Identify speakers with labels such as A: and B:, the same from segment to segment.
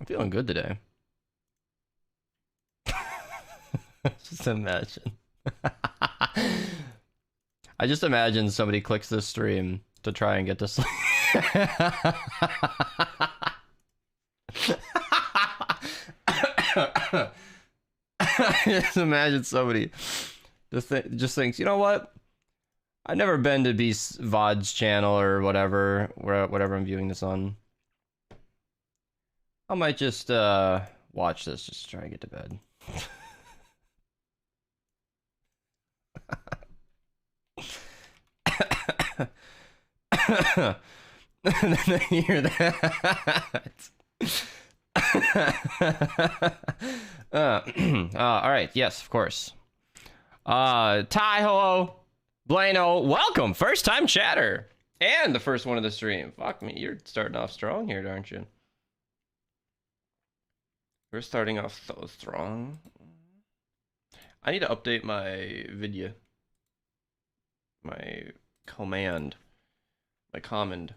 A: feeling good today. Just imagine. I just imagine somebody clicks this stream to try and get to sleep. Just imagine somebody just thinks, you know what? I've never been to Beast VOD's channel or whatever, whatever I'm viewing this on. I might just watch this, just try and get to bed. And then I hear that. All right, yes, of course. Ty, hello. Blano, welcome. First time chatter. And the first one of the stream. Fuck me, you're starting off strong here, aren't you? We're starting off so strong. I need to update my video. My command. My command.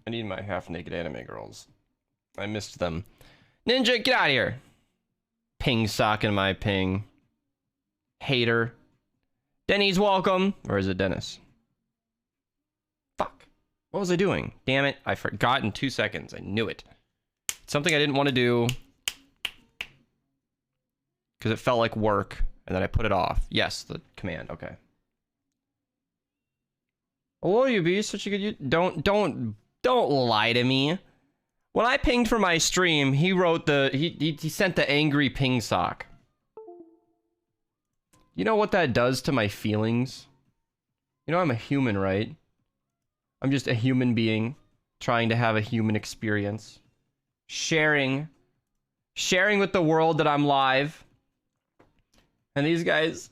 A: I need my half-naked anime girls. I missed them. Ninja, get out of here. Ping sock in my ping. Hater. Denny's welcome. Or is it Dennis? Fuck. What was I doing? Damn it. I forgot in 2 seconds. I knew it. It's something I didn't want to do. Because it felt like work. And then I put it off. Yes, the command. Okay. Hello, you be such a good... Don't lie to me. When I pinged for my stream, he wrote the... He sent the angry ping sock. You know what that does to my feelings? You know I'm a human, right? I'm just a human being trying to have a human experience. Sharing with the world that I'm live. And these guys...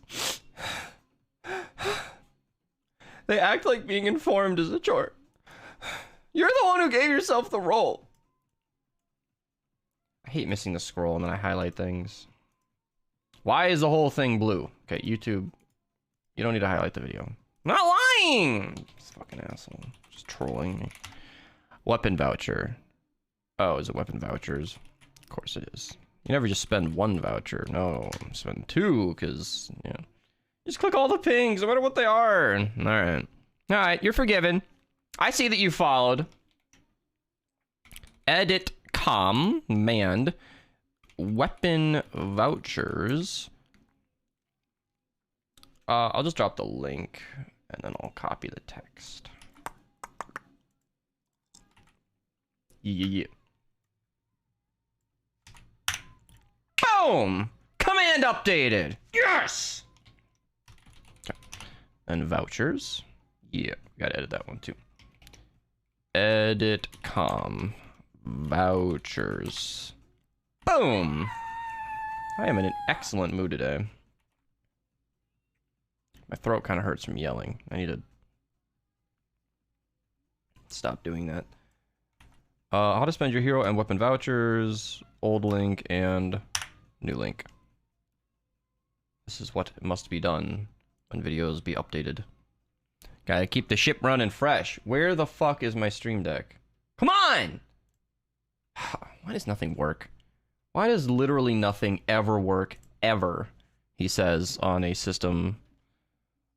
A: They act like being informed is a chore. You're the one who gave yourself the role. I hate missing the scroll and then I highlight things. Why is the whole thing blue? Okay, YouTube. You don't need to highlight the video. I'm not lying! This fucking asshole. Just trolling me. Weapon voucher. Oh, is it weapon vouchers? Of course it is. You never just spend one voucher. No, spend two, because, you know. Just click all the pings, no matter what they are. Alright. Alright, you're forgiven. I see that you followed. Edit command. Weapon vouchers. I'll just drop the link and then I'll copy the text. Yeah. Boom! Command updated. Yes! Okay. And vouchers. Yeah, gotta edit that one too. Edit com vouchers. Boom! I am in an excellent mood today. My throat kind of hurts from yelling. I need to stop doing that. How to spend your hero and weapon vouchers, old link and new link. This is what must be done when videos be updated. Gotta keep the ship running fresh. Where the fuck is my stream deck? Come on! Why does nothing work? Why does literally nothing ever work, ever? He says on a system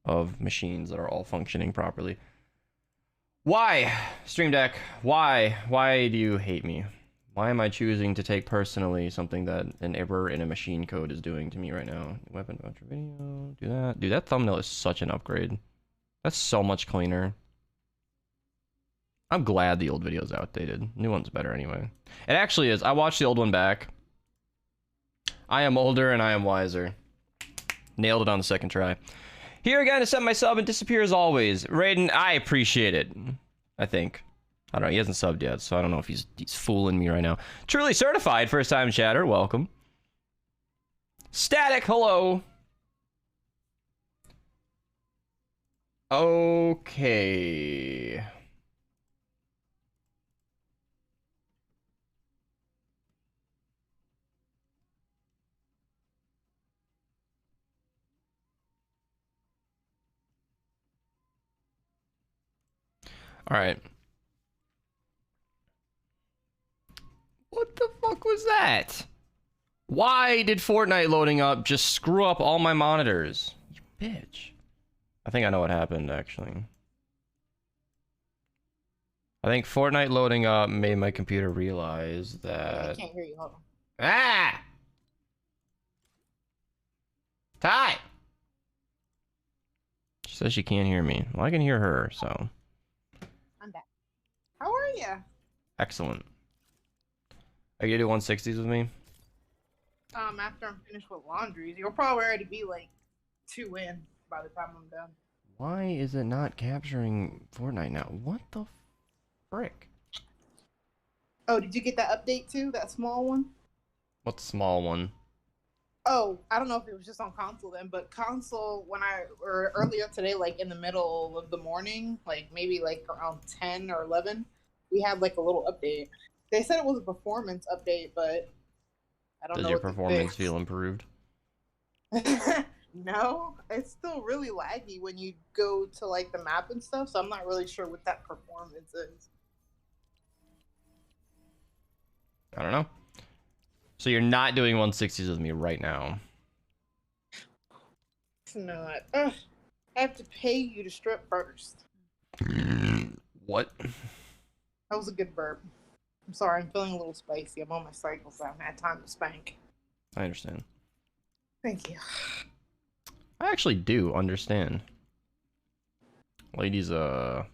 A: of machines that are all functioning properly. Why, Stream Deck? Why? Why do you hate me? Why am I choosing to take personally something that an error in a machine code is doing to me right now? Weapon voucher video, do that. Dude, that thumbnail is such an upgrade. That's so much cleaner. I'm glad the old video's outdated. New one's better anyway. It actually is. I watched the old one back. I am older and I am wiser. Nailed it on the second try. Here again to send my sub and disappear as always. Raiden, I appreciate it. I think. I don't know. He hasn't subbed yet, so I don't know if he's fooling me right now. Truly certified first time chatter. Welcome. Static, hello. Okay. All right. fuck was that? Why did Fortnite loading up just screw up all my monitors? You bitch. I think I know what happened, actually. I think Fortnite loading up made my computer realize that...
B: I can't hear you, hold on.
A: Ah! Ty! She says she can't hear me. Well, I can hear her, so...
B: I'm back. How are you?
A: Excellent. Are you gonna do 160s with me?
B: After I'm finished with laundries, you'll probably already be like 2 in by the time I'm done.
A: Why is it not capturing Fortnite now? What the frick?
B: Oh, did you get that update too? That small one?
A: What small one?
B: Oh, I don't know if it was just on console then, but console or earlier today, like in the middle of the morning, like maybe like around 10 or 11, we had like a little update. They said it was a performance update, but I don't know.
A: Does your performance feel improved?
B: No, it's still really laggy when you go to like the map and stuff, so I'm not really sure what that performance is.
A: I don't know. So you're not doing 160s with me right now?
B: It's not. Ugh, I have to pay you to strip first.
A: What?
B: That was a good burp. I'm sorry, I'm feeling a little spicy. I'm on my cycle, so I haven't had time to spank.
A: I understand.
B: Thank you.
A: I actually do understand. Ladies, they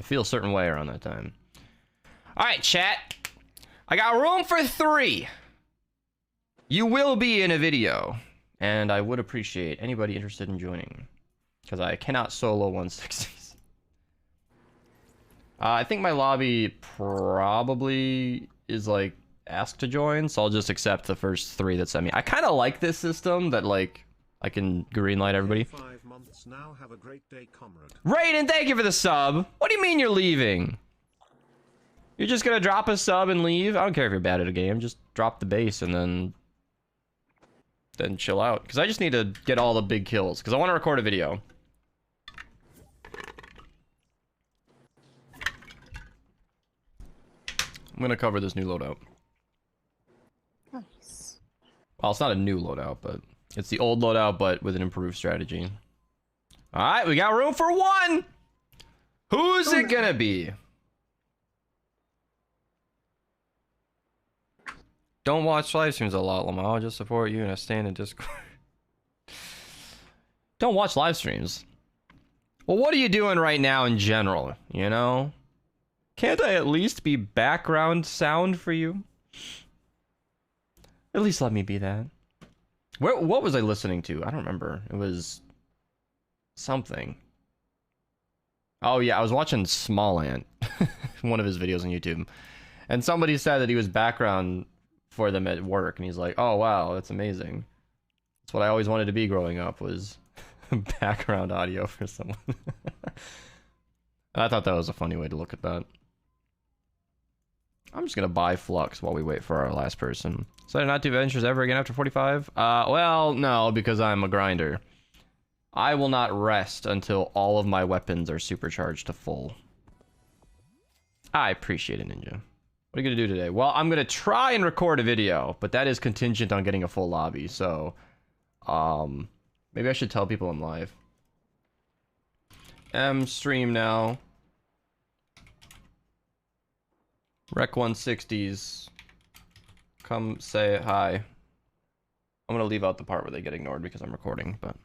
A: feel a certain way around that time. Alright, chat. I got room for 3. You will be in a video. And I would appreciate anybody interested in joining. Because I cannot solo 160s. I think my lobby probably is like asked to join, so I'll just accept the first 3 that send me. I kind of like this system that like I can greenlight everybody.
C: 5 months now. Have a great day, comrade.
A: Raiden, thank you for the sub. What do you mean you're leaving? You're just gonna drop a sub and leave? I don't care if you're bad at a game. Just drop the base and then chill out. Because I just need to get all the big kills. Because I want to record a video. I'm gonna cover this new loadout.
B: Nice.
A: Well, it's not a new loadout, but it's the old loadout, but with an improved strategy. Alright, we got room for 1! Who's it gonna be? Don't watch live streams a lot, Lamar. I'll just support you and I stand in Discord. Don't watch live streams. Well, what are you doing right now in general, you know? Can't I at least be background sound for you? At least let me be that. What was I listening to? I don't remember. It was something. Oh yeah, I was watching Smallant, one of his videos on YouTube, and somebody said that he was background for them at work, and he's like, "Oh wow, that's amazing. That's what I always wanted to be growing up, was background audio for someone." I thought that was a funny way to look at that. I'm just gonna buy Flux while we wait for our last person. So I not do adventures ever again after 45? Well, no, because I'm a grinder. I will not rest until all of my weapons are supercharged to full. I appreciate it, Ninja. What are you gonna do today? Well, I'm gonna try and record a video, but that is contingent on getting a full lobby, so... maybe I should tell people I'm live. Stream now. Rec 160s. Come say hi. I'm gonna leave out the part where they get ignored because I'm recording, but...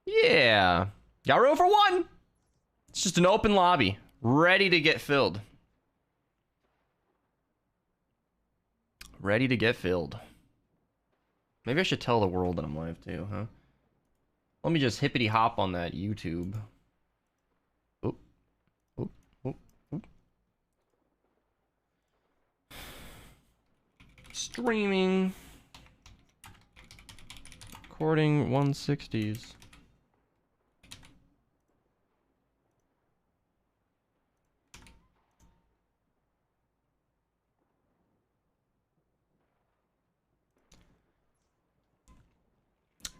A: Yeah! Got room for 1! It's just an open lobby. Ready to get filled. Ready to get filled. Maybe I should tell the world that I'm live too, huh? Let me just hippity hop on that YouTube. Oop. Oop. Oop. Oop. Streaming. Recording 160s.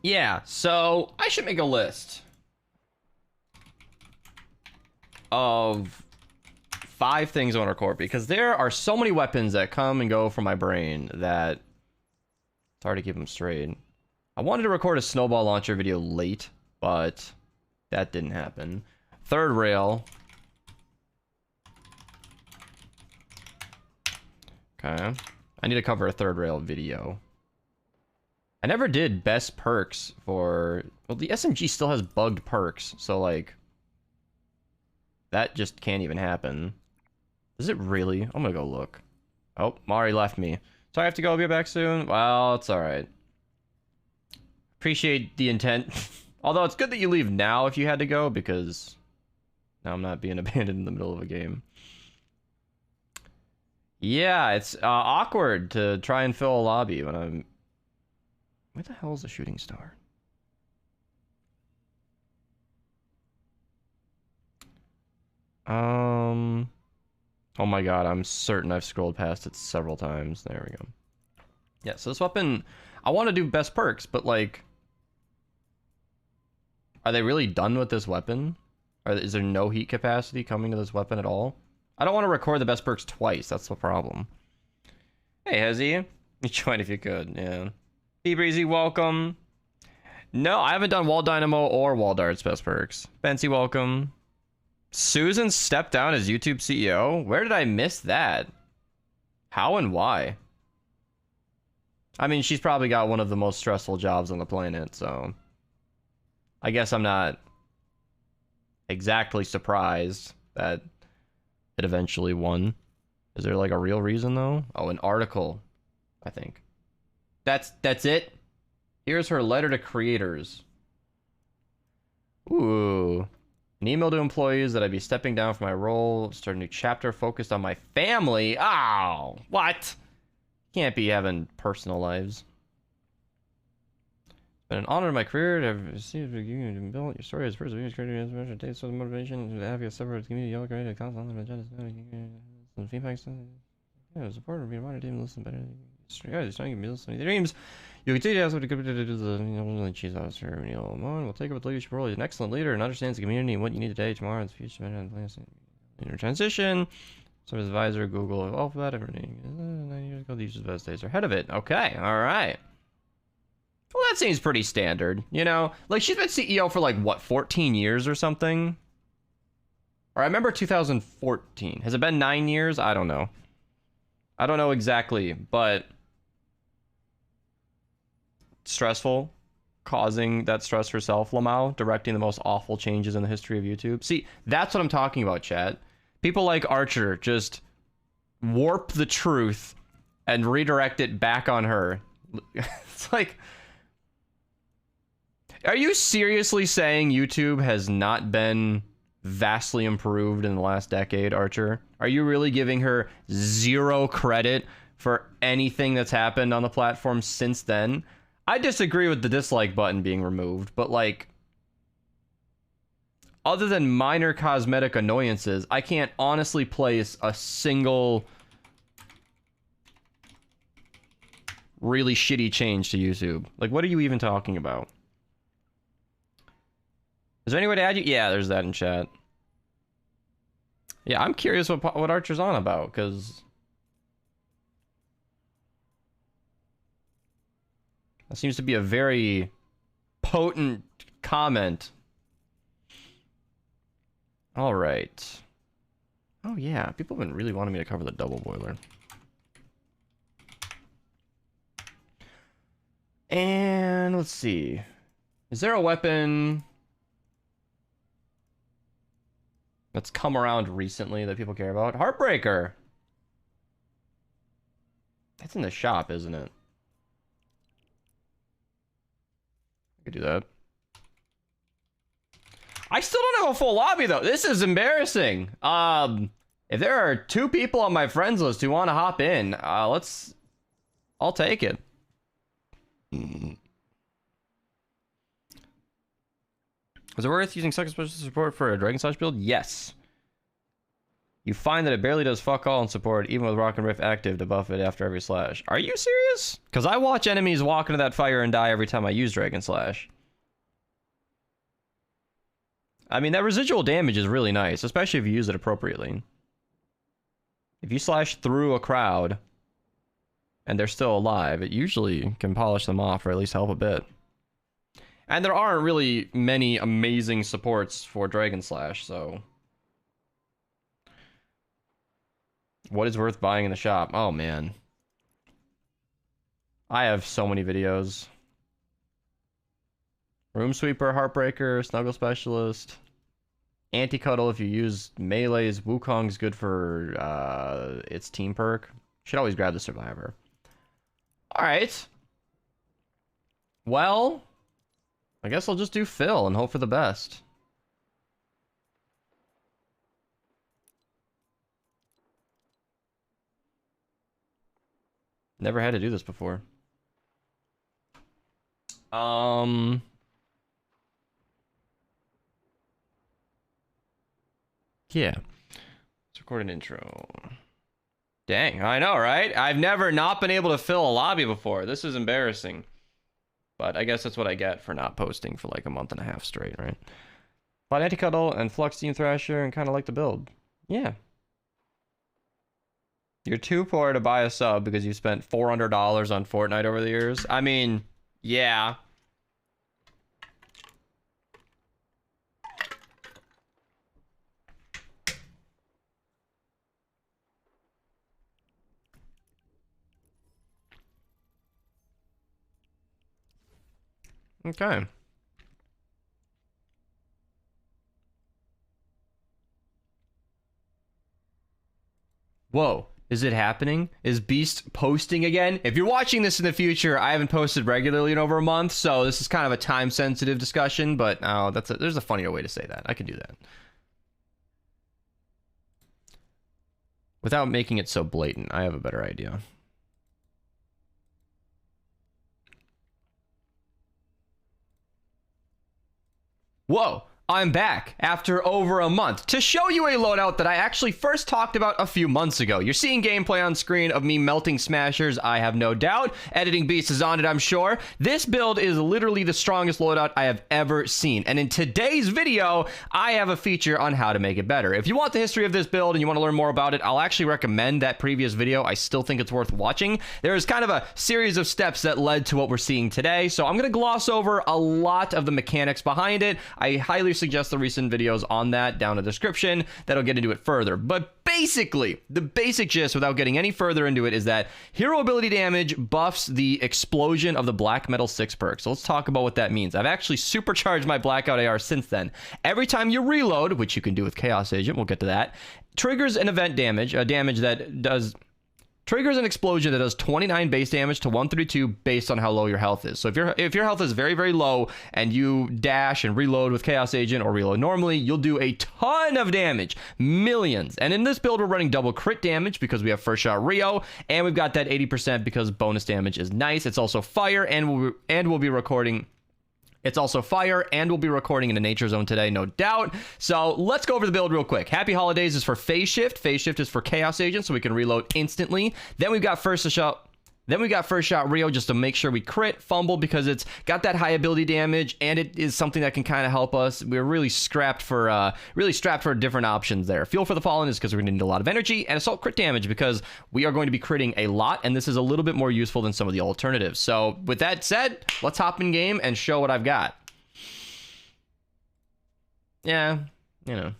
A: Yeah, so I should make a list of 5 things I want to record because there are so many weapons that come and go from my brain that it's hard to keep them straight. I wanted to record a snowball launcher video late, but that didn't happen. Third rail. Okay. I need to cover a third rail video. I never did best perks for... Well, the SMG still has bugged perks, so, like... That just can't even happen. Is it really? I'm gonna go look. Oh, Mari left me. So I have to go. I'll be back soon. Well, it's alright. Appreciate the intent. Although it's good that you leave now if you had to go, because... Now I'm not being abandoned in the middle of a game. Yeah, it's awkward to try and fill a lobby when I'm... Where the hell is the shooting star? Oh my god, I'm certain I've scrolled past it several times. There we go. Yeah, so this weapon... I want to do best perks, but like... Are they really done with this weapon? Is there no heat capacity coming to this weapon at all? I don't want to record the best perks twice, that's the problem. Hey, Hezzy. You join if you could, yeah. Be Breezy, welcome. No, I haven't done Wall Dynamo or Wall Darts best perks. Fancy, welcome. Susan stepped down as YouTube CEO? Where did I miss that? How and why? I mean, she's probably got one of the most stressful jobs on the planet, so... I guess I'm not exactly surprised that it eventually won. Is there like a real reason though? Oh, an article, I think. That's it. Here's her letter to creators. Ooh. An email to employees that I'd be stepping down from my role, start a new chapter focused on my family. Oh, what? Can't be having personal lives. It's been an honor in my career to have received you to build your story as first of creating inspiration, take some motivation to have a separate community, all created constantly some feedback, support, be a modern team, listen better. It's trying to be listening to dreams. You continue to ask what to do the cheese officer. Neil Mon will take up a leadership role. He's an excellent leader and understands the community and what you need today, tomorrow, and the future. In your transition, service advisor, Google, Alphabet, everything. 9 years ago, these are the best days are ahead of it. Okay, all right. Well, that seems pretty standard, you know? Like, she's been CEO for, like, what, 14 years or something? Or I remember 2014. Has it been 9 years? I don't know. I don't know exactly, but... Stressful. Causing that stress herself, Lamau. Directing the most awful changes in the history of YouTube. See, that's what I'm talking about, chat. People like Archer just warp the truth and redirect it back on her. It's like... Are you seriously saying YouTube has not been vastly improved in the last decade, Archer? Are you really giving her zero credit for anything that's happened on the platform since then? I disagree with the dislike button being removed, but like... Other than minor cosmetic annoyances, I can't honestly place a single... really shitty change to YouTube. Like, what are you even talking about? Is there any way to add you? Yeah, there's that in chat. Yeah, I'm curious what Archer's on about, because... That seems to be a very potent comment. Alright. Oh yeah, people have been really wanting me to cover the double boiler. And let's see. Is there a weapon... that's come around recently that people care about? Heartbreaker! That's in the shop, isn't it? I could do that. I still don't have a full lobby, though. This is embarrassing. If there are 2 people on my friends list who want to hop in, I'll take it. Is it worth using second special support for a Dragon Slash build? Yes. You find that it barely does fuck all in support, even with Rock and Rift active to buff it after every slash. Are you serious? Because I watch enemies walk into that fire and die every time I use Dragon Slash. I mean, that residual damage is really nice, especially if you use it appropriately. If you slash through a crowd and they're still alive, it usually can polish them off or at least help a bit. And there aren't really many amazing supports for Dragon Slash, so... What is worth buying in the shop? Oh, man. I have so many videos. Room Sweeper, Heartbreaker, Snuggle Specialist. Anti-Cuddle if you use melees. Wukong's good for its team perk. Should always grab the Survivor. Alright. Well, I guess I'll just do Phil and hope for the best. Never had to do this before. Yeah. Let's record an intro. Dang, I know, right? I've never not been able to fill a lobby before. This is embarrassing. But I guess that's what I get for not posting for like a month and a half straight, right? But Anti-Cuddle and Flux Team Thrasher and kind of like the build. Yeah. You're too poor to buy a sub because you spent $400 on Fortnite over the years. I mean, yeah. Okay. Whoa. Is it happening? Is Beast posting again? If you're watching this in the future, I haven't posted regularly in over a month, so this is kind of a time-sensitive discussion, but there's a funnier way to say that. I can do that. Without making it so blatant, I have a better idea. Whoa! I'm back after over a month to show you a loadout that I actually first talked about a few months ago. You're seeing gameplay on screen of me melting smashers, I have no doubt. Editing Beast is on it, I'm sure. This build is literally the strongest loadout I have ever seen. And in today's video, I have a feature on how to make it better. If you want the history of this build and you want to learn more about it, I'll actually recommend that previous video. I still think it's worth watching. There is kind of a series of steps that led to what we're seeing today. So I'm going to gloss over a lot of the mechanics behind it. I highly suggest the recent videos on that down in the description. That'll get into it further. But basically, the basic gist, without getting any further into it, is that hero ability damage buffs the explosion of the Black Metal 6 perk. So let's talk about what that means. I've actually supercharged my Blackout AR since then. Every time you reload, which you can do with Chaos Agent, we'll get to that, triggers an event damage, a damage that triggers an explosion that does 29 base damage to 132 based on how low your health is. So if your health is very, very low and you dash and reload with Chaos Agent or reload normally, you'll do a ton of damage. Millions. And in this build, we're running double crit damage because we have First Shot Rio, and we've got that 80% because bonus damage is nice. It's also fire, and we'll be recording... It's also fire, and we'll be recording in a nature zone today, no doubt. So let's go over the build real quick. Happy Holidays is for Phase Shift. Phase Shift is for Chaos Agent, so we can reload instantly. Then we've got First Shot Rio just to make sure we crit, fumble, because it's got that high ability damage, and it is something that can kind of help us. We're really strapped for different options there. Fuel for the Fallen is because we're going to need a lot of energy, and Assault crit damage because we are going to be critting a lot, and this is a little bit more useful than some of the alternatives. So with that said, let's hop in game and show what I've got. Yeah, you know,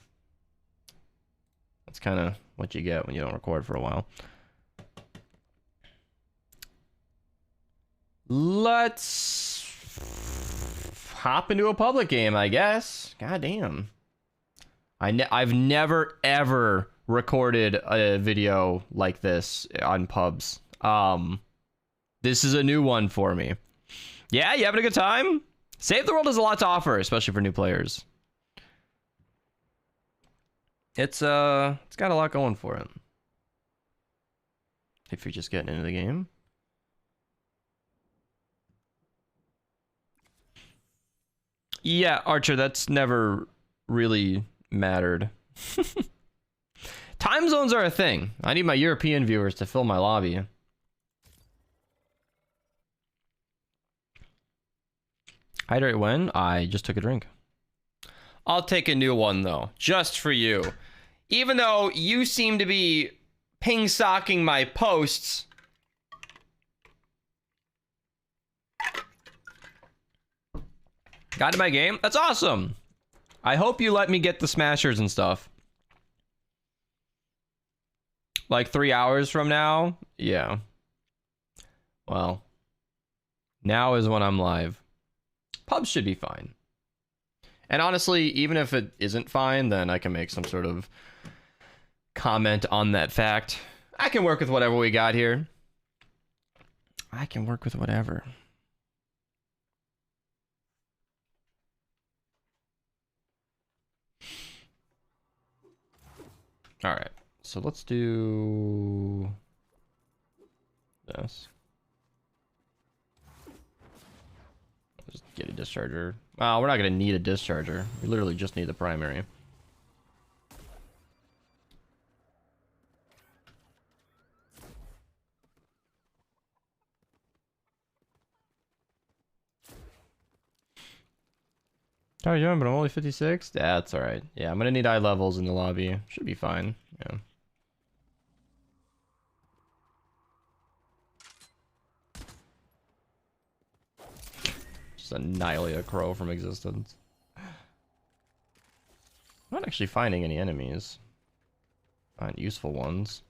A: that's kind of what you get when you don't record for a while. Let's hop into a public game, I guess. God damn. I've never, ever recorded a video like this on pubs. This is a new one for me. Yeah, you having a good time? Save the World has a lot to offer, especially for new players. It's got a lot going for it. If you're just getting into the game. Yeah, Archer, that's never really mattered. Time zones are a thing. I need my European viewers to fill my lobby. Hydrate when? I just took a drink. I'll take a new one, though, just for you. Even though you seem to be ping socking my posts. Got to my game? That's awesome. I hope you let me get the smashers and stuff. Like 3 hours from now? Yeah. Well, now is when I'm live. Pubs should be fine. And honestly, even if it isn't fine, then I can make some sort of comment on that fact. I can work with whatever we got here. I can work with whatever. All right, so let's do this. Just get a discharger. Oh, we're not gonna need a discharger. We literally just need the primary. How are you doing? But I'm only 56? That's alright. Yeah, I'm gonna need eye levels in the lobby. Should be fine. Yeah. Just annihilate a crow from existence. I'm not actually finding any enemies. Find useful ones.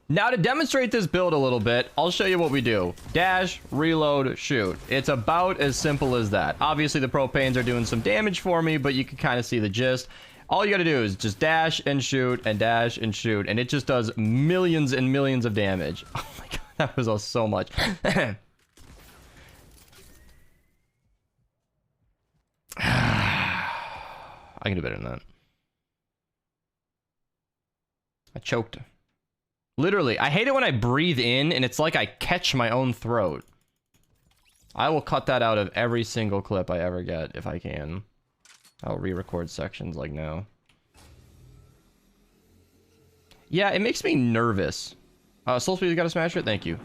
A: Now to demonstrate this build a little bit, I'll show you what we do. Dash, reload, shoot. It's about as simple as that. Obviously the propanes are doing some damage for me, but you can kind of see the gist. All you gotta do is just dash and shoot and dash and shoot, and it just does millions and millions of damage. Oh my god, that was so much. I can do better than that. I choked. Literally, I hate it when I breathe in and it's like I catch my own throat. I will cut that out of every single clip I ever get if I can. I'll re-record sections like now. Yeah, it makes me nervous. Soul Speed, you gotta smash it? Thank you.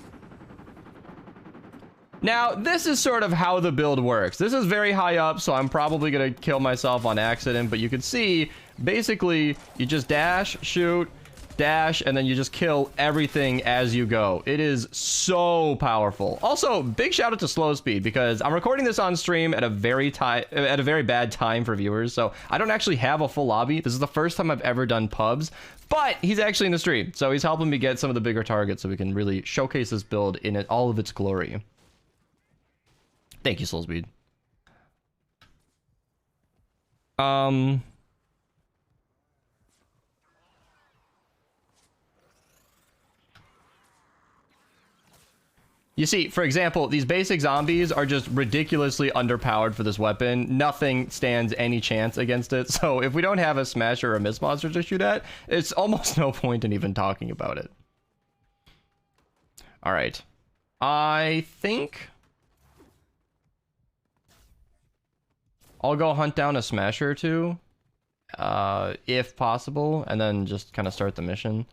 A: Now, this is sort of how the build works. This is very high up, so I'm probably gonna kill myself on accident, but you can see, basically, you just dash, shoot, dash, and then you just kill everything as you go. It is so powerful. Also, big shout out to Slow Speed, because I'm recording this on stream at a very bad time for viewers, so I don't actually have a full lobby. This is the first time I've ever done pubs, but he's actually in the stream, so he's helping me get some of the bigger targets so we can really showcase this build in all of its glory. Thank you, Slow Speed. You see, for example, these basic zombies are just ridiculously underpowered for this weapon. Nothing stands any chance against it. So if we don't have a smasher or a mist monster to shoot at, it's almost no point in even talking about it. All right. I think I'll go hunt down a smasher or two, if possible, and then just kind of start the mission.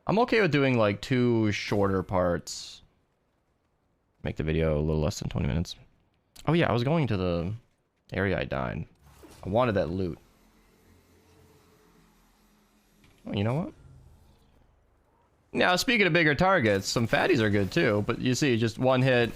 A: I'm okay with doing like 2 shorter parts. Make the video a little less than 20 minutes. Oh yeah, I was going to the area I died. I wanted that loot. Oh, you know what? Now, speaking of bigger targets, some fatties are good too, but you see, just one hit,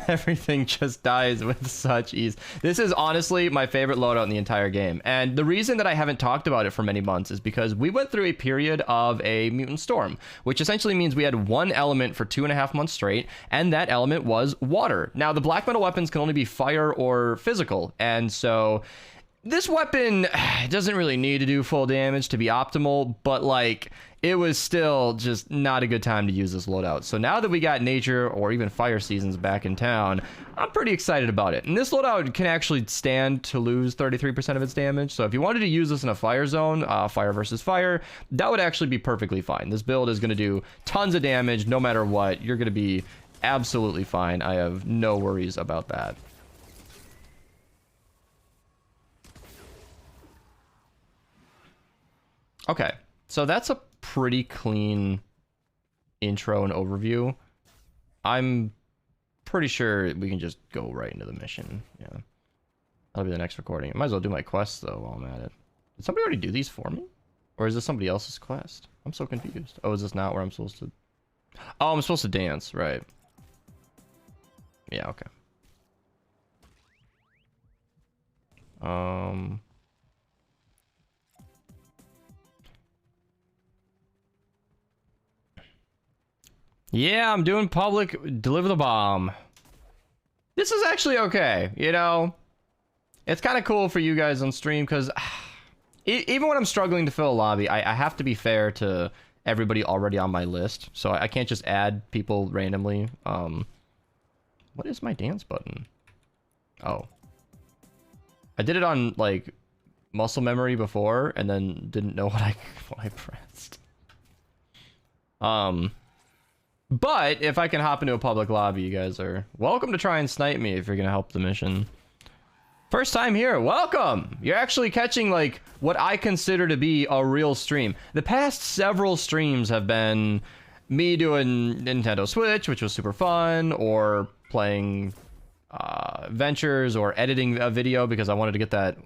A: everything just dies with such ease. This is honestly my favorite loadout in the entire game. And the reason that I haven't talked about it for many months is because we went through a period of a mutant storm, which essentially means we had one element for 2.5 months straight, and that element was water. Now, the black metal weapons can only be fire or physical, and so this weapon doesn't really need to do full damage to be optimal, but like, it was still just not a good time to use this loadout. So now that we got nature or even fire seasons back in town, I'm pretty excited about it. And this loadout can actually stand to lose 33% of its damage. So if you wanted to use this in a fire zone, fire versus fire, that would actually be perfectly fine. This build is going to do tons of damage no matter what. You're going to be absolutely fine. I have no worries about that. Okay, so that's a pretty clean intro and overview. I'm pretty sure we can just go right into the mission. Yeah. That'll be the next recording. I might as well do my quests, though, while I'm at it. Did somebody already do these for me? Or is this somebody else's quest? I'm so confused. Oh, is this not where I'm supposed to... Oh, I'm supposed to dance, right. Yeah, okay. Yeah, I'm doing public deliver the bomb. This is actually okay, you know? It's kind of cool for you guys on stream, because even when I'm struggling to fill a lobby, I have to be fair to everybody already on my list. So I can't just add people randomly. What is my dance button? Oh. I did it on, like, muscle memory before, and then didn't know what I pressed. But if I can hop into a public lobby, you guys are welcome to try and snipe me if you're gonna help the mission. First time here, welcome! You're actually catching, like, what I consider to be a real stream. The past several streams have been me doing Nintendo Switch, which was super fun, or playing Ventures, or editing a video because I wanted to get that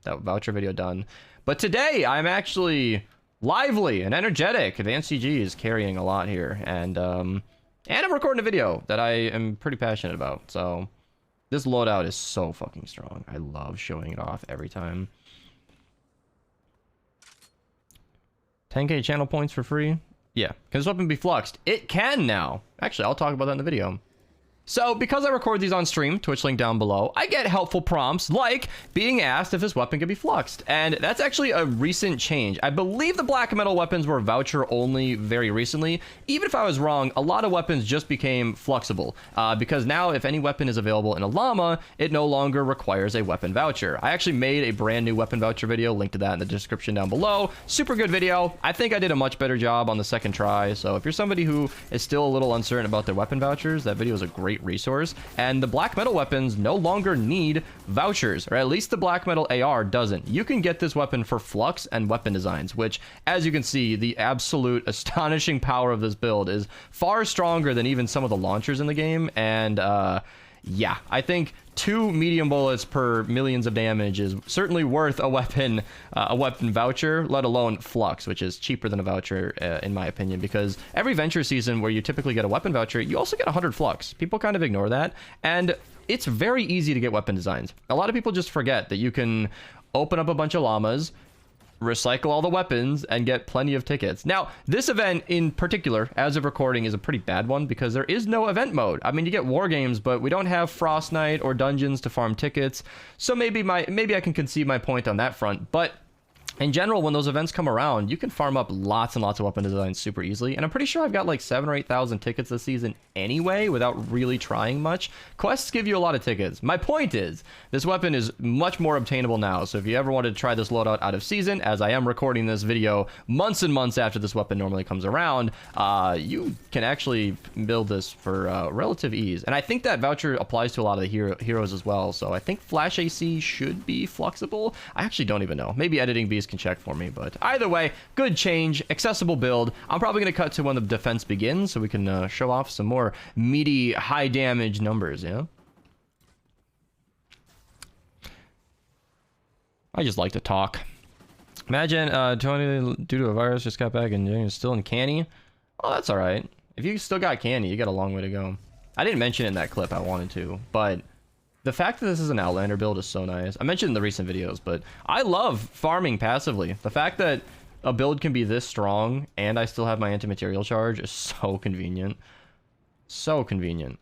A: that voucher video done. But today, I'm actually lively and energetic. The NCG is carrying a lot here, and I'm recording a video that I am pretty passionate about, so... This loadout is so fucking strong. I love showing it off every time. 10k channel points for free? Yeah. Can this weapon be fluxed? It can now. Actually, I'll talk about that in the video. So, because I record these on stream, Twitch link down below, I get helpful prompts like being asked if this weapon can be fluxed. And that's actually a recent change. I believe the black metal weapons were voucher only very recently. Even if I was wrong, a lot of weapons just became fluxible. Because now if any weapon is available in a llama, it no longer requires a weapon voucher. I actually made a brand new weapon voucher video, link to that in the description down below. Super good video. I think I did a much better job on the second try. So if you're somebody who is still a little uncertain about their weapon vouchers, that video is a great resource. And the black metal weapons no longer need vouchers, or at least the black metal AR doesn't. You can get this weapon for flux and weapon designs, which, as you can see, the absolute astonishing power of this build is far stronger than even some of the launchers in the game. And yeah, I think 2 medium bullets per millions of damage is certainly worth a weapon voucher, let alone flux, which is cheaper than a voucher in my opinion, because every venture season where you typically get a weapon voucher, you also get 100 flux. People kind of ignore that, and it's very easy to get weapon designs. A lot of people just forget that you can open up a bunch of llamas, recycle all the weapons, and get plenty of tickets. Now, this event in particular, as of recording, is a pretty bad one because there is no event mode. I mean, you get war games, but we don't have Frost Night or dungeons to farm tickets. So maybe I can concede my point on that front, but in general, when those events come around, you can farm up lots and lots of weapon designs super easily. And I'm pretty sure I've got like 7,000 or 8,000 tickets this season anyway, without really trying much. Quests give you a lot of tickets. My point is, this weapon is much more obtainable now. So if you ever wanted to try this loadout out of season, as I am recording this video months and months after this weapon normally comes around, you can actually build this for relative ease. And I think that voucher applies to a lot of the heroes as well. So I think Flash AC should be flexible. I actually don't even know. Maybe Editing Beast can check for me, but either way, good change, accessible build. I'm probably going to cut to when the defense begins so we can show off some more meaty, high damage numbers, yeah? I just like to talk. Imagine Tony, due to a virus, just got back and is still in canny. Oh, that's all right. If you still got canny, you got a long way to go. I didn't mention it in that clip, I wanted to, but the fact that this is an Outlander build is so nice. I mentioned in the recent videos, but I love farming passively. The fact that a build can be this strong and I still have my anti-material charge is so convenient. So convenient.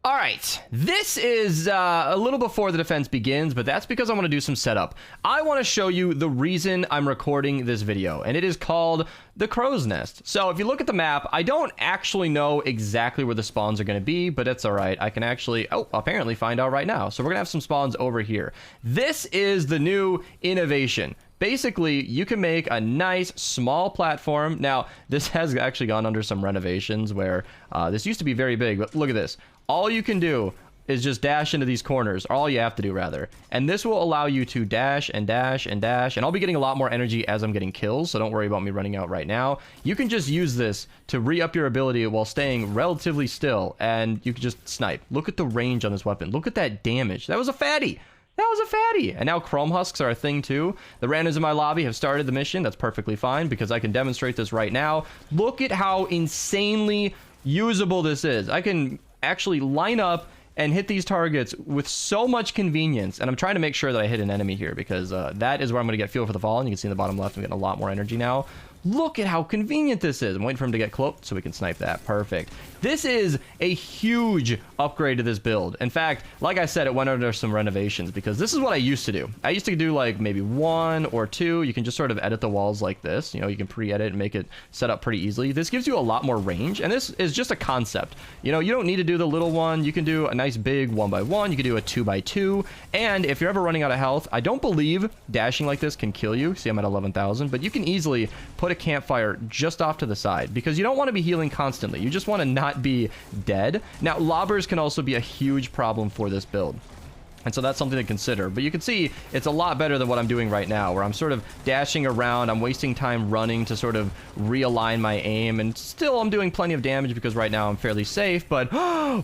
A: All right, this is a little before the defense begins, but that's because I want to do some setup. I want to show you the reason I'm recording this video, and it is called the Crow's Nest. So if you look at the map, I don't actually know exactly where the spawns are going to be, but it's all right. I can actually, apparently find out right now. So we're going to have some spawns over here. This is the new innovation. Basically, you can make a nice small platform. Now, this has actually gone under some renovations where this used to be very big, but look at this. All you can do is just dash into these corners, or all you have to do rather. And this will allow you to dash and dash and dash, and I'll be getting a lot more energy as I'm getting kills, so don't worry about me running out right now. You can just use this to re-up your ability while staying relatively still, and you can just snipe. Look at the range on this weapon. Look at that damage. That was a fatty. That was a fatty. And now Chrome Husks are a thing too. The randoms in my lobby have started the mission. That's perfectly fine because I can demonstrate this right now. Look at how insanely usable this is. I can actually line up and hit these targets with so much convenience. And I'm trying to make sure that I hit an enemy here because that is where I'm going to get Fuel for the Fallen. You can see in the bottom left, I'm getting a lot more energy now. Look at how convenient this is. I'm waiting for him to get cloaked so we can snipe that. Perfect. This is a huge upgrade to this build. In fact, like I said, it went under some renovations because this is what I used to do. I used to do like maybe 1 or 2. You can just sort of edit the walls like this. You know, you can pre-edit and make it set up pretty easily. This gives you a lot more range, and this is just a concept. You know, you don't need to do the little one. You can do a nice big 1x1. You can do a 2x2. And if you're ever running out of health, I don't believe dashing like this can kill you. See, I'm at 11,000, but you can easily put a campfire just off to the side because you don't want to be healing constantly. You just want to not be dead. Now, lobbers can also be a huge problem for this build. And so that's something to consider. But you can see it's a lot better than what I'm doing right now, where I'm sort of dashing around. I'm wasting time running to sort of realign my aim. And still, I'm doing plenty of damage because right now I'm fairly safe. But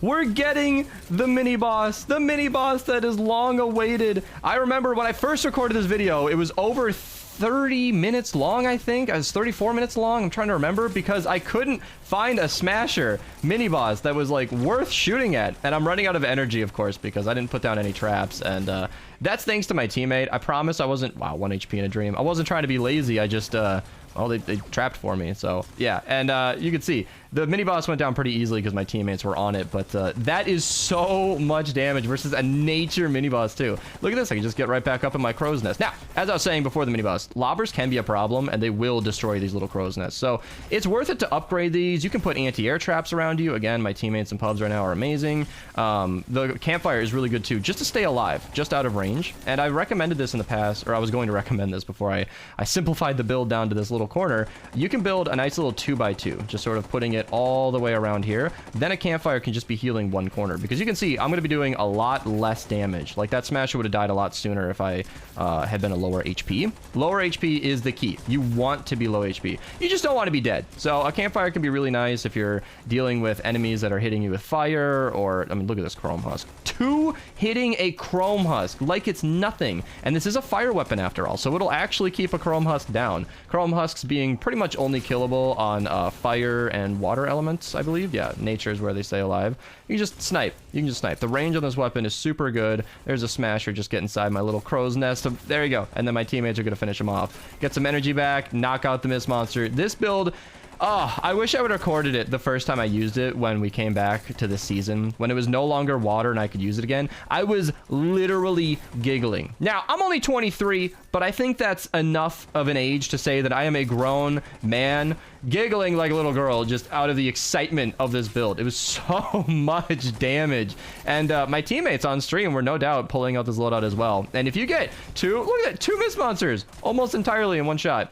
A: we're getting the mini-boss. The mini-boss that is long awaited. I remember when I first recorded this video, it was over 30 minutes long, I think. It was 34 minutes long. I'm trying to remember because I couldn't find a smasher mini boss that was like worth shooting at. And I'm running out of energy, of course, because I didn't put down any traps. And that's thanks to my teammate. I promise I wasn't, wow, 1 HP in a dream. I wasn't trying to be lazy. I just, well, they trapped for me. So yeah. And you can see the mini boss went down pretty easily because my teammates were on it. But that is so much damage versus a nature mini boss too. Look at this. I can just get right back up in my crow's nest. Now, as I was saying before the mini boss, lobbers can be a problem and they will destroy these little crow's nests. So it's worth it to upgrade these. You can put anti-air traps around you. Again, my teammates in pubs right now are amazing. The campfire is really good too, just to stay alive, just out of range. And I recommended this in the past, or I was going to recommend this before I simplified the build down to this little corner. You can build a nice little 2x2, just sort of putting it all the way around here. Then a campfire can just be healing one corner because you can see I'm going to be doing a lot less damage. Like that smasher would have died a lot sooner if I had been a lower HP. Lower HP is the key. You want to be low HP. You just don't want to be dead. So a campfire can be really nice if you're dealing with enemies that are hitting you with fire, or, I mean, look at this Chrome Husk. 2 hitting a Chrome Husk like it's nothing. And this is a fire weapon after all, so it'll actually keep a Chrome Husk down. Chrome Husks being pretty much only killable on fire and water elements, I believe. Yeah, nature is where they stay alive. You can just snipe. You can just snipe. The range on this weapon is super good. There's a smasher. Just get inside my little crow's nest. So there you go. And then my teammates are going to finish him off. Get some energy back. Knock out the Mist Monster. This build... Oh, I wish I would have recorded it the first time I used it when we came back to this season, when it was no longer water and I could use it again. I was literally giggling. Now, I'm only 23, but I think that's enough of an age to say that I am a grown man giggling like a little girl just out of the excitement of this build. It was so much damage. And my teammates on stream were no doubt pulling out this loadout as well. And if you get look at that, 2 Mist Monsters almost entirely in one shot.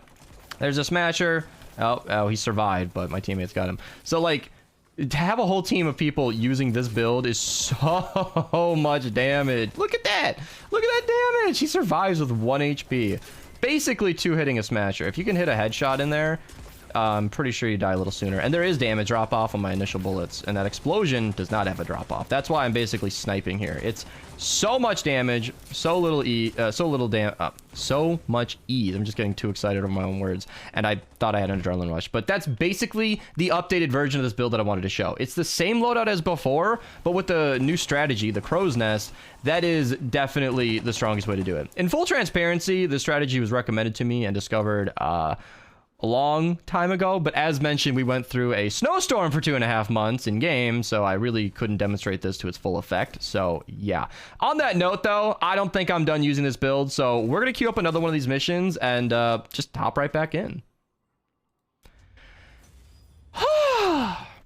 A: There's a smasher. Oh, he survived, but my teammates got him. So, like, to have a whole team of people using this build is so much damage. Look at that. Look at that damage. He survives with 1 HP. Basically 2 hitting a smasher. If you can hit a headshot in there, I'm pretty sure you die a little sooner. And there is damage drop off on my initial bullets, and that explosion does not have a drop off. That's why I'm basically sniping here. It's so much damage, so little so much ease. I'm just getting too excited over my own words, and I thought I had an adrenaline rush. But that's basically the updated version of this build that I wanted to show. It's the same loadout as before, but with the new strategy, the Crow's Nest. That is definitely the strongest way to do it. In full transparency, the strategy was recommended to me and discovered a long time ago, but as mentioned, we went through a snowstorm for 2.5 months in game, so I really couldn't demonstrate this to its full effect. So yeah, on that note though, I don't think I'm done using this build, so we're gonna queue up another one of these missions and just hop right back in.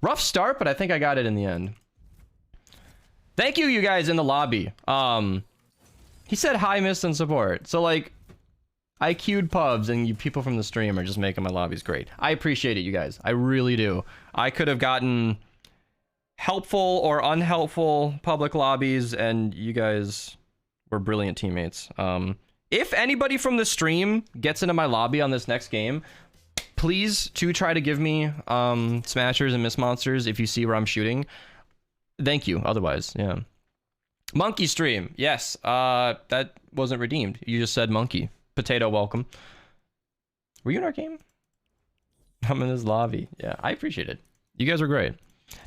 A: Rough start, but I think I got it in the end. Thank you guys in the lobby. He said hi, Mist, and support. So like, I queued pubs, and you people from the stream are just making my lobbies great. I appreciate it, you guys. I really do. I could have gotten helpful or unhelpful public lobbies, and you guys were brilliant teammates. If anybody from the stream gets into my lobby on this next game, please to try to give me smashers and miss monsters if you see where I'm shooting. Thank you. Otherwise, yeah. Monkey stream. Yes. That wasn't redeemed. You just said monkey. Potato, welcome. Were you in our game? I'm in this lobby. Yeah, I appreciate it. You guys are great.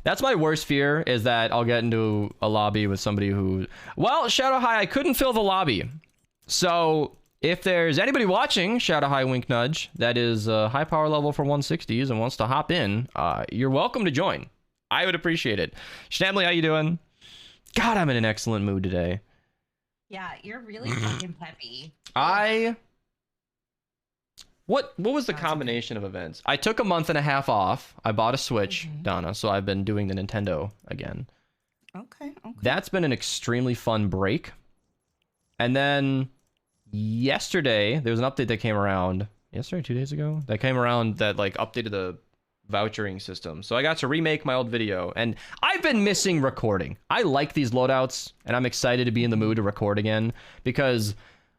A: That's my worst fear, is that I'll get into a lobby with somebody who... Well, Shadow High, I couldn't fill the lobby. So, if there's anybody watching, Shadow High Wink Nudge, that is a high power level for 160s and wants to hop in, you're welcome to join. I would appreciate it. Shamley, how you doing? God, I'm in an excellent mood today.
D: Yeah, you're really fucking peppy.
A: What was the combination of events? I took a month and a half off. I bought a Switch, Donna, so I've been doing the Nintendo again.
D: Okay.
A: That's been an extremely fun break. And then yesterday, there was an update that came around. Yesterday, 2 days ago? That came around that like updated the vouchering system. So I got to remake my old video, and I've been missing recording. I like these loadouts, and I'm excited to be in the mood to record again, because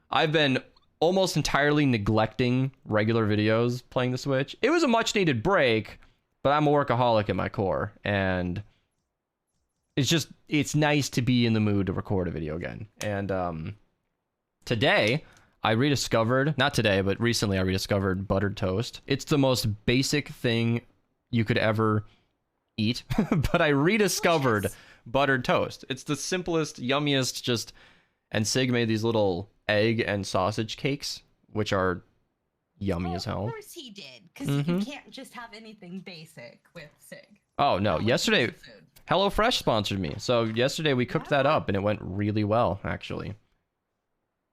A: I've been almost entirely neglecting regular videos playing the Switch. It was a much needed break, but I'm a workaholic at my core, and it's nice to be in the mood to record a video again. And today I rediscovered, not today, but recently I rediscovered buttered toast. It's the most basic thing you could ever eat, but I rediscovered buttered toast. It's the simplest, yummiest, and Sig made these little egg and sausage cakes, which are yummy as hell.
D: Of course he did, because you can't just have anything basic with Sig.
A: Oh no, yesterday HelloFresh sponsored me. So yesterday we cooked that up and it went really well, actually.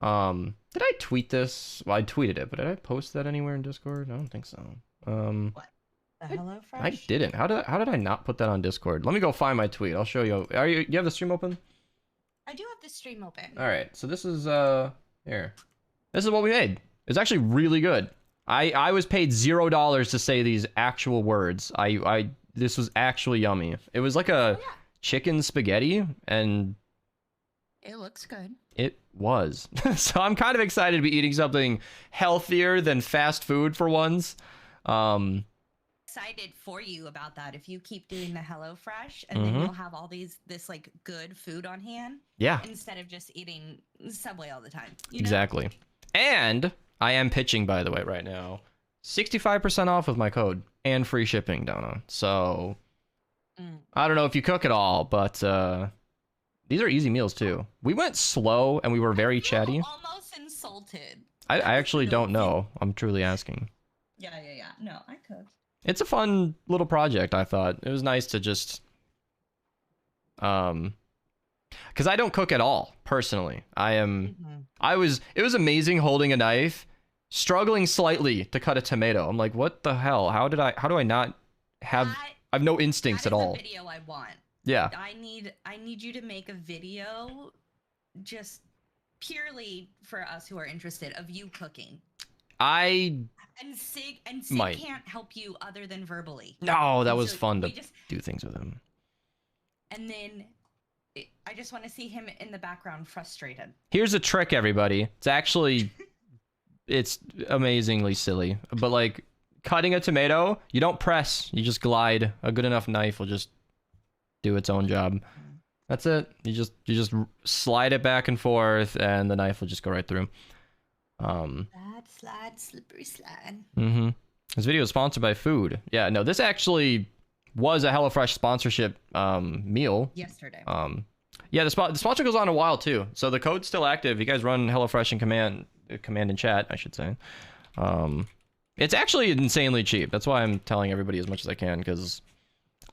A: Did I tweet this? Well, I tweeted it, but did I post that anywhere in Discord? I don't think so.
D: What? The HelloFresh?
A: I didn't. How did I not put that on Discord? Let me go find my tweet. I'll show you. You have the stream open?
D: I do have the stream open.
A: All right. So this is here. This is what we made. It's actually really good. I was paid $0 to say these actual words. This was actually yummy. It was like a chicken spaghetti, and
D: it looks good.
A: It was. So I'm kind of excited to be eating something healthier than fast food for once.
D: Excited for you about that. If you keep doing the HelloFresh, and then you'll have all this like good food on hand.
A: Yeah.
D: Instead of just eating Subway all the time.
A: Exactly. And I am pitching, by the way, right now, 65% off with my code and free shipping, Donna. So I don't know if you cook at all, but these are easy meals too. We went slow and we were very chatty.
D: Almost insulted.
A: I actually don't know. I'm truly asking.
D: Yeah. No, I cooked.
A: It's a fun little project, I thought. It was nice to just because I don't cook at all, personally. It was amazing holding a knife, struggling slightly to cut a tomato. I'm like, what the hell? How do I not have I have no instincts at all.
D: That is the video I want.
A: Yeah.
D: I need you to make a video just purely for us who are interested of you cooking. And Sig can't help you other than verbally.
A: No, that was fun to do things with him.
D: And then I just want to see him in the background frustrated.
A: Here's a trick, everybody. It's amazingly silly. But like cutting a tomato, you don't press, you just glide. A good enough knife will just do its own job. That's it. You just slide it back and forth and the knife will just go right through.
D: Slide, slippery slide.
A: This video is sponsored by food. Yeah, no, this actually was a HelloFresh sponsorship meal.
D: Yesterday.
A: Yeah, the sponsor goes on a while too. So the code's still active. You guys run HelloFresh and command and chat, I should say. It's actually insanely cheap. That's why I'm telling everybody as much as I can, because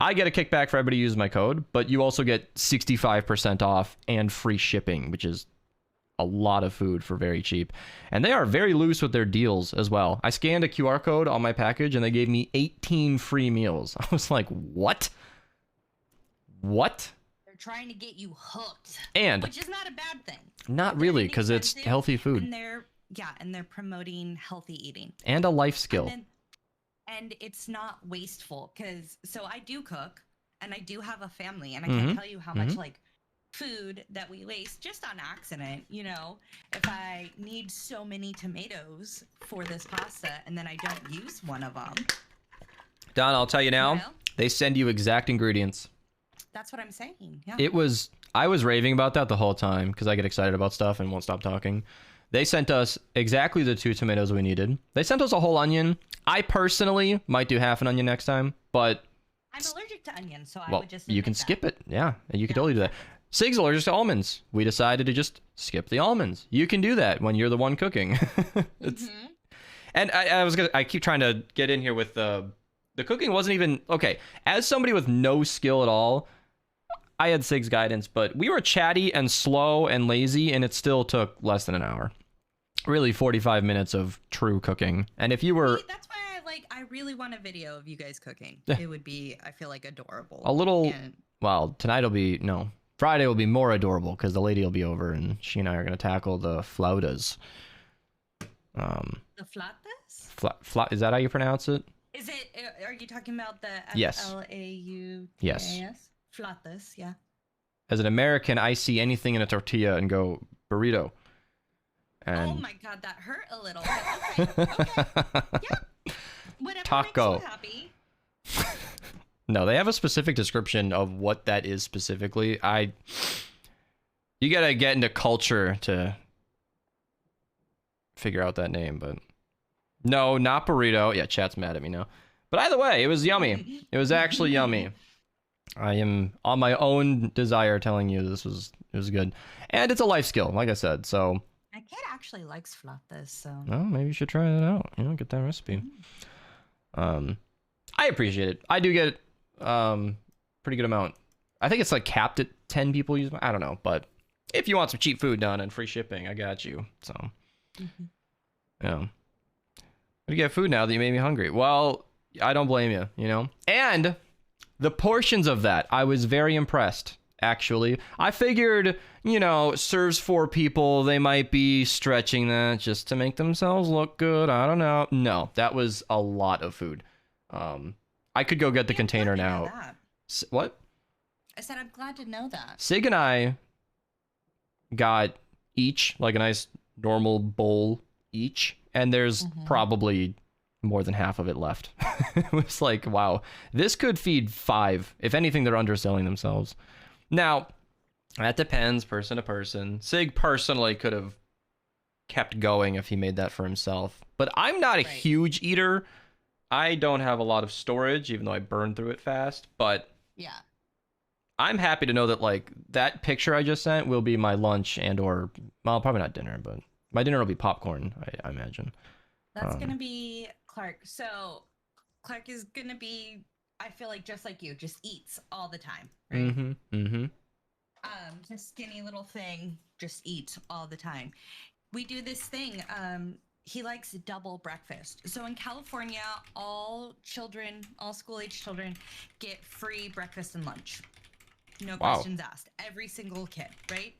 A: I get a kickback for everybody who uses my code, but you also get 65% off and free shipping, which is a lot of food for very cheap. And they are very loose with their deals as well. I scanned a QR code on my package and they gave me 18 free meals. I was like, what? What?
D: They're trying to get you hooked.
A: Which
D: is not a bad thing.
A: Not really, because it's healthy food.
D: And they're promoting healthy eating.
A: And a life skill.
D: And it's not wasteful, because so I do cook, and I do have a family, and I can't tell you how much like food that we waste just on accident. You know, if I need so many tomatoes for this pasta and then I don't use one of them.
A: Don, I'll tell you now, they send you exact ingredients.
D: That's what I'm saying. Yeah.
A: I was raving about that the whole time because I get excited about stuff and won't stop talking. They sent us exactly the 2 tomatoes we needed. They sent us a whole onion. I personally might do half an onion next time, but
D: I'm allergic to onions, so I would just
A: you can skip it. Yeah, you can totally do that. Sig's allergic to almonds. We decided to just skip the almonds. You can do that when you're the one cooking. And I keep trying to get in here with the cooking wasn't even okay. As somebody with no skill at all, I had Sig's guidance, but we were chatty and slow and lazy, and it still took less than an hour. Really, 45 minutes of true cooking. And if you were...
D: That's why I really want a video of you guys cooking. It would be, I feel like, adorable.
A: A little... Well, tonight will be... No. Friday will be more adorable, because the lady will be over, and she and I are going to tackle the flautas.
D: The flautas?
A: Is that how you pronounce it?
D: Is it... Are you talking about the Flautas?
A: Yes.
D: Flautas, yeah.
A: As an American, I see anything in a tortilla and go, burrito. And...
D: Oh my god, that hurt a little. Okay. Yeah. Whatever
A: taco.
D: makes you happy.
A: No, they have a specific description of what that is specifically. You gotta get into culture to figure out that name, but... No, not burrito. Yeah, chat's mad at me now. But either way, it was yummy. It was actually yummy. I am on my own desire telling you it was good. And it's a life skill, like I said, so...
D: My kid actually likes flautas, so...
A: Well, maybe you should try that out. Get that recipe. I appreciate it. I do get pretty good amount. I think it's like capped at 10 people use. I don't know, but if you want some cheap food done and free shipping, I got you. So, yeah. But you get food now that you made me hungry. Well, I don't blame you. And the portions of that, I was very impressed. Actually, I figured, serves 4 people, they might be stretching that just to make themselves look good. I don't know. No, that was a lot of food. I could go get the container now. What?
D: I said I'm glad to know that.
A: Sig and I got each, like a nice normal bowl each, and there's probably more than half of it left. It was like, wow, this could feed 5. If anything, they're underselling themselves. Now, that depends person to person. Sig personally could have kept going if he made that for himself. But I'm not a huge eater. I don't have a lot of storage, even though I burn through it fast. But
D: yeah,
A: I'm happy to know that, like, that picture I just sent will be my lunch and or, well, probably not dinner, but my dinner will be popcorn, I imagine.
D: That's going to be Clark. So Clark is going to be, I feel like, just like you, just eats all the time, right? Just skinny little thing, just eats all the time. We do this thing. He likes double breakfast. So in California, all school-age children get free breakfast and lunch. No questions asked. Every single kid, right?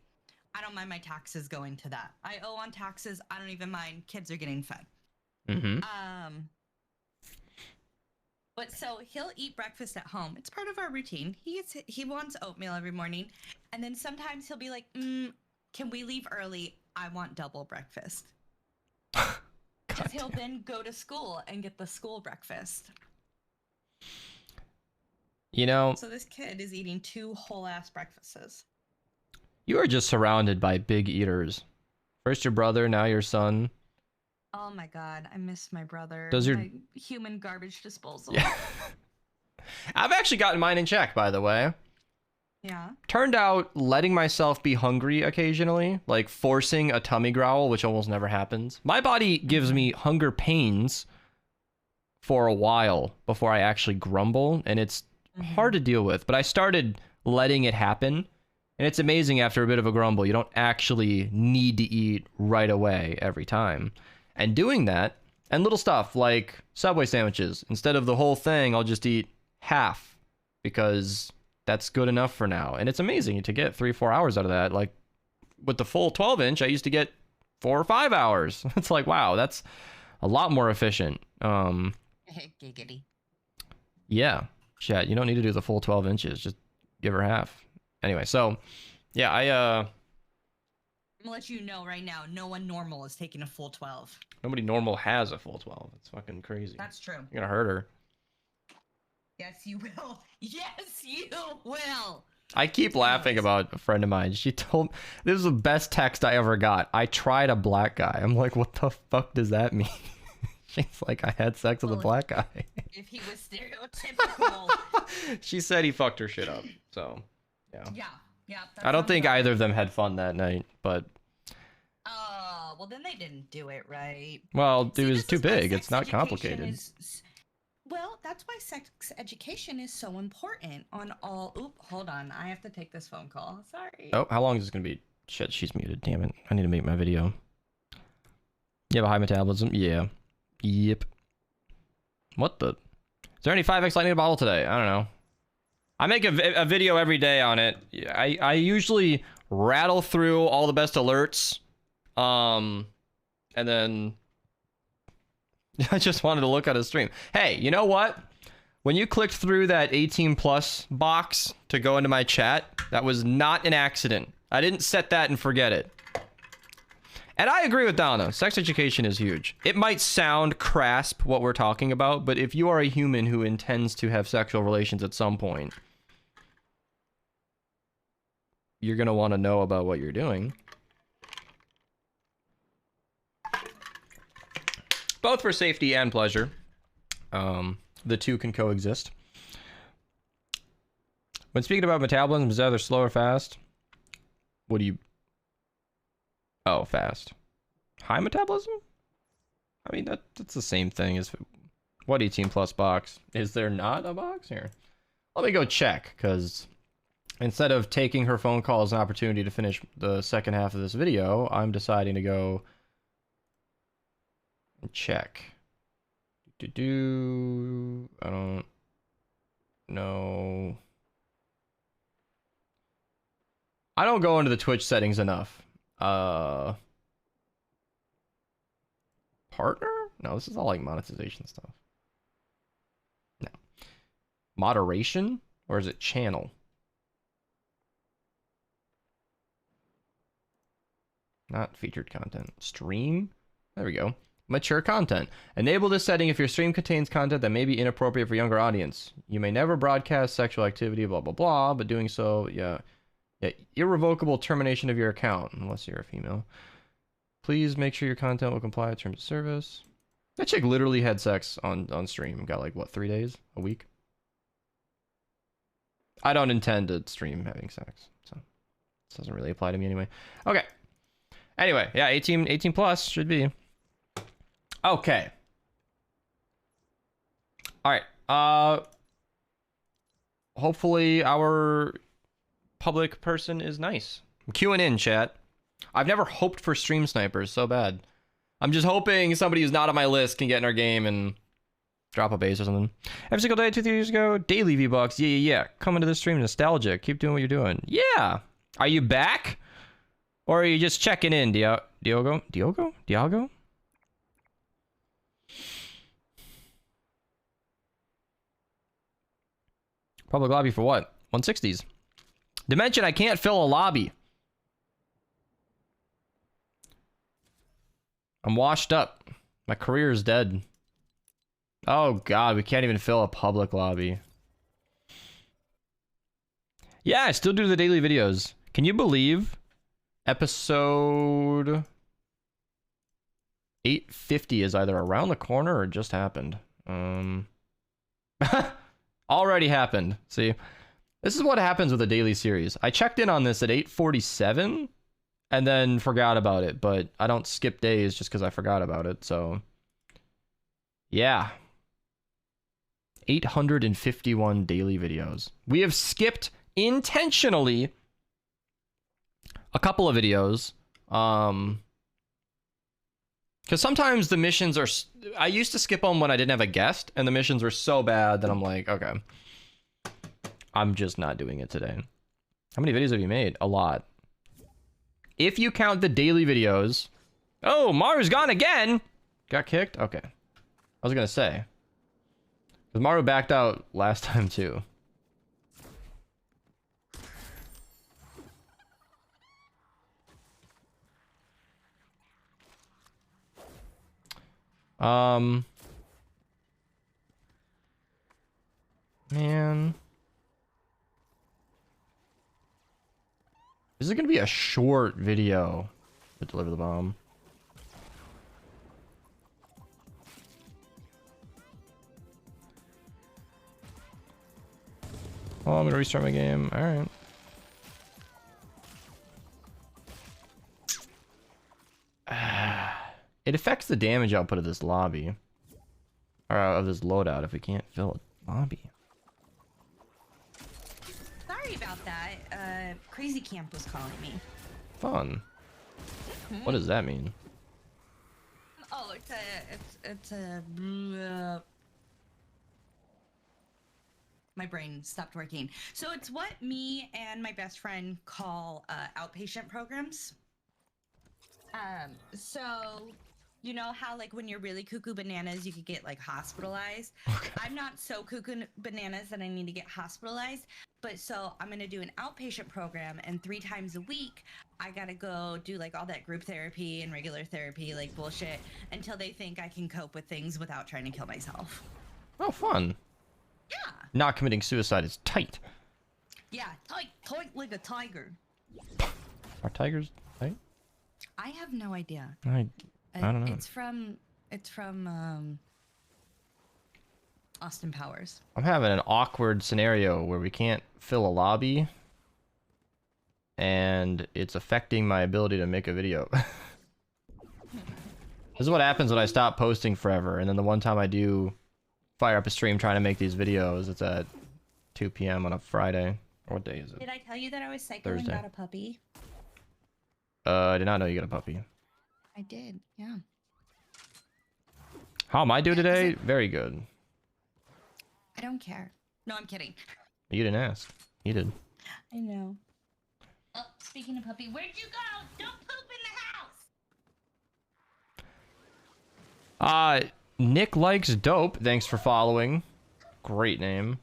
D: I don't mind my taxes going to that. I owe on taxes. I don't even mind. Kids are getting fed. But so he'll eat breakfast at home. It's part of our routine. He wants oatmeal every morning. And then sometimes he'll be like, can we leave early? I want double breakfast. Because he'll then go to school and get the school breakfast. So this kid is eating 2 whole-ass breakfasts.
A: You are just surrounded by big eaters. First your brother, now your son.
D: Oh my god, I miss my brother.
A: My
D: human garbage disposal.
A: Yeah. I've actually gotten mine in check, by the way.
D: Yeah.
A: Turned out letting myself be hungry occasionally, like forcing a tummy growl, which almost never happens. My body gives me hunger pains for a while before I actually grumble, and it's hard to deal with. But I started letting it happen, and it's amazing after a bit of a grumble. You don't actually need to eat right away every time. And doing that, and little stuff like Subway sandwiches, instead of the whole thing, I'll just eat half because that's good enough for now. And it's amazing to get 3-4 hours out of that. Like with the full 12-inch, I used to get 4 or 5 hours. It's like, wow, that's a lot more efficient.
D: Giggity.
A: Yeah. Chat, you don't need to do the full 12 inches. Just give her half. Anyway, so yeah,
D: I'm gonna let you know right now, no one normal is taking a full 12.
A: Nobody normal has a full 12. It's fucking crazy.
D: That's true.
A: You're gonna hurt her.
D: Yes, you will. Yes, you will.
A: I keep laughing about a friend of mine. She told this is the best text I ever got. I tried a black guy. I'm like, what the fuck does that mean? She's like, I had sex with a black guy.
D: If he was stereotypical.
A: She said he fucked her shit up. So, yeah.
D: Yeah.
A: I don't think either of them had fun that night, but.
D: Well, then they didn't do it right.
A: Well, it was too big. It's not complicated.
D: Well, that's why sex education is so important on all. Oop, hold on. I have to take this phone call. Sorry.
A: Oh, how long is this going to be? Shit, she's muted. Damn it. I need to make my video. You have a high metabolism? Yeah. Yep. What the? Is there any 5x lightning bottle today? I don't know. I make a video every day on it. I usually rattle through all the best alerts. And then I just wanted to look at a stream. Hey, you know what? When you clicked through that 18 plus box to go into my chat, that was not an accident. I didn't set that and forget it. And I agree with Donna. Sex education is huge. It might sound crass what we're talking about, but if you are a human who intends to have sexual relations at some point, you're going to want to know about what you're doing. Both for safety and pleasure. The two can coexist. When speaking about metabolism, is it either slow or fast? What do you... Oh, fast. High metabolism? I mean, that's the same thing as... What 18 plus box? Is there not a box here? Let me go check, because instead of taking her phone call as an opportunity to finish the second half of this video, I'm deciding to go and check. I don't know. I don't go into the Twitch settings enough. Partner? No, this is all like monetization stuff. No. Moderation? Or is it channel? Not featured content. Stream? There we go. Mature content. Enable this setting if your stream contains content that may be inappropriate for younger audience. You may never broadcast sexual activity, blah, blah, blah, but doing so, yeah, irrevocable termination of your account, unless you're a female. Please make sure your content will comply with terms of service. That chick literally had sex on stream. Got like, what, 3 days? A week? I don't intend to stream having sex, so this doesn't really apply to me anyway. Okay. Anyway, yeah, 18 plus should be. Okay. All right. Hopefully our public person is nice. I'm queuing in, chat. I've never hoped for stream snipers so bad. I'm just hoping somebody who's not on my list can get in our game and drop a base or something. Every single day, 2 years ago, daily V-Bucks. Yeah. Coming to the stream, nostalgic. Keep doing what you're doing. Yeah. Are you back? Or are you just checking in, Diogo? Public lobby for what? 160s. Dimension, I can't fill a lobby. I'm washed up. My career is dead. Oh god, we can't even fill a public lobby. Yeah, I still do the daily videos. Can you believe episode 850 is either around the corner or just happened? Already happened. See, this is what happens with a daily series. I checked in on this at 8:47 and then forgot about it, but I don't skip days just because I forgot about it. So yeah, 851 daily videos. We have skipped intentionally a couple of videos. Because sometimes the missions are... I used to skip them when I didn't have a guest, and the missions were so bad that I'm like, okay, I'm just not doing it today. How many videos have you made? A lot. If you count the daily videos... Oh, Maru's gone again! Got kicked? Okay. I was going to say. Because Maru backed out last time too. Man. This is gonna be a short video to deliver the bomb. Oh, I'm gonna restart my game. Alright. It affects the damage output of this lobby. Or of this loadout if we can't fill a lobby.
D: Sorry about that. Crazy Camp was calling me.
A: Fun. What does that mean?
D: Oh, it's a my brain stopped working. So it's what me and my best friend call outpatient programs. So you know how like when you're really cuckoo bananas, you could get like hospitalized.
A: Okay.
D: I'm not so cuckoo bananas that I need to get hospitalized, but so I'm gonna do an outpatient program, and 3 times a week I gotta go do like all that group therapy and regular therapy, like bullshit, until they think I can cope with things without trying to kill myself.
A: Oh, fun.
D: Yeah.
A: Not committing suicide is tight.
D: Yeah, tight like a tiger.
A: Are tigers tight?
D: I have no idea.
A: I don't know.
D: It's from Austin Powers.
A: I'm having an awkward scenario where we can't fill a lobby, and it's affecting my ability to make a video. This is what happens when I stop posting forever, and then the one time I do fire up a stream trying to make these videos, it's at 2 p.m. on a Friday. Or what day is it?
D: Did I tell you that I was psycho and got a puppy?
A: I did not know you got a puppy.
D: I did, yeah.
A: How am I doing today? Very good.
D: I don't care. No, I'm kidding.
A: You didn't ask. You did.
D: I know. Oh, speaking of puppy, where'd you go? Don't poop in the house!
A: Nick Likes Dope, thanks for following. Great name.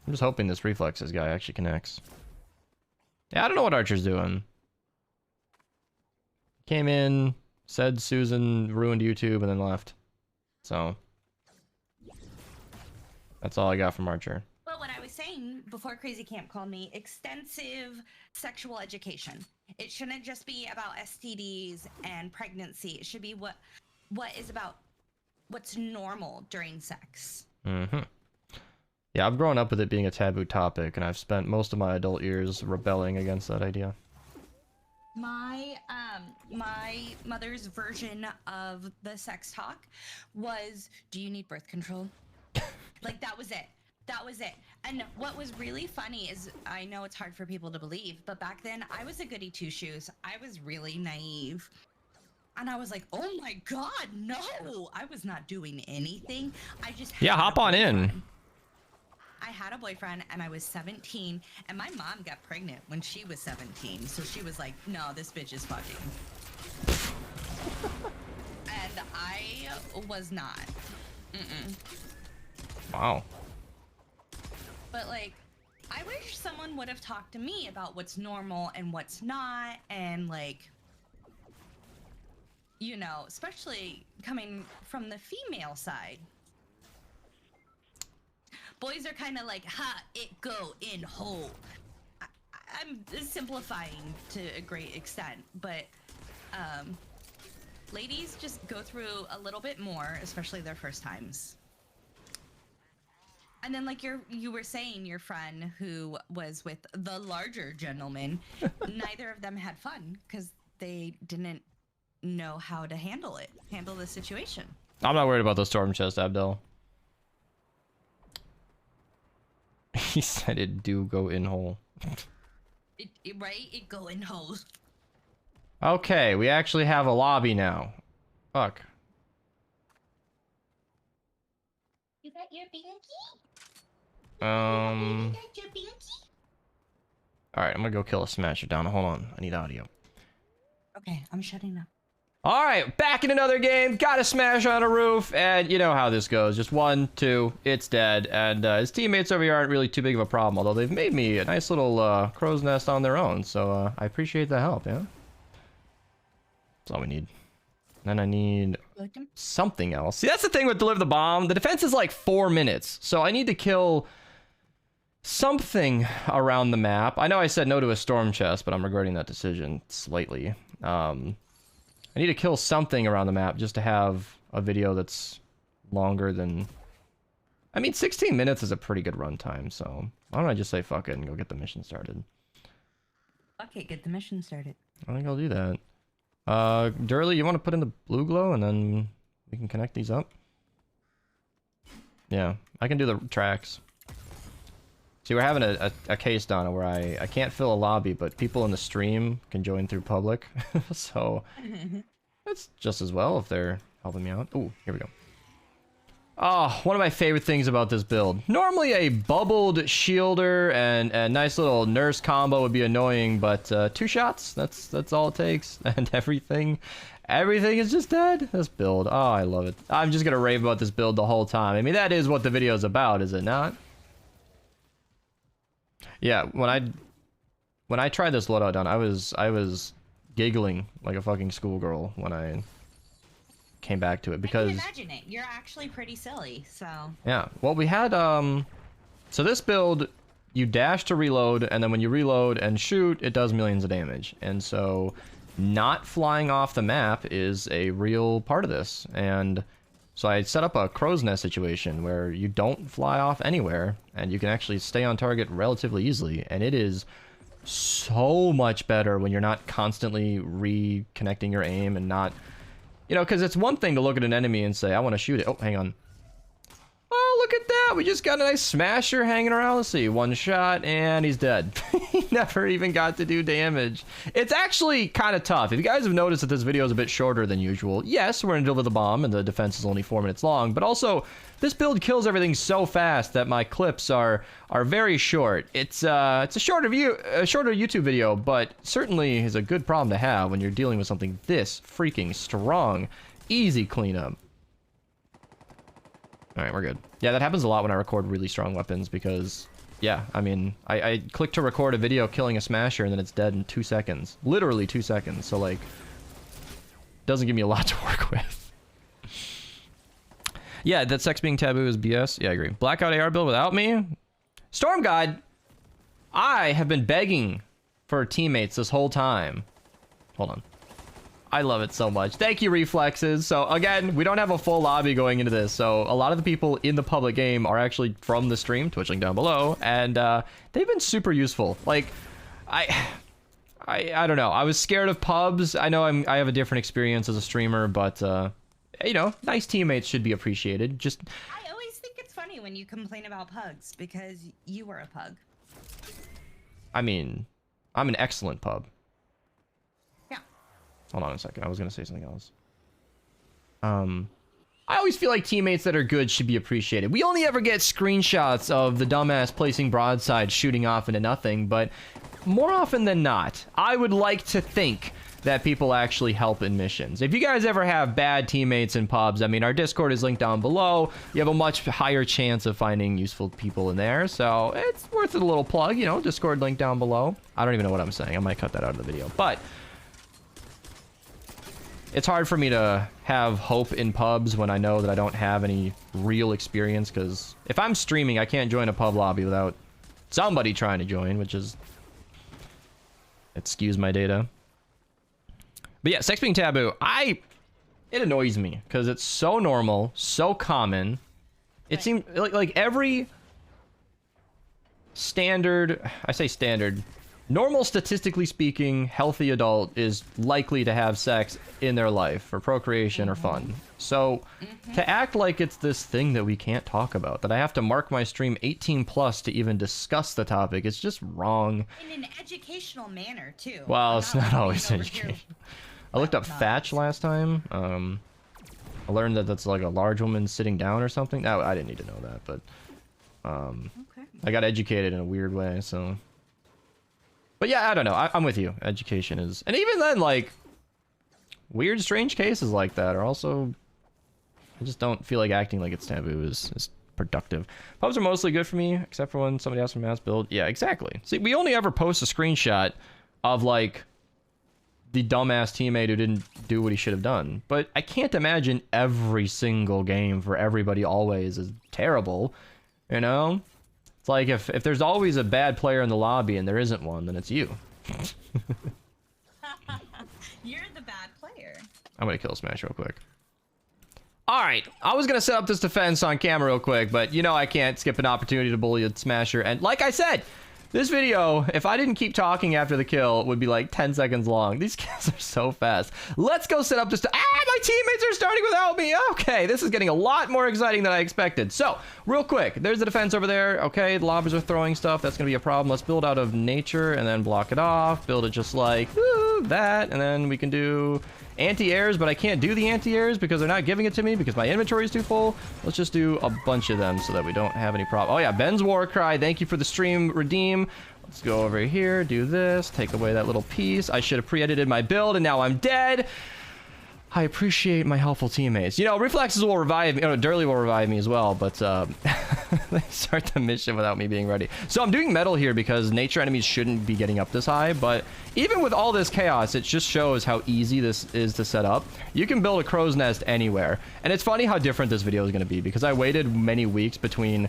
A: I'm just hoping this Reflexes guy actually connects. Yeah, I don't know what Archer's doing. Came in, said Susan ruined YouTube, and then left. So that's all I got from Archer.
D: Well, what I was saying before Crazy Camp called me, extensive sexual education. It shouldn't just be about STDs and pregnancy. It should be what is about what's normal during sex.
A: Mm-hmm. Yeah, I've grown up with it being a taboo topic, and I've spent most of my adult years rebelling against that idea.
D: My mother's version of the sex talk was, do you need birth control? Like, that was it. That was it. And what was really funny is, I know it's hard for people to believe, but back then I was a goody two-shoes. I was really naive. And I was like, oh my God, no! I was not doing anything. I just had
A: hop on in.
D: I had a boyfriend and I was 17, and my mom got pregnant when she was 17. So she was like, no, this bitch is fucking. And I was not.
A: Wow.
D: But like, I wish someone would have talked to me about what's normal and what's not, and like, you know, especially coming from the female side. Boys are kind of like, ha, it go in hole. I'm simplifying to a great extent, but ladies just go through a little bit more, especially their first times. And then like you were saying, your friend who was with the larger gentleman, neither of them had fun because they didn't know how to handle the situation.
A: I'm not worried about the storm chest, Abdel. He said it do go in hole.
D: Right? It go in holes.
A: Okay, we actually have a lobby now. Fuck.
D: You got your binky?
A: Alright,
D: You got your binky?
A: I'm gonna go kill a smasher down. Hold on, I need audio.
D: Okay, I'm shutting up.
A: All right, back in another game. Gotta smash on a roof, and you know how this goes. Just 1, 2, it's dead. And his teammates over here aren't really too big of a problem, although they've made me a nice little crow's nest on their own. So I appreciate the help, yeah? That's all we need. Then I need something else. See, that's the thing with Deliver the Bomb. The defense is like 4 minutes, so I need to kill something around the map. I know I said no to a storm chest, but I'm regretting that decision slightly. I need to kill something around the map just to have a video that's longer than... I mean, 16 minutes is a pretty good runtime, so why don't I just say fuck it and go get the mission started?
D: Fuck it, get the mission started.
A: I think I'll do that. Durley, you want to put in the blue glow and then we can connect these up? Yeah, I can do the tracks. See, we're having a case, Donna, where I can't fill a lobby, but people in the stream can join through public. So, it's just as well if they're helping me out. Ooh, here we go. Oh, one of my favorite things about this build. Normally a bubbled shielder and a nice little nurse combo would be annoying, but 2 shots, that's all it takes. And everything is just dead. This build, oh, I love it. I'm just gonna rave about this build the whole time. I mean, that is what the video is about, is it not? Yeah, when I tried this loadout down, I was giggling like a fucking schoolgirl when I came back to it because...
D: I can imagine it. You're actually pretty silly, so...
A: Yeah, well, we had, so this build, you dash to reload, and then when you reload and shoot, it does millions of damage. And so, not flying off the map is a real part of this. And so I set up a crow's nest situation where you don't fly off anywhere, and you can actually stay on target relatively easily. And it is so much better when you're not constantly reconnecting your aim and not... You know, because it's one thing to look at an enemy and say, I want to shoot it. Oh, hang on. Oh, look at that. We just got a nice smasher hanging around. Let's see. 1 shot, and he's dead. He never even got to do damage. It's actually kind of tough. If you guys have noticed that this video is a bit shorter than usual, yes, we're in Deliver the Bomb, and the defense is only 4 minutes long, but also, this build kills everything so fast that my clips are very short. It's a shorter YouTube video, but certainly is a good problem to have when you're dealing with something this freaking strong. Easy cleanup. All right, we're good. Yeah, that happens a lot when I record really strong weapons because, yeah, I mean, I click to record a video killing a smasher and then it's dead in 2 seconds. Literally 2 seconds. So, like, doesn't give me a lot to work with. Yeah, that sex being taboo is BS. Yeah, I agree. Blackout AR build without me? Storm God, I have been begging for teammates this whole time. Hold on. I love it so much. Thank you, Reflexes. So again, we don't have a full lobby going into this, so a lot of the people in the public game are actually from the stream, Twitch link down below, and they've been super useful. Like, I don't know. I was scared of pubs. I know I have a different experience as a streamer, but you know, nice teammates should be appreciated. Just
D: I always think it's funny when you complain about pugs because you were a pug.
A: I mean, I'm an excellent pub. Hold on a second. I was going to say something else. I always feel like teammates that are good should be appreciated. We only ever get screenshots of the dumbass placing broadside shooting off into nothing, but more often than not, I would like to think that people actually help in missions. If you guys ever have bad teammates in pubs, I mean, our Discord is linked down below. You have a much higher chance of finding useful people in there, so it's worth a little plug, you know, Discord link down below. I don't even know what I'm saying. I might cut that out of the video, but... It's hard for me to have hope in pubs when I know that I don't have any real experience, because if I'm streaming, I can't join a pub lobby without somebody trying to join, which is... It skews my data. But yeah, sex being taboo, it annoys me, because it's so normal, so common. It seems like every standard... I say standard... Normal, statistically speaking, healthy adult is likely to have sex in their life for procreation or fun. So, to act like it's this thing that we can't talk about, that I have to mark my stream 18 plus to even discuss the topic, it's just wrong.
D: In an educational manner, too.
A: Well, it's not always educational. I looked up Thatch last time. I learned that that's like a large woman sitting down or something. No, I didn't need to know that, but okay. I got educated in a weird way, so... But yeah, I don't know. I'm with you. Education is... And even then, like... weird, strange cases like that are also... I just don't feel like acting like it's taboo is productive. Pubs are mostly good for me, except for when somebody asks for mass build. Yeah, exactly. See, we only ever post a screenshot of, like, the dumbass teammate who didn't do what he should have done. But I can't imagine every single game for everybody always is terrible, you know? It's like if there's always a bad player in the lobby and there isn't one, then it's you.
D: You're the bad player.
A: I'm gonna kill Smash real quick. Alright, I was gonna set up this defense on camera real quick, but you know I can't skip an opportunity to bully a Smasher. And like I said, this video, if I didn't keep talking after the kill, would be like 10 seconds long. These kills are so fast. Let's go set up this... my teammates are starting without me! Okay, this is getting a lot more exciting than I expected. So, real quick, there's the defense over there. Okay, the lobbers are throwing stuff. That's gonna be a problem. Let's build out of nature and then block it off. Build it just like that, and then we can do... anti-airs, but I can't do the anti-airs because they're not giving it to me because my inventory is too full. Let's just do a bunch of them so that we don't have any problem. Oh yeah, Ben's War Cry. Thank you for the stream, Redeem. Let's go over here, do this, take away that little piece. I should have pre-edited my build and now I'm dead. I appreciate my helpful teammates. You know, Reflexes will revive me. Oh, Durley will revive me as well, but they start the mission without me being ready. So I'm doing metal here because nature enemies shouldn't be getting up this high, but even with all this chaos, it just shows how easy this is to set up. You can build a crow's nest anywhere. And it's funny how different this video is going to be because I waited many weeks between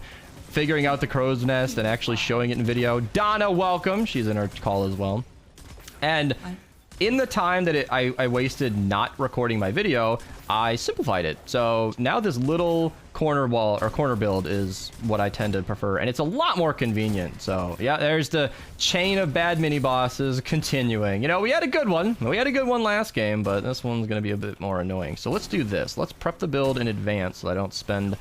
A: figuring out the crow's nest and actually showing it in video. Donna, welcome. She's in our call as well. And in the time that I wasted not recording my video, I simplified it. So now this little corner wall or corner build is what I tend to prefer, and it's a lot more convenient. So yeah, there's the chain of bad mini bosses continuing. You know, we had a good one. We had a good one last game, but this one's gonna be a bit more annoying. So let's do this. Let's prep the build in advance so I don't spend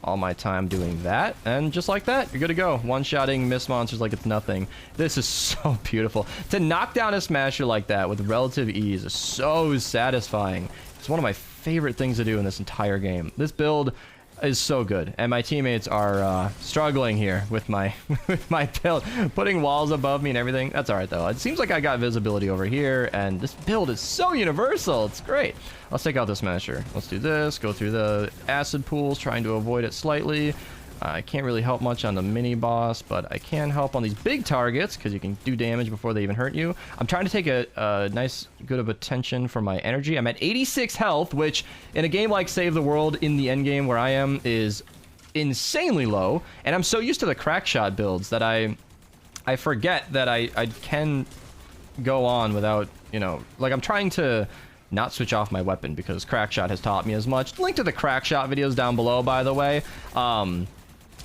A: all my time doing that, and just like that, you're good to go. One-shotting mist monsters like it's nothing. This is so beautiful. To knock down a Smasher like that with relative ease is so satisfying. It's one of my favorite things to do in this entire game. This build is so good, and my teammates are struggling here with my with my build, putting walls above me and everything. That's all right though. It seems like I got visibility over here, and this build is so universal. It's great. Let's take out the Smasher. Let's do this. Go through the acid pools, trying to avoid it slightly. I can't really help much on the mini boss, but I can help on these big targets because you can do damage before they even hurt you. I'm trying to take a nice good of attention for my energy. I'm at 86 health, which in a game like Save the World in the end game where I am is insanely low. And I'm so used to the crack shot builds that I forget that I can go on without, you know, like I'm trying to not switch off my weapon because Crackshot has taught me as much. Link to the Crackshot videos down below, by the way.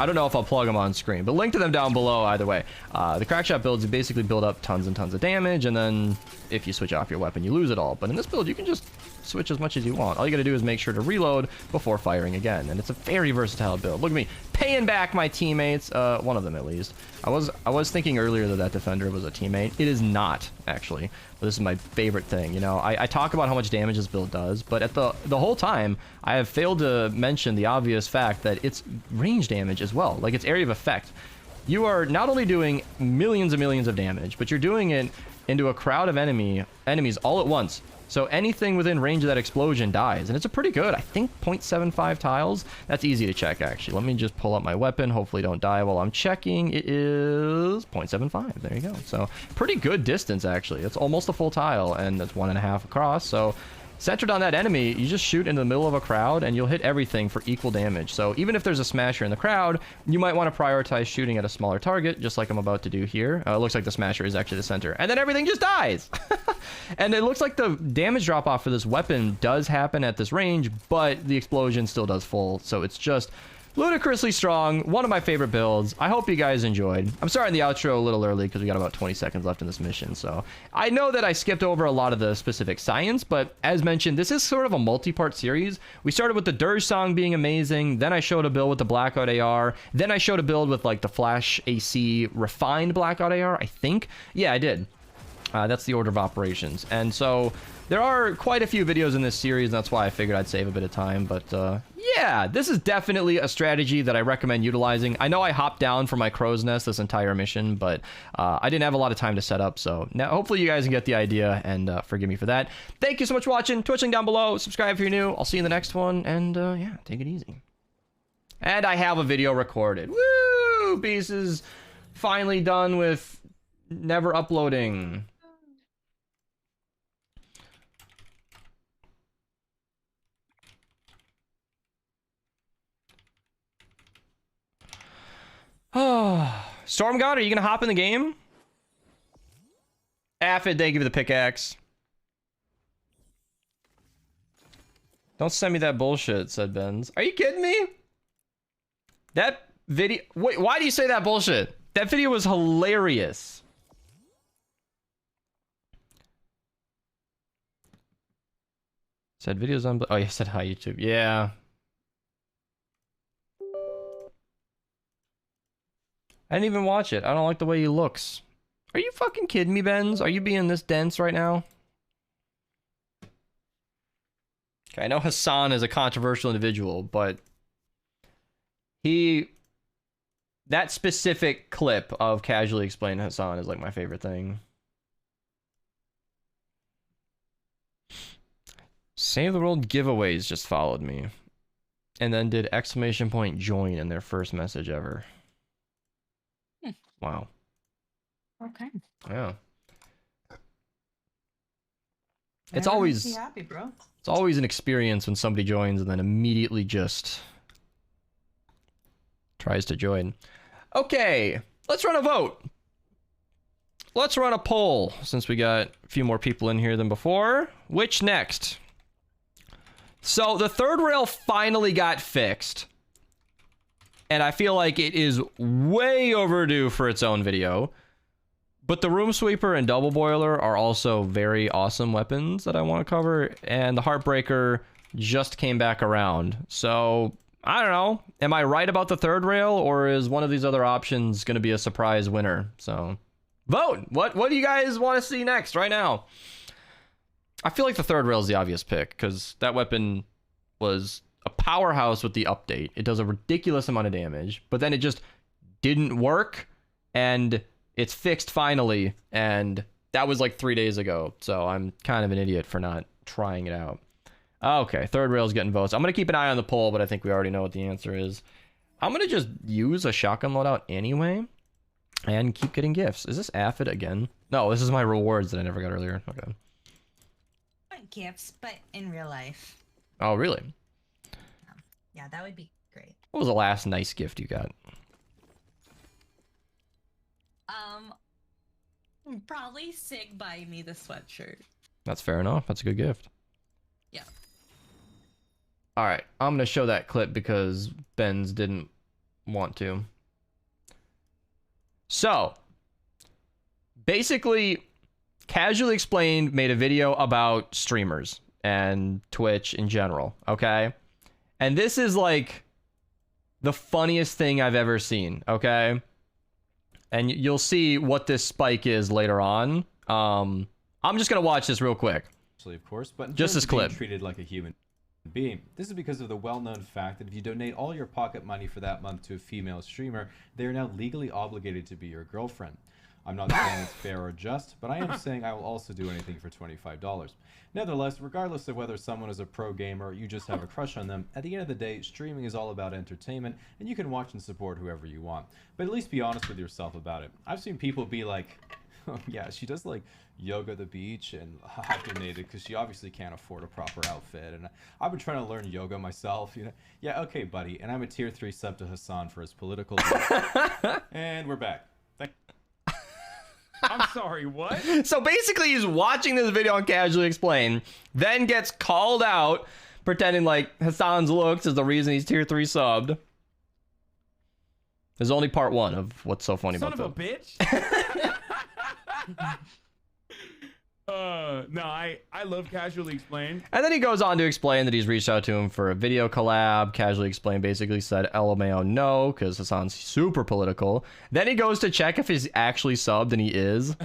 A: I don't know if I'll plug them on screen, but link to them down below either way. The Crackshot builds, you basically build up tons and tons of damage, and then if you switch off your weapon, you lose it all. But in this build, you can just switch as much as you want. All you gotta do is make sure to reload before firing again, and it's a very versatile build. Look at me, paying back my teammates, one of them at least. I was thinking earlier that defender was a teammate. It is not, actually. But this is my favorite thing, you know. I talk about how much damage this build does, but at the whole time, I have failed to mention the obvious fact that it's range damage as well, like it's area of effect. You are not only doing millions and millions of damage, but you're doing it into a crowd of enemies all at once. So anything within range of that explosion dies, and it's a pretty good, I think, 0.75 tiles. That's easy to check, actually. Let me just pull up my weapon. Hopefully don't die while I'm checking. It is 0.75. There you go. So pretty good distance, actually. It's almost a full tile, and that's 1.5 across. So centered on that enemy, you just shoot in the middle of a crowd, and you'll hit everything for equal damage. So even if there's a Smasher in the crowd, you might want to prioritize shooting at a smaller target, just like I'm about to do here. It looks like the Smasher is actually the center. And then everything just dies! And it looks like the damage drop-off for this weapon does happen at this range, but the explosion still does full. So it's just ludicrously strong. One of my favorite builds. I hope you guys enjoyed. I'm starting the outro a little early because we got about 20 seconds left in this mission. So I know that I skipped over a lot of the specific science, but as mentioned, this is sort of a multi-part series. We started with the Dirge song being amazing. Then I showed a build with the Blackout AR. Then I showed a build with like the Flash AC refined Blackout AR, I think. Yeah, I did. That's the order of operations. And so there are quite a few videos in this series, and that's why I figured I'd save a bit of time. But yeah, this is definitely a strategy that I recommend utilizing. I know I hopped down from my crow's nest this entire mission, but I didn't have a lot of time to set up. So now hopefully you guys can get the idea, and forgive me for that. Thank you so much for watching. Twitch link down below. Subscribe if you're new. I'll see you in the next one. And yeah, take it easy. And I have a video recorded. Woo! Beast is finally done with never uploading. Oh, Stormgod, are you gonna hop in the game? Aphid, they give you the pickaxe. Don't send me that bullshit, said Benz. Are you kidding me? That video... Wait, why do you say that bullshit? That video was hilarious. Said videos on... Oh, you said hi, YouTube. Yeah. I didn't even watch it. I don't like the way he looks. Are you fucking kidding me, Benz? Are you being this dense right now? Okay, I know Hassan is a controversial individual, but that specific clip of Casually Explained Hassan is like my favorite thing. Save the World giveaways just followed me. And then did exclamation point join in their first message ever. Wow.
D: Okay.
A: Yeah. It's always
D: happy, bro.
A: It's always an experience when somebody joins and then immediately just tries to join. Okay, let's run a vote. Let's run a poll since we got a few more people in here than before. Which next? So the third rail finally got fixed. And I feel like it is way overdue for its own video. But the Room Sweeper and Double Boiler are also very awesome weapons that I want to cover. And the Heartbreaker just came back around. So, I don't know. Am I right about the third rail? Or is one of these other options going to be a surprise winner? So, vote! What do you guys want to see next right now? I feel like the third rail is the obvious pick. Because that weapon was a powerhouse with the update. It does a ridiculous amount of damage. But then it just didn't work. And... it's fixed finally, and that was like 3 days ago, so I'm kind of an idiot for not trying it out. Okay, third rail's getting votes. I'm going to keep an eye on the poll, but I think we already know what the answer is. I'm going to just use a shotgun loadout anyway, and keep getting gifts. Is this Aphid again? No, this is my rewards that I never got earlier. Okay.
D: Not gifts, but in real life.
A: Oh, really?
D: Yeah, that would be great.
A: What was the last nice gift you got?
D: Probably Sig buying me the sweatshirt.
A: That's fair enough. That's a good gift.
D: Yeah.
A: All right, I'm gonna show that clip because Benz didn't want to. So, basically, Casually Explained made a video about streamers and Twitch in general, okay? And this is like the funniest thing I've ever seen, okay? And you'll see what this spike is later on. I'm just gonna watch this real quick.
E: Of course, but
A: just this clip.
E: Treated like a human being. This is because of the well-known fact that if you donate all your pocket money for that month to a female streamer, they are now legally obligated to be your girlfriend. I'm not saying it's fair or just, but I am saying I will also do anything for $25. Nevertheless, regardless of whether someone is a pro gamer or you just have a crush on them, at the end of the day, streaming is all about entertainment, and you can watch and support whoever you want. But at least be honest with yourself about it. I've seen people be like, oh yeah, she does like yoga at the beach, and I've donated because she obviously can't afford a proper outfit, and I've been trying to learn yoga myself, you know. Yeah, okay, buddy, and I'm a tier 3 sub to Hassan for his political and we're back.
F: I'm sorry, what?
A: So basically he's watching this video on Casually Explained, then gets called out, pretending like Hassan's looks is the reason he's tier 3 subbed. There's only part 1 of what's so funny about that.
F: Son of a bitch! No, I love Casually Explained.
A: And then he goes on to explain that he's reached out to him for a video collab. Casually Explained basically said LMAO no, because Hassan's super political. Then he goes to check if he's actually subbed, and he is.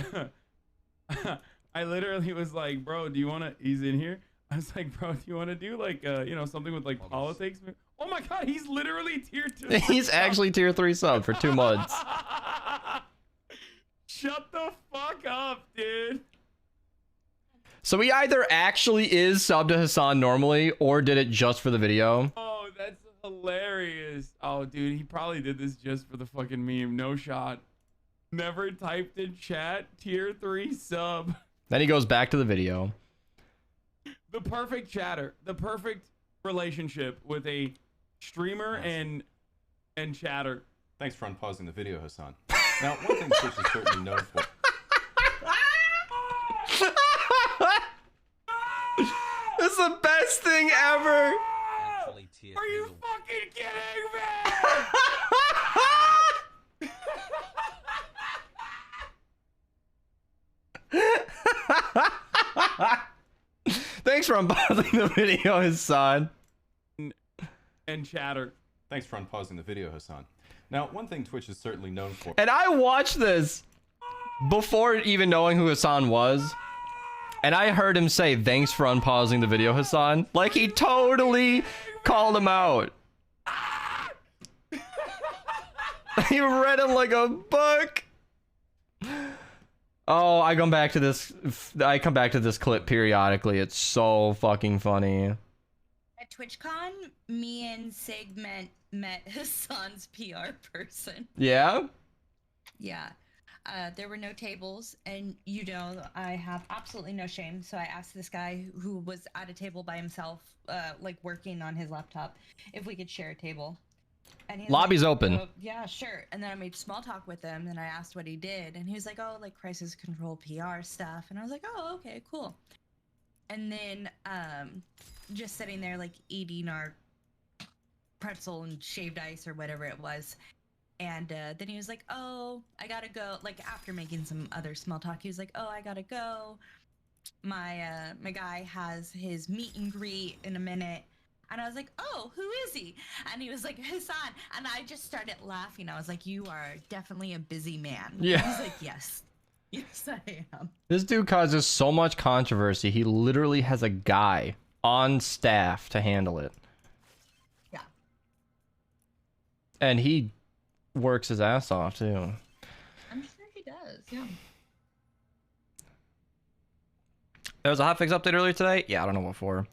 F: I literally was like, bro, do you want to? He's in here. I was like, bro, do you want to do like, you know, something with like politics? Oh my god, he's literally tier 2.
A: He's actually tier 3 sub for 2 months.
F: Shut the fuck up, dude.
A: So he either actually is sub to Hasan normally, or did it just for the video.
F: Oh, that's hilarious. Oh, dude, he probably did this just for the fucking meme. No shot. Never typed in chat, tier 3 sub.
A: Then he goes back to the video.
F: The perfect chatter. The perfect relationship with a streamer and chatter.
E: Thanks for unpausing the video, Hasan. Now, one thing Twitch is certainly known for.
A: This is the best thing ever.
F: Are you fucking kidding me?
A: Thanks for unpausing the video, Hasan.
F: And chatter.
E: Thanks for unpausing the video, Hasan. Now, one thing Twitch is certainly known for.
A: And I watched this before even knowing who Hasan was. And I heard him say, thanks for unpausing the video, Hasan. Like he totally called him out. He read him like a book. Oh, I come back to this clip periodically. It's so fucking funny.
D: At TwitchCon, me and Sig met Hasan's PR person.
A: Yeah?
D: Yeah. There were no tables, and you know I have absolutely no shame. So I asked this guy who was at a table by himself, like working on his laptop, if we could share a table. And he was
A: Lobby's
D: like,
A: open.
D: "Oh, yeah, sure." And then I made small talk with him, and I asked what he did, and he was like, "Oh, like crisis control PR stuff." And I was like, "Oh, okay, cool." And then just sitting there like eating our pretzel and shaved ice or whatever it was. And then he was like, "Oh, I gotta go." Like after making some other small talk, he was like, "Oh, I gotta go. My guy has his meet and greet in a minute." And I was like, "Oh, who is he?" And he was like, "Hasan." And I just started laughing. I was like, "You are definitely a busy man."
A: Yeah.
D: He's like, "Yes, yes, I am."
A: This dude causes so much controversy. He literally has a guy on staff to handle it.
D: Yeah.
A: And he works his ass off too.
D: I'm sure he does. Yeah.
A: There was a hotfix update earlier today. Yeah, I don't know what for.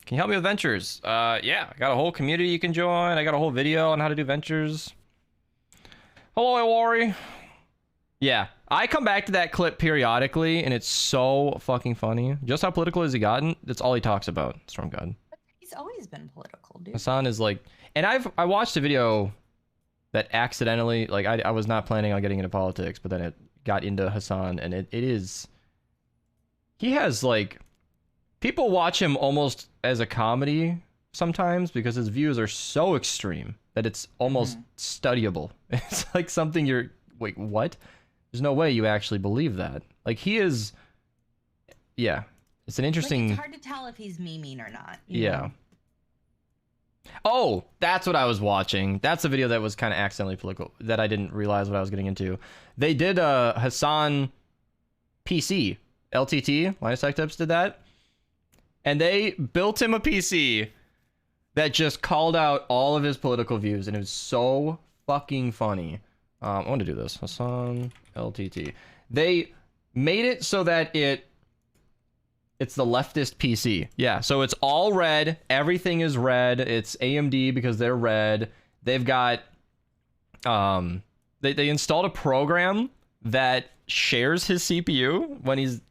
A: Can you help me with ventures? Yeah, I got a whole community you can join. I got a whole video on how to do ventures. Hello, Iwari. Yeah, I come back to that clip periodically, and it's so fucking funny. Just how political has he gotten? That's all he talks about. Storm God.
D: He's always been political, dude.
A: Hasan is like, and I watched a video that accidentally, like, I was not planning on getting into politics, but then it got into Hasan, and it is, he has like, people watch him almost as a comedy sometimes because his views are so extreme that it's almost studyable. It's like something you're, wait, what? There's no way you actually believe that. Like he is, yeah, it's an interesting.
D: Like, it's hard to tell if he's memeing or not.
A: Yeah.
D: Know?
A: Oh, that's what I was watching. That's a video that was kind of accidentally political that I didn't realize what I was getting into. They did Hasan PC. LTT, Linus Tech Tips did that. And they built him a PC that just called out all of his political views, and it was so fucking funny. I want to do this. Hasan LTT. They made it so that it's the leftist PC. Yeah, so it's all red. Everything is red. It's AMD because they're red. They've got they installed a program that shares his CPU when he's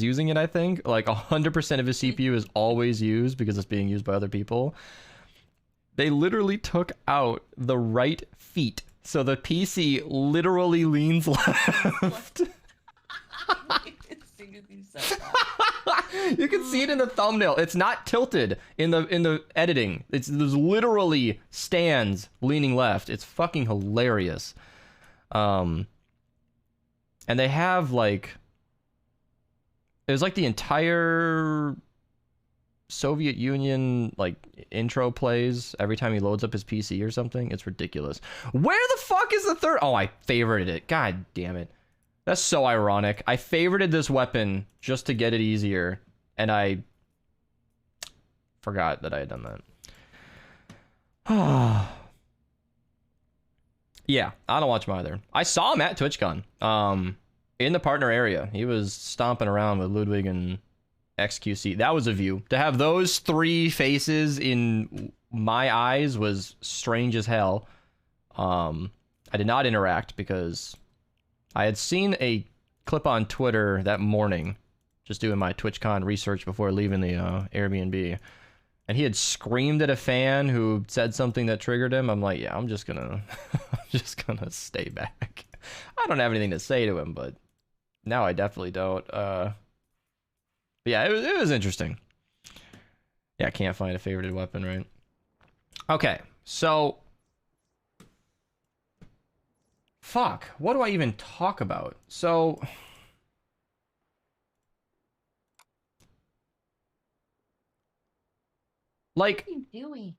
A: using it. I think like 100% of his CPU is always used because it's being used by other people. They literally took out the right feet, so the PC literally leans left. You can see it in the thumbnail. It's not tilted in the editing. There's literally stands leaning left. It's fucking hilarious. And they have like, there's like the entire Soviet Union like intro plays every time he loads up his PC or something. It's ridiculous. Where the fuck is the third? Oh, I favorited it. God damn it. That's so ironic. I favorited this weapon just to get it easier, and I forgot that I had done that. Yeah, I don't watch him either. I saw him at TwitchCon, in the partner area. He was stomping around with Ludwig and XQC. That was a view. To have those three faces in my eyes was strange as hell. I did not interact because I had seen a clip on Twitter that morning, just doing my TwitchCon research before leaving the Airbnb, and he had screamed at a fan who said something that triggered him. I'm like, yeah, I'm just gonna stay back. I don't have anything to say to him, but now I definitely don't. But yeah, it was interesting. Yeah, I can't find a favorited weapon, right? Okay, so fuck, what do I even talk about? So like,
D: what are you doing?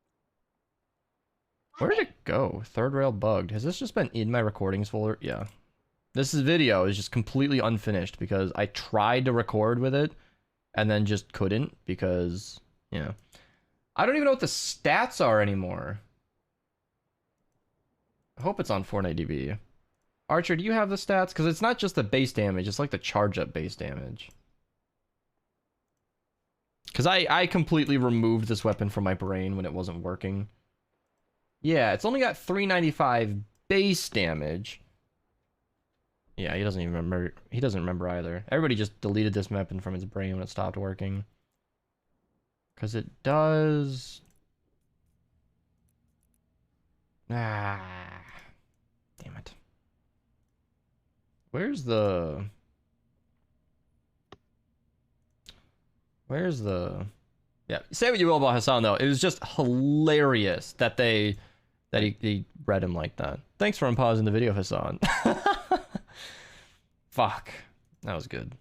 A: Where did it go? Third rail bugged. Has this just been in my recordings folder? Yeah. This video is just completely unfinished because I tried to record with it and then just couldn't because, you know. I don't even know what the stats are anymore. I hope it's on Fortnite.db. Archer, do you have the stats? Because it's not just the base damage, it's like the charge up base damage. Because I completely removed this weapon from my brain when it wasn't working. Yeah, it's only got 395 base damage. Yeah, he doesn't even remember. He doesn't remember either. Everybody just deleted this weapon from his brain when it stopped working. Because it does... Ah. Damn it. Where's the... Yeah, say what you will about Hassan, though. It was just hilarious that he read him like that. Thanks for unpausing the video, Hassan. Fuck. That was good.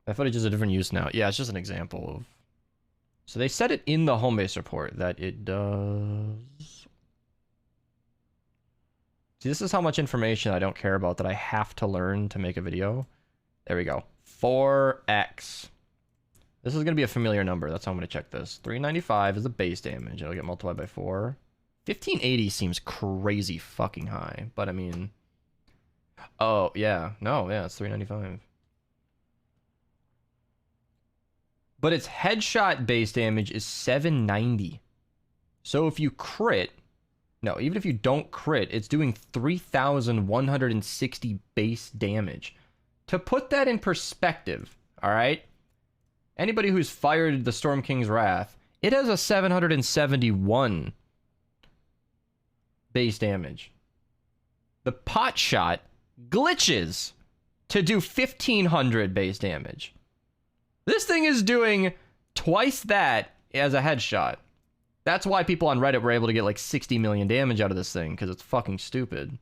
A: That footage is a different use now. Yeah, it's just an example of... So they said it in the home base report that it does... See, this is how much information I don't care about that I have to learn to make a video. There we go. 4x. This is going to be a familiar number. That's how I'm going to check this. 395 is the base damage. It'll get multiplied by 4. 1580 seems crazy fucking high. But I mean... Oh, yeah. No, yeah, it's 395. But its headshot base damage is 790. So if you crit... No, even if you don't crit, it's doing 3,160 base damage. To put that in perspective, alright? Anybody who's fired the Storm King's Wrath, it has a 771 base damage. The pot shot glitches to do 1,500 base damage. This thing is doing twice that as a headshot. That's why people on Reddit were able to get like 60 million damage out of this thing, because it's fucking stupid.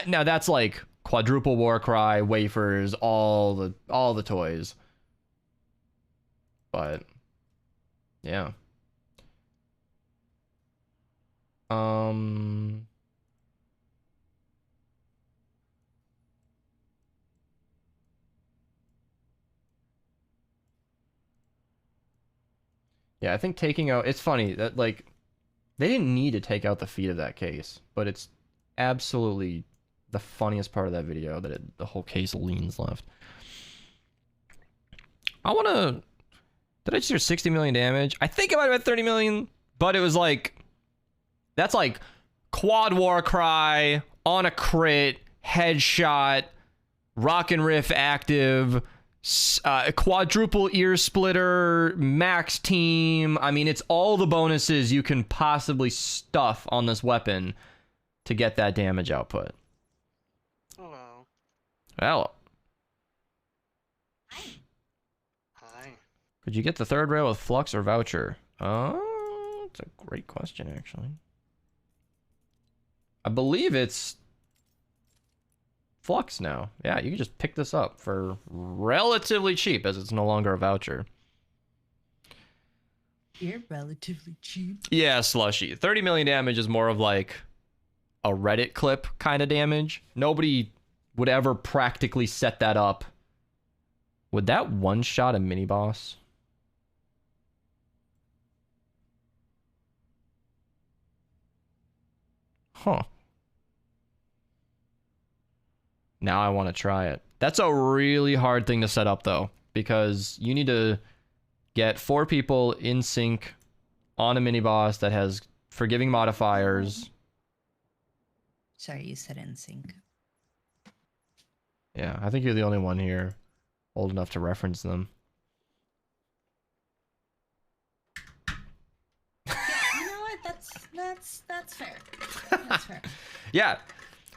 A: Now that's like quadruple Warcry, wafers, all the toys. But yeah. Yeah, I think taking out... It's funny that, like, they didn't need to take out the feed of that case, but it's absolutely the funniest part of that video that the whole case leans left. I want to... Did I just hear 60 million damage? I think it might have been 30 million, but it was like... That's like quad Warcry, on a crit, headshot, rock and riff active... quadruple ear splitter, max team. I mean, it's all the bonuses you can possibly stuff on this weapon to get that damage output.
G: Hello.
A: Hello.
G: Hi.
A: Could you get the third rail with Flux or Voucher? Oh, it's a great question, actually. I believe it's Flux now. Yeah, you can just pick this up for relatively cheap as it's no longer a voucher.
D: You're relatively cheap.
A: Yeah, Slushy. 30 million damage is more of like a Reddit clip kind of damage. Nobody would ever practically set that up. Would that one-shot a mini-boss? Huh. Now I want to try it. That's a really hard thing to set up, though, because you need to get 4 people in sync on a mini-boss that has forgiving modifiers.
D: Sorry, you said in sync.
A: Yeah, I think you're the only one here old enough to reference them.
D: Yeah, you know what? That's fair. That's fair.
A: Yeah,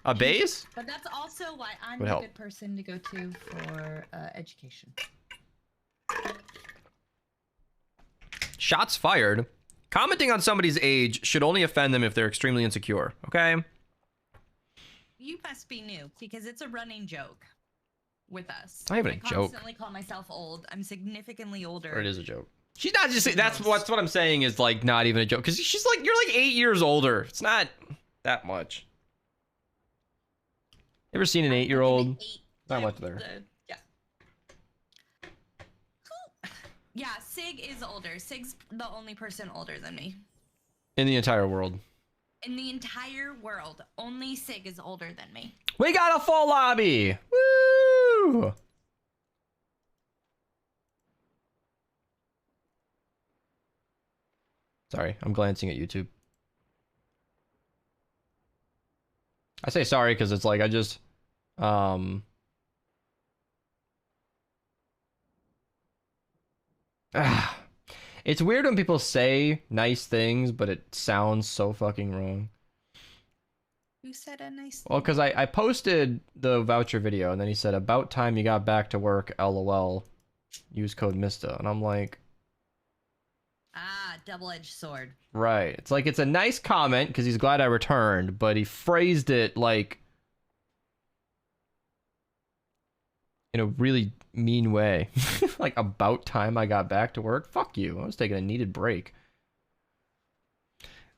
A: a base?
D: But that's also why I'm
A: Would
D: a
A: help.
D: good person to go to for education.
A: Shots fired. Commenting on somebody's age should only offend them if they're extremely insecure, okay?
D: You must be new because it's a running joke with us.
A: Not even a
D: I
A: joke.
D: constantly call myself old. I'm significantly older.
A: Or it is a joke. She's not just, that's what I'm saying is like not even a joke. Because she's like, you're like 8 years older. It's not that much. Ever seen an 8-year-old? Not much there.
D: Yeah. Yeah, Sig is older. Sig's the only person older than me.
A: In the entire world.
D: In the entire world, only Sig is older than me.
A: We got a full lobby! Woo! Sorry, I'm glancing at YouTube. I say sorry because it's like I just it's weird when people say nice things, but it sounds so fucking wrong.
D: Who said a nice
A: Well,
D: thing?
A: because I posted the voucher video, and then he said, about time you got back to work, LOL. Use code MISTA. And I'm like,
D: Ah, double-edged sword.
A: right. It's like, it's a nice comment, because he's glad I returned, but he phrased it like in a really mean way. Like, about time I got back to work? Fuck you. I was taking a needed break.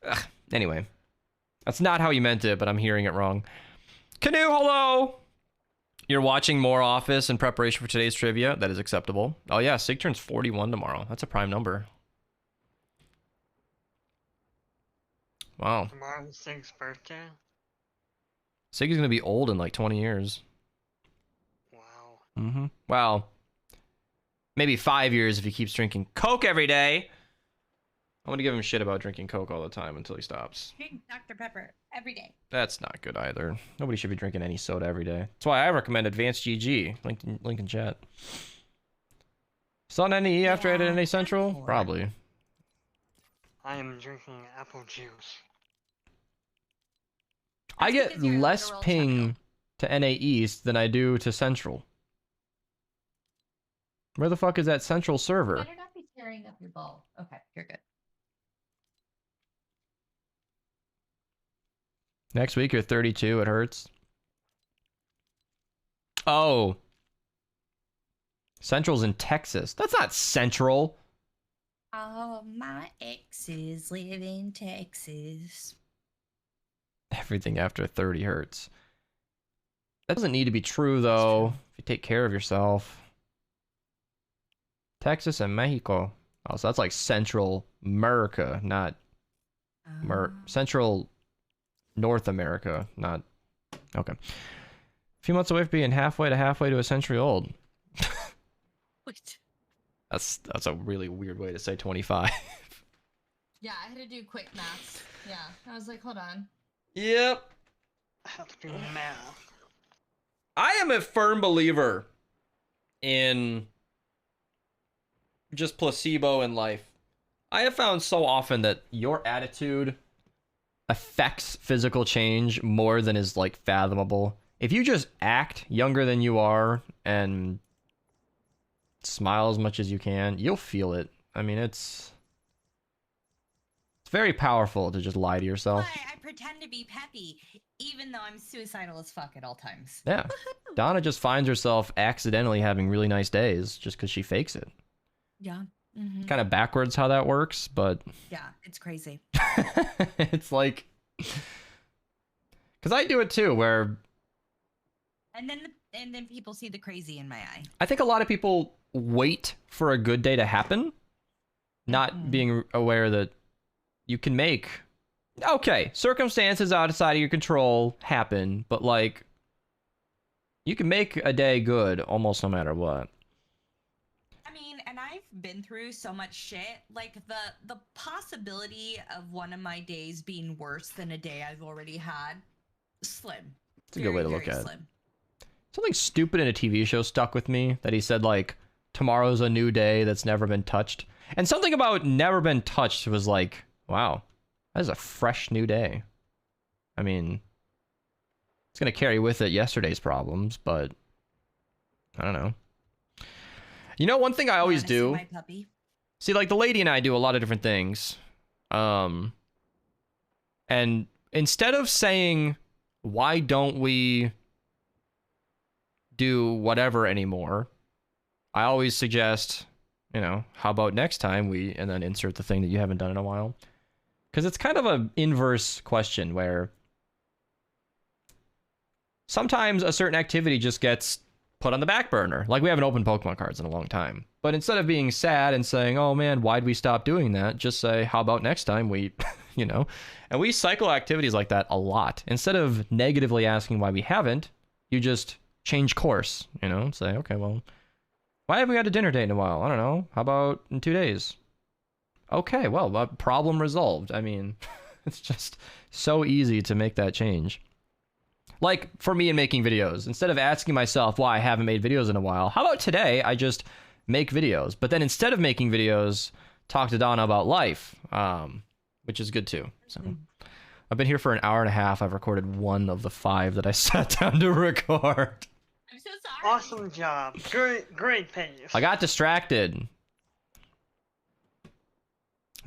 A: Ugh. Anyway. That's not how he meant it, but I'm hearing it wrong. Canoe, hello! You're watching more Office in preparation for today's trivia. That is acceptable. Oh yeah, Sig turns 41 tomorrow. That's a prime number. Wow.
G: Tomorrow's Sig's birthday?
A: Sig is going to be old in like 20 years.
G: Wow.
A: Mm-hmm. Well, maybe 5 years if he keeps drinking Coke every day. I'm going to give him shit about drinking Coke all the time until he stops.
D: Drink Dr. Pepper every day.
A: That's not good either. Nobody should be drinking any soda every day. That's why I recommend Advanced GG. Link in chat. Saw an NE after I did NA Central? Probably.
G: I am drinking apple juice.
A: I get
D: because you're a
A: less
D: literal
A: ping to NA East than I do to Central. Where the fuck is that Central server?
D: Better not be tearing up your ball. Okay, you're good.
A: Next week you're 32, it hurts. Oh. Central's in Texas. That's not Central.
D: All my exes live in Texas.
A: Everything after 30 hurts. That doesn't need to be true, though, if you take care of yourself. Texas and Mexico. Oh, so that's like Central America, not Central North America, not... Okay. A few months away from being halfway to a century old.
D: Wait.
A: That's a really weird way to say 25.
D: Yeah, I had to do quick maths. Yeah, I was like, hold on.
A: Yep.
G: I have to do math.
A: I am a firm believer in just placebo in life. I have found so often that your attitude affects physical change more than is like fathomable. If you just act younger than you are and smile as much as you can, you'll feel it. I mean, it's very powerful to just lie to yourself.
D: I pretend to be peppy, even though I'm suicidal as fuck at all times.
A: Yeah. Donna just finds herself accidentally having really nice days just because she fakes it.
D: Yeah. Mm-hmm.
A: Kind of backwards how that works, but
D: Yeah, it's crazy.
A: it's like Because I do it too, where...
D: And then people see the crazy in my eye.
A: I think a lot of people wait for a good day to happen, not being aware that you can make... Okay, circumstances outside of your control happen, but like, you can make a day good almost no matter what.
D: I mean, and I've been through so much shit. Like the possibility of one of my days being worse than a day I've already had, slim.
A: It's a good way to look at it. Something stupid in a TV show stuck with me that he said like, tomorrow's a new day that's never been touched. And something about never been touched was like, wow. That is a fresh new day. I mean, it's going to carry with it yesterday's problems, but I don't know. You know, one thing I always do...
D: My puppy?
A: See, like, the lady and I do a lot of different things. And instead of saying, why don't we do whatever anymore, I always suggest, you know, how about next time we... And then insert the thing that you haven't done in a while. Because it's kind of an inverse question where sometimes a certain activity just gets put on the back burner. Like we haven't opened Pokemon cards in a long time. But instead of being sad and saying, oh man, why'd we stop doing that? Just say, how about next time we, you know? And we cycle activities like that a lot. Instead of negatively asking why we haven't, you just change course, you know? Say, okay, well, why haven't we had a dinner date in a while? I don't know. How about in 2 days? Okay, well, problem resolved. I mean, it's just so easy to make that change. Like, for me in making videos, instead of asking myself why I haven't made videos in a while, how about today I just make videos? But then instead of making videos, talk to Donna about life, which is good too. So I've been here for an hour and a half. I've recorded 1 of the 5 that I sat down to record.
D: I'm so sorry.
G: Awesome job. Great pace.
A: I got distracted.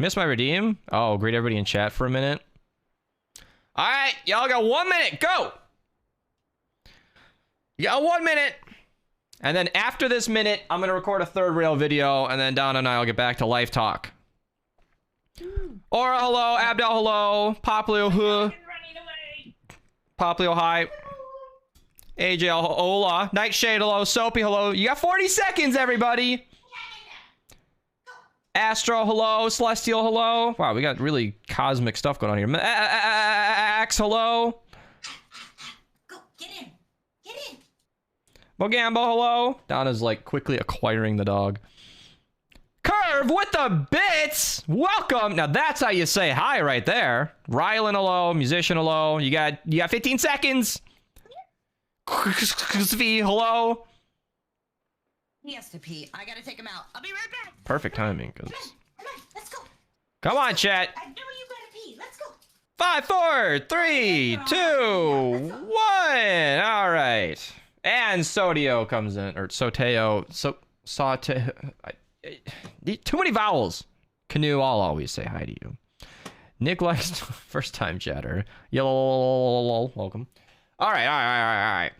A: Miss my redeem? Oh, greet everybody in chat for a minute. All right, y'all got 1 minute. Go. You got 1 minute. And then after this minute, I'm going to record a third rail video, and then Donna and I will get back to life talk. Aura, hello. Abdel, hello. Poplio, huh. Poplio, hi. AJ, hola. Nightshade, hello. Soapy, hello. You got 40 seconds, everybody. Astro, hello. Celestial, hello. Wow, we got really cosmic stuff going on here. Axe, hello.
D: Go, get in. Get in.
A: Mogambo, hello. Donna's like quickly acquiring the dog. Curve with the bits. Welcome. Now that's how you say hi right there. Rylan, hello. Musician, hello. You got 15 seconds. Hello.
D: He has to pee. I gotta take him out. I'll be right back.
A: Perfect timing.
D: Come on, let's go.
A: Come on, chat.
D: I know you gotta pee. Let's go.
A: 5, 4, 3, 2, 1. All right. And Sodio comes in, or Soteo. Saute. Too many vowels. Canoe, I'll always say hi to you. Nick likes first time chatter. Yellow, welcome. All right.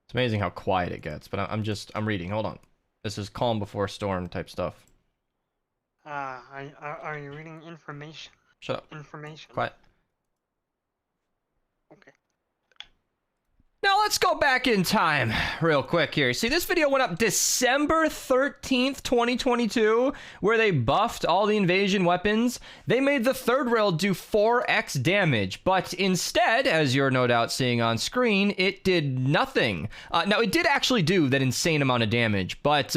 A: It's amazing how quiet it gets, but I'm reading. Hold on. This is calm before storm type stuff.
G: Are you reading information?
A: Shut up.
G: Information.
A: Quiet.
G: Okay.
A: Now let's go back in time real quick here. See, this video went up December 13th, 2022, where they buffed all the invasion weapons. They made the third rail do 4x damage, but instead, as you're no doubt seeing on screen, it did nothing. Now, it did actually do that insane amount of damage, but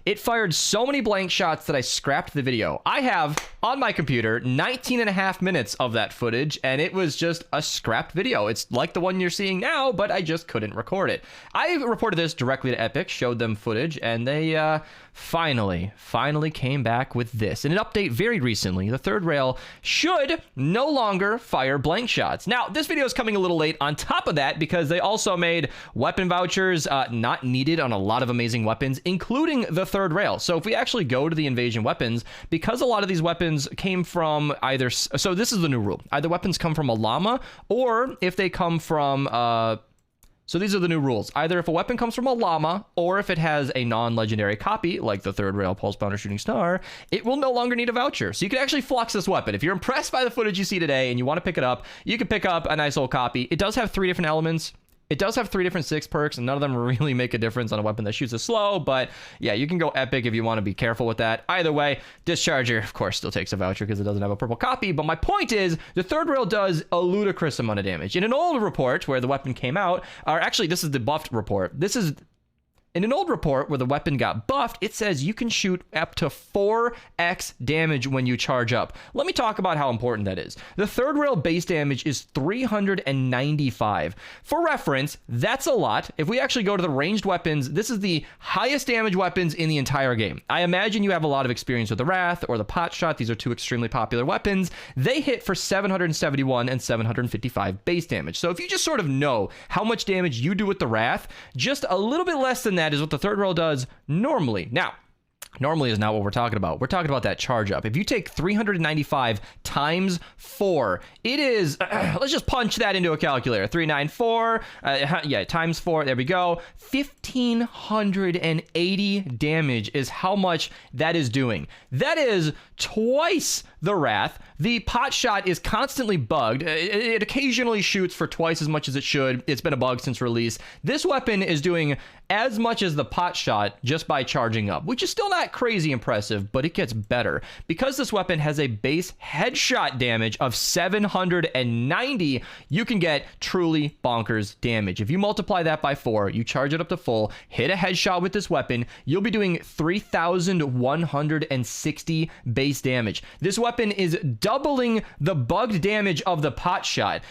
A: it fired so many blank shots that I scrapped the video. I have, on my computer, 19.5 minutes of that footage, and it was just a scrapped video. It's like the one you're seeing now, but I just couldn't record it. I reported this directly to Epic, showed them footage, and they finally came back with this. In an update very recently, the third rail should no longer fire blank shots. Now, this video is coming a little late on top of that because they also made weapon vouchers not needed on a lot of amazing weapons, including the third rail. So if we actually go to the invasion weapons, because a lot of these weapons came from either, so this is the new rule, either weapons come from a llama, or if they come from so these are the new rules. Either if a weapon comes from a llama, or if it has a non-legendary copy, like the third rail Pulse Pounder Shooting Star, it will no longer need a voucher. So you can actually flux this weapon. If you're impressed by the footage you see today and you want to pick it up, you can pick up a nice old copy. It does have 3 different elements. It does have 3 different 6 perks, and none of them really make a difference on a weapon that shoots as slow, but yeah, you can go Epic if you want to be careful with that. Either way, Discharger, of course, still takes a voucher because it doesn't have a purple copy, but my point is, the third rail does a ludicrous amount of damage. In an old report where the weapon came out, or actually, this is the buffed report, in an old report where the weapon got buffed, it says you can shoot up to 4x damage when you charge up. Let me talk about how important that is. The third rail base damage is 395. For reference, that's a lot. If we actually go to the ranged weapons, this is the highest damage weapons in the entire game. I imagine you have a lot of experience with the Wrath or the Pot Shot. These are 2 extremely popular weapons. They hit for 771 and 755 base damage. So if you just sort of know how much damage you do with the Wrath, just a little bit less than that is what the third rail does normally. Now, normally is not what we're talking about. We're talking about that charge up. If you take 395 times 4, it is, let's just punch that into a calculator. 394, yeah, times 4, there we go. 1,580 damage is how much that is doing. That is twice the Wrath. The Pot Shot is constantly bugged. It occasionally shoots for twice as much as it should. It's been a bug since release. This weapon is doing as much as the Pot Shot just by charging up, which is still not crazy impressive, but it gets better. Because this weapon has a base headshot damage of 790, you can get truly bonkers damage. If you multiply that by 4, you charge it up to full, hit a headshot with this weapon, you'll be doing 3,160 base damage. This weapon is doubling the bugged damage of the Pot Shot.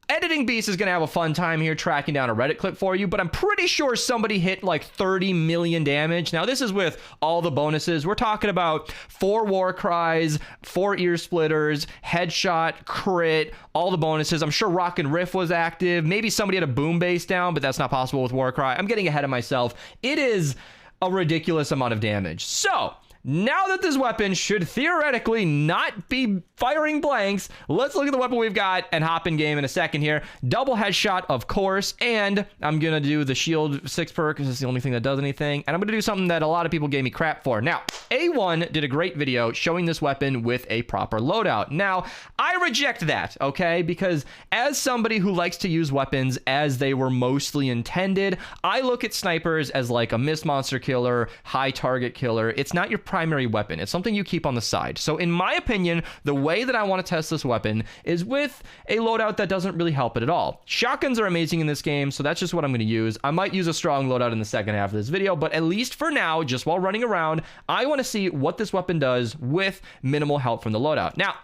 A: Editing Beast is going to have a fun time here tracking down a Reddit clip for you, but I'm pretty sure somebody hit like 30 million damage. Now, this is with all the bonuses. We're talking about 4 War Cries, 4 Ear Splitters, Headshot, Crit, all the bonuses. I'm sure Rock and Riff was active. Maybe somebody had a Boom Base down, but that's not possible with War Cry. I'm getting ahead of myself. It is a ridiculous amount of damage. So, now that this weapon should theoretically not be firing blanks, let's look at the weapon we've got and hop in game in a second here. Double headshot, of course, and I'm going to do the shield 6 perk because it's the only thing that does anything, and I'm going to do something that a lot of people gave me crap for. Now, A1 did a great video showing this weapon with a proper loadout. Now, I reject that, okay, because as somebody who likes to use weapons as they were mostly intended, I look at snipers as like a mist monster killer, high target killer. It's not your primary weapon. It's something you keep on the side. So in my opinion, the way that I want to test this weapon is with a loadout that doesn't really help it at all. Shotguns are amazing in this game, so that's just what I'm going to use. I might use a strong loadout in the second half of this video, but at least for now, just while running around, I want to see what this weapon does with minimal help from the loadout. Now,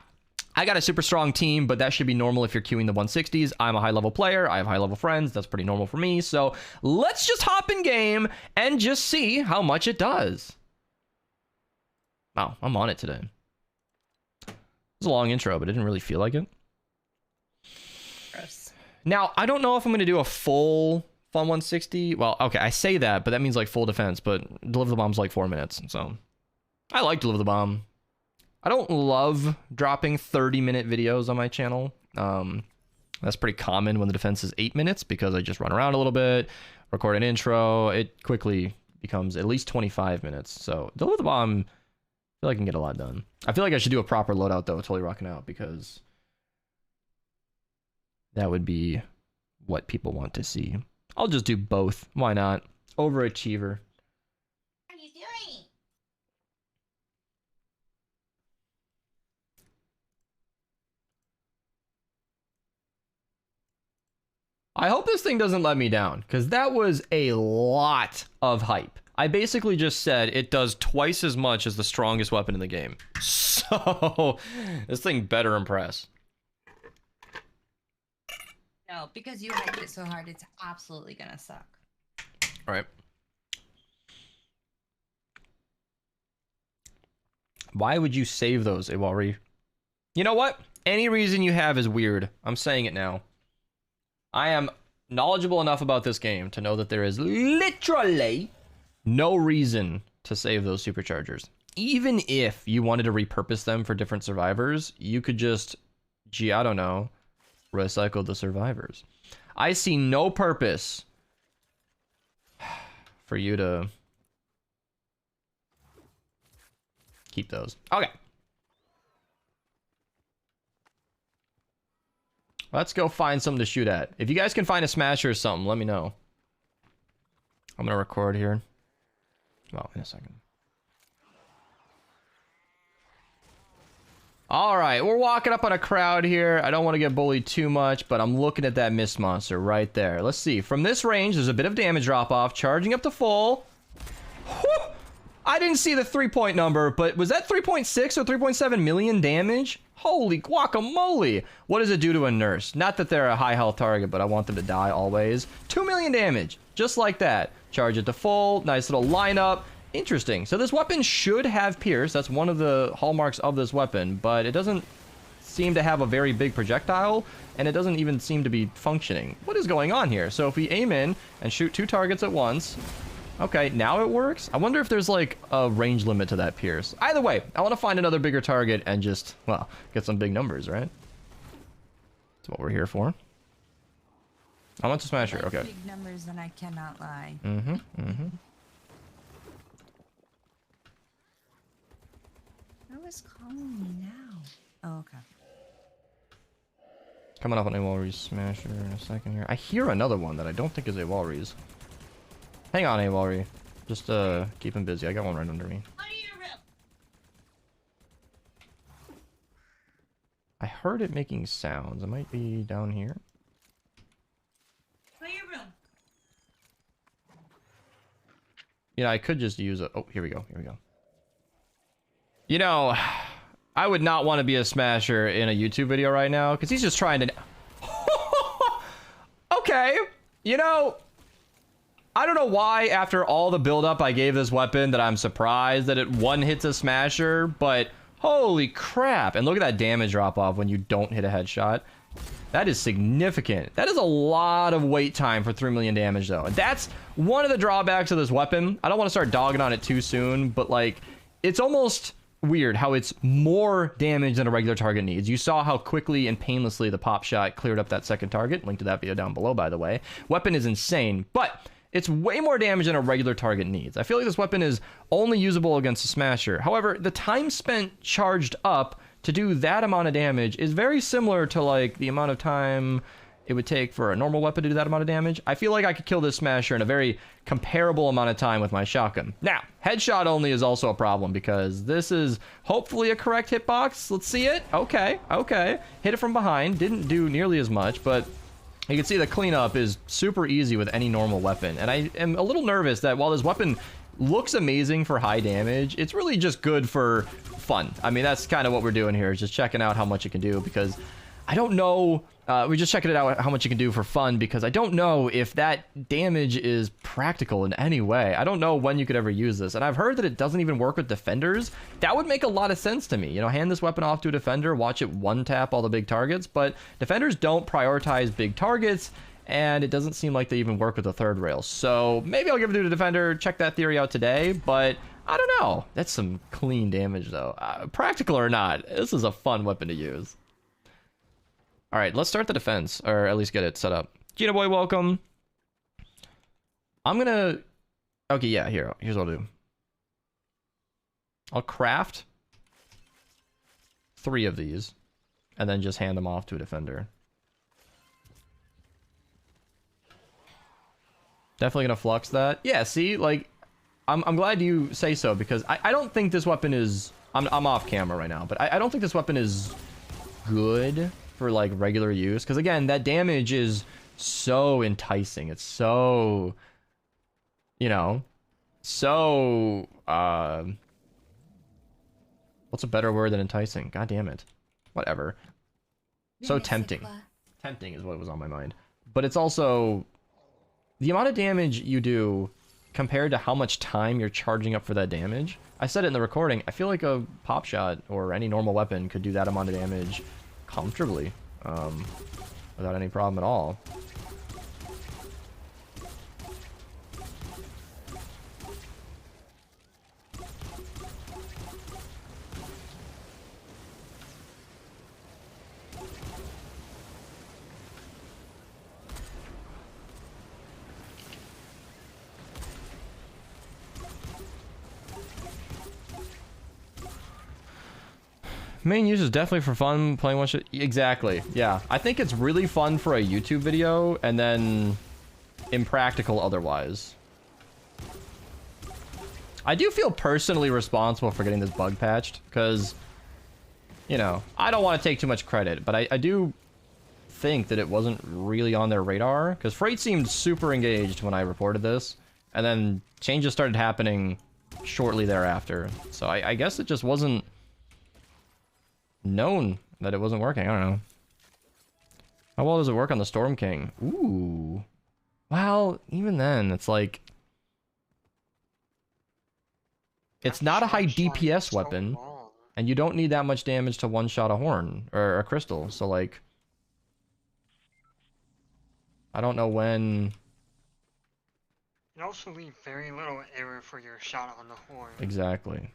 A: I got a super strong team, but that should be normal if you're queuing the 160s. I'm a high-level player. I have high-level friends. That's pretty normal for me. So let's just hop in game and just see how much it does. Wow, I'm on it today. It was a long intro, but it didn't really feel like it.
D: Gross.
A: Now, I don't know if I'm going to do a full Fun 160. Well, okay, I say that, but that means like full defense, but Deliver the Bomb's like 4 minutes, so I like Deliver the Bomb. I don't love dropping 30-minute videos on my channel. That's pretty common when the defense is 8 minutes because I just run around a little bit, record an intro. It quickly becomes at least 25 minutes. So Deliver the Bomb, I feel like I can get a lot done. I feel like I should do a proper loadout though, totally rocking out, because that would be what people want to see. I'll just do both. Why not? Overachiever.
D: What are you doing?
A: I hope this thing doesn't let me down, because that was a lot of hype. I basically just said it does twice as much as the strongest weapon in the game. So, this thing better impress.
D: No, No, because you hyped it so hard, it's absolutely gonna suck.
A: All right. Why would you save those, Iwari? You know what? Any reason you have is weird. I'm saying it now. I am knowledgeable enough about this game to know that there is literally no reason to save those superchargers. Even if you wanted to repurpose them for different survivors, you could just, gee, I don't know, recycle the survivors. I see no purpose for you to keep those. Okay. Let's go find something to shoot at. If you guys can find a smasher or something, let me know. I'm gonna record here. Well, in a second. Alright, we're walking up on a crowd here. I don't want to get bullied too much, but I'm looking at that mist monster right there. Let's see. From this range, there's a bit of damage drop-off. Charging up to full. Whew! I didn't see the 3-point number, but was that 3.6 or 3.7 million damage? Holy guacamole! What does it do to a nurse? Not that they're a high health target, but I want them to die always. 2 million damage, just like that. Charge it to full, nice little lineup. Interesting. So this weapon should have pierce. That's one of the hallmarks of this weapon, but it doesn't seem to have a very big projectile, and it doesn't even seem to be functioning. What is going on here? So if we aim in and shoot 2 targets at once... Okay, now it works. I wonder if there's like a range limit to that pierce. Either way, I want to find another bigger target and just, well, get some big numbers, right? That's what we're here for. I want to smash her. Okay.
D: Big numbers, and I cannot lie. Who is calling me now? Oh, okay.
A: Coming up on a Walrus smasher in a second here. I hear another one that I don't think is a Walrus. Hang on, Awalri. Just keep him busy. I got one right under me. I heard it making sounds. It might be down here. You know, I could just use a... Oh, here we go. Here we go. You know, I would not want to be a smasher in a YouTube video right now, because he's just trying to... Okay. You know... I don't know why, after all the build-up I gave this weapon, that I'm surprised that it one-hits a smasher, but holy crap. And look at that damage drop-off when you don't hit a headshot. That is significant. That is a lot of wait time for 3 million damage, though. And that's one of the drawbacks of this weapon. I don't want to start dogging on it too soon, but, like, it's almost weird how it's more damage than a regular target needs. You saw how quickly and painlessly the pop shot cleared up that second target. Link to that video down below, by the way. Weapon is insane, but... it's way more damage than a regular target needs. I feel like this weapon is only usable against a smasher. However, the time spent charged up to do that amount of damage is very similar to like the amount of time it would take for a normal weapon to do that amount of damage. I feel like I could kill this smasher in a very comparable amount of time with my shotgun. Now, headshot only is also a problem because this is hopefully a correct hitbox. Let's see it. Okay, okay. Hit it from behind. Didn't do nearly as much, but... you can see the cleanup is super easy with any normal weapon. And I am a little nervous that while this weapon looks amazing for high damage, it's really just good for fun. I mean, that's kind of what we're doing here, is just checking out how much it can do, because I don't know... we're just checking it out how much it can do for fun, because I don't know if that damage is practical in any way. I don't know when you could ever use this. And I've heard that it doesn't even work with defenders. That would make a lot of sense to me. You know, hand this weapon off to a defender, watch it one-tap all the big targets. But defenders don't prioritize big targets, and it doesn't seem like they even work with the third rail. So maybe I'll give it to the defender, check that theory out today. But I don't know. That's some clean damage, though. Practical or not, this is a fun weapon to use. All right, let's start the defense, or at least get it set up. Gina Boy, welcome. I'm gonna... okay, yeah, here's what I'll do. I'll craft 3 of these, and then just hand them off to a defender. Definitely gonna flux that. Yeah, see, like, I'm glad you say so, because I don't think this weapon is... I'm off camera right now, but I don't think this weapon is good for like regular use, because again, that damage is so enticing. It's so, you know, so what's a better word than enticing? God damn it. Whatever. So tempting. Tempting is what was on my mind. but it's also the amount of damage you do compared to how much time you're charging up for that damage. I said it in the recording, I feel like a pop shot or any normal weapon could do that amount of damage comfortably, without any problem at all. Main use is definitely for fun, playing one shot. Exactly, yeah. I think it's really fun for a YouTube video, and then impractical otherwise. I do feel personally responsible for getting this bug patched, because, you know, I don't want to take too much credit, but I do think that it wasn't really on their radar, because Freight seemed super engaged when I reported this, and then changes started happening shortly thereafter. So I guess it just wasn't known that it wasn't working. I don't know. How well does it work on the Storm King? Ooh. Well, even then, it's like... It's not a high DPS weapon, and you don't need that much damage to one-shot a horn, or a crystal, so like... I don't know when...
G: You also leave very little error for your shot on the horn.
A: Exactly.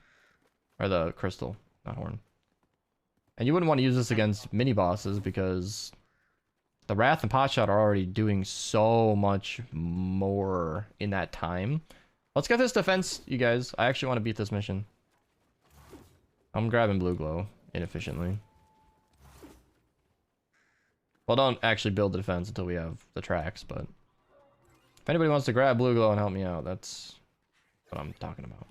A: Or the crystal, not horn. And you wouldn't want to use this against mini-bosses, because the Wrath and Potshot are already doing so much more in that time. Let's get this defense, you guys. I actually want to beat this mission. I'm grabbing Blue Glow inefficiently. Well, don't actually build the defense until we have the tracks, but... If anybody wants to grab Blue Glow and help me out, that's what I'm talking about.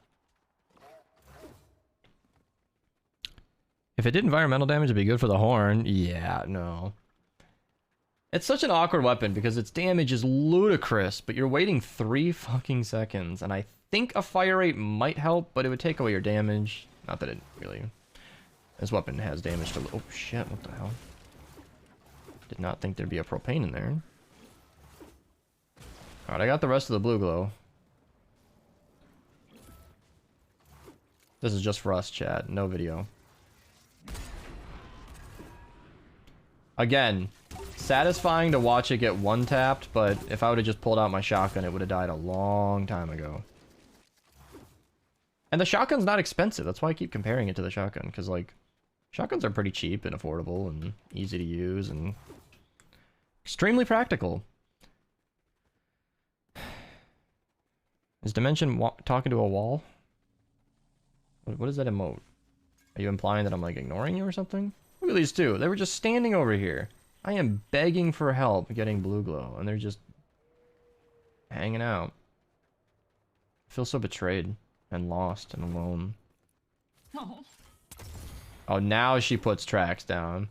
A: If it did environmental damage, it'd be good for the horn. Yeah, no. It's such an awkward weapon because its damage is ludicrous, but you're waiting 3 fucking seconds, and I think a fire rate might help, but it would take away your damage. Not that it really... This weapon has damage to... Oh shit, what the hell? Did not think there'd be a propane in there. Alright, I got the rest of the Blue Glow. This is just for us, chat. No video. Again, satisfying to watch it get one-tapped, but if I would have just pulled out my shotgun, it would have died a long time ago. And the shotgun's not expensive. That's why I keep comparing it to the shotgun, because, like, shotguns are pretty cheap and affordable and easy to use and extremely practical. Is Dimension talking to a wall? What is that emote? Are you implying that I'm, like, ignoring you or something? Look at these two. They were just standing over here. I am begging for help getting Blue Glow, and they're just hanging out. I feel so betrayed and lost and alone.
D: Oh.
A: Oh, now she puts tracks down.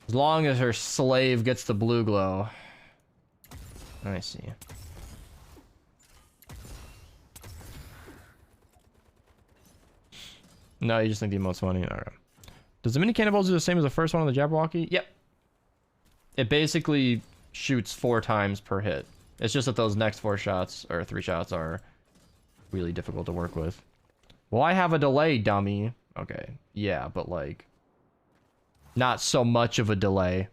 A: As long as her slave gets the Blue Glow. I see. No, you just think the emote's funny? Alright. Does the mini cannonballs do the same as the first one on the Jabberwocky? Yep. It basically shoots 4 times per hit. It's just that those next 4 shots, or 3 shots, are really difficult to work with. Well, I have a delay, dummy. Okay. Yeah, but like... not so much of a delay.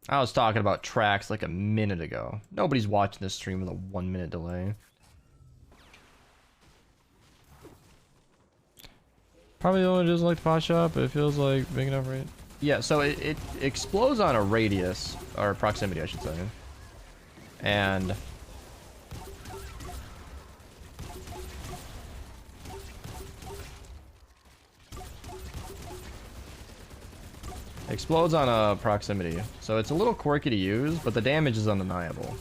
A: I was talking about tracks like a minute ago. Nobody's watching this stream with a 1-minute delay. Probably only doesn't like the pot shot, but it feels like big enough, right? Yeah, so it explodes on a radius, or proximity, I should say. And... explodes on a proximity. So it's a little quirky to use, but the damage is undeniable.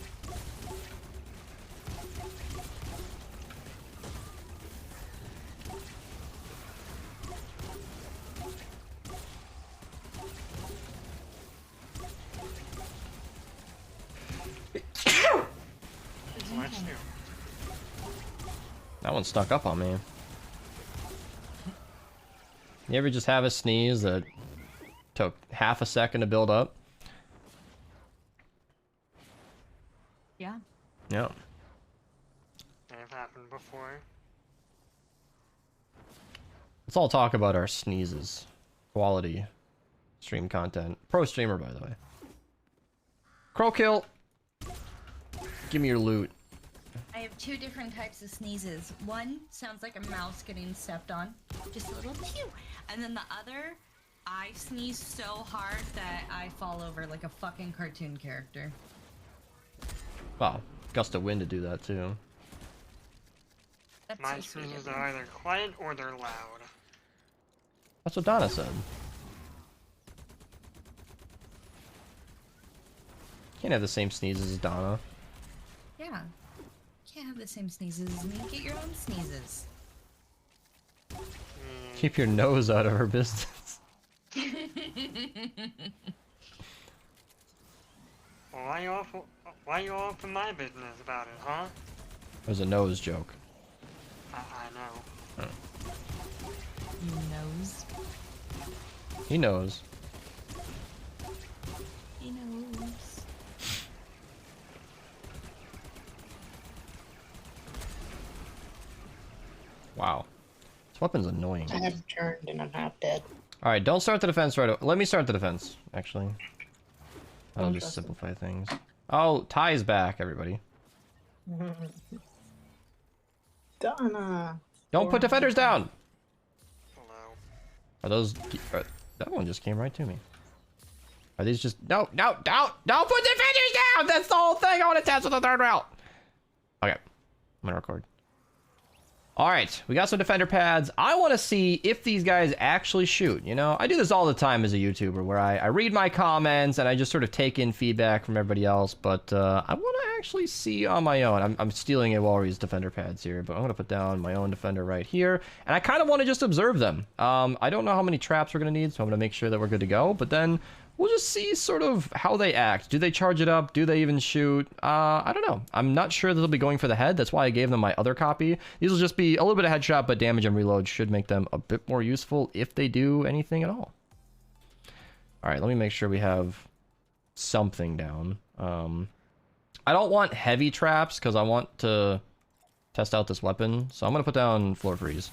A: That one stuck up on me. You ever just have a sneeze that took half a second to build up.
D: Yeah.
A: Yeah.
G: They've happened before.
A: Let's all talk about our sneezes. Quality stream content. Pro streamer, by the way. Crow kill. Give me your loot.
D: I have 2 different types of sneezes. One sounds like a mouse getting stepped on. Just a little pew. And then the other, I sneeze so hard that I fall over like a fucking cartoon character.
A: Wow. Gust of wind to do that, too.
D: That's
G: My
D: so sweet
G: sneezes
D: of you.
G: are either quiet or they're loud.
A: That's what Donna said. Can't have the same sneezes as Donna.
D: Yeah. Can't have the same sneezes as me. Get your own sneezes.
A: Keep your nose out of her business.
G: Well, why you all up in my business about it, huh?
A: It was a nose joke.
G: I know.
D: You knows.
A: He knows.
D: He knows.
A: Wow. This weapon's annoying.
B: I have turned and I'm half dead.
A: Alright, don't start the defense right away. Let me start the defense, actually. That'll just
B: Interesting.
A: simplify things. Oh, Ty's back, everybody.
B: Donna.
A: Don't put defenders down!
G: Hello.
A: Are those... that one just came right to me. Are these just... No, no, don't put defenders down! That's the whole thing! I want to test with the third route! Okay. I'm gonna record. Alright, we got some defender pads. I want to see if these guys actually shoot, you know? I do this all the time as a YouTuber, where I read my comments and I just sort of take in feedback from everybody else, but I want to actually see on my own. I'm stealing Iwari's defender pads here, but I'm going to put down my own defender right here, and I kind of want to just observe them. I don't know how many traps we're going to need, so I'm going to make sure that we're good to go, but then we'll just see sort of how they act. Do they charge it up? Do they even shoot? I don't know. I'm not sure that they'll be going for the head. That's why I gave them my other copy. These will just be a little bit of headshot, but damage and reload should make them a bit more useful if they do anything at all. All right, let me make sure we have something down. I don't want heavy traps because I want to test out this weapon. So I'm going to put down floor freeze.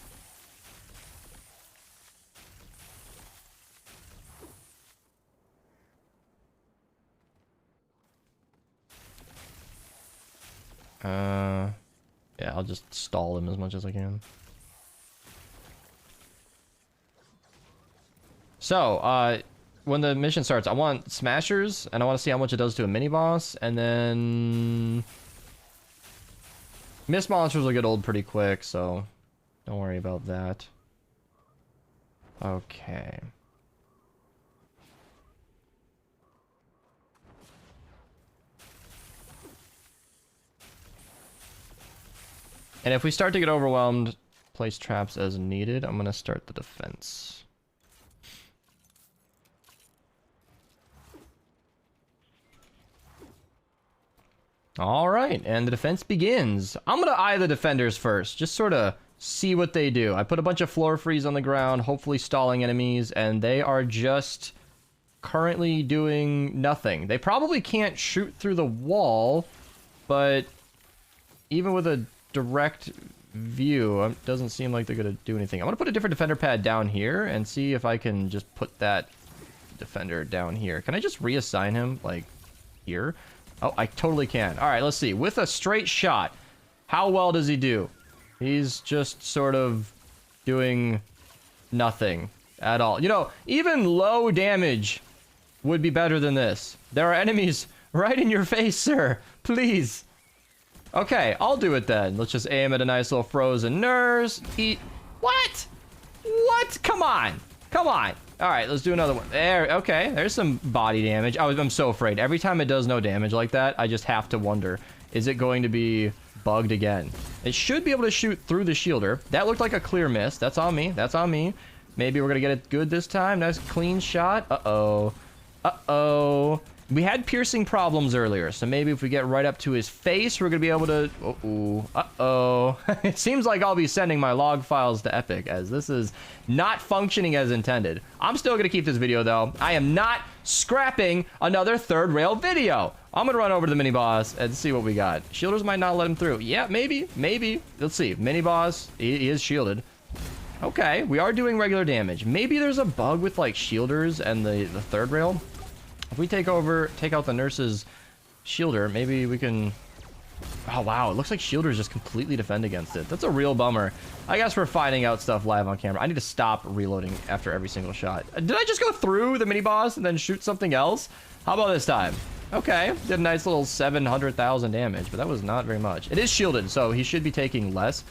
A: Yeah, I'll just stall him as much as I can. So, when the mission starts, I want smashers, and I want to see how much it does to a mini-boss, and then... Mist monsters will get old pretty quick, so don't worry about that. Okay. And if we start to get overwhelmed, place traps as needed. I'm going to start the defense. All right, and the defense begins. I'm going to eye the defenders first, just sort of see what they do. I put a bunch of floor freeze on the ground, hopefully stalling enemies, and they are just currently doing nothing. They probably can't shoot through the wall, but even with a direct view, it doesn't seem like they're going to do anything. I'm going to put a different defender pad down here and see if I can just put that defender down here. Can I just reassign him, like, here? Oh, I totally can. All right, let's see. With a straight shot, how well does he do? He's just sort of doing nothing at all. You know, even low damage would be better than this. There are enemies right in your face, sir. Please. Okay, I'll do it then. Let's just aim at a nice little frozen nurse. Eat. What? What? Come on. Come on. All right, let's do another one. There. Okay, there's some body damage. I'm so afraid. Every time it does no damage like that, I just have to wonder, is it going to be bugged again? It should be able to shoot through the shielder. That looked like a clear miss. That's on me. That's on me. Maybe we're going to get it good this time. Nice clean shot. Uh-oh. Uh-oh. We had piercing problems earlier, so maybe if we get right up to his face, we're gonna be able to... Uh-oh. It seems like I'll be sending my log files to Epic, as this is not functioning as intended. I'm still gonna keep this video, though. I am not scrapping another third rail video. I'm gonna run over to the mini-boss and see what we got. Shielders might not let him through. Yeah, maybe. Let's see. Mini-boss, he is shielded. Okay, we are doing regular damage. Maybe there's a bug with, like, shielders and the third rail. If we take out the nurse's shielder, maybe we can... Oh, wow. It looks like shielders just completely defend against it. That's a real bummer. I guess we're finding out stuff live on camera. I need to stop reloading after every single shot. Did I just go through the mini-boss and then shoot something else? How about this time? Okay. Did a nice little 700,000 damage, but that was not very much. It is shielded, so he should be taking less.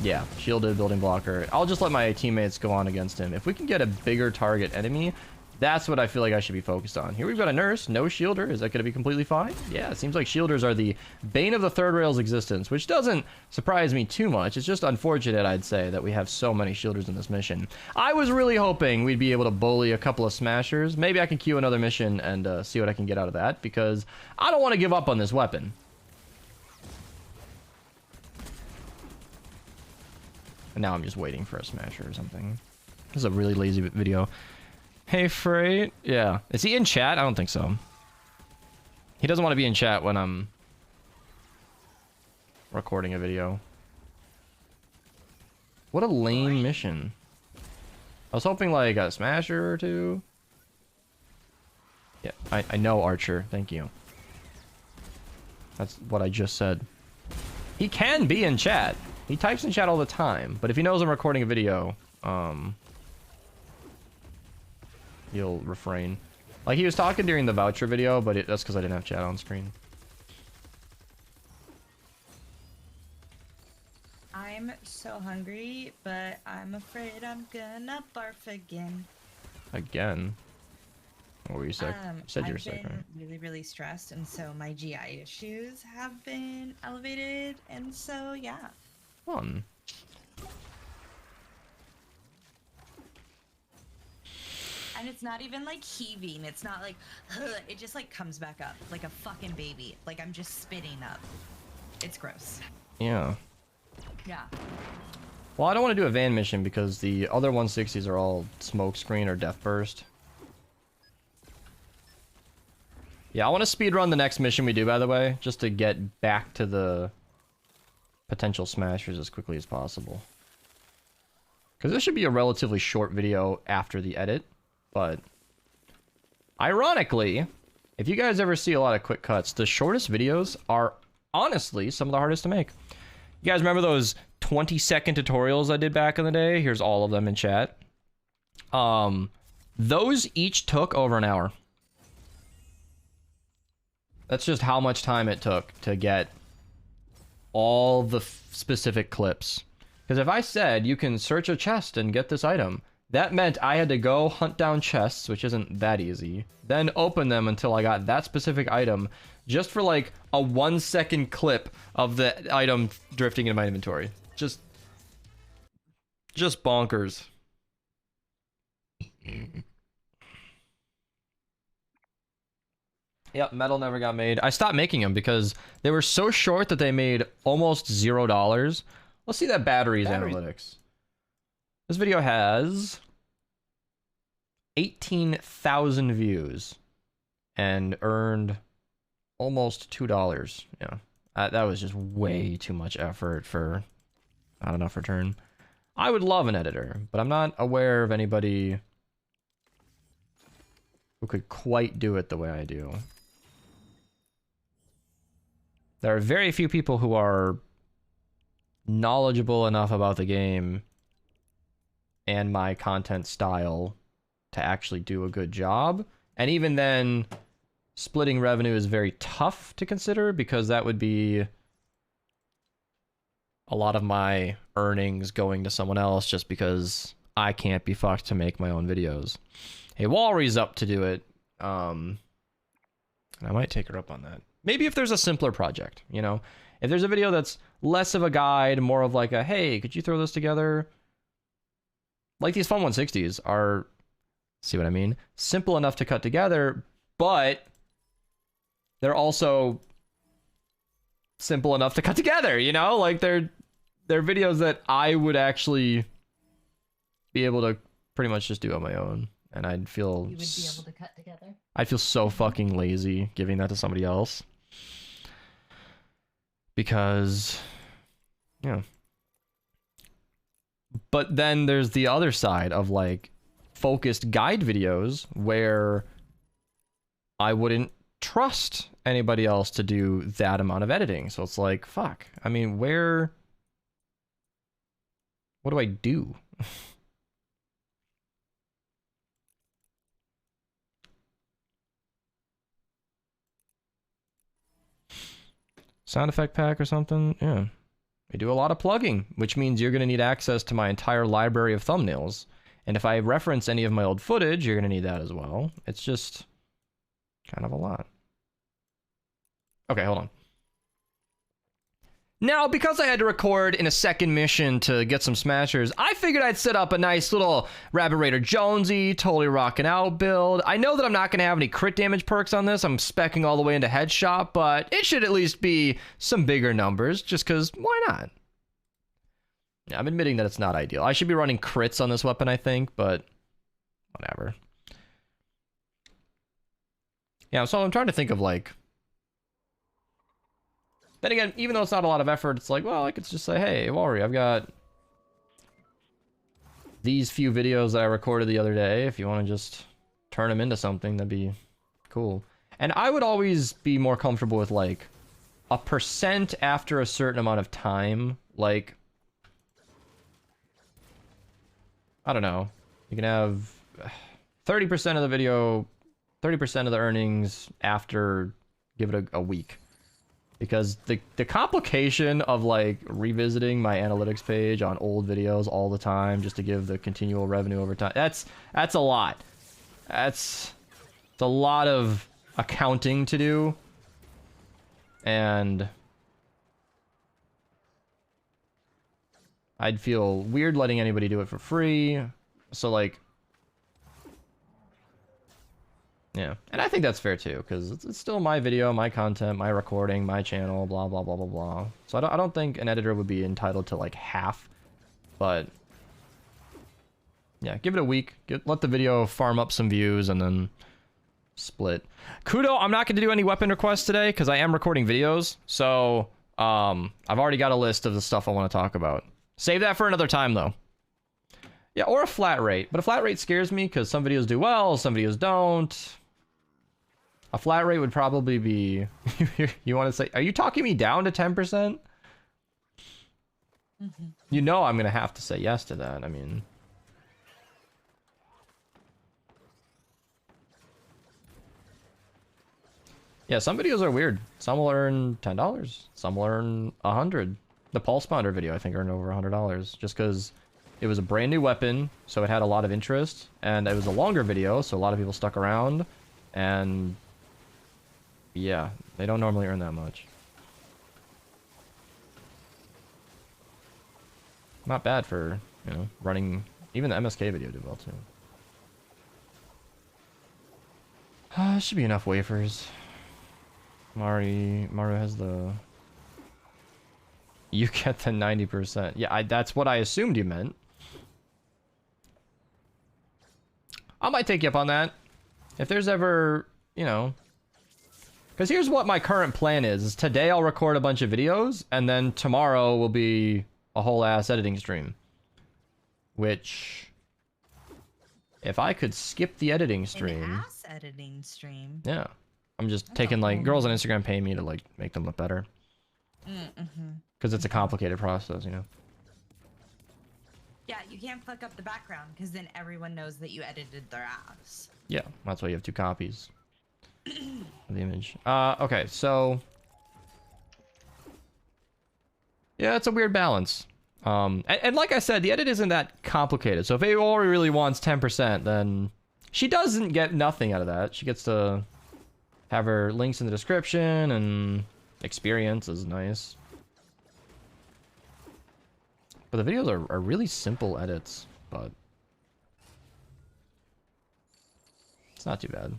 A: Yeah, shielded, building blocker. I'll just let my teammates go on against him. If we can get a bigger target enemy... That's what I feel like I should be focused on. Here we've got a nurse, no shielder. Is that going to be completely fine? Yeah, it seems like shielders are the bane of the third rail's existence, which doesn't surprise me too much. It's just unfortunate, I'd say, that we have so many shielders in this mission. I was really hoping we'd be able to bully a couple of smashers. Maybe I can queue another mission and see what I can get out of that, because I don't want to give up on this weapon. And now I'm just waiting for a smasher or something. This is a really lazy video. Hey, Freight. Yeah. Is he in chat? I don't think so. He doesn't want to be in chat when I'm recording a video. What a lame mission. I was hoping, like, a smasher or two. Yeah, I know, Archer. Thank you. That's what I just said. He can be in chat. He types in chat all the time. But if he knows I'm recording a video, he'll refrain. Like, he was talking during the voucher video, but that's because I didn't have chat on screen.
D: I'm so hungry, but I'm afraid I'm gonna barf again.
A: Again? What were you sick? You said you were sick, right?
D: I've been really stressed, and so my GI issues have been elevated, and so, yeah.
A: Fun.
D: And it's not even like heaving. It's not like, it just like comes back up like a fucking baby. Like I'm just spitting up. It's gross.
A: Yeah.
D: Yeah.
A: Well, I don't want to do a van mission because the other 160s are all smoke screen or death burst. Yeah, I want to speed run the next mission we do, by the way, just to get back to the potential smashers as quickly as possible. Because this should be a relatively short video after the edit. But ironically, if you guys ever see a lot of quick cuts, the shortest videos are honestly some of the hardest to make. You guys remember those 20-second tutorials I did back in the day? Here's all of them in chat. Those each took over an hour. That's just how much time it took to get all the specific clips. Because if I said you can search a chest and get this item, that meant I had to go hunt down chests, which isn't that easy, then open them until I got that specific item, just for like a 1-second clip of the item drifting into my inventory. Just bonkers. Yep, metal never got made. I stopped making them because they were so short that they made almost $0. Let's see that batteries analytics. This video has 18,000 views and earned almost $2. Yeah, that was just way too much effort for not enough return. I would love an editor, but I'm not aware of anybody who could quite do it the way I do. There are very few people who are knowledgeable enough about the game and my content style to actually do a good job. And even then, splitting revenue is very tough to consider because that would be a lot of my earnings going to someone else just because I can't be fucked to make my own videos. Hey, Walry's up to do it. And I might take her up on that. Maybe if there's a simpler project, you know? If there's a video that's less of a guide, more of like a, hey, could you throw this together? Like these Fun 160s are, see what I mean? Simple enough to cut together, but they're also simple enough to cut together, you know? Like they're videos that I would actually be able to pretty much just do on my own, and I'd feel
D: You would be able to cut together.
A: I'd feel so fucking lazy giving that to somebody else. Because yeah. But then there's the other side of like focused guide videos where I wouldn't trust anybody else to do that amount of editing. So it's like, fuck. I mean, what do I do? Sound effect pack or something? Yeah. I do a lot of plugging, which means you're going to need access to my entire library of thumbnails. And if I reference any of my old footage, you're going to need that as well. It's just kind of a lot. Okay, hold on. Now, because I had to record in a second mission to get some smashers, I figured I'd set up a nice little Rabbit Raider Jonesy, totally rocking out build. I know that I'm not going to have any crit damage perks on this. I'm speccing all the way into headshot, but it should at least be some bigger numbers, just because why not? Yeah, I'm admitting that it's not ideal. I should be running crits on this weapon, I think, but whatever. Yeah, so I'm trying to think of like... Then again, even though it's not a lot of effort, it's like, well, I could just say, hey, Wari, I've got these few videos that I recorded the other day. If you want to just turn them into something, that'd be cool. And I would always be more comfortable with like a % after a certain amount of time. Like, I don't know. You can have 30% of the video, 30% of the earnings after, give it a week. Because the complication of like revisiting my analytics page on old videos all the time just to give the continual revenue over time, that's a lot. It's a lot of accounting to do. And I'd feel weird letting anybody do it for free. So like, yeah, and I think that's fair too, because it's still my video, my content, my recording, my channel, blah, blah, blah, blah, blah. So I don't think an editor would be entitled to like half, but yeah, give it a week, let the video farm up some views, and then split. Kudo, I'm not going to do any weapon requests today, because I am recording videos, so I've already got a list of the stuff I want to talk about. Save that for another time, though. Yeah, or a flat rate, but a flat rate scares me, because some videos do well, some videos don't. A flat rate would probably be... You want to say... Are you talking me down to 10%? Mm-hmm. You know I'm going to have to say yes to that. I mean... Yeah, some videos are weird. Some will earn $10. Some will earn $100. The Pulse Pounder video, I think, earned over $100. Just because it was a brand new weapon, so it had a lot of interest. And it was a longer video, so a lot of people stuck around. And... yeah, they don't normally earn that much. Not bad for, you know, running... Even the MSK video did well, too. Should be enough wafers. Maru has the... You get the 90%. Yeah, that's what I assumed you meant. I might take you up on that. If there's ever, you know... Because here's what my current plan is. Today I'll record a bunch of videos, and then tomorrow will be a whole ass editing stream. Which... if I could skip the editing stream...
D: An ass editing stream?
A: Yeah. I'm just taking, like, girls on Instagram pay me to, like, make them look better. Because it's a complicated process, you know?
D: Yeah, you can't fuck up the background, because then everyone knows that you edited their ass.
A: Yeah, that's why you have 2 copies of the image. Okay, so... yeah, it's a weird balance. And like I said, the edit isn't that complicated. So if Aori really wants 10%, then she doesn't get nothing out of that. She gets to have her links in the description, and experience is nice. But the videos are really simple edits, but it's not too bad.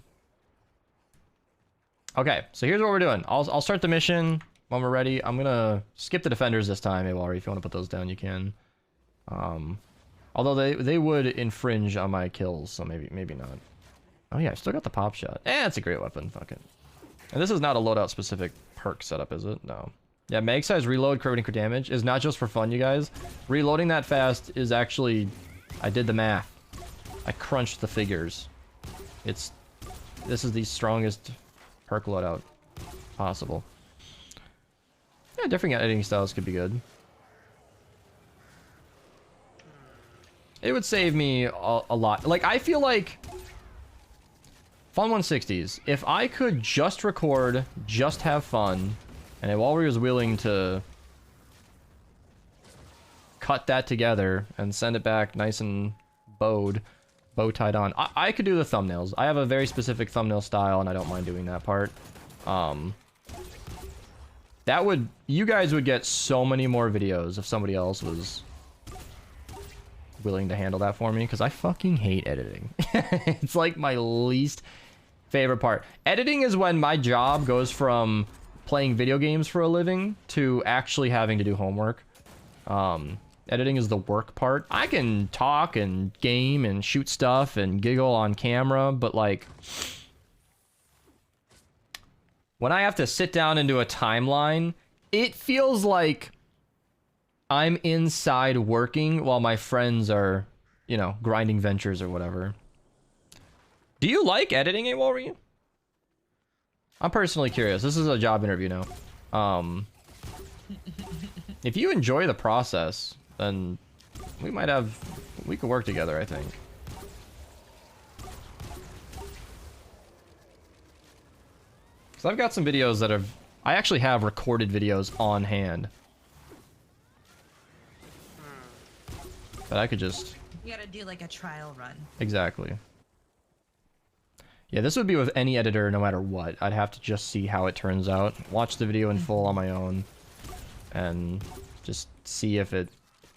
A: Okay, so here's what we're doing. I'll start the mission when we're ready. I'm gonna skip the defenders this time, Awari. If you want to put those down, you can. Although they would infringe on my kills, so maybe not. Oh yeah, I still got the pop shot. It's a great weapon. Fuck it. And this is not a loadout specific perk setup, is it? No. Yeah, mag size reload, critical damage is not just for fun, you guys. Reloading that fast is actually, I did the math. I crunched the figures. This is the strongest perk loadout possible. Yeah, different editing styles could be good. It would save me a lot. Like, I feel like Fun 160s, if I could just record, just have fun, and if Awari was willing to cut that together and send it back nice and bow tied on, I could do the thumbnails. I have a very specific thumbnail style, and I don't mind doing that part. You guys would get so many more videos if somebody else was willing to handle that for me, because I fucking hate editing. It's like my least favorite part. Editing is when my job goes from playing video games for a living to actually having to do homework. Editing is the work part. I can talk and game and shoot stuff and giggle on camera, but like when I have to sit down and do a timeline, it feels like I'm inside working while my friends are, you know, grinding ventures or whatever. Do you like editing, Awari? I'm personally curious. This is a job interview now. If you enjoy the process, then we could work together, I think. Because I've got some videos that I actually have recorded videos on hand. That I could just...
D: You gotta do like a trial run.
A: Exactly. Yeah, this would be with any editor no matter what. I'd have to just see how it turns out. Watch the video in full on my own. And just see if it...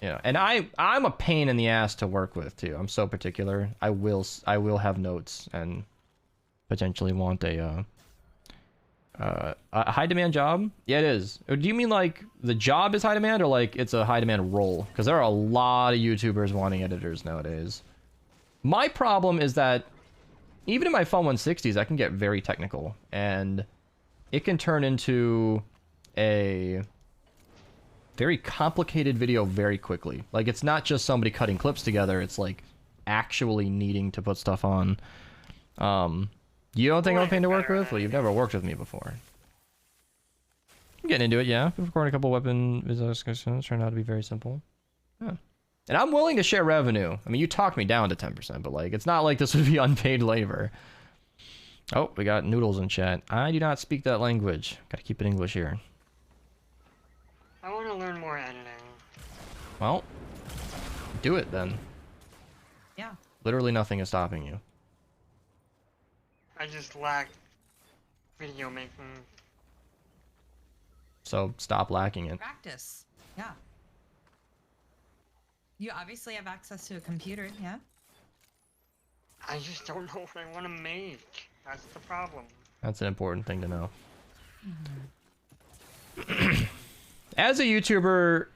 A: You know, and I'm a pain in the ass to work with too. I'm so particular. I will have notes and potentially want a high demand job. Yeah, it is. Do you mean like the job is high demand, or like it's a high demand role? Because there are a lot of YouTubers wanting editors nowadays. My problem is that even in my Fun 160s, I can get very technical, and it can turn into a very complicated video very quickly. Like, it's not just somebody cutting clips together, it's like actually needing to put stuff on. You don't think I'm a pain to work with? Well, you've never worked with me before. I'm getting into it, yeah. We've recorded a couple weapon discussions, turned out to be very simple. Yeah. And I'm willing to share revenue. I mean, you talked me down to 10%, but like, it's not like this would be unpaid labor. Oh, we got Noodles in chat. I do not speak that language. Gotta keep it English here.
G: I want to learn more editing.
A: Well, do it then.
D: Yeah.
A: Literally nothing is stopping you.
G: I just lack video making.
A: So stop lacking it.
D: Practice. Yeah. You obviously have access to a computer, yeah?
G: I just don't know what I want to make. That's the problem.
A: That's an important thing to know. As a YouTuber,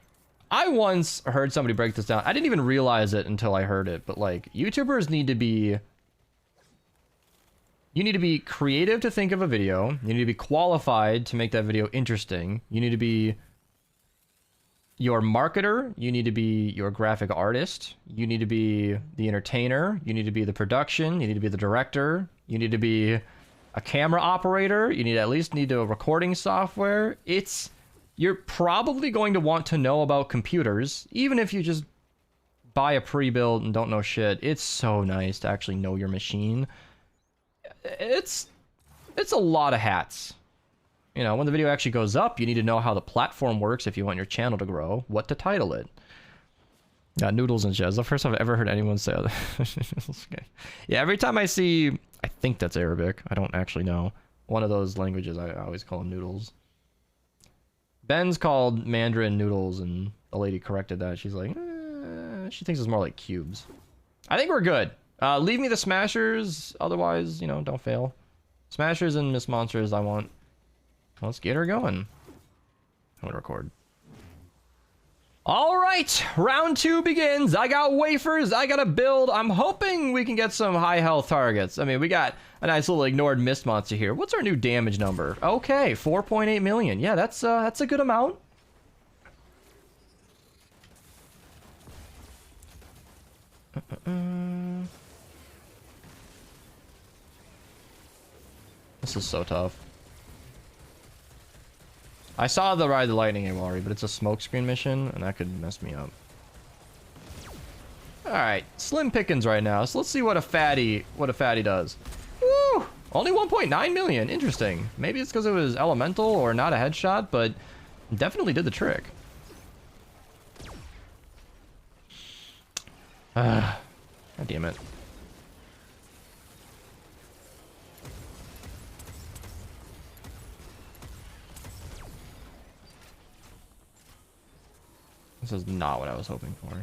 A: I once heard somebody break this down. I didn't even realize it until I heard it, but like, YouTubers need to be... You need to be creative to think of a video. You need to be qualified to make that video interesting. You need to be your marketer. You need to be your graphic artist. You need to be the entertainer. You need to be the production. You need to be the director. You need to be a camera operator. You need at least need a recording software. You're probably going to want to know about computers, even if you just buy a pre-built and don't know shit. It's so nice to actually know your machine. It's a lot of hats. You know, when the video actually goes up, you need to know how the platform works if you want your channel to grow, what to title it. Yeah, Noodles and Jazz. The first time I've ever heard anyone say that. Okay. Yeah, every time I see, I think that's Arabic. I don't actually know. One of those languages, I always call them noodles. Ben's called Mandarin noodles, and the lady corrected that. She's like, she thinks it's more like cubes. I think we're good. Leave me the smashers, otherwise, you know, don't fail. Smashers and Miss Monsters I want. Let's get her going. I'm gonna record. All right, round 2 begins. I got wafers, I got a build. I'm hoping we can get some high health targets. I mean, we got a nice little ignored mist monster here. What's our new damage number? Okay, 4.8 million. Yeah, that's a good amount. This is so tough. I saw the Ride the Lightning Awari, but it's a smokescreen mission, and that could mess me up. Alright, slim pickings right now, so let's see what a fatty does. Woo! Only 1.9 million, interesting. Maybe it's because it was elemental or not a headshot, but definitely did the trick. God damn it. This is not what I was hoping for.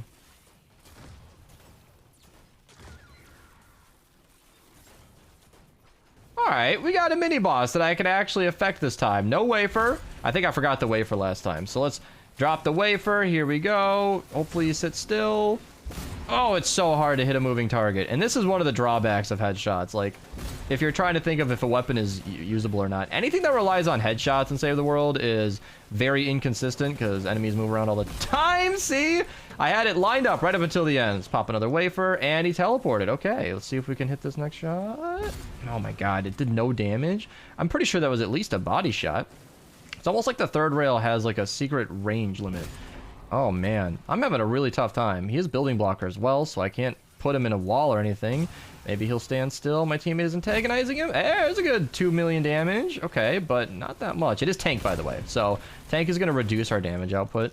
A: Alright, we got a mini-boss that I can actually affect this time. No wafer. I think I forgot the wafer last time. So let's drop the wafer. Here we go. Hopefully you sit still. Oh, it's so hard to hit a moving target. And this is one of the drawbacks of headshots. Like, if you're trying to think of if a weapon is usable or not, anything that relies on headshots in Save the World is very inconsistent because enemies move around all the time. See? I had it lined up right up until the end. Let's pop another wafer, and he teleported. Okay, let's see if we can hit this next shot. Oh my god, it did no damage. I'm pretty sure that was at least a body shot. It's almost like the third rail has like a secret range limit. Oh man, I'm having a really tough time. He is building blocker as well, so I can't put him in a wall or anything. Maybe he'll stand still. My teammate is antagonizing him. There's a good 2 million damage. Okay, but not that much. It is tank, by the way. So tank is going to reduce our damage output.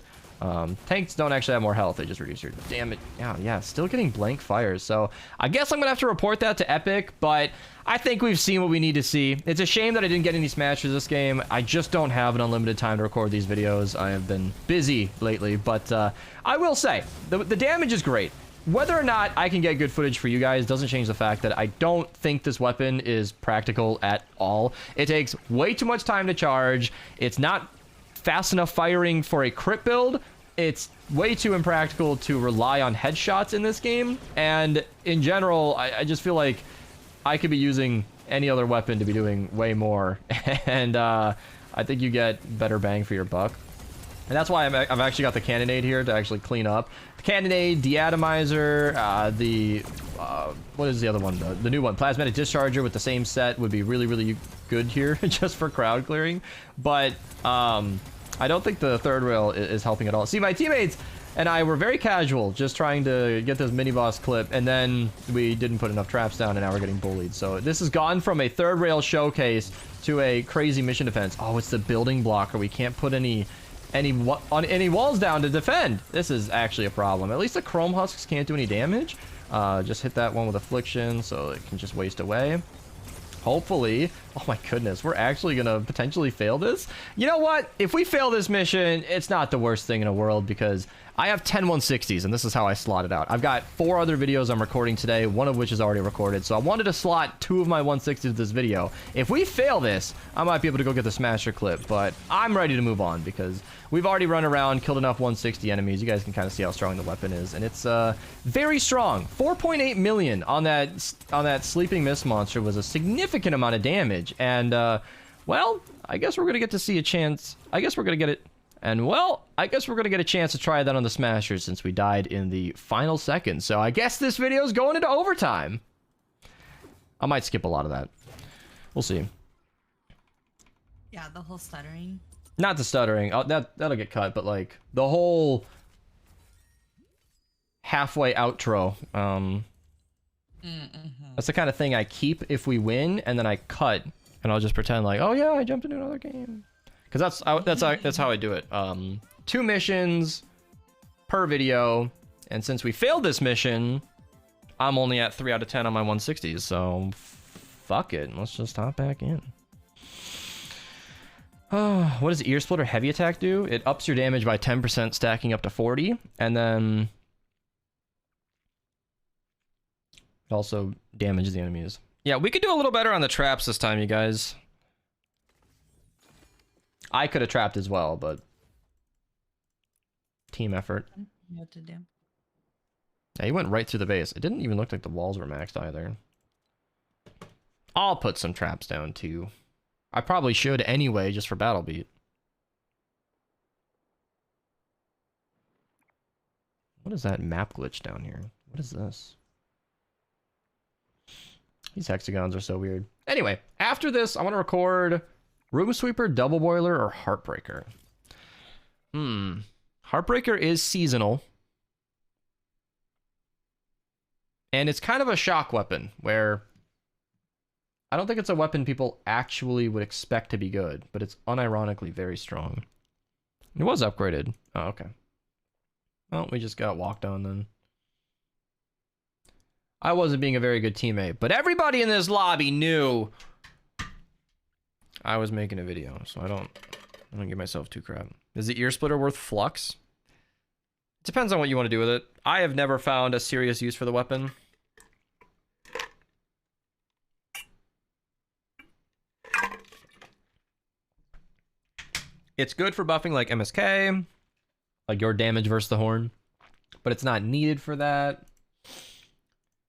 A: Tanks don't actually have more health. They just reduce your damage. Yeah, still getting blank fires. So I guess I'm going to have to report that to Epic, but I think we've seen what we need to see. It's a shame that I didn't get any smashes this game. I just don't have an unlimited time to record these videos. I have been busy lately, but I will say, the damage is great. Whether or not I can get good footage for you guys doesn't change the fact that I don't think this weapon is practical at all. It takes way too much time to charge. It's not fast enough firing for a crit build. It's way too impractical to rely on headshots in this game. And in general, I just feel like I could be using any other weapon to be doing way more. And I think you get better bang for your buck. And that's why I've actually got the Cannonade here to actually clean up. The Cannonade, Deatomizer, what is the other one? The new one, Plasmatic Discharger with the same set would be really, really good here just for crowd clearing. But I don't think the third rail is helping at all. See, my teammates and I were very casual, just trying to get this mini-boss clip, and then we didn't put enough traps down, and now we're getting bullied. So this has gone from a third rail showcase to a crazy mission defense. Oh, it's the building blocker. We can't put any walls down to defend. This is actually a problem. At least the Chrome Husks can't do any damage. Just hit that one with Affliction so it can just waste away. Hopefully. Oh my goodness, we're actually gonna potentially fail this. You know what? If we fail this mission, it's not the worst thing in the world because I have 10 160s and this is how I slot it out. I've got 4 other videos I'm recording today, one of which is already recorded. So I wanted to slot 2 of my 160s to this video. If we fail this, I might be able to go get the Smasher clip, but I'm ready to move on because we've already run around, killed enough 160 enemies. You guys can kind of see how strong the weapon is, and it's very strong. 4.8 million on that Sleeping Mist monster was a significant amount of damage, and well, I guess we're gonna get to see a chance. I guess we're gonna get it. And well, I guess we're gonna get a chance to try that on the Smashers since we died in the final second. So I guess this video is going into overtime. I might skip a lot of that. We'll see.
D: Yeah, the whole stuttering.
A: Not the stuttering. Oh, that'll get cut, but like the whole halfway outro. That's the kind of thing I keep if we win, and then I cut, and I'll just pretend like, oh yeah, I jumped into another game. Because that's how I do it. 2 missions per video, and since we failed this mission, I'm only at 3 out of 10 on my 160s. So fuck it, let's just hop back in. What does Ear Splitter Heavy Attack do? It ups your damage by 10%, stacking up to 40, and then it also damages the enemies. Yeah, we could do a little better on the traps this time, you guys. I could have trapped as well, but team effort.
D: What to do?
A: Yeah, he went right through the base. It didn't even look like the walls were maxed either. I'll put some traps down too. I probably should anyway, just for battle beat. What is that map glitch down here? What is this? These hexagons are so weird. Anyway, after this, I want to record Room Sweeper, Double Boiler, or Heartbreaker. Heartbreaker is seasonal. And it's kind of a shock weapon, where I don't think it's a weapon people actually would expect to be good, but it's unironically very strong. It was upgraded. Oh, okay. Well, we just got walked on then. I wasn't being a very good teammate, but everybody in this lobby knew I was making a video, so I don't give myself too crap. Is the ear splitter worth flux? It depends on what you want to do with it. I have never found a serious use for the weapon. It's good for buffing like MSK, like your damage versus the horn, but it's not needed for that.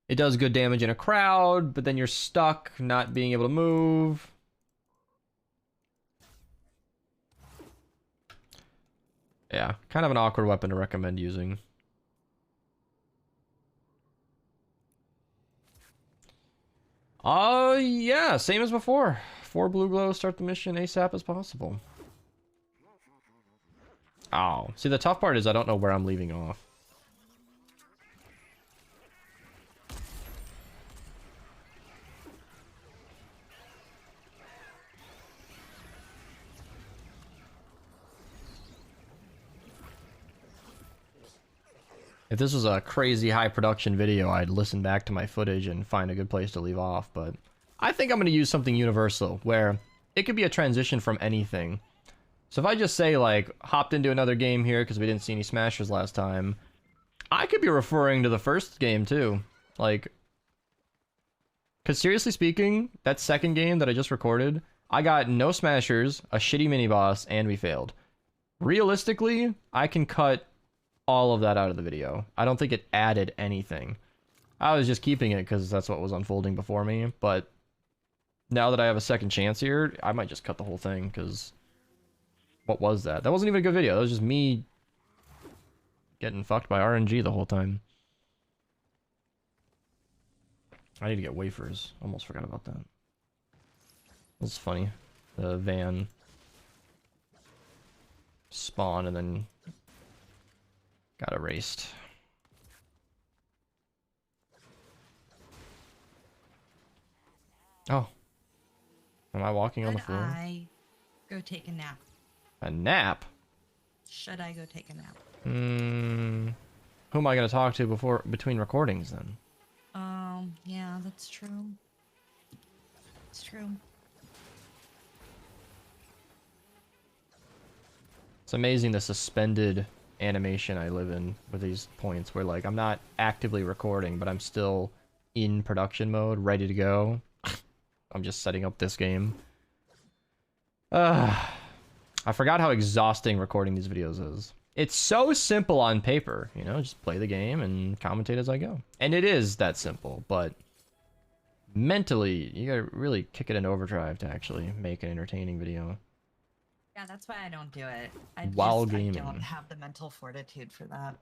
A: It does good damage in a crowd, but then you're stuck not being able to move. Yeah, kind of an awkward weapon to recommend using. Yeah, same as before. 4 blue glow, start the mission ASAP as possible. Oh, see, the tough part is I don't know where I'm leaving off. If this was a crazy high production video, I'd listen back to my footage and find a good place to leave off, but I think I'm going to use something universal, where it could be a transition from anything. So if I just say, like, hopped into another game here because we didn't see any smashers last time, I could be referring to the first game, too. Like, because seriously speaking, that second game that I just recorded, I got no smashers, a shitty mini-boss, and we failed. Realistically, I can cut all of that out of the video. I don't think it added anything. I was just keeping it because that's what was unfolding before me, but now that I have a second chance here, I might just cut the whole thing, because what was that? That wasn't even a good video. That was just me getting fucked by RNG the whole time. I need to get wafers. Almost forgot about that. That's funny. The van spawned and then got erased. Oh. Am I walking on the floor?
D: Should I go take a nap?
A: A nap?
D: Should I go take a nap?
A: Who am I going to talk to between recordings then?
D: Yeah, that's true. It's true.
A: It's amazing the suspended animation I live in with these points where, like, I'm not actively recording, but I'm still in production mode, ready to go. I'm just setting up this game. I forgot how exhausting recording these videos is. It's so simple on paper, you know, just play the game and commentate as I go. And it is that simple, but mentally, you gotta really kick it in overdrive to actually make an entertaining video.
D: Yeah, that's why I don't do it. I
A: gaming.
D: I don't have the mental fortitude for that.
A: And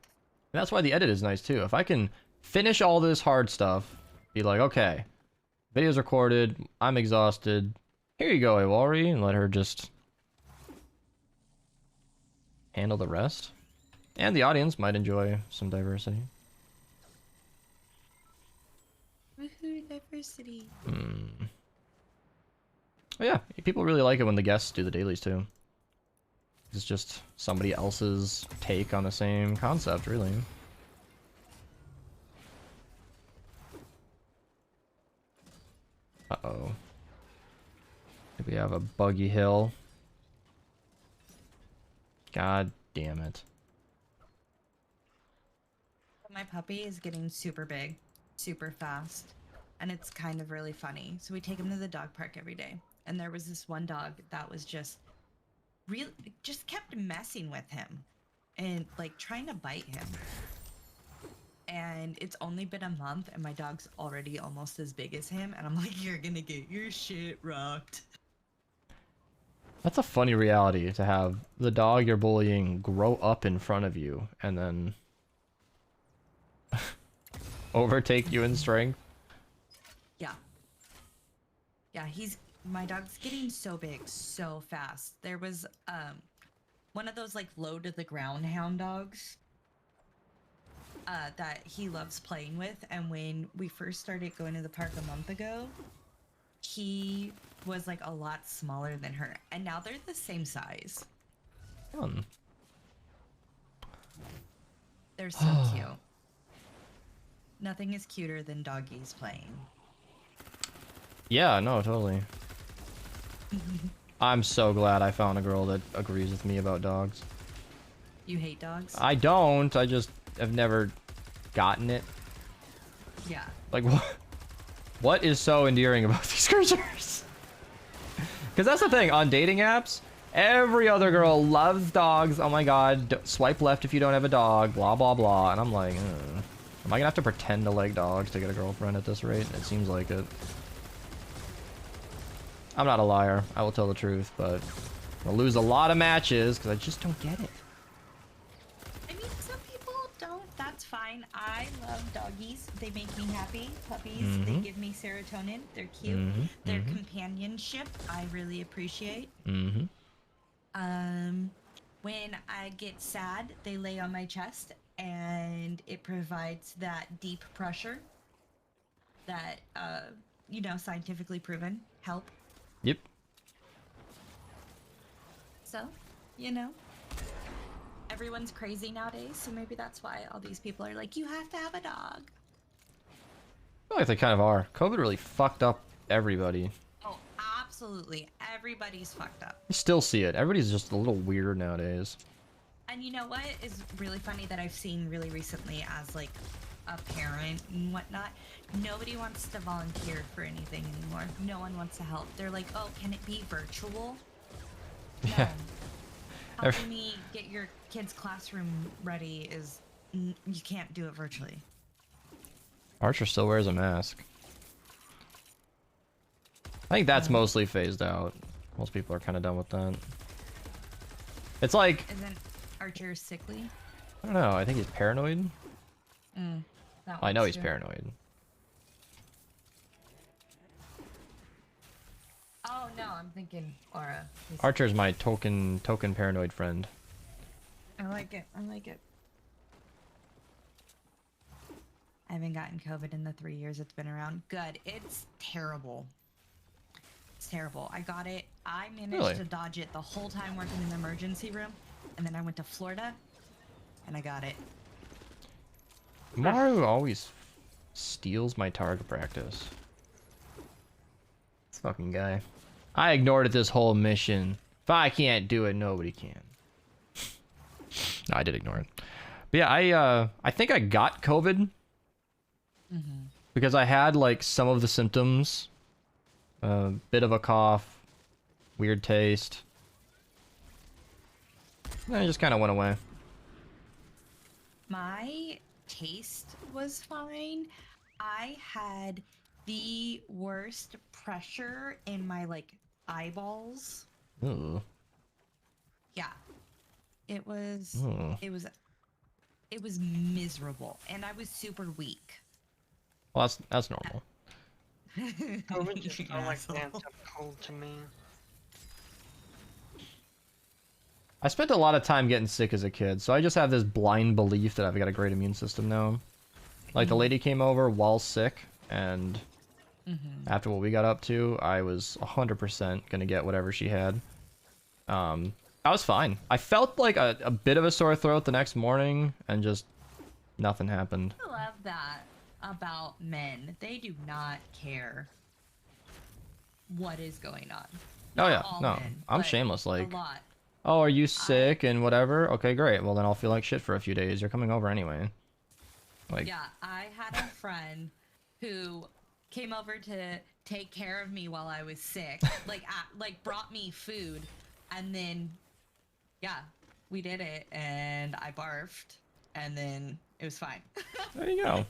A: that's why the edit is nice too. If I can finish all this hard stuff, be like, okay, video's recorded, I'm exhausted, here you go, Iwari, and let her just handle the rest. And the audience might enjoy some diversity.
D: Woohoo, diversity.
A: Oh yeah, people really like it when the guests do the dailies too. It's just somebody else's take on the same concept, really. Uh-oh. We have a buggy hill. God damn it.
D: My puppy is getting super big, super fast. and it's kind of really funny. So we take him to the dog park every day, and there was this one dog that was just kept messing with him and like trying to bite him. And it's only been a month, and my dog's already almost as big as him, and I'm like, you're gonna get your shit rocked.
A: That's a funny reality, to have the dog you're bullying grow up in front of you and then overtake you in strength.
D: Yeah. Yeah, my dog's getting so big so fast. There was one of those like low to the ground hound dogs that he loves playing with, and when we first started going to the park a month ago, he was like a lot smaller than her, and now they're the same size.
A: Fun.
D: They're so cute. Nothing is cuter than doggies playing.
A: Yeah, no, totally. I'm so glad I found a girl that agrees with me about dogs.
D: You hate dogs?
A: I don't. I just have never gotten it.
D: Yeah.
A: Like, what is so endearing about these creatures? Because that's the thing, on dating apps, every other girl loves dogs. Oh my god, swipe left if you don't have a dog, blah, blah, blah. And I'm like, am I gonna have to pretend to like dogs to get a girlfriend at this rate? It seems like it. I'm not a liar. I will tell the truth, but I'll lose a lot of matches because I just don't get it.
D: I mean, some people don't. That's fine. I love doggies. They make me happy. Puppies, they give me serotonin. They're cute. Their companionship, I really appreciate. When I get sad, they lay on my chest, and it provides that deep pressure that, you know, scientifically proven help.
A: Yep.
D: So, you know, everyone's crazy nowadays, so maybe that's why all these people are like, you have to have a dog.
A: I feel like they kind of are. COVID really fucked up everybody.
D: Oh, absolutely. Everybody's fucked up.
A: You still see it. Everybody's just a little weird nowadays.
D: And you know what is really funny that I've seen really recently as like a parent and whatnot? Nobody wants to volunteer for anything anymore. No one wants to help. They're like, oh, can it be virtual? No. Helping me get your kid's classroom ready is, you can't do it virtually.
A: Archer still wears a mask. I think that's mostly phased out. Most people are kind of done with that. It's like...
D: Isn't Archer sickly?
A: I don't know. I think he's paranoid. I know he's
D: true.
A: paranoid.
D: Oh no, I'm thinking Aura.
A: Archer's my token paranoid friend.
D: I like it. I like it. I haven't gotten COVID in the 3 years it's been around. Good. It's terrible. It's terrible. I got it. I managed to dodge it the whole time working in the emergency room, and then I went to Florida, and I got it.
A: Maru always steals my target practice. This fucking guy. I ignored it this whole mission. If I can't do it, nobody can. No, I did ignore it. But yeah, I think I got COVID. Because I had like some of the symptoms. A bit of a cough. Weird taste. And it just kind of went away.
D: My taste was fine. I had the worst pressure in my like eyeballs.
A: Ooh.
D: Yeah. It was it was miserable, and I was super weak.
A: Well, that's normal.
G: COVID just felt like dancing cold to me.
A: I spent a lot of time getting sick as a kid, so I just have this blind belief that I've got a great immune system now. Like, the lady came over while sick, and after what we got up to, I was 100% gonna get whatever she had. I was fine. I felt like a bit of a sore throat the next morning, and just nothing happened.
D: I love that about men. They do not care what is going on.
A: Oh yeah,
D: all
A: no,
D: men,
A: I'm
D: but
A: shameless. Like,
D: a lot.
A: oh, are you sick and whatever? Okay, great. Well, then I'll feel like shit for a few days. You're coming over anyway. Like,
D: Yeah, I had a friend who came over to take care of me while I was sick. like brought me food, and then yeah, we did it, and I barfed, and then it was fine.
A: There you go.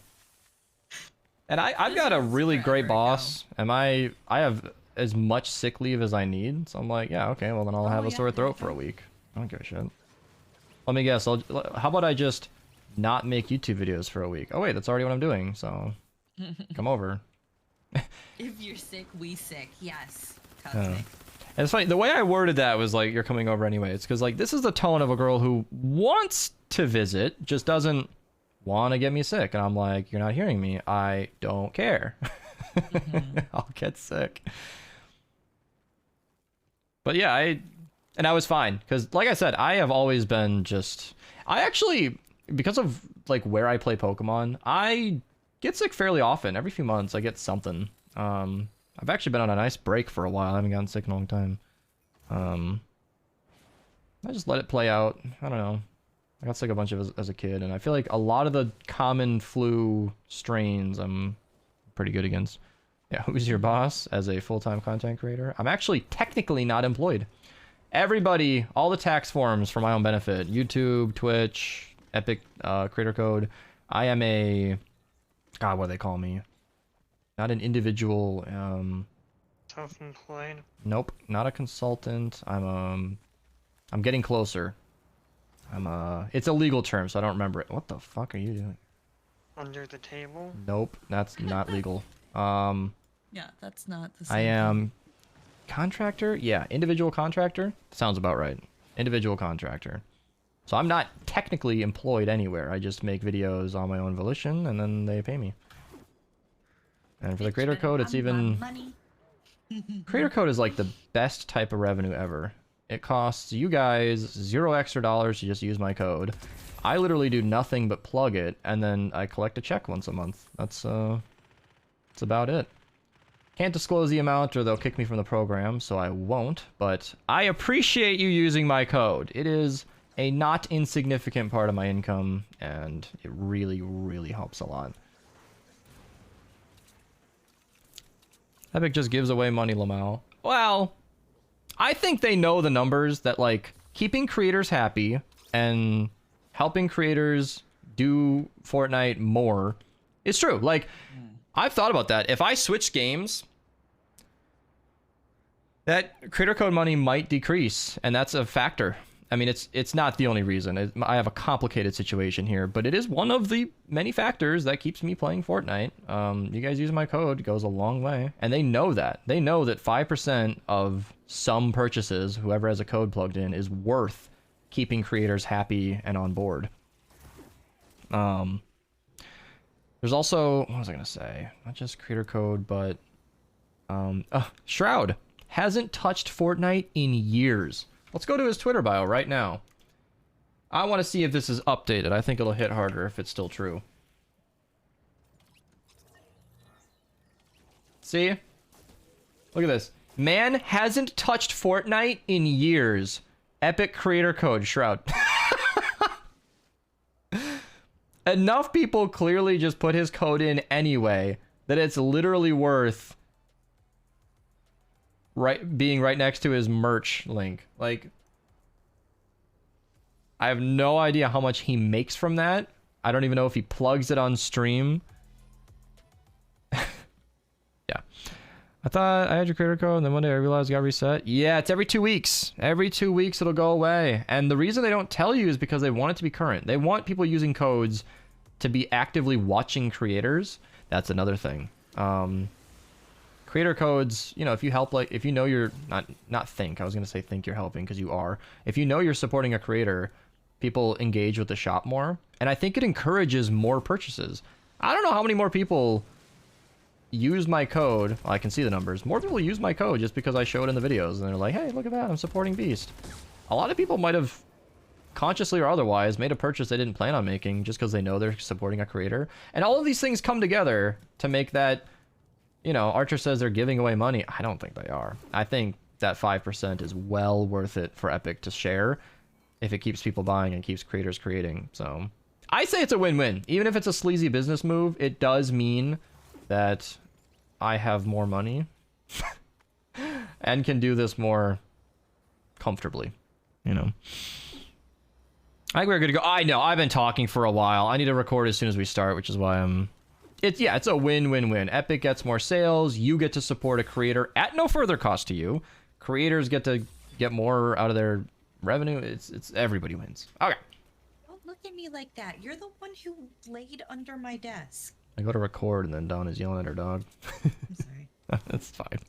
A: And I've got a really great boss, and I have as much sick leave as I need, so I'm like, yeah, okay, well then I'll have a sore throat for a week. I don't give a shit. Let me guess, how about I just not make YouTube videos for a week? Oh wait, that's already what I'm doing, so come over.
D: If you're sick, we sick. Yes, trust me.
A: And it's funny, the way I worded that was like, you're coming over anyway. It's because like, this is the tone of a girl who wants to visit, just doesn't want to get me sick. And I'm like, you're not hearing me. I don't care. I'll get sick. But yeah, I was fine. Because like I said, I have always been I actually, because of like where I play Pokemon, I get sick fairly often. Every few months I get something. I've actually been on a nice break for a while. I haven't gotten sick in a long time. I just let it play out. I don't know. I got sick a bunch of as a kid, and I feel like a lot of the common flu strains I'm pretty good against. Yeah, who's your boss as a full-time content creator? I'm actually technically not employed. Everybody, all the tax forms for my own benefit. YouTube, Twitch, Epic, Creator Code. I am a... God, what do they call me? Not an individual,
G: Self-employed?
A: Nope, not a consultant. I'm getting closer. It's a legal term, so I don't remember it. What the fuck are you doing?
G: Under the table?
A: Nope, that's not legal.
D: Yeah, that's not the same.
A: I am contractor? Yeah, individual contractor? Sounds about right. Individual contractor. So I'm not technically employed anywhere. I just make videos on my own volition, and then they pay me. And for the Creator Code, it's even... Creator Code is like the best type of revenue ever. It costs you guys $0 extra to just use my code. I literally do nothing but plug it, and then I collect a check once a month. That's about it. Can't disclose the amount or they'll kick me from the program, so I won't, but I appreciate you using my code. It is a not insignificant part of my income, and it really, really helps a lot. Epic just gives away money, Lamau. Well, I think they know the numbers that, like, keeping creators happy and helping creators do Fortnite more is true. Like, I've thought about that. If I switch games, that Creator Code money might decrease, and that's a factor. I mean, it's not the only reason. I have a complicated situation here, but it is one of the many factors that keeps me playing Fortnite. You guys use my code, goes a long way, and they know that. They know that 5% of some purchases, whoever has a code plugged in, is worth keeping creators happy and on board. There's also, what was I gonna say? Not just Creator Code, but Shroud hasn't touched Fortnite in years. Let's go to his Twitter bio right now. I want to see if this is updated. I think it'll hit harder if it's still true. See? Look at this. Man hasn't touched Fortnite in years. Epic Creator Code, Shroud. Enough people clearly just put his code in anyway that it's literally worth being right next to his merch link. Like, I have no idea how much he makes from that. I don't even know if he plugs it on stream. Yeah. I thought I had your creator code, and then one day I realized it got reset. Yeah, it's every 2 weeks. Every 2 weeks it'll go away. And the reason they don't tell you is because they want it to be current. They want people using codes to be actively watching creators. That's another thing. Creator codes, you know, if you help, like, if you know you're I was gonna say think you're helping, because you are. If you know you're supporting a creator, people engage with the shop more, and I think it encourages more purchases. I don't know how many more people use my code. Well, I can see the numbers. More people use my code just because I show it in the videos, and they're like, hey, look at that, I'm supporting Beast. A lot of people might have consciously or otherwise made a purchase they didn't plan on making just because they know they're supporting a creator, and all of these things come together to make that. You know, Archer says they're giving away money. I don't think they are. I think that 5% is well worth it for Epic to share if it keeps people buying and keeps creators creating. So I say it's a win-win. Even if it's a sleazy business move, it does mean that I have more money and can do this more comfortably, you know. I think we're good to go. I know, I've been talking for a while. I need to record as soon as we start, which is why I'm... It's a win-win-win. Epic gets more sales, you get to support a creator at no further cost to you. Creators get to get more out of their revenue. It's everybody wins. Okay.
D: Don't look at me like that. You're the one who laid under my desk.
A: I go to record and then Dawn is yelling at her dog.
D: I'm sorry.
A: That's fine.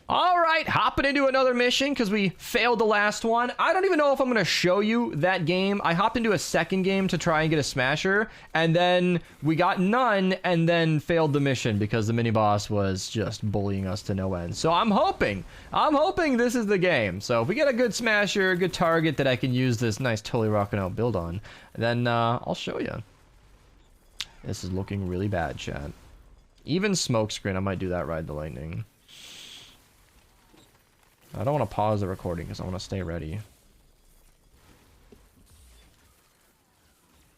A: All right, hopping into another mission because we failed the last one. I don't even know if I'm going to show you that game. I hopped into a second game to try and get a smasher, and then we got none and then failed the mission because the mini-boss was just bullying us to no end. So I'm hoping this is the game. So if we get a good smasher, a good target that I can use this nice Totally Rockin' Out build on, then I'll show you. This is looking really bad, chat. Even smokescreen, I might do that Ride the Lightning. I don't want to pause the recording because I want to stay ready.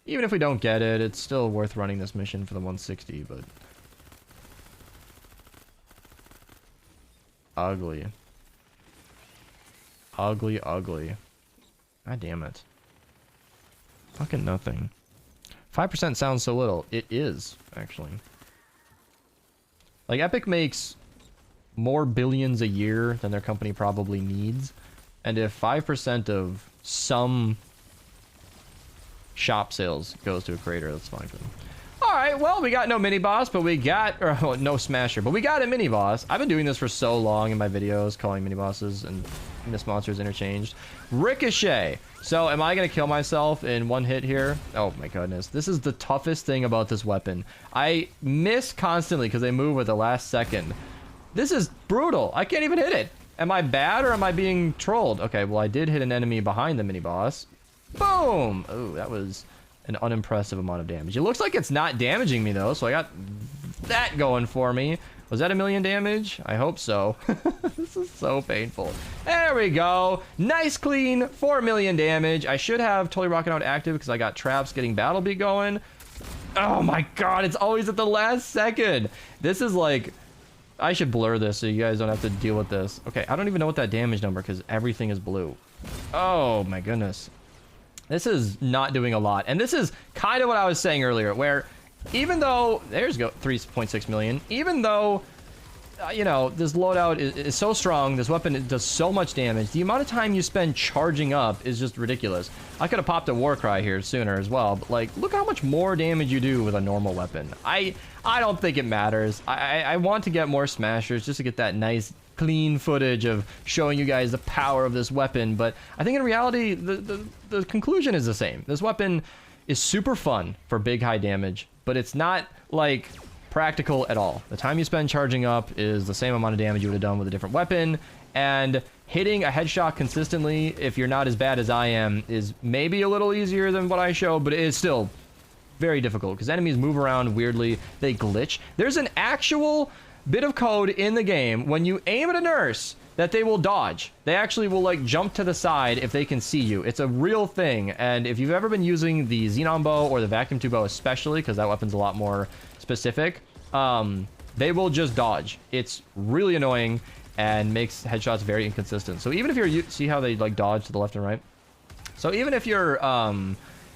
A: Even if we don't get it, it's still worth running this mission for the 160, but... Ugly. Ugly, ugly. God damn it. Fucking nothing. 5% sounds so little. It is, actually. Like, Epic makes more billions a year than their company probably needs. And if 5% of some shop sales goes to a creator, that's fine for them. Alright, well, we got no mini-boss, but we got... Or, well, no smasher, but we got a mini-boss. I've been doing this for so long in my videos, calling mini-bosses and Miss Monsters interchanged. Ricochet. So, am I going to kill myself in one hit here? Oh my goodness. This is the toughest thing about this weapon. I miss constantly because they move at the last second. This is brutal. I can't even hit it. Am I bad or am I being trolled? Okay, well, I did hit an enemy behind the mini-boss. Boom! Oh, that was an unimpressive amount of damage. It looks like it's not damaging me, though, so I got that going for me. Was that 1,000,000 damage? I hope so. This is so painful. There we go. Nice, clean, 4,000,000 damage. I should have Totally Rockin' Out active because I got traps getting Battle Beat going. Oh my god, it's always at the last second. This is like... I should blur this so you guys don't have to deal with this. Okay, I don't even know what that damage number because everything is blue. Oh my goodness. This is not doing a lot. And this is kind of what I was saying earlier, where even though... There's go 3.6 million. Even though, you know, this loadout is so strong, this weapon does so much damage, the amount of time you spend charging up is just ridiculous. I could have popped a Warcry here sooner as well, but like, look how much more damage you do with a normal weapon. I don't think it matters. I want to get more smashers just to get that nice clean footage of showing you guys the power of this weapon, but I think in reality the conclusion is the same. This weapon is super fun for big high damage, but it's not like practical at all. The time you spend charging up is the same amount of damage you would have done with a different weapon, and hitting a headshot consistently, if you're not as bad as I am, is maybe a little easier than what I show, but it is still very difficult because enemies move around weirdly. They glitch. There's an actual bit of code in the game when you aim at a nurse that they will dodge. They actually will like jump to the side if they can see you. It's a real thing, and if you've ever been using the Xenon bow or the vacuum tube bow especially, because that weapon's a lot more specific, they will just dodge. It's really annoying and makes headshots very inconsistent. So even if you're see how they like dodge to the left and right? So even if you're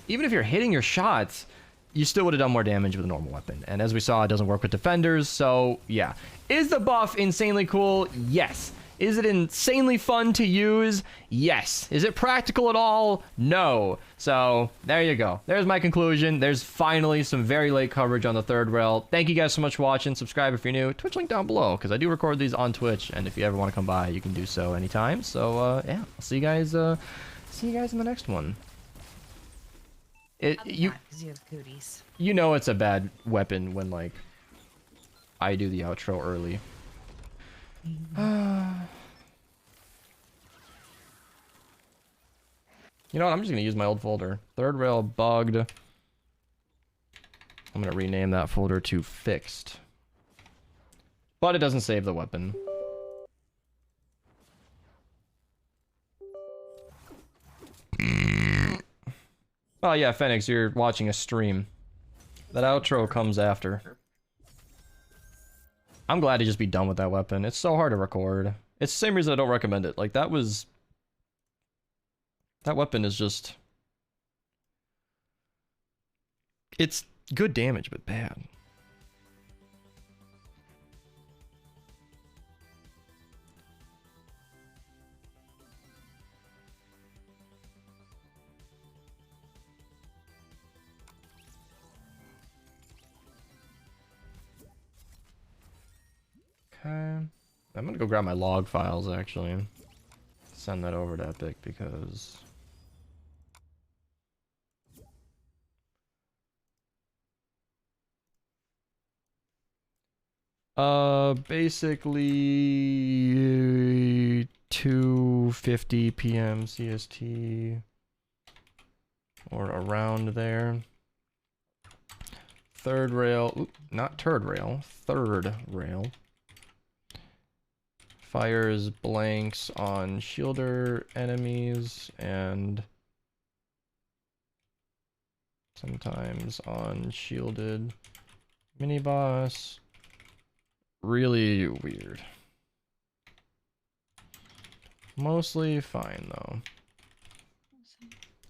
A: hitting your shots, you still would have done more damage with a normal weapon. And as we saw, it doesn't work with defenders, so yeah. Is the buff insanely cool? Yes. Is it insanely fun to use? Yes. Is it practical at all? No. So, there you go. There's my conclusion. There's finally some very late coverage on the third rail. Thank you guys so much for watching. Subscribe if you're new. Twitch link down below, because I do record these on Twitch, and if you ever want to come by, you can do so anytime. So, yeah. I'll see you guys in the next one. You have cooties. You know it's a bad weapon when like I do the outro early. You know what? I'm just gonna use my old folder. Third rail bugged. I'm gonna rename that folder to fixed. But it doesn't save the weapon. Oh yeah, Phoenix, you're watching a stream. That outro comes after. I'm glad to just be done with that weapon. It's so hard to record. It's the same reason I don't recommend it. Like, that weapon is just... It's good damage, but bad. Okay. I'm gonna go grab my log files, actually. Send that over to Epic, because... Basically... 2:50 p.m. CST. Or around there. Third rail... Oop, not turd rail. Third rail. Fires blanks on shielder enemies and sometimes on shielded mini boss. Really weird. Mostly fine though.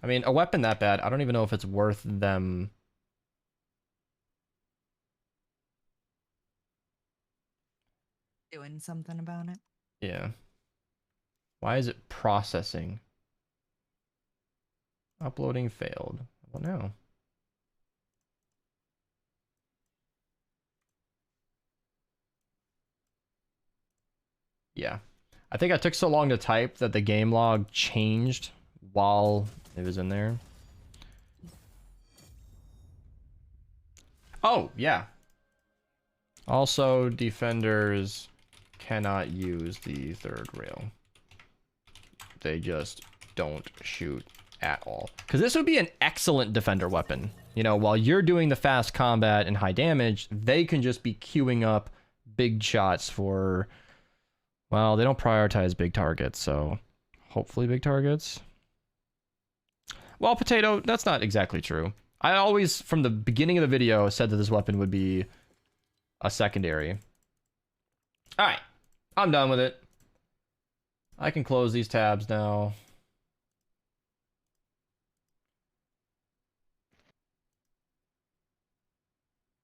A: I mean, a weapon that bad, I don't even know if it's worth them.
D: Doing something about it.
A: Yeah. Why is it processing? Uploading failed. Well, no. Yeah. I think I took so long to type that the game log changed while it was in there. Oh, yeah. Also, defenders cannot use the third rail. They just don't shoot at all. Because this would be an excellent defender weapon. You know, while you're doing the fast combat and high damage, they can just be queuing up big shots for... Well, they don't prioritize big targets, so hopefully big targets. Well, Potato, that's not exactly true. I always, from the beginning of the video, said that this weapon would be a secondary. Alright, I'm done with it. I can close these tabs now.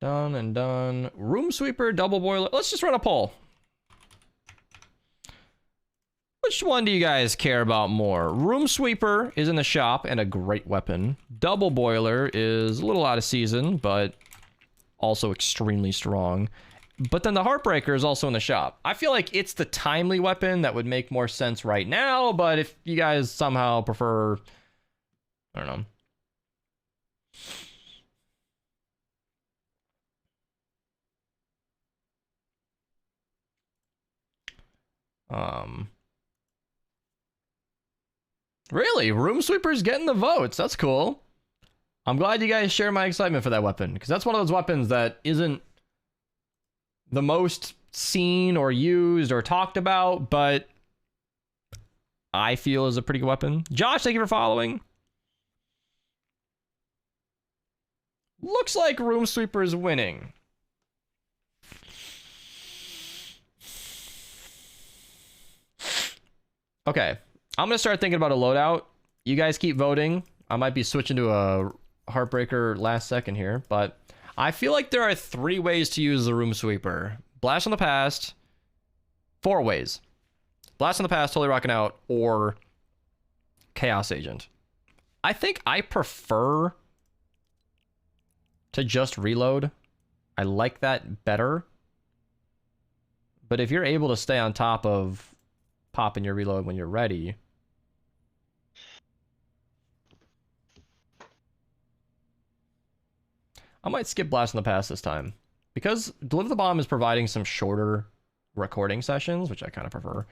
A: Done and done. Room sweeper, double boiler. Let's just run a poll. Which one do you guys care about more? Room sweeper is in the shop and a great weapon. Double boiler is a little out of season, but also extremely strong. But then the Heartbreaker is also in the shop. I feel like it's the timely weapon that would make more sense right now, but if you guys somehow prefer... I don't know. Really? Room Sweeper's getting the votes. That's cool. I'm glad you guys share my excitement for that weapon, because that's one of those weapons that isn't the most seen or used or talked about, but I feel is a pretty good weapon. Josh, thank you for following. Looks like Room Sweeper is winning. Okay. I'm gonna start thinking about a loadout. You guys keep voting. I might be switching to a Heartbreaker last second here, but I feel like there are 3 ways to use the Room Sweeper. Blast from the Past, 4 ways. Blast from the Past, totally rocking out, or Chaos Agent. I think I prefer to just reload. I like that better. But if you're able to stay on top of popping your reload when you're ready... I might skip Blast from the Past this time. Because Deliver the Bomb is providing some shorter recording sessions, which I kind of prefer.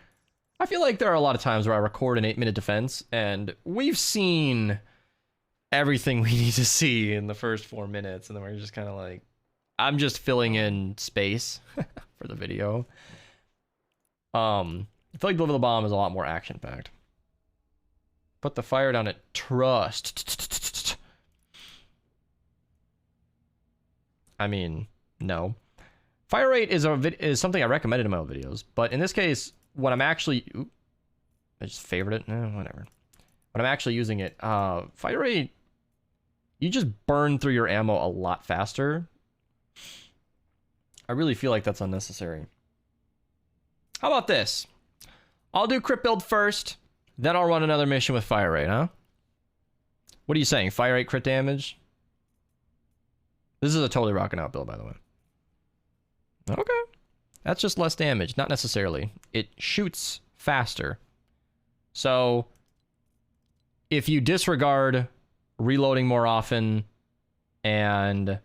A: I feel like there are a lot of times where I record an 8-minute defense, and we've seen everything we need to see in the first 4 minutes, and then we're just kind of like... I'm just filling in space for the video. I feel like Deliver the Bomb is a lot more action-packed. Put the fire down at Trust. I mean, no. Fire rate is something I recommended in my old videos, but in this case, when I'm actually... Oop, I just favored it? Whatever. When I'm actually using it, fire rate... You just burn through your ammo a lot faster. I really feel like that's unnecessary. How about this? I'll do crit build first, then I'll run another mission with fire rate, huh? What are you saying? Fire rate crit damage? This is a totally rocking out build, by the way. Okay. That's just less damage. Not necessarily. It shoots faster. So, if you disregard reloading more often and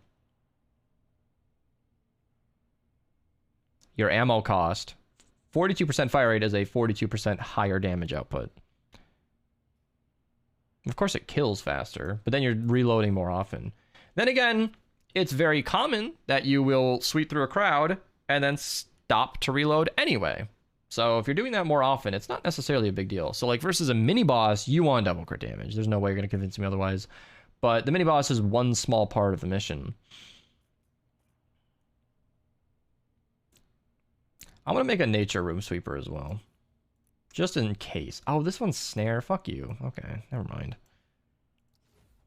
A: your ammo cost, 42% fire rate is a 42% higher damage output. Of course it kills faster, but then you're reloading more often. Then again, it's very common that you will sweep through a crowd and then stop to reload anyway. So if you're doing that more often, it's not necessarily a big deal. So like versus a mini boss, you want double crit damage. There's no way you're going to convince me otherwise. But the mini boss is one small part of the mission. I'm going to make a nature room sweeper as well. Just in case. Oh, this one's snare. Fuck you. Okay, never mind.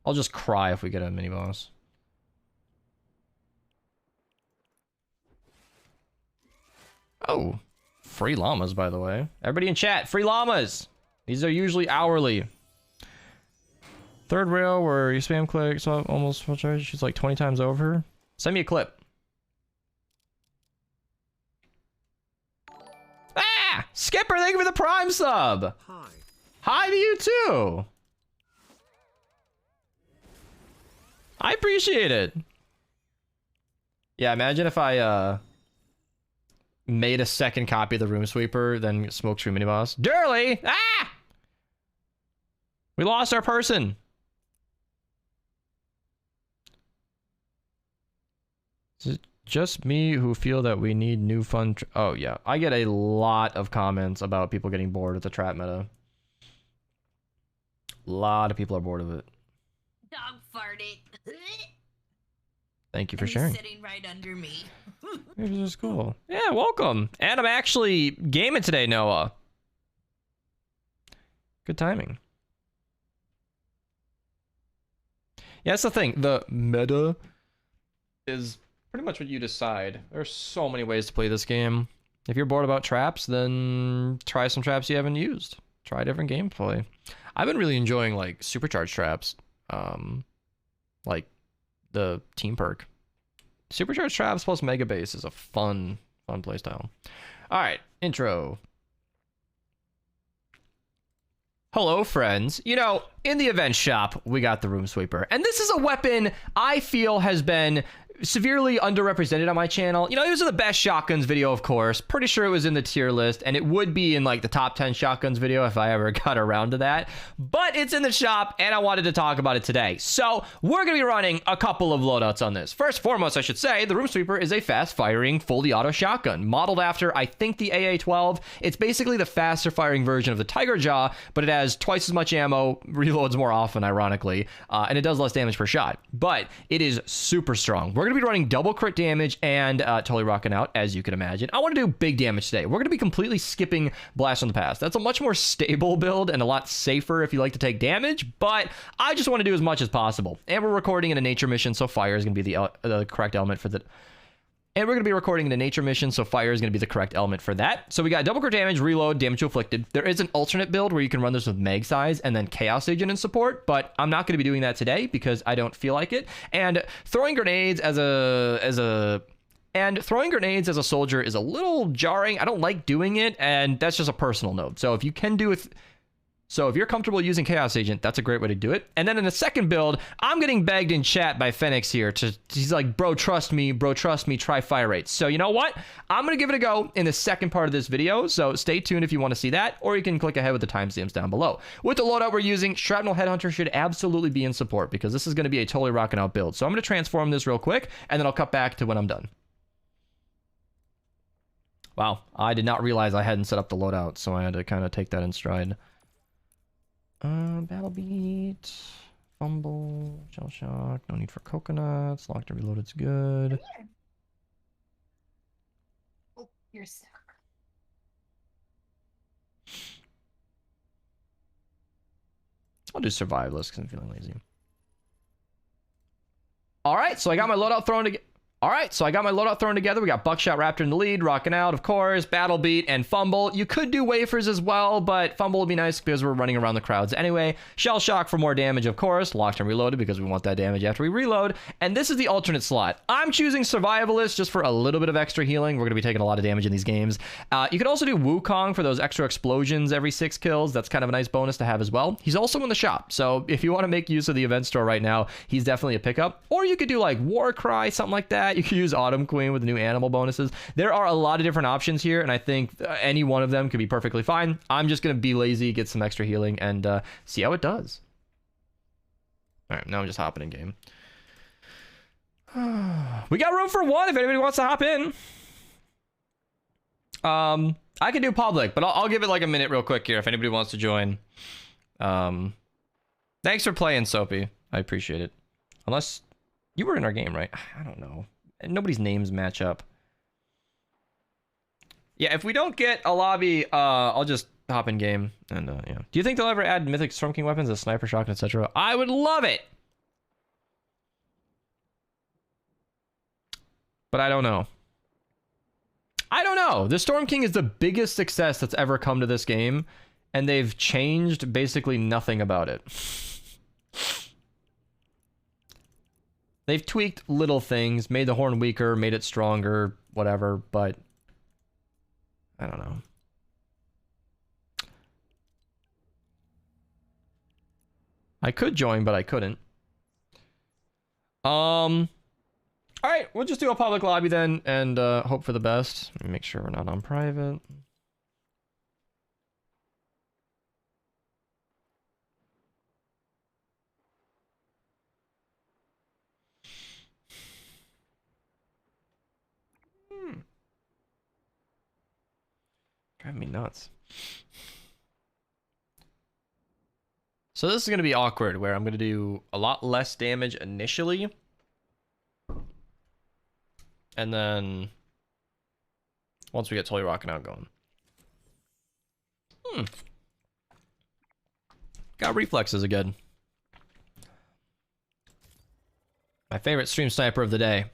A: I'll just cry if we get a mini boss. Oh, free llamas, by the way. Everybody in chat, free llamas! These are usually hourly. Third rail where you spam click, so almost full charge. She's like 20 times over. Send me a clip. Ah! Skipper, thank you for the Prime sub!
C: Hi.
A: Hi to you too! I appreciate it. Yeah, imagine if I, made a second copy of the Room Sweeper, then smoked through mini boss. Durley! Ah! We lost our person. Is it just me who feel that we need new fun? Oh, yeah. I get a lot of comments about people getting bored with the trap meta. A lot of people are bored of it.
D: Dog farted.
A: Thank you for sharing.
D: Sitting right under me.
A: This is cool. Yeah, welcome. And I'm actually gaming today, Noah. Good timing. Yeah, that's the thing. The meta is pretty much what you decide. There's so many ways to play this game. If you're bored about traps, then try some traps you haven't used. Try different gameplay. I've been really enjoying like supercharged traps. Like the team perk. Supercharged traps plus mega base is a fun playstyle. Alright, intro. Hello, friends. You know, in the event shop, we got the Room Sweeper. And this is a weapon I feel has been severely underrepresented on my channel. You know, it was in the best shotguns video, of course. Pretty sure it was in the tier list, and it would be in like the top 10 shotguns video if I ever got around to that. But it's in the shop, and I wanted to talk about it today. So we're going to be running a couple of loadouts on this. First and foremost, I should say, the Room Sweeper is a fast-firing, fully auto shotgun, modeled after, I think, the AA-12. It's basically the faster-firing version of the Tiger Jaw, but it has twice as much ammo, reloads more often, ironically, and it does less damage per shot. But it is super strong. We're going to be running double crit damage and totally rocking out, as you can imagine. I want to do big damage today. We're going to be completely skipping Blast from the Past. That's a much more stable build and a lot safer if you like to take damage, but I just want to do as much as possible. And we're recording in a nature mission, so fire is going to be the correct element for the... And we're going to be recording in a nature mission, so fire is going to be the correct element for that. So we got double crit damage, reload, damage inflicted. There is an alternate build where you can run this with mag size and then chaos agent in support, but I'm not going to be doing that today because I don't feel like it. And throwing grenades as a soldier is a little jarring. I don't like doing it, and that's just a personal note. So if you can do it... So if you're comfortable using Chaos Agent, that's a great way to do it. And then in the second build, I'm getting begged in chat by Phoenix here. He's like, bro, trust me, try fire rate. So you know what? I'm going to give it a go in the second part of this video. So stay tuned if you want to see that, or you can click ahead with the timestamps down below. With the loadout we're using, Shrapnel Headhunter should absolutely be in support because this is going to be a totally rocking out build. So I'm going to transform this real quick, and then I'll cut back to when I'm done. Wow, I did not realize I hadn't set up the loadout, so I had to kind of take that in stride. Battle beat, fumble, shell shock, no need for coconuts, locked and reloaded's good.
B: You're stuck.
A: I'll do survivalist because I'm feeling lazy. All right, so I got my loadout thrown together. We got Buckshot Raptor in the lead, rocking out, of course, Battle Beat, and Fumble. You could do Wafers as well, but Fumble would be nice because we're running around the crowds anyway. Shell Shock for more damage, of course. Locked and Reloaded because we want that damage after we reload. And this is the alternate slot. I'm choosing Survivalist just for a little bit of extra healing. We're going to be taking a lot of damage in these games. You could also do Wukong for those extra explosions every 6 kills. That's kind of a nice bonus to have as well. He's also in the shop, so if you want to make use of the event store right now, he's definitely a pickup. Or you could do like Warcry, something like that. You could use Autumn Queen with the new animal bonuses. There are a lot of different options here, and I think any one of them could be perfectly fine. I'm just going to be lazy, get some extra healing, and see how it does. All right, now I'm just hopping in game. We got room for one if anybody wants to hop in. I can do public, but I'll give it like a minute real quick here if anybody wants to join. Thanks for playing, Soapy. I appreciate it. Unless you were in our game, right? I don't know. Nobody's names match up. Yeah, if we don't get a lobby, I'll just hop in game. And yeah. Do you think they'll ever add mythic Storm King weapons as Sniper Shock, etc.? I would love it! But I don't know. I don't know. The Storm King is the biggest success that's ever come to this game, and they've changed basically nothing about it. They've tweaked little things, made the horn weaker, made it stronger, whatever, but I don't know. I could join, but I couldn't. All right, we'll just do a public lobby then and hope for the best. Let me make sure we're not on private. Driving me nuts. So this is going to be awkward, where I'm going to do a lot less damage initially. And then once we get totally rocking out going. Got reflexes again. My favorite stream sniper of the day.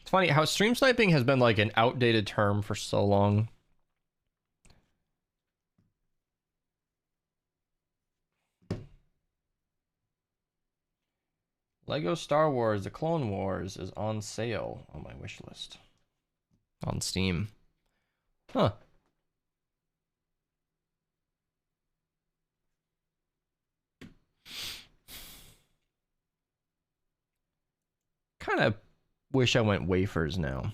A: It's funny how stream sniping has been like an outdated term for so long. Lego Star Wars: The Clone Wars is on sale on my wish list. On Steam. Huh. Kind of wish I went Wafers now.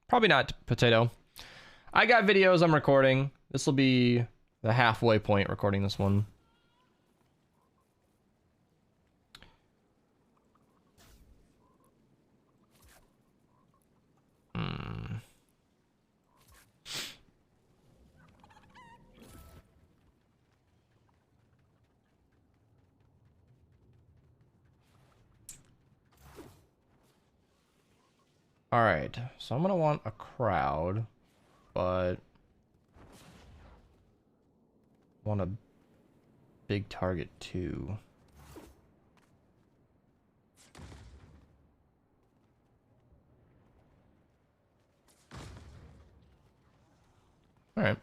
A: Probably not Potato. I got videos I'm recording. This will be the halfway point recording this one. All right, so I'm gonna want a crowd, but want a big target too. All right.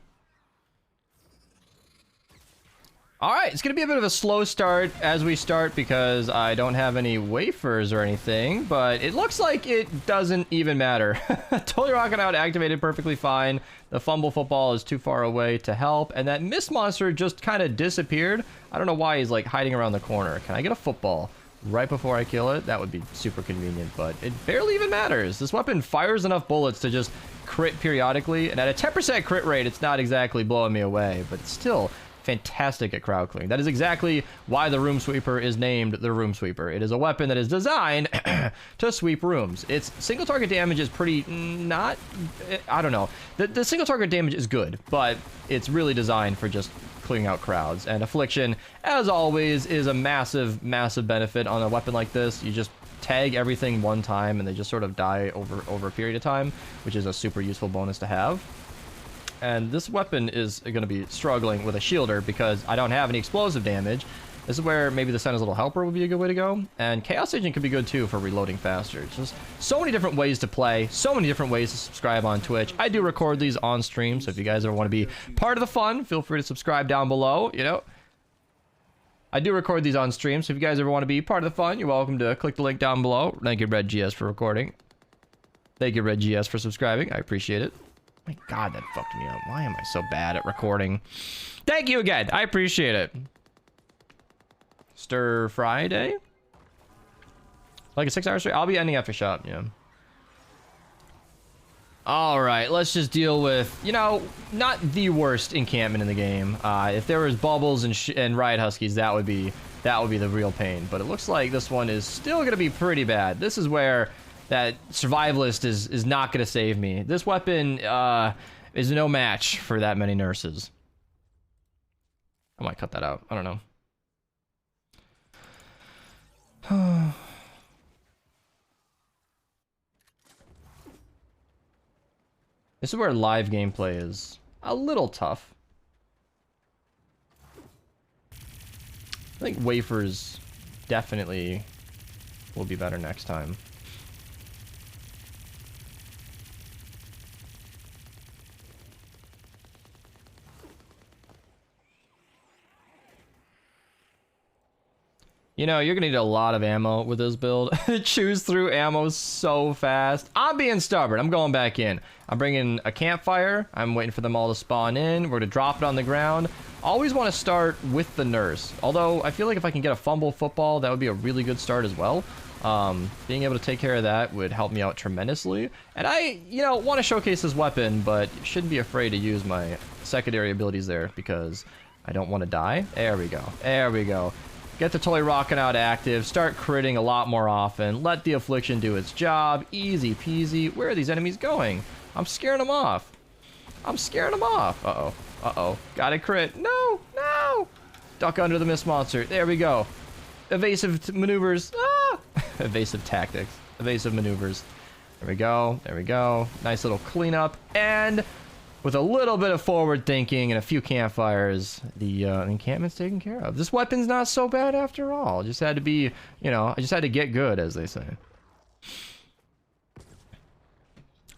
A: All right, it's going to be a bit of a slow start as we start because I don't have any wafers or anything, but it looks like it doesn't even matter. Totally rocking out, activated perfectly fine. The fumble football is too far away to help, and that mist monster just kind of disappeared. I don't know why he's like hiding around the corner. Can I get a football right before I kill it? That would be super convenient, but it barely even matters. This weapon fires enough bullets to just crit periodically, and at a 10% crit rate, it's not exactly blowing me away, but still fantastic at crowd clearing. That is exactly why the Room Sweeper is named the Room Sweeper. It is a weapon that is designed to sweep rooms. Its single target damage is pretty not... I don't know. The single target damage is good, but it's really designed for just clearing out crowds. And Affliction, as always, is a massive, massive benefit on a weapon like this. You just tag everything one time and they just sort of die over a period of time, which is a super useful bonus to have. And this weapon is going to be struggling with a shielder because I don't have any explosive damage. This is where maybe the Sentinel's Little Helper would be a good way to go. And Chaos Agent could be good too for reloading faster. It's just so many different ways to play, so many different ways to subscribe on Twitch. I do record these on stream, so if you guys ever want to be part of the fun, feel free to subscribe down below, you know. I do record these on stream, so if you guys ever want to be part of the fun, you're welcome to click the link down below. Thank you, Red GS, for recording. Thank you, Red GS, for subscribing. I appreciate it. My God, that fucked me up. Why am I so bad at recording? Thank you again. I appreciate it. Stir Friday? Like a 6-hour straight? I'll be ending after shop, yeah. Alright, let's just deal with, you know, not the worst encampment in the game. If there was Bubbles and Riot Huskies, that would be the real pain. But it looks like this one is still going to be pretty bad. This is where that Survivalist is not going to save me. This weapon is no match for that many nurses. I might cut that out. I don't know. This is where live gameplay is a little tough. I think wafers definitely will be better next time. You know, you're gonna need a lot of ammo with this build. Choose through ammo so fast. I'm being stubborn. I'm going back in. I'm bringing a campfire. I'm waiting for them all to spawn in. We're gonna drop it on the ground. Always want to start with the nurse. Although, I feel like if I can get a fumble football, that would be a really good start as well. Being able to take care of that would help me out tremendously. And I, you know, want to showcase this weapon, but shouldn't be afraid to use my secondary abilities there because I don't want to die. There we go. There we go. Get the Toy Rockin' Out active, start critting a lot more often, let the Affliction do its job, easy peasy. Where are these enemies going? I'm scaring them off. I'm scaring them off. Uh-oh, uh-oh. Got a crit. No, no! Duck under the Mist Monster. There we go. Evasive maneuvers. Ah! Evasive tactics. Evasive maneuvers. There we go, there we go. Nice little cleanup, and with a little bit of forward thinking and a few campfires, the encampment's taken care of. This weapon's not so bad after all. Just had to be, you know, I just had to get good, as they say.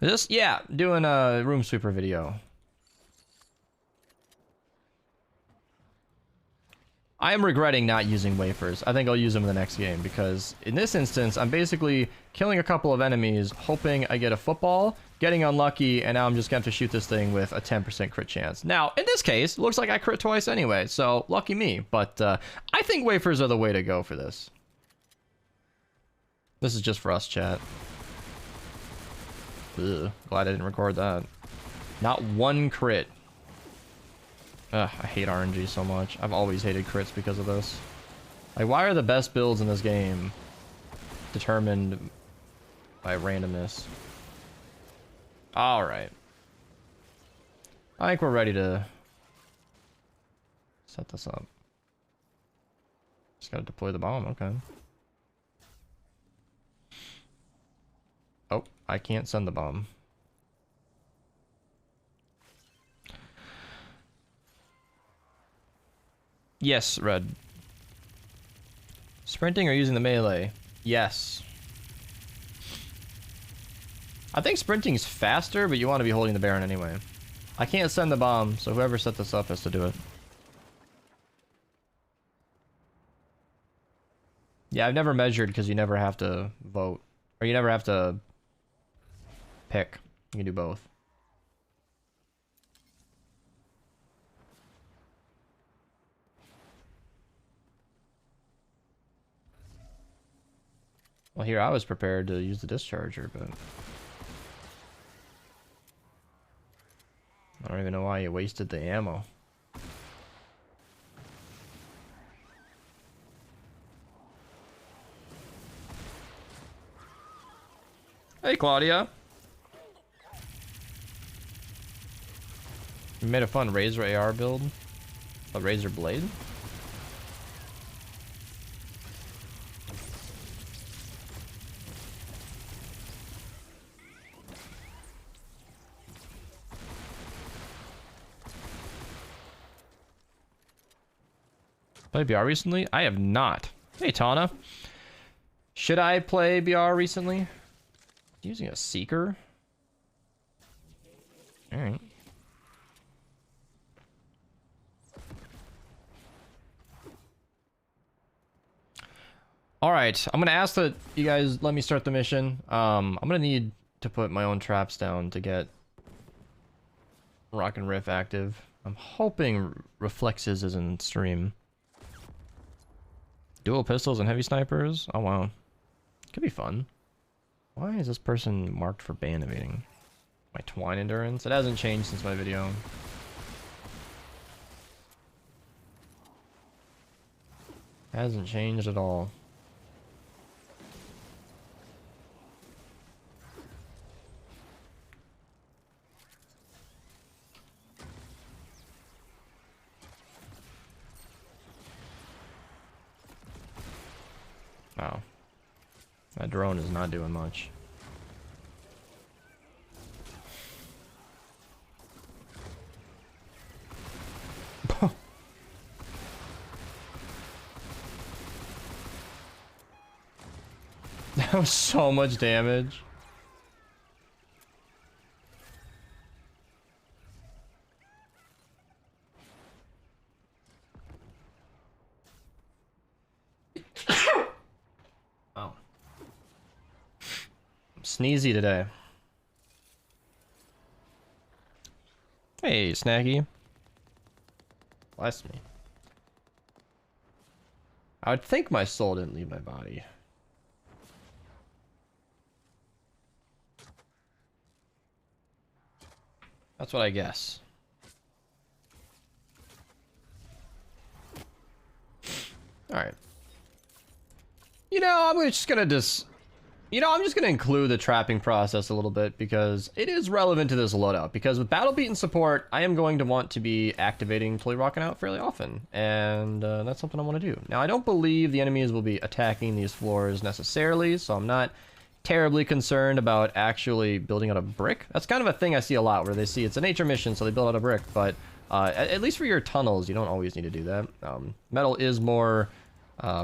A: This, yeah, doing a Room Sweeper video. I am regretting not using wafers. I think I'll use them in the next game because in this instance, I'm basically killing a couple of enemies, hoping I get a football, getting unlucky, and now I'm just going to have to shoot this thing with a 10% crit chance. Now, in this case, looks like I crit twice anyway, so lucky me. But I think wafers are the way to go for this. This is just for us, chat. Ugh, glad I didn't record that. Not one crit. Ugh, I hate RNG so much. I've always hated crits because of this. Like, why are the best builds in this game determined by randomness? Alright. I think we're ready to set this up. Just gotta deploy the bomb, okay. Oh, I can't send the bomb. Yes, Red. Sprinting or using the melee? Yes. I think sprinting's faster, but you want to be holding the Baron anyway. I can't send the bomb, so whoever set this up has to do it. Yeah, I've never measured because you never have to vote. Or you never have to pick. You can do both. Well, here I was prepared to use the discharger, but I don't even know why you wasted the ammo. Hey, Claudia. You made a fun Razor AR build. A Razor Blade. Played BR recently? I have not. Hey, Tana. Should I play BR recently? Using a Seeker? Alright. Alright, I'm gonna ask that you guys let me start the mission. I'm gonna need to put my own traps down to get Rock and Riff active. I'm hoping Reflexes is in stream. Dual pistols and heavy snipers? Oh wow. Could be fun. Why is this person marked for band evading? My twine endurance? It hasn't changed since my video. Hasn't changed at all. Wow. That drone is not doing much. That was so much damage. Oh. I'm sneezy today. Hey, Snaggy. Bless me. I would think my soul didn't leave my body. That's what I guess. Alright. You know, I'm just gonna I'm just gonna include the trapping process a little bit because it is relevant to this loadout. Because with Battle Beaten support, I am going to want to be activating Fully Rocking Out fairly often. And that's something I want to do. Now, I don't believe the enemies will be attacking these floors necessarily, so I'm not terribly concerned about actually building out a brick. That's kind of a thing I see a lot where they see it's a nature mission, so they build out a brick. But at least for your tunnels, you don't always need to do that. Metal is more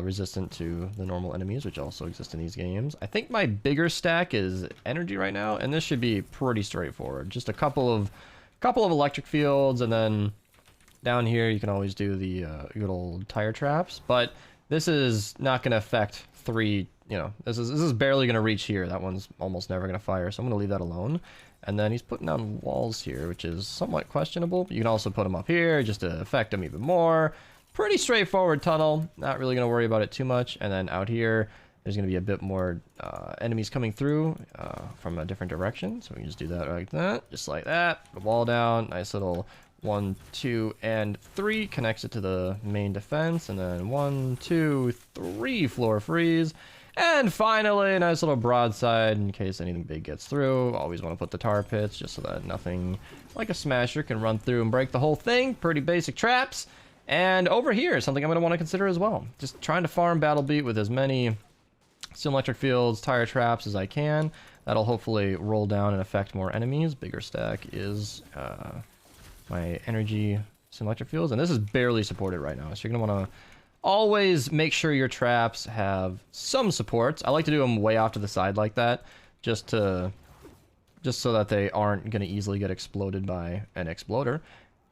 A: resistant to the normal enemies, which also exist in these games. I think my bigger stack is energy right now, and this should be pretty straightforward. Just a couple of electric fields, and then down here you can always do the good old tire traps. But this is not going to affect three. You know, this is barely going to reach here. That one's almost never going to fire, so I'm going to leave that alone. And then he's putting down walls here, which is somewhat questionable. But you can also put them up here just to affect them even more. Pretty straightforward tunnel. Not really going to worry about it too much. And then out here, there's going to be a bit more enemies coming through from a different direction. So we can just do that like that, just like that. The wall down, nice little 1, 2, and 3 connects it to the main defense. And then 1, 2, 3 floor freeze. And finally, a nice little broadside in case anything big gets through. Always want to put the tar pits just so that nothing like a smasher can run through and break the whole thing. Pretty basic traps. And over here, something I'm going to want to consider as well. Just trying to farm Battle Beat with as many steel electric fields, tire traps as I can. That'll hopefully roll down and affect more enemies. Bigger stack is my energy steel electric fields. And this is barely supported right now. So you're going to want to always make sure your traps have some supports. I like to do them way off to the side like that, just so that they aren't going to easily get exploded by an exploder.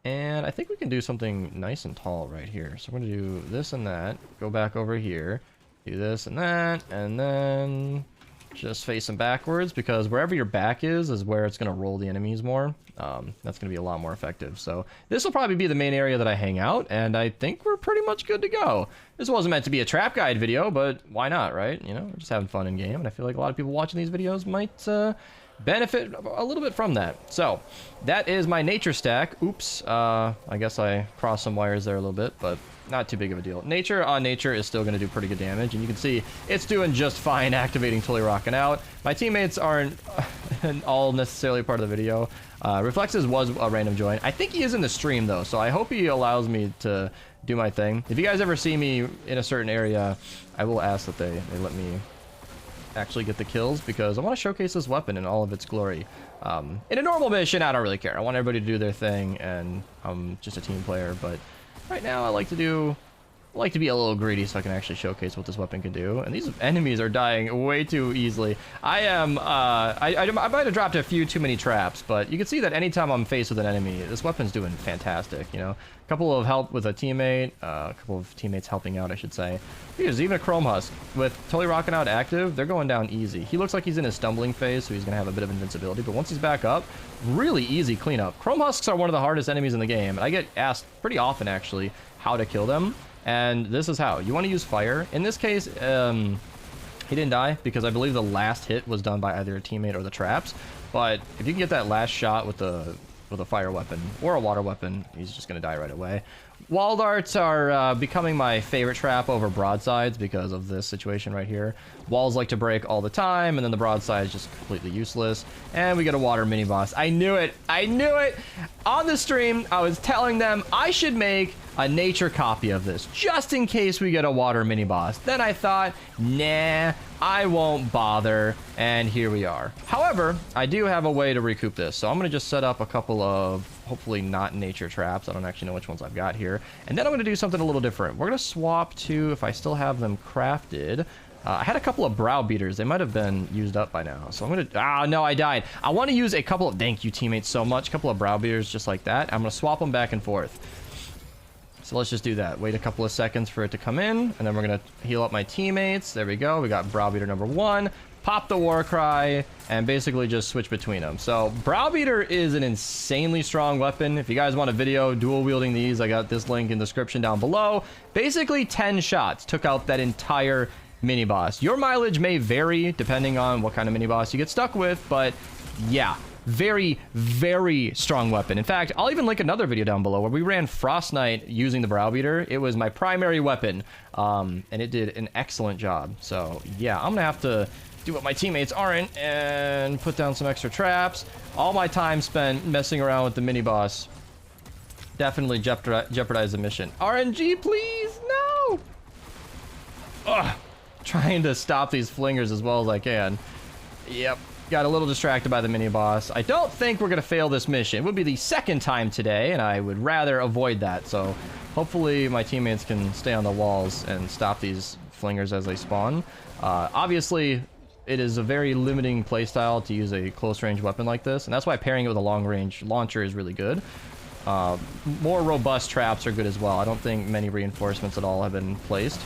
A: And I think we can do something nice and tall right here. So we're going to do this and that, go back over here, do this and that, and then just face them backwards, because wherever your back is where it's going to roll the enemies more. That's going to be a lot more effective. So this will probably be the main area that I hang out, and I think we're pretty much good to go. This wasn't meant to be a trap guide video, but why not, right? You know, we're just having fun in game, and I feel like a lot of people watching these videos might benefit a little bit from that. So that is my nature stack. Oops, I guess I crossed some wires there a little bit, but not too big of a deal. Nature on nature is still going to do pretty good damage, and you can see it's doing just fine activating Totally Rocking Out. My teammates aren't all necessarily part of the video. Reflexes was a random join. I think he is in the stream though, so I hope he allows me to do my thing. If you guys ever see me in a certain area, I will ask that they let me actually get the kills, because I want to showcase this weapon in all of its glory. In a normal mission, I don't really care. I want everybody to do their thing, and I'm just a team player, but right now I like to be a little greedy so I can actually showcase what this weapon can do. And these enemies are dying way too easily. I might have dropped a few too many traps, but you can see that anytime I'm faced with an enemy, this weapon's doing fantastic, you know. A couple of help with a teammate, a couple of teammates helping out, I should say. There's even a Chrome Husk. With Totally Rocking Out active, they're going down easy. He looks like he's in his stumbling phase, so he's going to have a bit of invincibility, but once he's back up, really easy cleanup. Chrome Husks are one of the hardest enemies in the game, and I get asked pretty often, actually, how to kill them. And this is how. You want to use fire. In this case, he didn't die because I believe the last hit was done by either a teammate or the traps. But if you can get that last shot with a fire weapon or a water weapon, he's just going to die right away. Wall darts are becoming my favorite trap over broadsides because of this situation right here. Walls like to break all the time, and then the broadside is just completely useless. And we get a water mini boss. I knew it. I knew it. On the stream, I was telling them I should make a nature copy of this just in case we get a water mini boss. Then I thought, nah, I won't bother, and here we are. However, I do have a way to recoup this, so I'm gonna just set up a couple of hopefully not nature traps. I don't actually know which ones I've got here, and then I'm gonna do something a little different. We're gonna swap to, if I still have them crafted, I had a couple of brow beaters. They might have been used up by now, so I'm gonna, no, I died. I want to use a couple of, thank you teammates so much, a couple of brow beaters just like that. I'm gonna swap them back and forth. So let's just do that. Wait a couple of seconds for it to come in, and then we're gonna heal up my teammates. There we go. We got Browbeater number 1. Pop the war cry, and basically just switch between them. So Browbeater is an insanely strong weapon. If you guys want a video dual wielding these, I got this link in the description down below. Basically 10 shots took out that entire mini boss. Your mileage may vary depending on what kind of mini boss you get stuck with, but yeah. Very, very strong weapon. In fact, I'll even link another video down below where we ran Frost Knight using the Browbeater. It was my primary weapon, and it did an excellent job. So, yeah, I'm gonna have to do what my teammates aren't and put down some extra traps. All my time spent messing around with the mini-boss definitely jeopardize the mission. RNG, please! No! Ugh! Trying to stop these flingers as well as I can. Yep. Got a little distracted by the mini-boss. I don't think we're going to fail this mission. It would be the second time today, and I would rather avoid that. So hopefully my teammates can stay on the walls and stop these flingers as they spawn. Obviously, it is a very limiting playstyle to use a close-range weapon like this, and that's why pairing it with a long-range launcher is really good. More robust traps are good as well. I don't think many reinforcements at all have been placed.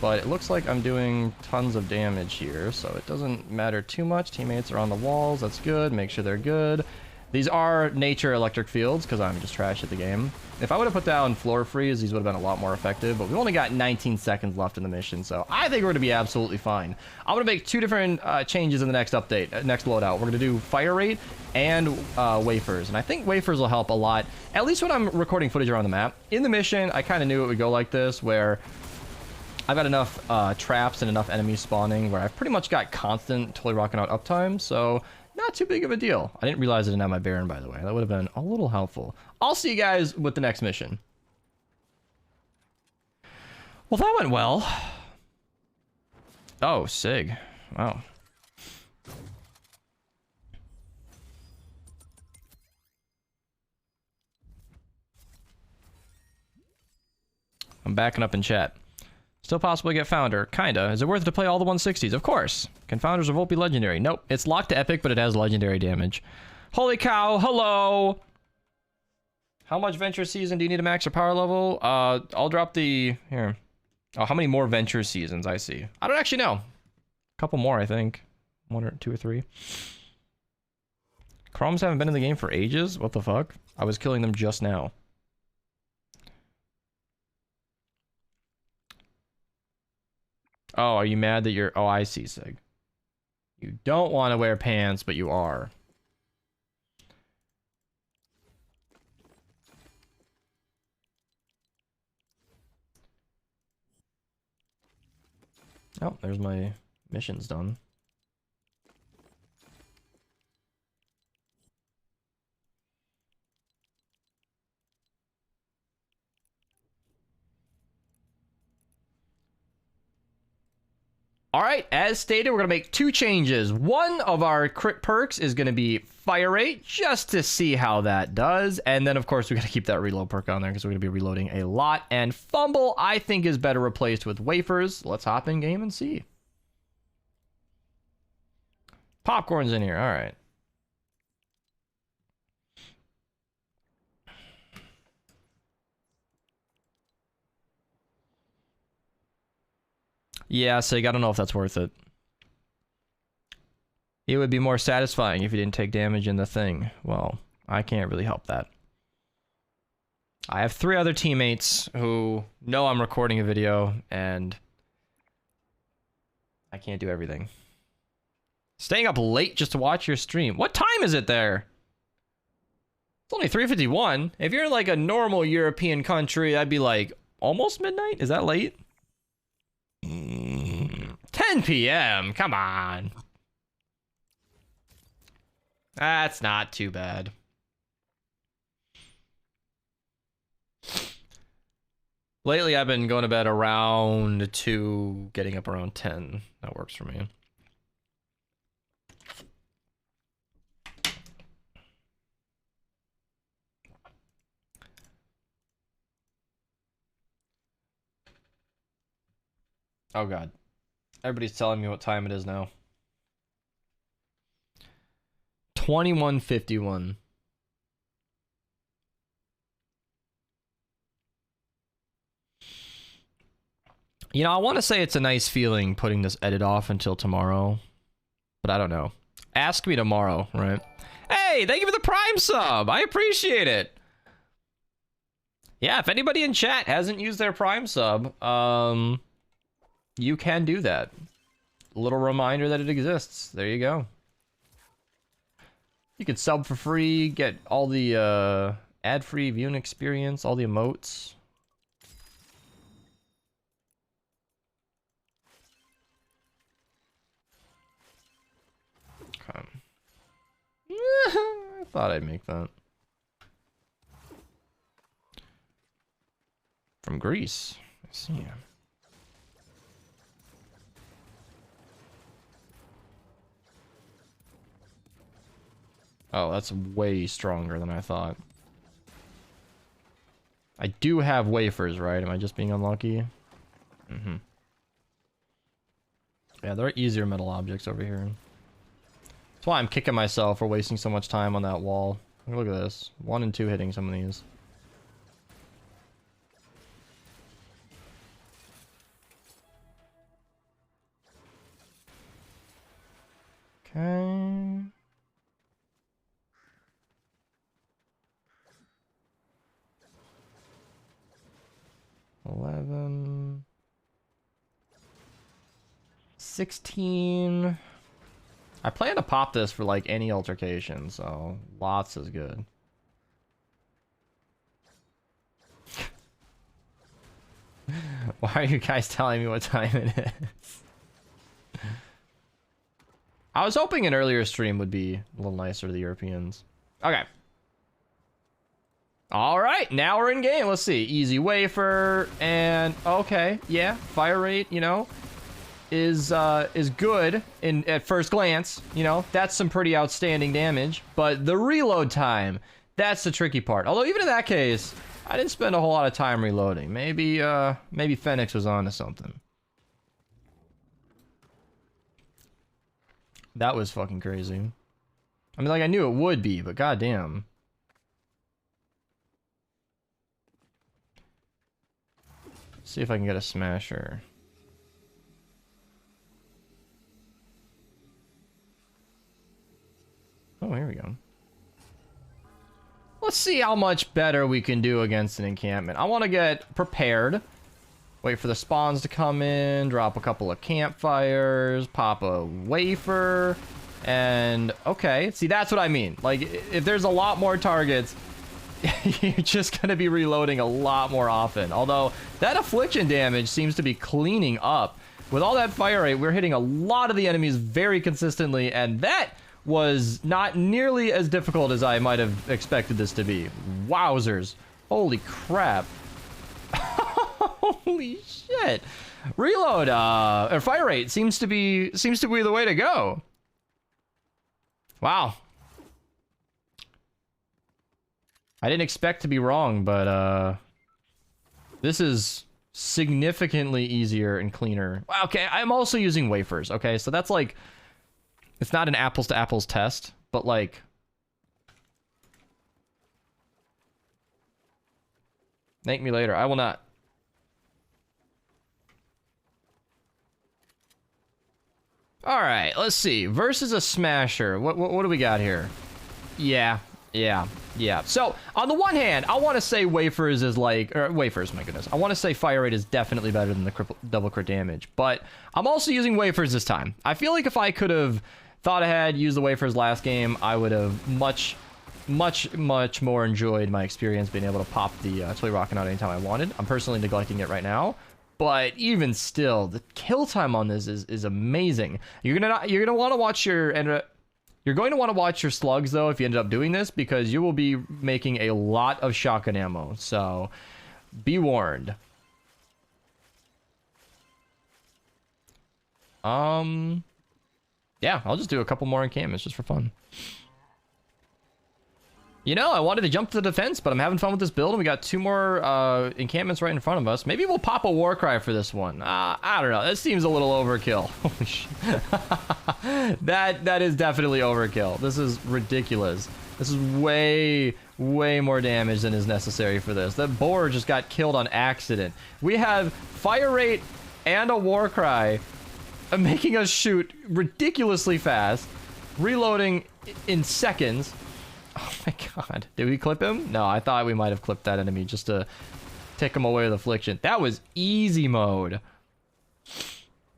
A: But it looks like I'm doing tons of damage here, so it doesn't matter too much. Teammates are on the walls, that's good. Make sure they're good. These are nature electric fields, because I'm just trash at the game. If I would have put down floor freeze, these would have been a lot more effective, but we only got 19 seconds left in the mission, so I think we're going to be absolutely fine. I'm going to make 2 different changes in the next update, next loadout. We're going to do fire rate and wafers, and I think wafers will help a lot, at least when I'm recording footage around the map. In the mission, I kind of knew it would go like this, where I've got enough traps and enough enemies spawning where I've pretty much got constant Totally Rocking Out uptime, so not too big of a deal. I didn't realize I didn't have my Baron, by the way. That would have been a little helpful. I'll see you guys with the next mission. Well, that went well. Oh, Sig. Wow. I'm backing up in chat. Still possible to get Founder. Kinda. Is it worth it to play all the 160s? Of course. Can Founders Revolt be legendary? Nope. It's locked to epic, but it has legendary damage. Holy cow. Hello. How much Venture Season do you need to max your power level? I'll drop the... Here. Oh, how many more Venture Seasons? I see. I don't actually know. A couple more, I think. 1 or 2 or 3. Chromes haven't been in the game for ages? What the fuck? I was killing them just now. Oh, are you mad that you're... Oh, I see, Sig. You don't want to wear pants, but you are. Oh, there's my missions done. All right, as stated, we're going to make 2 changes. One of our crit perks is going to be fire rate, just to see how that does. And then, of course, we got to keep that reload perk on there because we're going to be reloading a lot. And fumble, I think, is better replaced with wafers. Let's hop in game and see. Popcorn's in here. All right. Yeah, Sig, I don't know if that's worth it. It would be more satisfying if you didn't take damage in the thing. Well, I can't really help that. I have 3 other teammates who know I'm recording a video, and I can't do everything. Staying up late just to watch your stream. What time is it there? It's only 3:51. If you're in like a normal European country, that'd be like almost midnight. Is that late? 10 p.m. Come on. That's not too bad. Lately, I've been going to bed around 2, getting up around 10. That works for me. Oh god. Everybody's telling me what time it is now. 21:51. You know, I want to say it's a nice feeling putting this edit off until tomorrow, but I don't know. Ask me tomorrow, right? Hey, thank you for the Prime sub. I appreciate it. Yeah, if anybody in chat hasn't used their Prime sub, you can do that. A little reminder that it exists. There you go. You can sub for free, get all the ad-free viewing experience, all the emotes. Okay. I thought I'd make that. From Greece. I see. Oh, that's way stronger than I thought. I do have wafers, right? Am I just being unlucky? Mm-hmm. Yeah, there are easier metal objects over here. That's why I'm kicking myself for wasting so much time on that wall. Look at this. 1 and 2 hitting some of these. Okay. $11, $16. I plan to pop this for like any altercation, so lots is good. Why are you guys telling me what time it is? I was hoping an earlier stream would be a little nicer to the Europeans. Okay. All right, now we're in game. Let's see. Easy wafer and okay, yeah, fire rate, you know, is good at first glance. You know, that's some pretty outstanding damage. But the reload time, that's the tricky part. Although even in that case, I didn't spend a whole lot of time reloading. Maybe Phoenix was onto something. That was fucking crazy. I mean, like I knew it would be, but goddamn. See if I can get a smasher. Oh, here we go. Let's see how much better we can do against an encampment. I want to get prepared. Wait for the spawns to come in, drop a couple of campfires, pop a wafer, and okay. See, that's what I mean. Like, if there's a lot more targets, you're just gonna be reloading a lot more often. Although, that affliction damage seems to be cleaning up. With all that fire rate, we're hitting a lot of the enemies very consistently, and that was not nearly as difficult as I might have expected this to be. Wowzers. Holy crap. Holy shit. Reload, or fire rate seems to be the way to go. Wow. I didn't expect to be wrong, but this is significantly easier and cleaner. Okay, I'm also using wafers, okay? So that's like, it's not an apples to apples test, but like, thank me later. I will not. All right, let's see. Versus a smasher. What do we got here? Yeah. So, on the one hand, I want to say wafers is like... Or wafers, my goodness. I want to say fire rate is definitely better than the double crit damage. But I'm also using wafers this time. I feel like if I could have thought ahead, used the wafers last game, I would have much more enjoyed my experience being able to pop the Toy Rocket out anytime I wanted. I'm personally neglecting it right now. But even still, the kill time on this is amazing. You're gonna want to watch your... You're going to want to watch your slugs, though, if you ended up doing this, because you will be making a lot of shotgun ammo. So, be warned. Yeah, I'll just do a couple more encampments just for fun. You know, I wanted to jump to the defense, but I'm having fun with this build, and we got 2 more encampments right in front of us. Maybe we'll pop a war cry for this one. I don't know. That seems a little overkill. Holy shit. That is definitely overkill. This is ridiculous. This is way more damage than is necessary for this. That boar just got killed on accident. We have fire rate and a war cry making us shoot ridiculously fast, reloading in seconds. Oh my god. Did we clip him? No, I thought we might have clipped that enemy just to take him away with affliction. That was easy mode.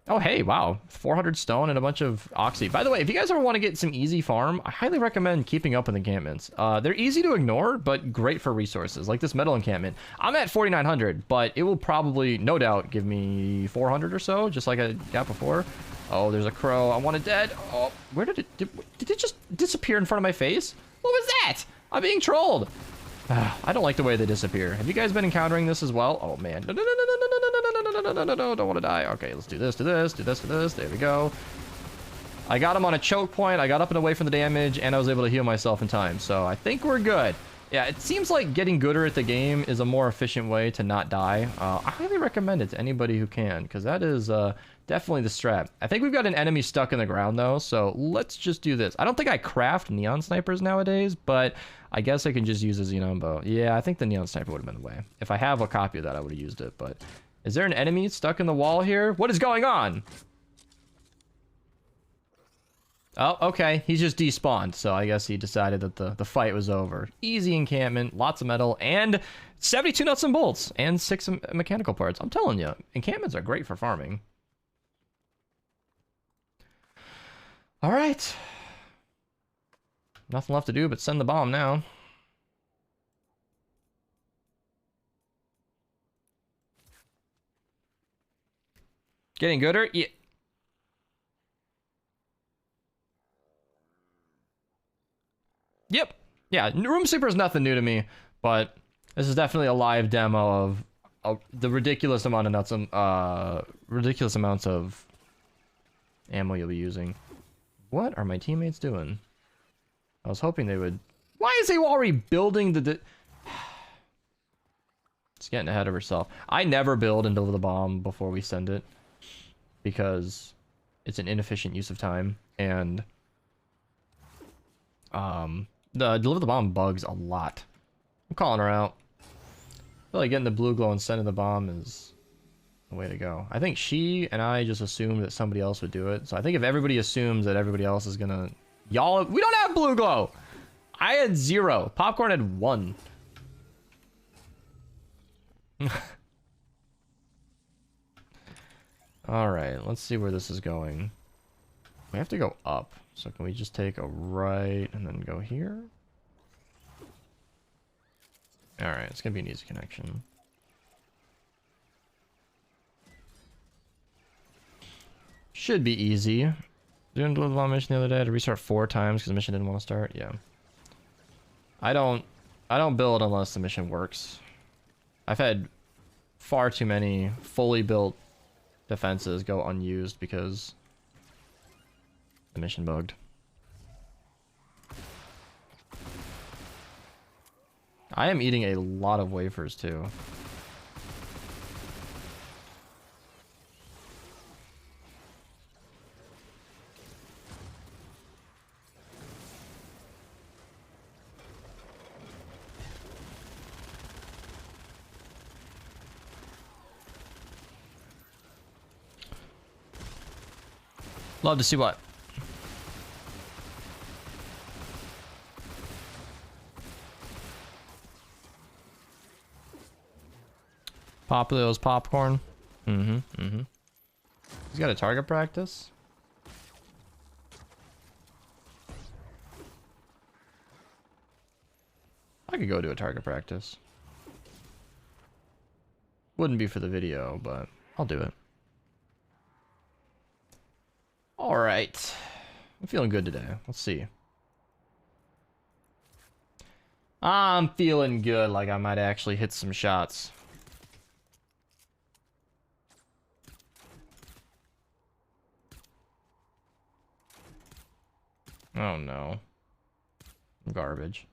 A: Oh, hey, wow. 400 stone and a bunch of oxy. By the way, if you guys ever want to get some easy farm, I highly recommend keeping up with encampments. They're easy to ignore, but great for resources, like this metal encampment. I'm at 4,900, but it will probably, no doubt, give me 400 or so, just like I got before. Oh, there's a crow. I want it dead. Oh, where did it... Did it just disappear in front of my face? What was that? I'm being trolled. I don't like the way they disappear. Have you guys been encountering this as well? Oh man. No, don't want to die. Okay, let's do this, do this, do this, do this. There we go. I got him on a choke point. I got up and away from the damage, and I was able to heal myself in time. So I think we're good. Yeah, it seems like getting gooder at the game is a more efficient way to not die. I highly recommend it to anybody who can, because that is definitely the strat. I think we've got an enemy stuck in the ground, though, so let's just do this. I don't think I craft neon snipers nowadays, but I guess I can just use a xenon bow. Yeah, I think the neon sniper would have been the way. If I have a copy of that, I would have used it, but... Is there an enemy stuck in the wall here? What is going on? Oh, okay. He's just despawned, so I guess he decided that the fight was over. Easy encampment, lots of metal, and 72 nuts and bolts, and 6 mechanical parts. I'm telling you, encampments are great for farming. All right. Nothing left to do but send the bomb now. Getting gooder? Yeah. Yep. Yeah, Room Sweeper is nothing new to me, but this is definitely a live demo of the ridiculous amount of nuts and ridiculous amounts of ammo you'll be using. What are my teammates doing? I was hoping they would... Why is he already building the... It's getting ahead of herself. I never build and deliver the bomb before we send it, because it's an inefficient use of time, and the deliver the bomb bugs a lot. I'm calling her out. I feel like getting the blue glow and sending the bomb is the way to go. I think she and I just assumed that somebody else would do it, so I think if everybody assumes that everybody else is gonna... Y'all, we don't have blue glow! I had 0. Popcorn had 1. Alright, let's see where this is going. We have to go up. So can we just take a right and then go here? Alright, it's gonna be an easy connection. Should be easy. Doing the bomb mission the other day, I had to restart 4 times because the mission didn't want to start. Yeah. I don't build unless the mission works. I've had far too many fully built defenses go unused because the mission bugged. I am eating a lot of wafers too. Love to see what. Populio's popcorn. He's got a target practice. I could go to a target practice. Wouldn't be for the video, but I'll do it. Alright. I'm feeling good today. Let's see. I'm feeling good, like I might actually hit some shots. Oh no. Garbage.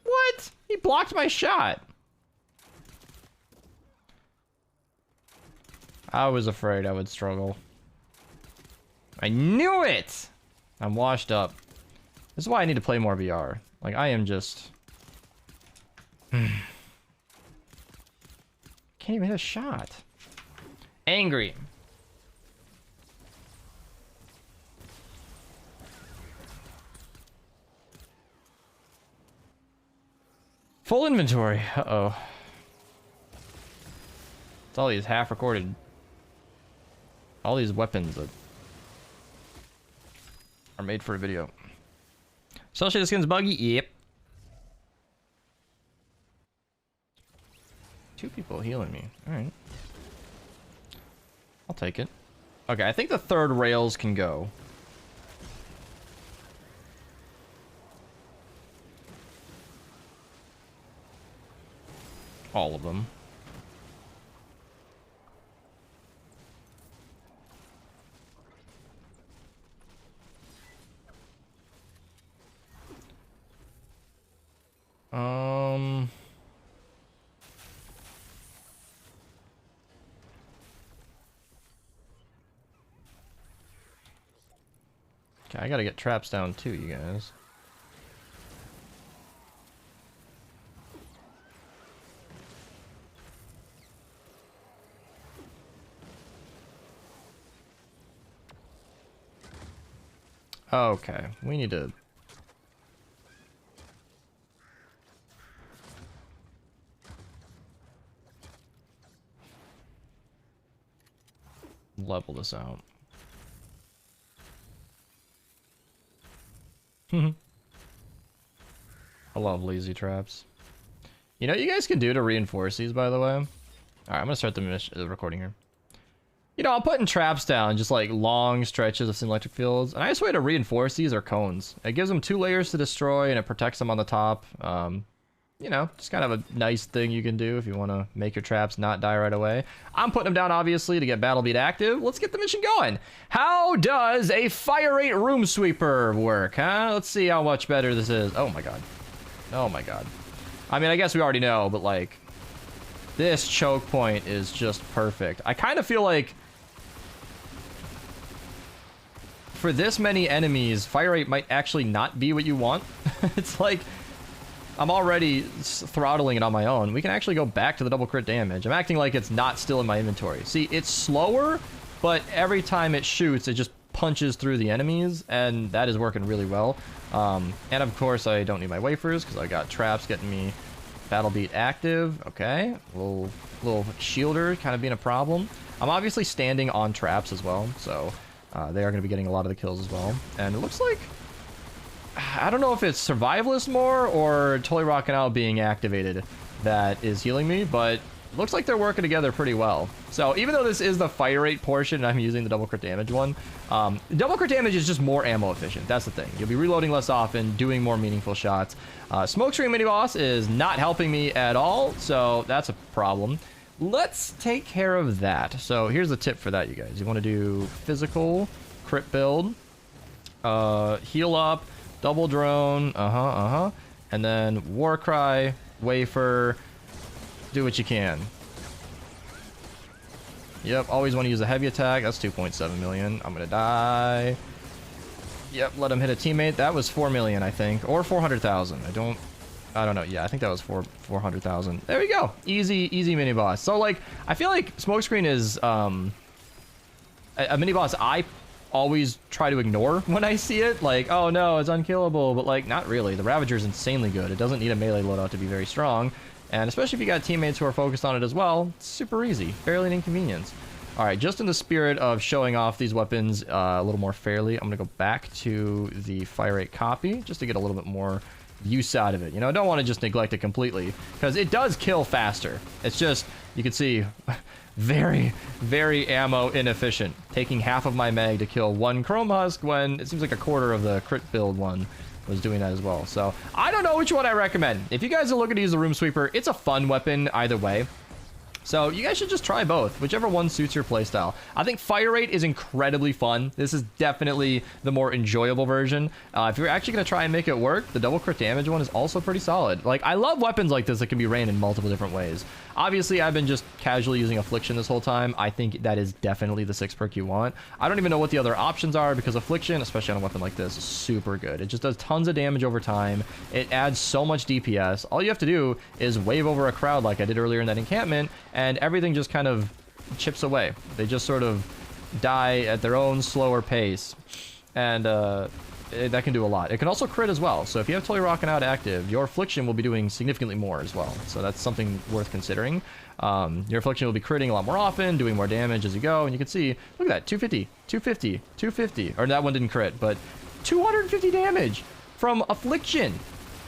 A: What? He blocked my shot. I was afraid I would struggle. I knew it! I'm washed up. This is why I need to play more VR. Like, I am just... Can't even hit a shot. Angry. Full inventory. Uh-oh. It's all these half-recorded... All these weapons that... are made for a video. Especially the skin's buggy? Yep. 2 people healing me. Alright. I'll take it. Okay, I think the 3rd rails can go. All of them. Okay, I gotta get traps down too, you guys. Okay, we need to... level this out. I love lazy traps. You know what you guys can do to reinforce these, by the way? Alright, I'm gonna start the recording here. You know, I'm putting traps down, just like long stretches of electric fields. A nice way to reinforce these are cones. It gives them 2 layers to destroy and it protects them on the top. You know, just kind of a nice thing you can do if you want to make your traps not die right away. I'm putting them down, obviously, to get Battle Beat active. Let's get the mission going. How does a Fire Rate Room Sweeper work, huh? Let's see how much better this is. Oh my god. Oh my god. I mean, I guess we already know, but like, this choke point is just perfect. I kind of feel like for this many enemies, Fire Rate might actually not be what you want. It's like... I'm already throttling it on my own. We can actually go back to the double crit damage. I'm acting like it's not still in my inventory. See, it's slower, but every time it shoots, it just punches through the enemies, and that is working really well. And of course, I don't need my wafers because I got traps getting me battle beat active. Okay, little shielder kind of being a problem. I'm obviously standing on traps as well, so they are going to be getting a lot of the kills as well. And it looks like, I don't know if it's survivalist more or totally rocking out being activated that is healing me, but looks like they're working together pretty well. So even though this is the fire rate portion, I'm using the double crit damage one. Double crit damage is just more ammo efficient. That's the thing. You'll be reloading less often, doing more meaningful shots. Smokescreen mini boss is not helping me at all, so that's a problem. Let's take care of that. So here's the tip for that, you guys. You want to do physical, crit build, heal up, double drone, and then Warcry, wafer, do what you can. Yep, always want to use a heavy attack. That's 2.7 million. I'm gonna die. Yep, let him hit a teammate. That was 4 million, I think, or 400,000. I don't know. Yeah, I think that was 400,000. There we go. Easy mini boss. So like, I feel like Smokescreen is a mini boss I always try to ignore when I see it. Like, oh no, it's unkillable, but like, not really. The Ravager is insanely good. It doesn't need a melee loadout to be very strong. And especially if you got teammates who are focused on it as well, it's super easy. Barely an inconvenience. All right, just in the spirit of showing off these weapons a little more fairly, I'm going to go back to the fire rate copy just to get a little bit more use out of it. You know, I don't want to just neglect it completely because it does kill faster. It's just, you can see, very, very ammo inefficient. Taking half of my mag to kill one Chrome Husk when it seems like a quarter of the crit build one was doing that as well. So I don't know which one I recommend. If you guys are looking to use the Room Sweeper, it's a fun weapon either way. So you guys should just try both, whichever one suits your playstyle. I think Fire Rate is incredibly fun. This is definitely the more enjoyable version. If you're actually going to try and make it work, the double crit damage one is also pretty solid. Like, I love weapons like this that can be ran in multiple different ways. Obviously, I've been just casually using Affliction this whole time. I think that is definitely the 6 perk you want. I don't even know what the other options are because Affliction, especially on a weapon like this, is super good. It just does tons of damage over time. It adds so much DPS. All you have to do is wave over a crowd like I did earlier in that encampment, and everything just kind of chips away. They just sort of die at their own slower pace. And that can do a lot. It can also crit as well. So if you have Totally Rockin' Out active, your Affliction will be doing significantly more as well. So that's something worth considering. Your Affliction will be critting a lot more often, doing more damage as you go. And you can see, look at that, 250, 250, 250. Or that one didn't crit, but 250 damage from Affliction.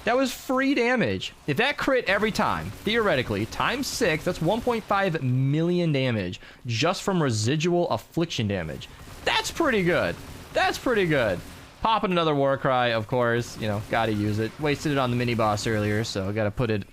A: That was free damage. If that crit every time, theoretically, times 6, that's 1.5 million damage just from residual Affliction damage. That's pretty good. That's pretty good. Popping another Warcry, of course. You know, gotta use it. Wasted it on the mini boss earlier, so gotta put it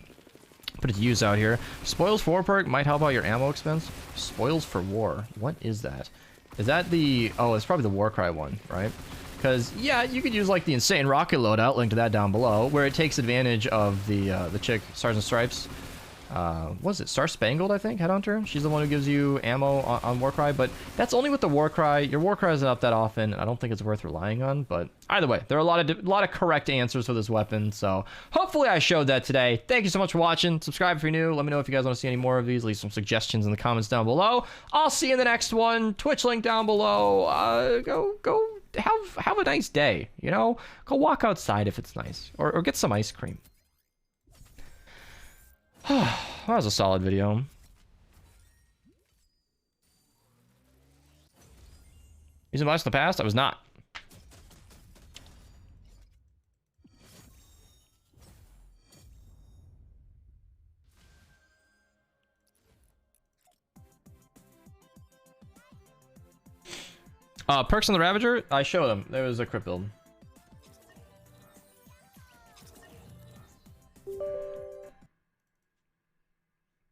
A: to use out here. Spoils 4 perk might help out your ammo expense. Spoils for War. What is that? Is that the... Oh, it's probably the Warcry one, right? Because, yeah, you could use, like, the Insane Rocket loadout, link to that down below, where it takes advantage of the chick, Stars and Stripes. What is it? Star Spangled, I think, Headhunter? She's the one who gives you ammo on Warcry, but that's only with the Warcry. Your Warcry isn't up that often, and I don't think it's worth relying on, but either way, there are a lot of correct answers for this weapon, so hopefully I showed that today. Thank you so much for watching. Subscribe if you're new. Let me know if you guys want to see any more of these. Leave some suggestions in the comments down below. I'll see you in the next one. Twitch link down below. Go have a nice day, you know? Go walk outside if it's nice, or get some ice cream. That was a solid video. Using bias in the past? I was not. Perks on the Ravager? I showed them. There was a crit build.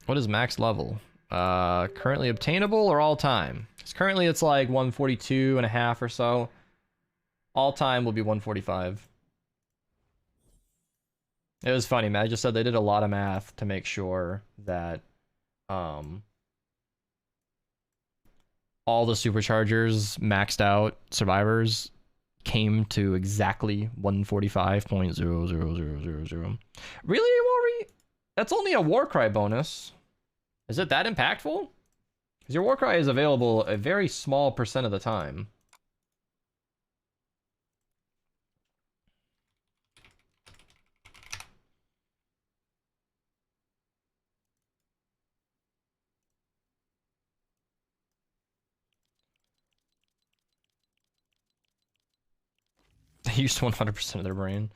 A: What is max level? Currently obtainable or all time? Because currently it's like 142.5 or so. All time will be 145. It was funny, man. I just said they did a lot of math to make sure that all the superchargers maxed out survivors came to exactly 145.00000. Really, Wari? That's only a Warcry bonus. Is it that impactful? Because your Warcry is available a very small % of the time. used 100% of their brain.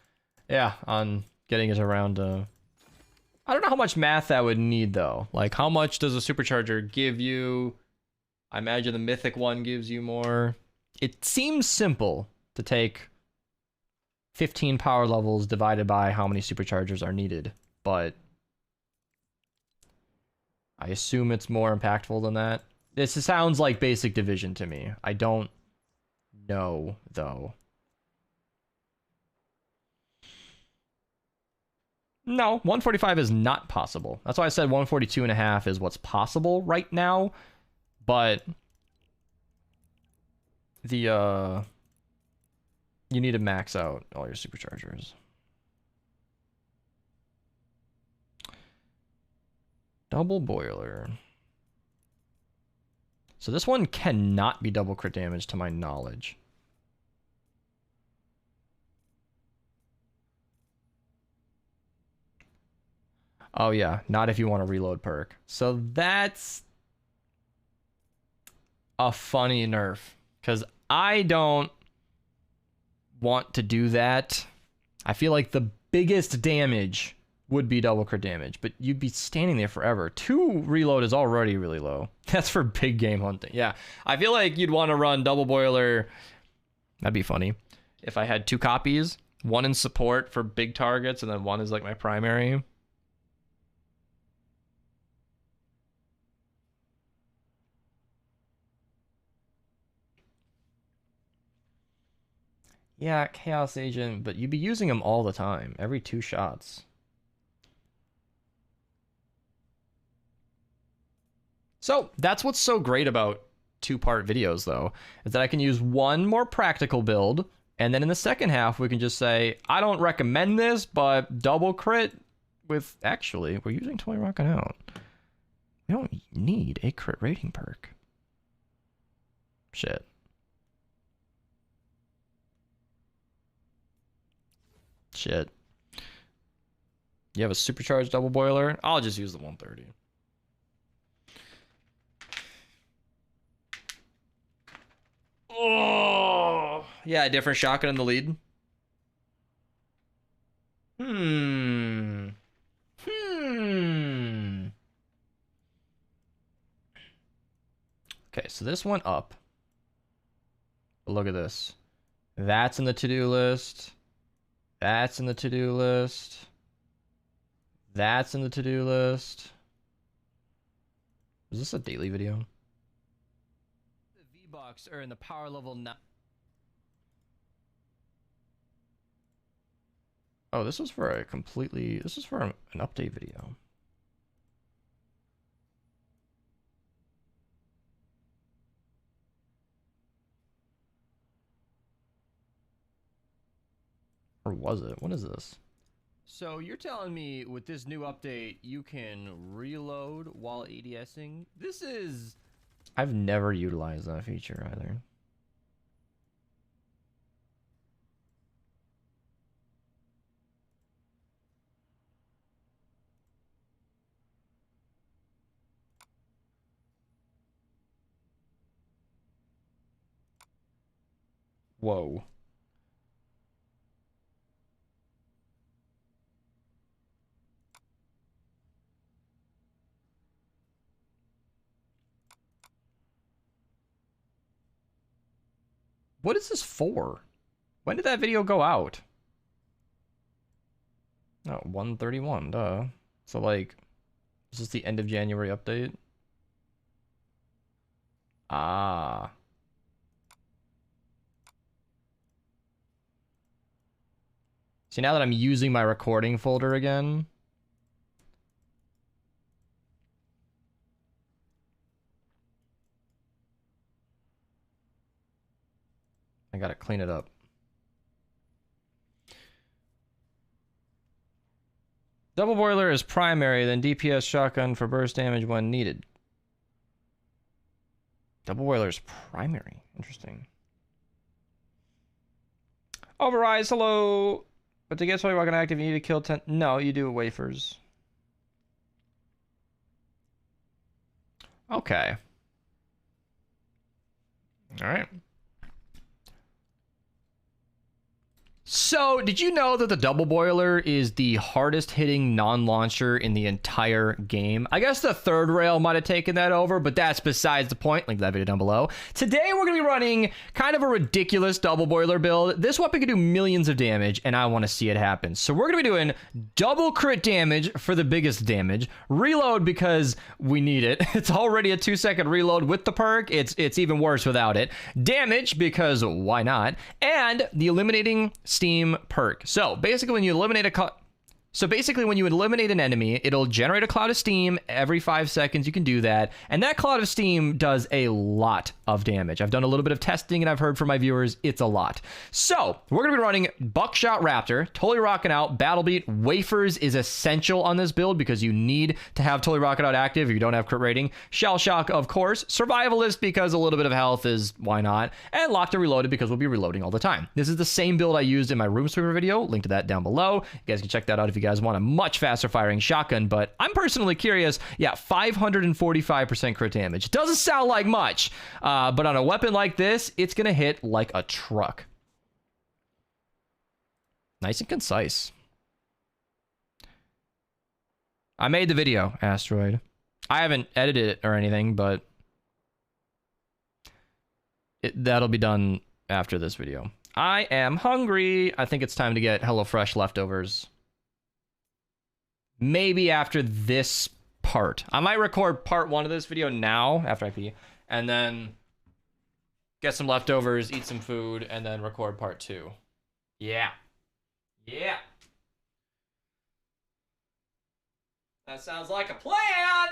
A: Yeah, on getting it around. I don't know how much math that would need though. Like, how much does a supercharger give you? I imagine the mythic one gives you more. It seems simple to take 15 power levels divided by how many superchargers are needed, but I assume it's more impactful than that. This sounds like basic division to me. I don't know, though. No, 145 is not possible. That's why I said 142.5 is what's possible right now, but the, you need to max out all your superchargers. Double boiler. So this one cannot be double crit damage to my knowledge. Oh yeah, not if you want to reload perk. So that's a funny nerf, because I don't want to do that. I feel like the biggest damage would be double crit damage, but you'd be standing there forever. 2 reload is already really low. That's for big game hunting. Yeah, I feel like you'd want to run double boiler. That'd be funny if I had 2 copies, one in support for big targets, and then one is like my primary. Yeah, Chaos Agent, but you'd be using them all the time, every 2 shots. So that's what's so great about 2-part videos, though, is that I can use one more practical build, and then in the second half, we can just say, I don't recommend this, but double crit with, actually, we're using Toy Rockin' Out. We don't need a crit rating perk. Shit. Shit. You have a supercharged double boiler? I'll just use the 130. Oh, yeah, different shotgun in the lead. Okay, so this went up. But look at this. That's in the to-do list. That's in the to-do list. That's in the to-do list. Is this a daily video? The V-Bucks are in the power level now. Oh, this was for a completely... This is for an update video. Or was it? What is this? So you're telling me with this new update, you can reload while ADSing? This is... I've never utilized that feature either. Whoa. What is this for? When did that video go out? Oh, 131, duh. So, like, is this the end of January update? Ah. See, now that I'm using my recording folder again... I gotta clean it up. Double boiler is primary, then DPS shotgun for burst damage when needed. Double boiler is primary. Interesting. Overrise, hello! But to get Toy Rockin' active, you need to kill 10... No, you do wafers. Okay. Alright. So, did you know that the double boiler is the hardest hitting non-launcher in the entire game? I guess the third rail might have taken that over, but that's besides the point. Link to that video down below. Today, we're going to be running kind of a ridiculous double boiler build. This weapon can do millions of damage, and I want to see it happen. So, we're going to be doing double crit damage for the biggest damage. Reload because we need it. It's already a 2-second reload with the perk. It's even worse without it. Damage because why not? And the eliminating steam perk. So basically when you eliminate an enemy, it'll generate a cloud of steam every 5 seconds. You can do that. And that cloud of steam does a lot of damage. I've done a little bit of testing and I've heard from my viewers, it's a lot. So we're going to be running Buckshot Raptor, totally rocking out, Battle Beat. Wafers is essential on this build because you need to have totally rocking out active if you don't have crit rating. Shell Shock, of course. Survivalist because a little bit of health is why not. And Locked and Reloaded because we'll be reloading all the time. This is the same build I used in my Room Sweeper video. Link to that down below. You guys can check that out if you guys want a much faster firing shotgun, but I'm personally curious. Yeah, 545% crit damage. Doesn't sound like much, but on a weapon like this, it's gonna hit like a truck. Nice and concise. I made the video, Asteroid. I haven't edited it or anything, but that'll be done after this video. I am hungry. I think it's time to get HelloFresh leftovers. Maybe after this part. I might record part 1 of this video now after I pee, and then get some leftovers, eat some food, and then record part 2. Yeah. Yeah. That sounds like a plan!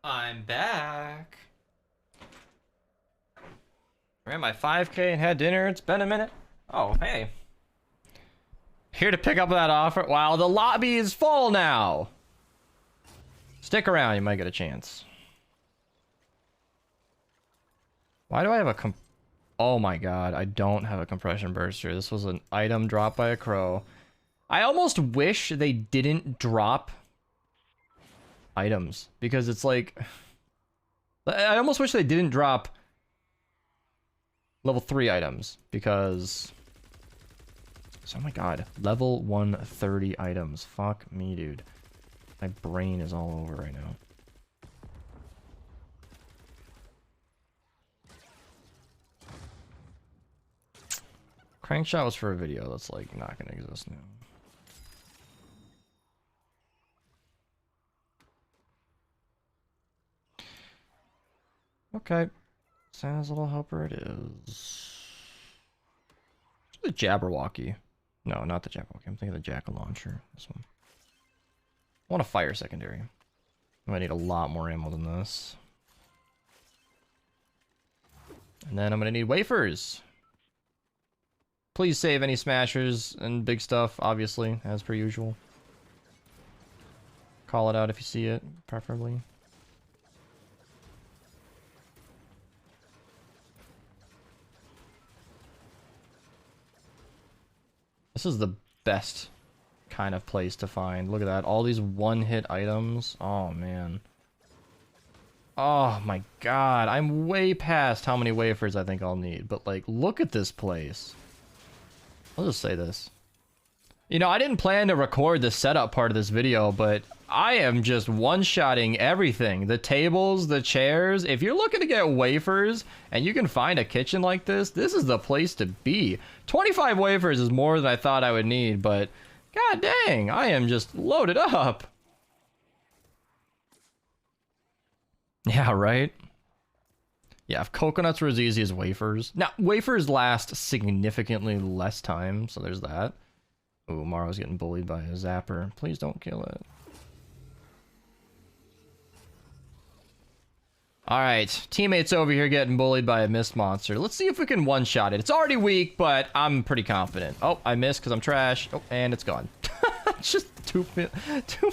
A: I'm back. Ran my 5K and had dinner. It's been a minute. Oh, hey. Here to pick up that offer. Wow, the lobby is full now. Stick around, you might get a chance. Why do I have a oh my god, I don't have a compression burster. This was an item dropped by a crow. I almost wish they didn't drop items because it's like I almost wish they didn't drop level 3 items because oh my god, level 130 items. Fuck me, dude. My brain is all over right now. Crankshot was for a video that's like not gonna exist now. Okay, Santa's little helper it is. The Jabberwocky. No, not the Jabberwocky. I'm thinking of the Jackal launcher. This one. I want a fire secondary. I might need a lot more ammo than this. And then I'm gonna need wafers. Please save any smashers and big stuff, obviously, as per usual. Call it out if you see it, preferably. This is the best kind of place to find. Look at that. All these one-hit items. Oh, man. Oh, my God. I'm way past how many wafers I think I'll need. But, like, look at this place. I'll just say this. You know, I didn't plan to record the setup part of this video, but I am just one-shotting everything. The tables, the chairs. If you're looking to get wafers and you can find a kitchen like this is the place to be. 25 wafers is more than I thought I would need, but god dang, I am just loaded up. Yeah, right? Yeah, if coconuts were as easy as wafers. Now, wafers last significantly less time, so there's that. Ooh, Maro's getting bullied by a zapper. Please don't kill it. Alright, teammates over here getting bullied by a mist monster. Let's see if we can one-shot it. It's already weak, but I'm pretty confident. Oh, I missed because I'm trash. Oh, and it's gone. Just 2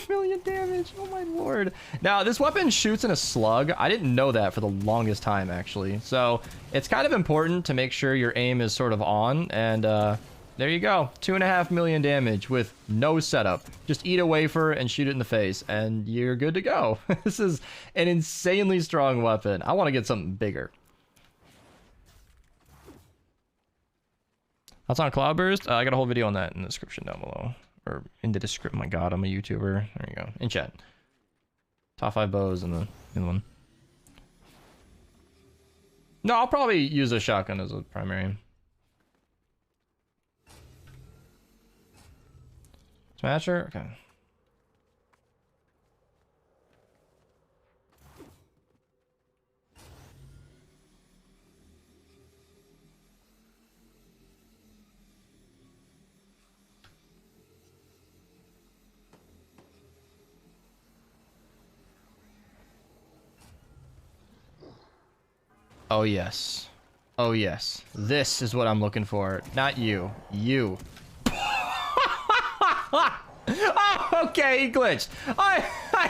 A: million damage. Oh my lord. Now, this weapon shoots in a slug. I didn't know that for the longest time, actually. So, it's kind of important to make sure your aim is sort of on, and there you go. 2.5 million damage with no setup. Just eat a wafer and shoot it in the face, and you're good to go. This is an insanely strong weapon. I want to get something bigger. That's on Cloudburst. I got a whole video on that in the description down below. Or in the description. My god, I'm a YouTuber. There you go. In chat. Top 5 bows in the one. No, I'll probably use a shotgun as a primary. Smasher? Okay. Oh yes. Oh yes. This is what I'm looking for. Not you. You. Oh, okay, he glitched. I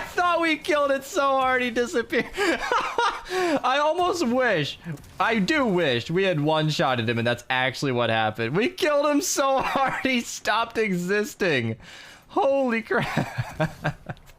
A: thought we killed it so hard he disappeared. I almost wish, I do wish we had one-shotted him and that's actually what happened. We killed him so hard he stopped existing. Holy crap.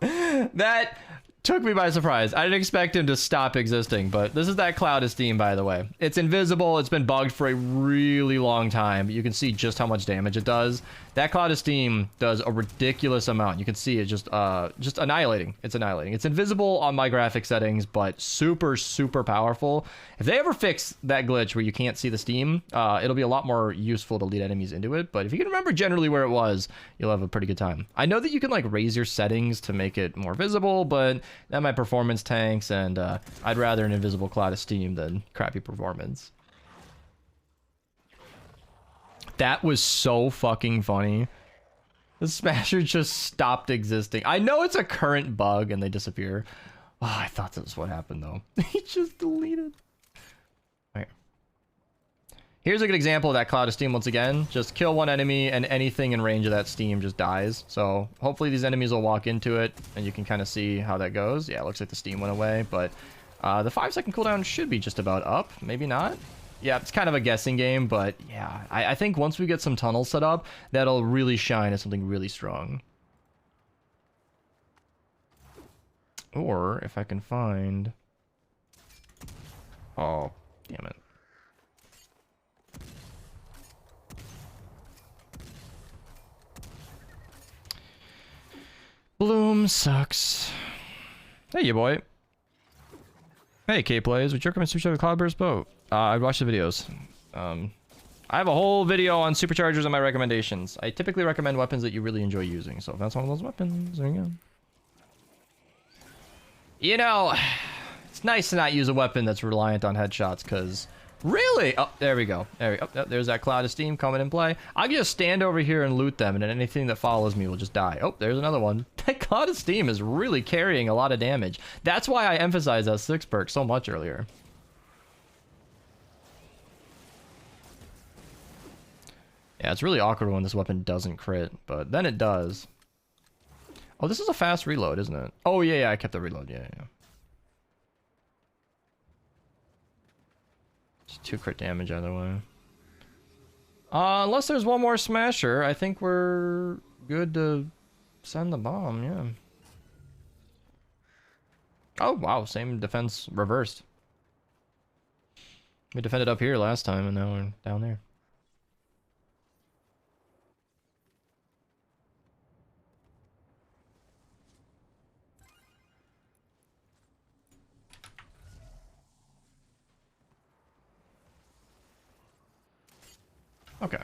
A: That took me by surprise. I didn't expect him to stop existing, but this is that Cloud of Steam, by the way. It's invisible. It's been bugged for a really long time. You can see just how much damage it does. That Cloud of Steam does a ridiculous amount. You can see it just annihilating. It's annihilating. It's invisible on my graphic settings, but super, super powerful. If they ever fix that glitch where you can't see the steam, it'll be a lot more useful to lead enemies into it. But if you can remember generally where it was, you'll have a pretty good time. I know that you can like raise your settings to make it more visible, but that my performance tanks, and I'd rather an invisible Cloud of Steam than crappy performance. That was so fucking funny. The Smasher just stopped existing. I know it's a current bug and they disappear. Oh, I thought that was what happened though. He just deleted. Right. Here's a good example of that Cloud of Steam once again. Just kill one enemy and anything in range of that steam just dies. So hopefully these enemies will walk into it and you can kind of see how that goes. Yeah, it looks like the steam went away, but the 5-second cooldown should be just about up. Maybe not. Yeah, it's kind of a guessing game, but yeah, I think once we get some tunnels set up, that'll really shine as something really strong. Or if I can find... Oh, damn it. Bloom sucks. Hey, you boy. Hey, K-Plays. Would you recommend Supercharger the Cloudburst boat? I'd watch the videos. I have a whole video on superchargers and my recommendations. I typically recommend weapons that you really enjoy using. So if that's one of those weapons, there you go. You know, it's nice to not use a weapon that's reliant on headshots, because... Really? Oh, there we go. There we go. Oh, there's that Cloud of Steam coming in play. I can just stand over here and loot them, and then anything that follows me will just die. Oh, there's another one. That Cloud of Steam is really carrying a lot of damage. That's why I emphasized that 6 perk so much earlier. Yeah, it's really awkward when this weapon doesn't crit, but then it does. Oh, this is a fast reload, isn't it? Oh, yeah, I kept the reload. Yeah. Just 2 crit damage either way. Unless there's one more Smasher, I think we're good to send the bomb, yeah. Oh, wow, same defense reversed. We defended up here last time, and now we're down there. Okay.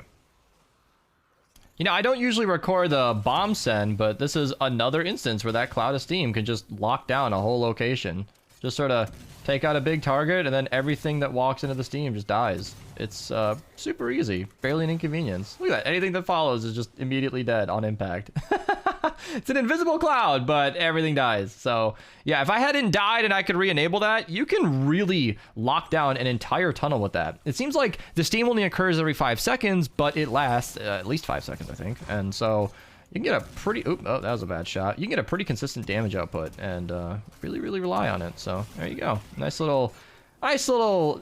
A: You know, I don't usually record the bomb send, but this is another instance where that cloud of steam can just lock down a whole location. Just sort of take out a big target, and then everything that walks into the steam just dies. It's super easy. Barely an inconvenience. Look at that. Anything that follows is just immediately dead on impact. It's an invisible cloud, but everything dies. So, yeah, if I hadn't died and I could re-enable that, you can really lock down an entire tunnel with that. It seems like the steam only occurs every 5 seconds, but it lasts at least 5 seconds, I think. And so you can get a pretty... oh, that was a bad shot. You can get a pretty consistent damage output and really, really rely on it. So there you go. Nice little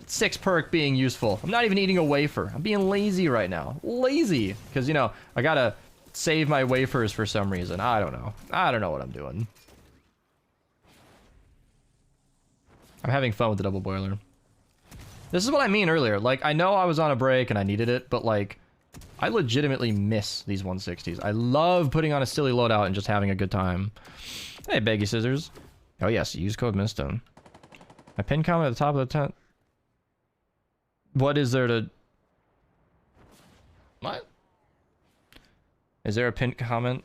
A: 6 perk being useful. I'm not even eating a wafer. I'm being lazy right now. Lazy. Because, you know, I gotta save my wafers for some reason. I don't know. I don't know what I'm doing. I'm having fun with the double boiler. This is what I mean earlier. Like, I know I was on a break and I needed it, but like, I legitimately miss these 160s. I love putting on a silly loadout and just having a good time. Hey, Baggy Scissors. Oh yes, use code Mistone. My pin comment at the top of the tent. What is there to... What? Is there a pinned comment?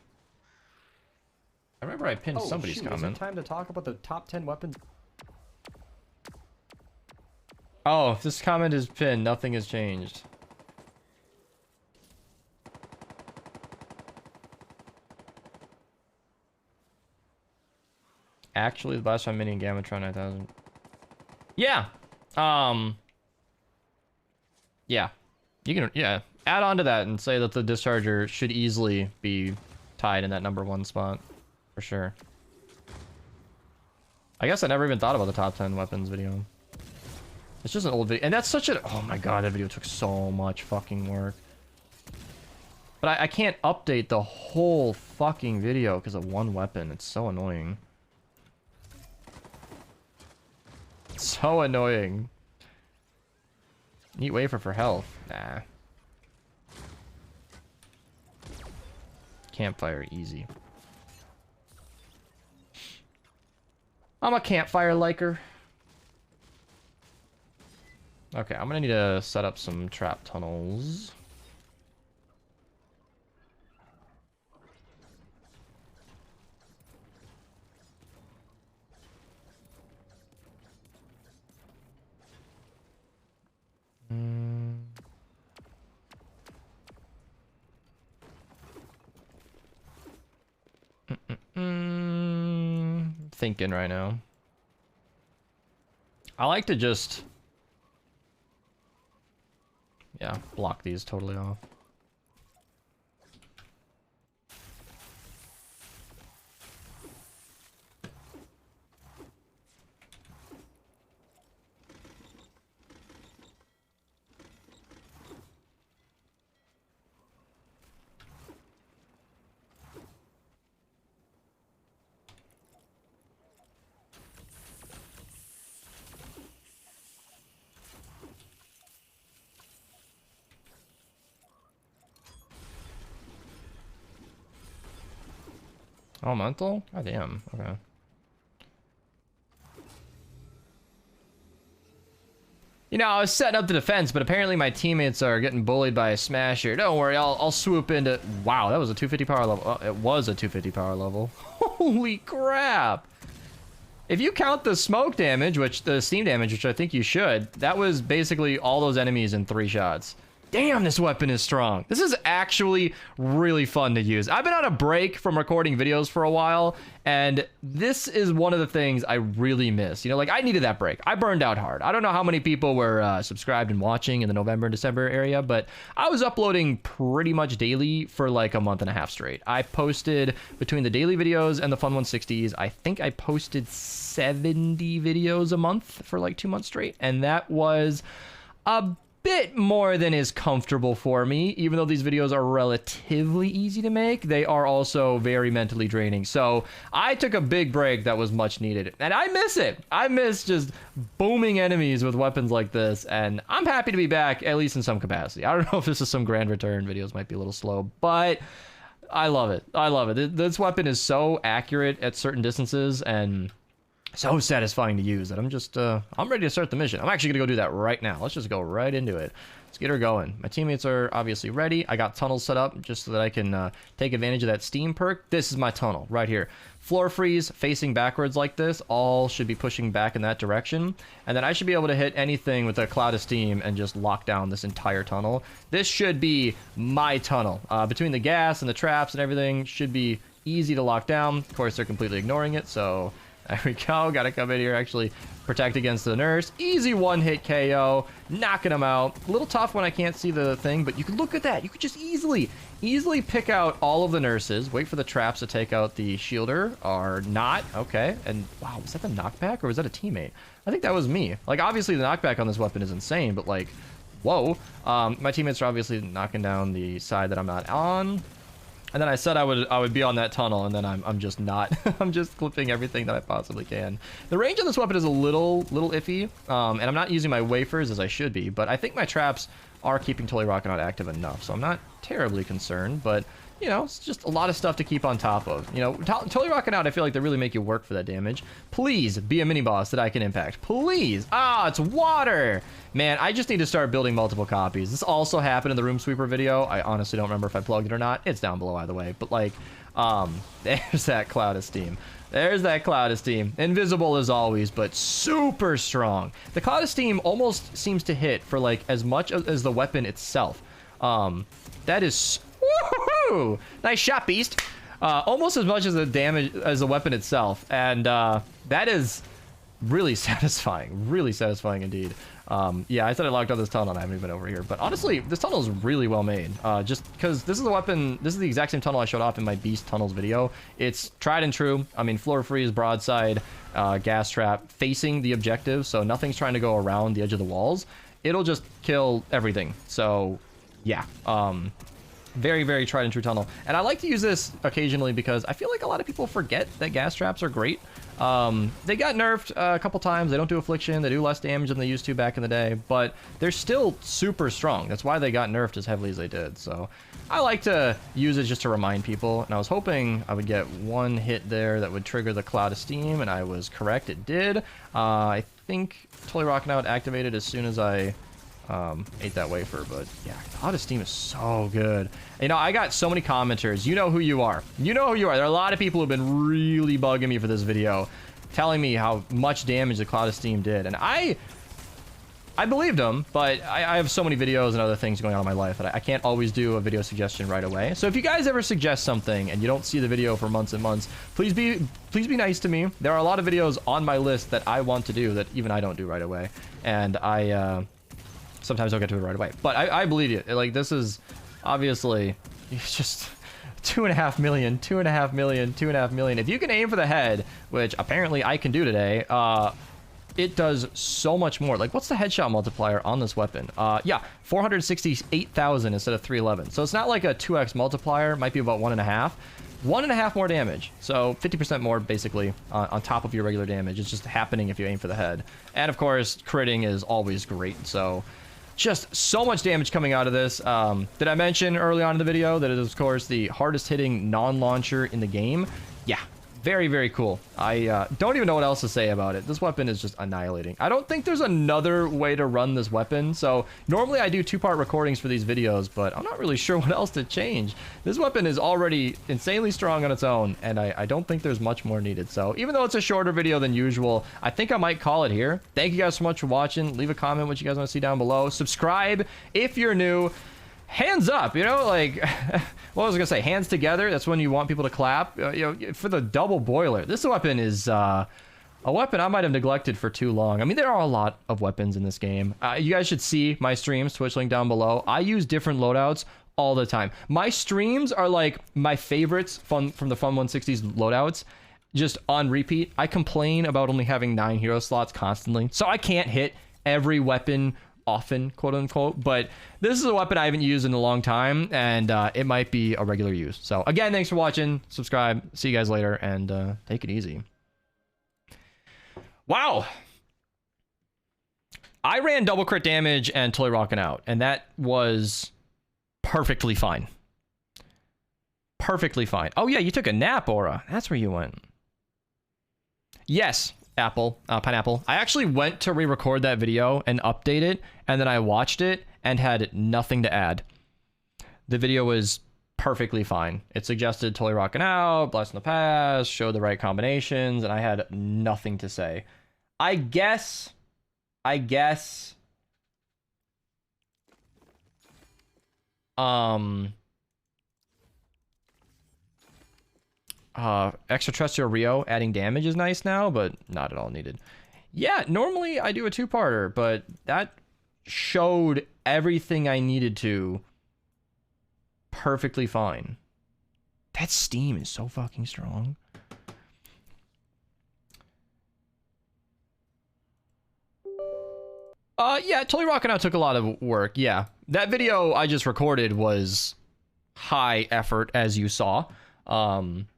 A: I remember I pinned somebody's comment.
H: Is it time to talk about the top 10 weapons?
A: Oh, if this comment is pinned, nothing has changed. Actually, the Blast Mini and Gamatron 9000. Yeah. Yeah. You can, yeah. Add on to that and say that the Discharger should easily be tied in that #1 spot. For sure. I guess I never even thought about the top 10 weapons video. It's just an old video. And that's such a... oh my god, that video took so much fucking work. But I can't update the whole fucking video because of one weapon. It's so annoying. So annoying. Neat wafer for health. Nah. Campfire, easy. I'm a campfire liker. Okay, I'm gonna need to set up some trap tunnels. Thinking right now. I like to just... yeah, block these totally off. Oh, mental? God damn. Okay. You know, I was setting up the defense, but apparently my teammates are getting bullied by a smasher. Don't worry, I'll swoop into... wow, that was a 250 power level. Oh, it was a 250 power level. Holy crap! If you count the smoke damage, which the steam damage, which I think you should, that was basically all those enemies in 3 shots. Damn, this weapon is strong. This is actually really fun to use. I've been on a break from recording videos for a while, and this is one of the things I really miss. You know, like, I needed that break. I burned out hard. I don't know how many people were subscribed and watching in the November and December area, but I was uploading pretty much daily for like a month and a half straight. I posted between the daily videos and the Fun 160s, I think I posted 70 videos a month for like 2 months straight, and that was a bit more than is comfortable for me. Even though these videos are relatively easy to make, they are also very mentally draining. So I took a big break that was much needed, and I miss it. I miss just booming enemies with weapons like this, and I'm happy to be back, at least in some capacity. I don't know if this is some grand return. Videos might be a little slow, but I love it. I love it. This weapon is so accurate at certain distances, and so satisfying to use that I'm just, I'm ready to start the mission. I'm actually gonna go do that right now. Let's just go right into it. Let's get her going. My teammates are obviously ready. I got tunnels set up just so that I can take advantage of that steam perk. This is my tunnel right here. Floor freeze facing backwards like this. All should be pushing back in that direction. And then I should be able to hit anything with a cloud of steam and just lock down this entire tunnel. This should be my tunnel. Between the gas and the traps and everything, should be easy to lock down. Of course, they're completely ignoring it, so there we go. Gotta come in here, actually protect against the nurse. Easy one-hit KO, knocking him out. A little tough when I can't see the thing, but you can look at that. You could just easily pick out all of the nurses, wait for the traps to take out the shielder, or not. Okay, and wow, was that the knockback, or was that a teammate? I think that was me. Like, obviously the knockback on this weapon is insane, but like, whoa. My teammates are obviously knocking down the side that I'm not on. And then I said I would be on that tunnel, and then I'm just not. I'm just clipping everything that I possibly can. The range on this weapon is a little iffy, and I'm not using my wafers as I should be, but I think my traps are keeping Totally Rockin' Out active enough, so I'm not terribly concerned, but you know, it's just a lot of stuff to keep on top of. You know, Totally Rockin' Out, I feel like they really make you work for that damage. Please be a mini boss that I can impact. Please. Ah, it's water. Man, I just need to start building multiple copies. This also happened in the Room Sweeper video. I honestly don't remember if I plugged it or not. It's down below either way. But like, there's that cloud of steam. There's that cloud of steam. Invisible as always, but super strong. The cloud of steam almost seems to hit for like as much as the weapon itself. That is... Woohoo! Nice shot, beast. Almost as much as the damage as the weapon itself, and that is really satisfying indeed. Yeah, I said I locked on this tunnel and I haven't even been over here, but honestly, this tunnel is really well made. Just because this is the weapon, this is the exact same tunnel I showed off in my Beast Tunnels video. It's tried and true. I mean, floor freeze, broadside, gas trap, facing the objective, so nothing's trying to go around the edge of the walls. It'll just kill everything. So, yeah. Very, very tried and true tunnel. And I like to use this occasionally because I feel like a lot of people forget that gas traps are great. They got nerfed a couple times. They don't do affliction. They do less damage than they used to back in the day, but they're still super strong. That's why they got nerfed as heavily as they did. So I like to use it just to remind people. And I was hoping I would get one hit there that would trigger the cloud of steam, and I was correct. It did. I think Totally Rockin' Out activated as soon as I ate that wafer, but yeah, Cloud of Steam is so good. You know, I got so many commenters. You know who you are. You know who you are. There are a lot of people who've been really bugging me for this video, telling me how much damage the Cloud of Steam did, and I believed them, but I have so many videos and other things going on in my life that I can't always do a video suggestion right away. So if you guys ever suggest something and you don't see the video for months and months, please be nice to me. There are a lot of videos on my list that I want to do that even I don't do right away, and sometimes I'll get to it right away. But I believe you. Like, this is obviously it's just 2.5 million, 2.5 million, 2.5 million. If you can aim for the head, which apparently I can do today, it does so much more. Like, what's the headshot multiplier on this weapon? Yeah, 468,000 instead of 311. So it's not like a 2x multiplier. It might be about 1.5. 1.5 more damage. So 50% more, basically, on top of your regular damage. It's just happening if you aim for the head. And, of course, critting is always great. So just so much damage coming out of this. Did I mention early on in the video that it is, of course, the hardest hitting non-launcher in the game? Yeah, very, very cool. I don't even know what else to say about it. This weapon is just annihilating. I don't think there's another way to run this weapon. So normally I do 2-part recordings for these videos, but I'm not really sure what else to change. This weapon is already insanely strong on its own, and I don't think there's much more needed. So even though it's a shorter video than usual, I think I might call it here. Thank you guys so much for watching. Leave a comment what you guys want to see down below. Subscribe if you're new. Hands up, you know, like, what was I gonna say? Hands together. That's when you want people to clap. You know, for the double boiler. This weapon is a weapon I might have neglected for too long. I mean, there are a lot of weapons in this game. You guys should see my streams, Twitch link down below. I use different loadouts all the time. My streams are like my favorites from the Fun 160s loadouts, just on repeat. I complain about only having 9 hero slots constantly, so I can't hit every weapon often, quote unquote, but this is a weapon I haven't used in a long time, and it might be a regular use. So again, thanks for watching. Subscribe. See you guys later, and take it easy. Wow. I ran double crit damage and Totally Rockin' Out, and that was perfectly fine. Perfectly fine. Oh yeah, you took a nap, Aura. That's where you went. Yes. Pineapple. I actually went to re-record that video and update it, and then I watched it and had nothing to add. The video was perfectly fine. It suggested totally rocking out, blast in the past, show the right combinations, and I had nothing to say. I guess Extraterrestrial Rio adding damage is nice now, but not at all needed. Yeah, normally I do a two-parter, but that showed everything I needed to perfectly fine. That Steam is so fucking strong. Yeah, Totally Rockin' Out took a lot of work, yeah. That video I just recorded was high effort, as you saw. I'm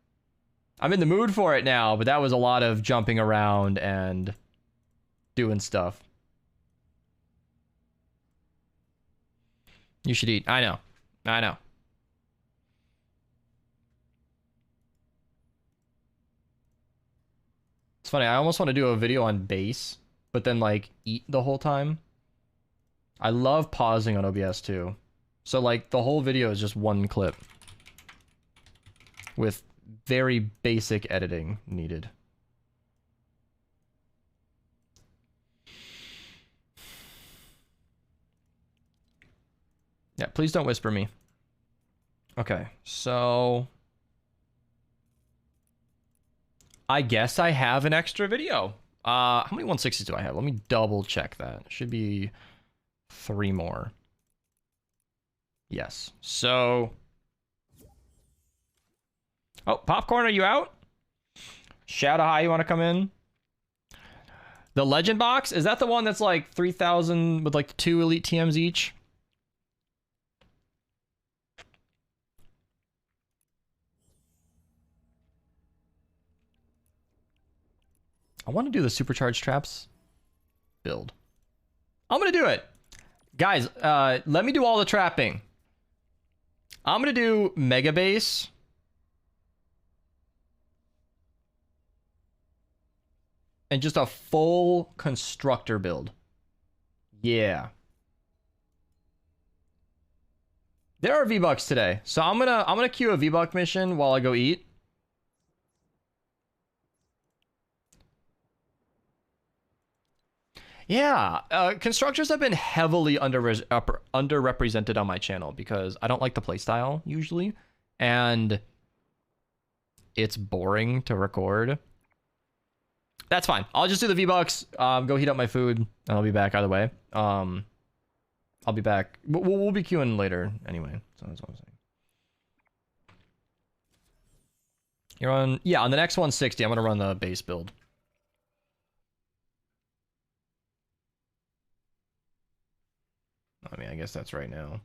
A: in the mood for it now, but that was a lot of jumping around and doing stuff. You should eat. I know. It's funny, I almost want to do a video on bass, but then like eat the whole time. I love pausing on OBS too. So like the whole video is just one clip with very basic editing needed. Yeah, please don't whisper me. Okay, so I guess I have an extra video. How many 160s do I have? Let me double check that. Should be 3 more. Yes. So, oh, Popcorn, are you out? Shout out, hi, you want to come in? The Legend box, is that the one that's like 3,000 with like 2 elite TMs each? I want to do the supercharged traps build. I'm going to do it. Guys, let me do all the trapping. I'm going to do Mega Base. And just a full constructor build. Yeah. There are V-Bucks today. So I'm gonna queue a V-Buck mission while I go eat. Yeah, constructors have been heavily underrepresented on my channel because I don't like the playstyle usually, and it's boring to record. That's fine. I'll just do the V-Bucks, go heat up my food, and I'll be back either way. I'll be back. We'll be queuing later anyway, so that's what I'm saying. You're on, yeah, on the next 160, I'm gonna run the base build. I mean, I guess that's right now.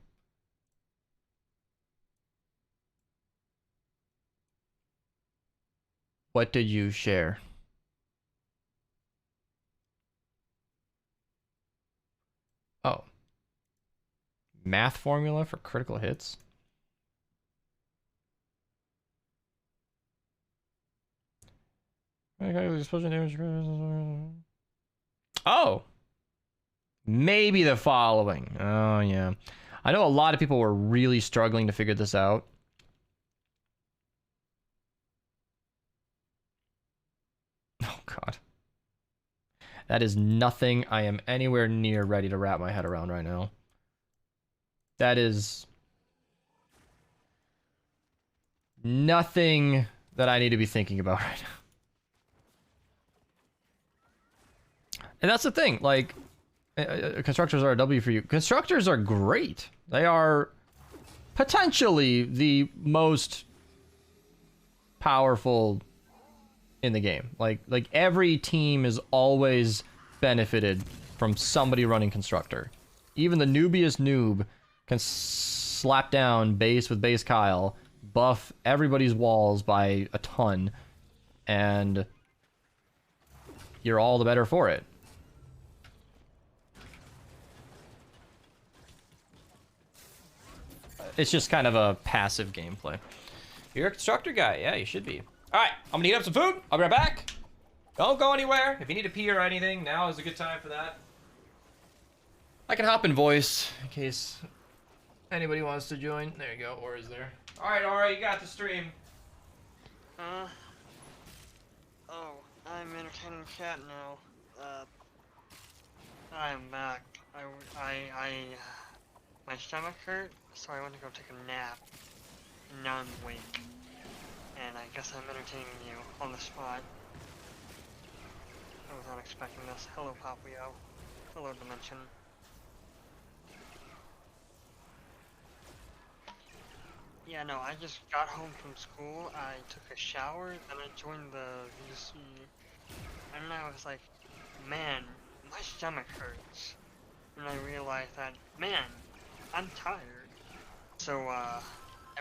A: What did you share? Oh. Math formula for critical hits? Oh! Maybe the following. Oh, yeah. I know a lot of people were really struggling to figure this out. Oh, God. That is nothing I am anywhere near ready to wrap my head around right now. That is nothing that I need to be thinking about right now. And that's the thing, like, constructors are a W for you. Constructors are great. They are potentially the most powerful in the game. Like every team is always benefited from somebody running constructor. Even the noobiest noob can slap down base with base Kyle, buff everybody's walls by a ton, and you're all the better for it. It's just kind of a passive gameplay. You're a constructor guy. Yeah, you should be. All right, I'm gonna heat up some food. I'll be right back. Don't go anywhere. If you need to pee or anything, now is a good time for that. I can hop in voice in case anybody wants to join. There you go. Or is there? All right, Aura, you got the stream.
G: Oh, I'm entertaining chat now. I'm back. My stomach hurt, so I went to go take a nap. And now I'm awake. And I guess I'm entertaining you on the spot. I was not expecting this. Hello, Papio. Hello, Dimension. Yeah, no, I just got home from school, I took a shower, then I joined the VC, and I was like, man, my stomach hurts. And I realized that, man, I'm tired. So, I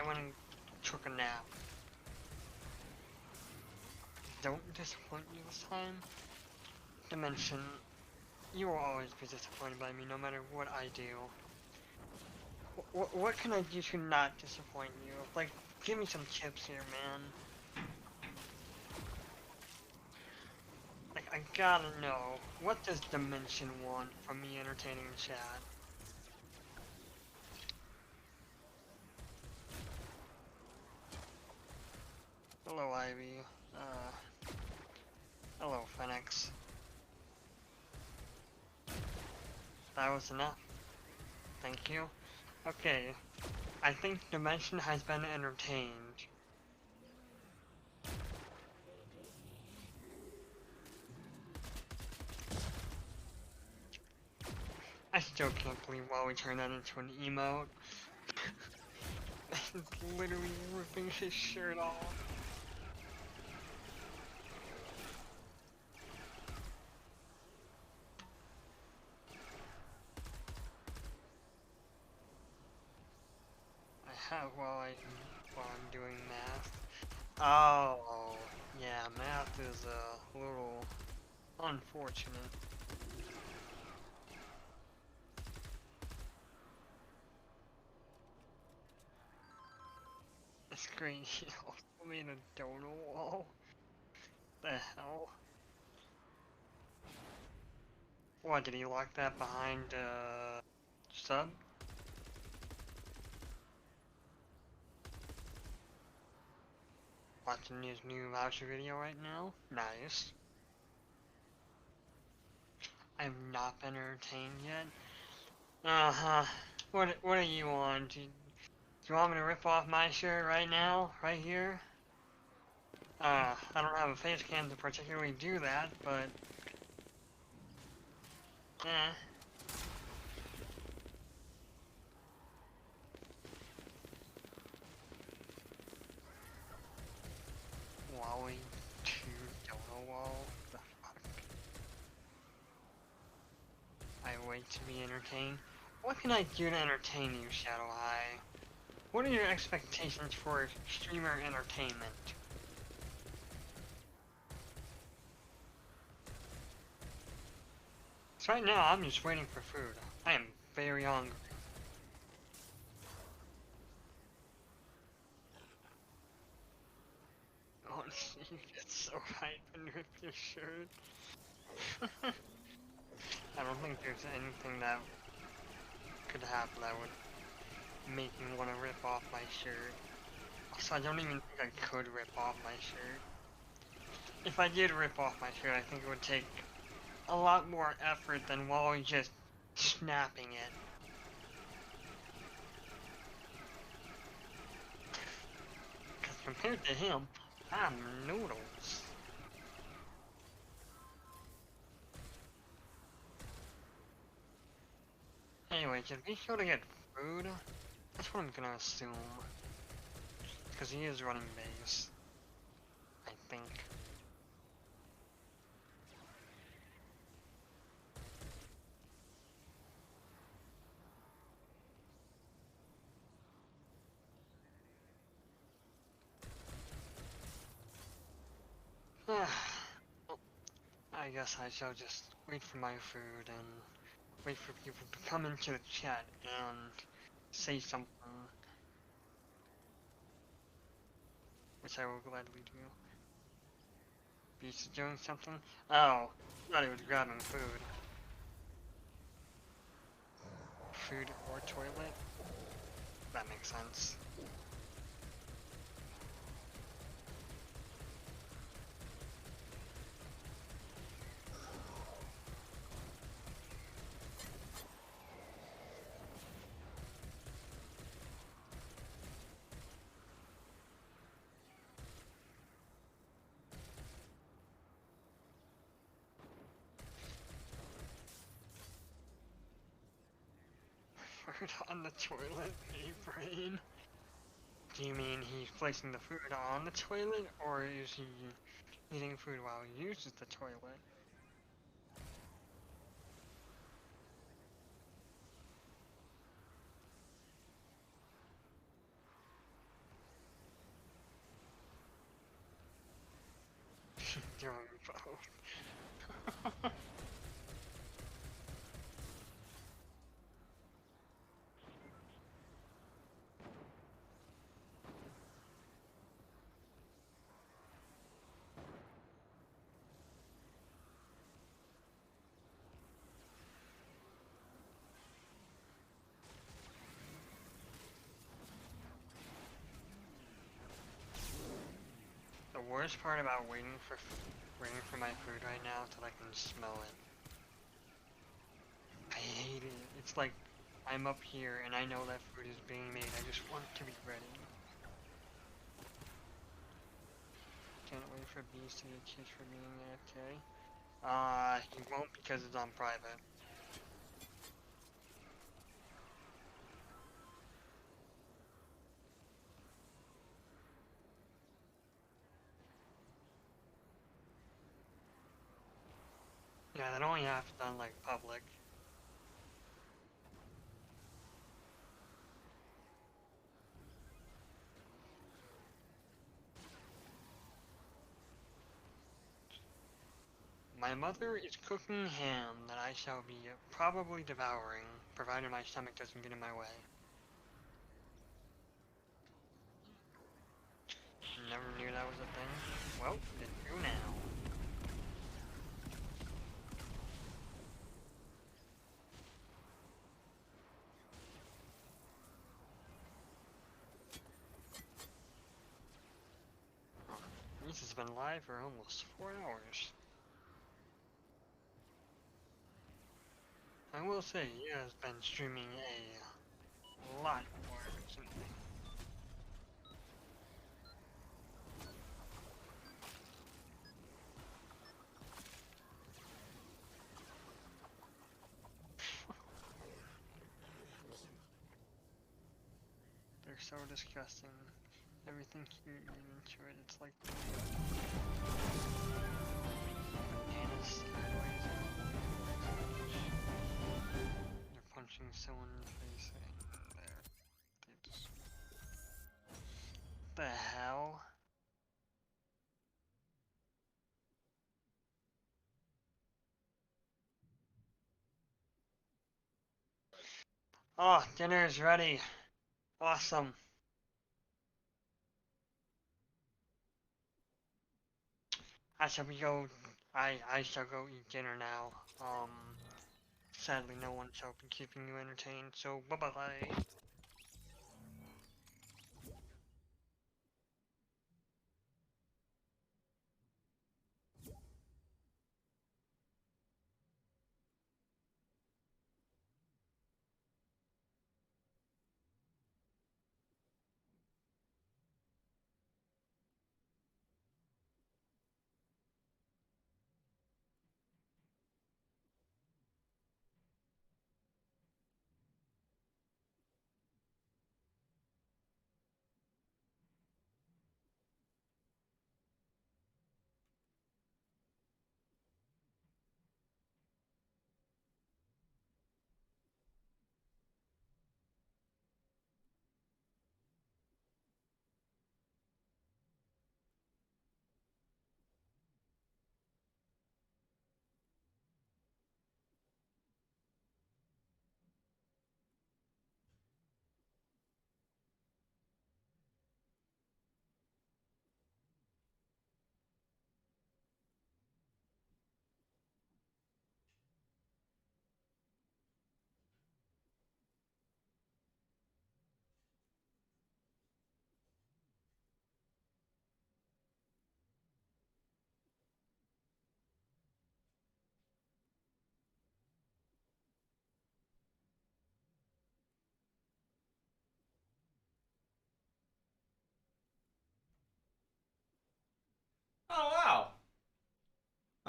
G: went and took a nap. Don't disappoint me this time. Dimension, you will always be disappointed by me no matter what I do. What can I do to not disappoint you? Like, give me some tips here, man. Like, I gotta know, what does Dimension want from me entertaining chat? Hello, Ivy. Hello, Phoenix. That was enough. Thank you. Okay, I think Dimension has been entertained. I still can't believe why we turned that into an emote. He's literally ripping his shirt off. While I'm doing math. Oh, yeah, math is a little unfortunate. A screen shield. I mean a donut wall. The hell? What, did he lock that behind sub? Watching his new voucher video right now. Nice. I've not been entertained yet. What are you on? Do you want me to rip off my shirt right now? Right here? I don't have a face cam to particularly do that, but... Wowie to donut wall? The fuck? I wait to be entertained. What can I do to entertain you, Shadow High? What are your expectations for streamer entertainment? So right now, I'm just waiting for food. I am very hungry. Honestly, you get so hype and rip your shirt. I don't think there's anything that could happen that would make me want to rip off my shirt. Also, I don't even think I could rip off my shirt. If I did rip off my shirt, I think it would take a lot more effort than Wally just snapping it. Because compared to him, I'm noodles. Anyway, did we go to get food? That's what I'm gonna assume. Because he is running base. I think. I guess I shall just wait for my food and wait for people to come into the chat and say something. Which I will gladly do. Beast is doing something? Oh, I thought he was grabbing food. Food or toilet? That makes sense. Food on the toilet, hey brain. Do you mean he's placing the food on the toilet, or is he eating food while he uses the toilet? Doing both. The worst part about waiting for my food right now is that I can smell it. I hate it. It's like I'm up here and I know that food is being made. I just want it to be ready. Can't wait for Beast to get kicked for being AFK. He won't because it's on private. Yeah, that only happens on like public. My mother is cooking ham that I shall be probably devouring, provided my stomach doesn't get in my way. Never knew that was a thing. Well, it's true now. This has been live for almost 4 hours. I will say, he has been streaming a lot more recently. They're so disgusting. Everything here, you into it, it's like bananas sideways. You're punching someone in the face and they just... The hell? Oh, dinner is ready. Awesome. I shall go eat dinner now. Sadly no one shall be keeping you entertained, so bye bye.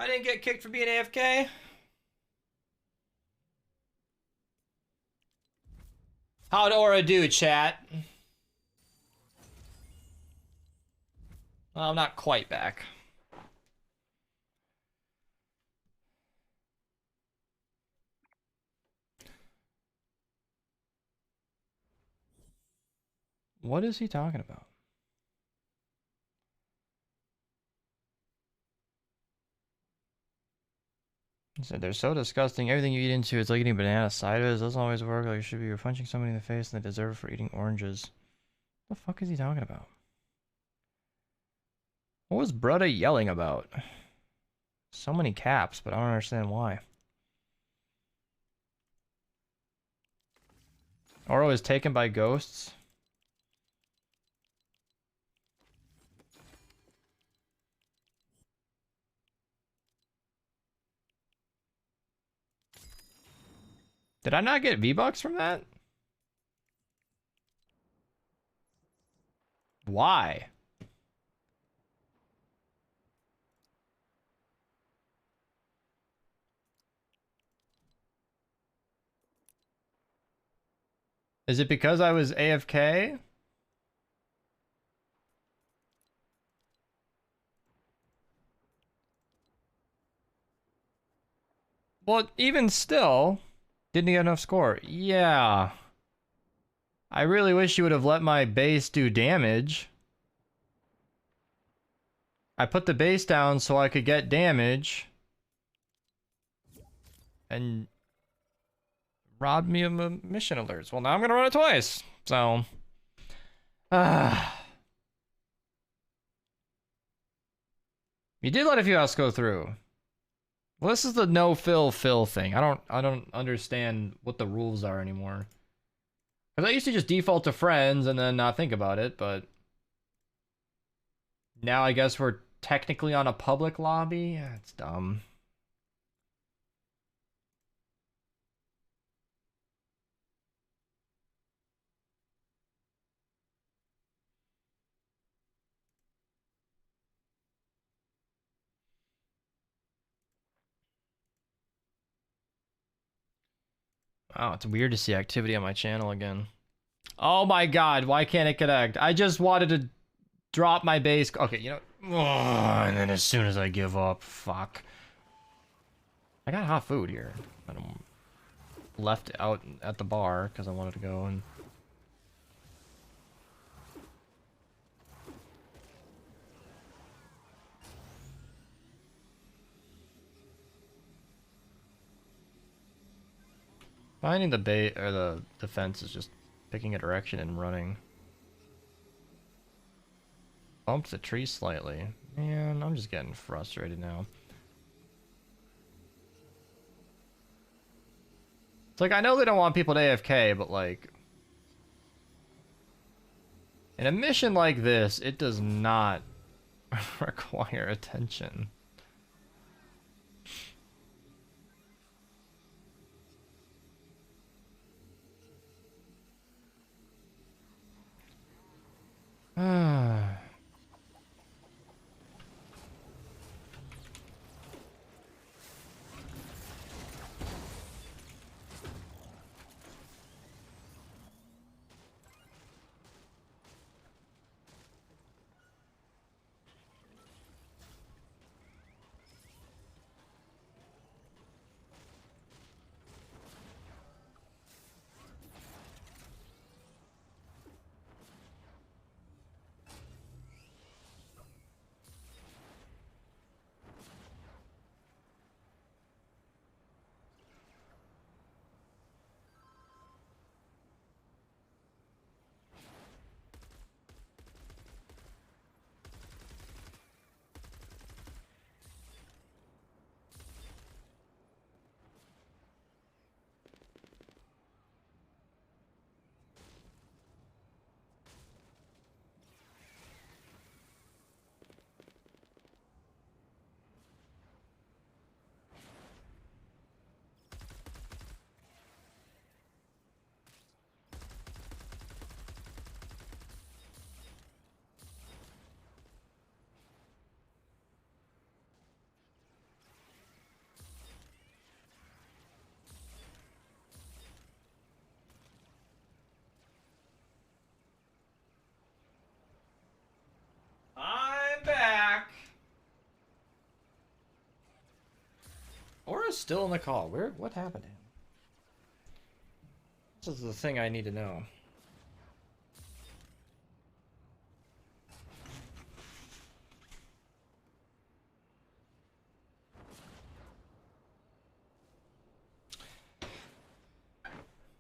A: I didn't get kicked for being AFK. How'd Aura do, chat? Well, I'm not quite back. What is he talking about? He said, they're so disgusting. Everything you eat into, it's like eating banana cider. It doesn't always work. Like, you should be punching somebody in the face and they deserve it for eating oranges. What the fuck is he talking about? What was Brutta yelling about? So many caps, but I don't understand why. Oro is taken by ghosts. Did I not get V-Bucks from that? Why? Is it because I was AFK? Well, even still, didn't get enough score. Yeah. I really wish you would have let my base do damage. I put the base down so I could get damage. And robbed me of my mission alerts. Well, now I'm gonna run it twice. So, you did let a few outs go through. Well, this is the no fill thing. I don't understand what the rules are anymore. Cause I used to just default to friends and then not think about it, but now I guess we're technically on a public lobby. Yeah, it's dumb. Oh, it's weird to see activity on my channel again. Oh my god, why can't it connect? I just wanted to drop my base. Okay, you know. Oh, and then as soon as I give up, fuck. I got hot food here. I'm left out at the bar because I wanted to go and... Finding the bait or the fence is just picking a direction and running. Bumped the tree slightly. Man, I'm just getting frustrated now. It's like, I know they don't want people to AFK, but like... in a mission like this, it does not require attention. Ah.
H: Sora's still in the call. What happened to him? This is the thing I need to know.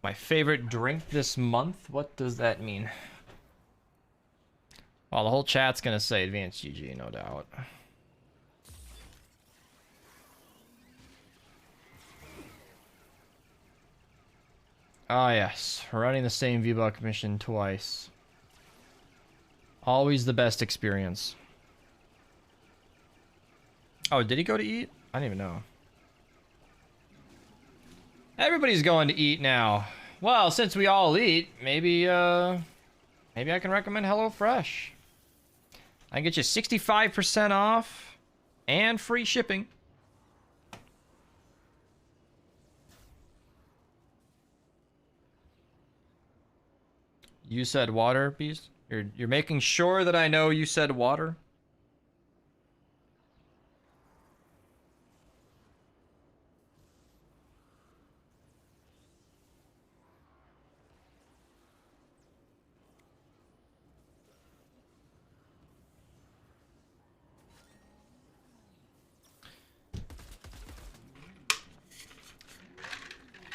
H: My favorite drink this month? What does that mean? Well, the whole chat's gonna say Advanced GG, no doubt. Ah, yes. Running the same V-Buck mission twice. Always the best experience. Oh, did he go to eat? I didn't even know. Everybody's going to eat now. Well, since we all eat, maybe maybe I can recommend HelloFresh. I can get you 65% off and free shipping. You said water, Beast? You're making sure that I know you said water?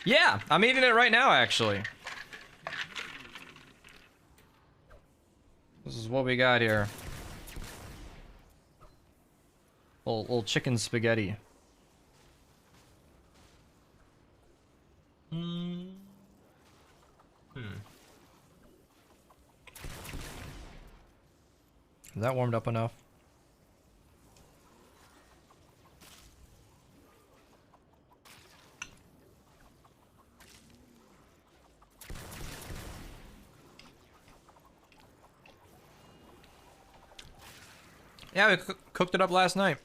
H: Yeah, I'm eating it right now, actually. This is what we got here. Little chicken spaghetti. Is that warmed up enough? Yeah, we cooked it up last night.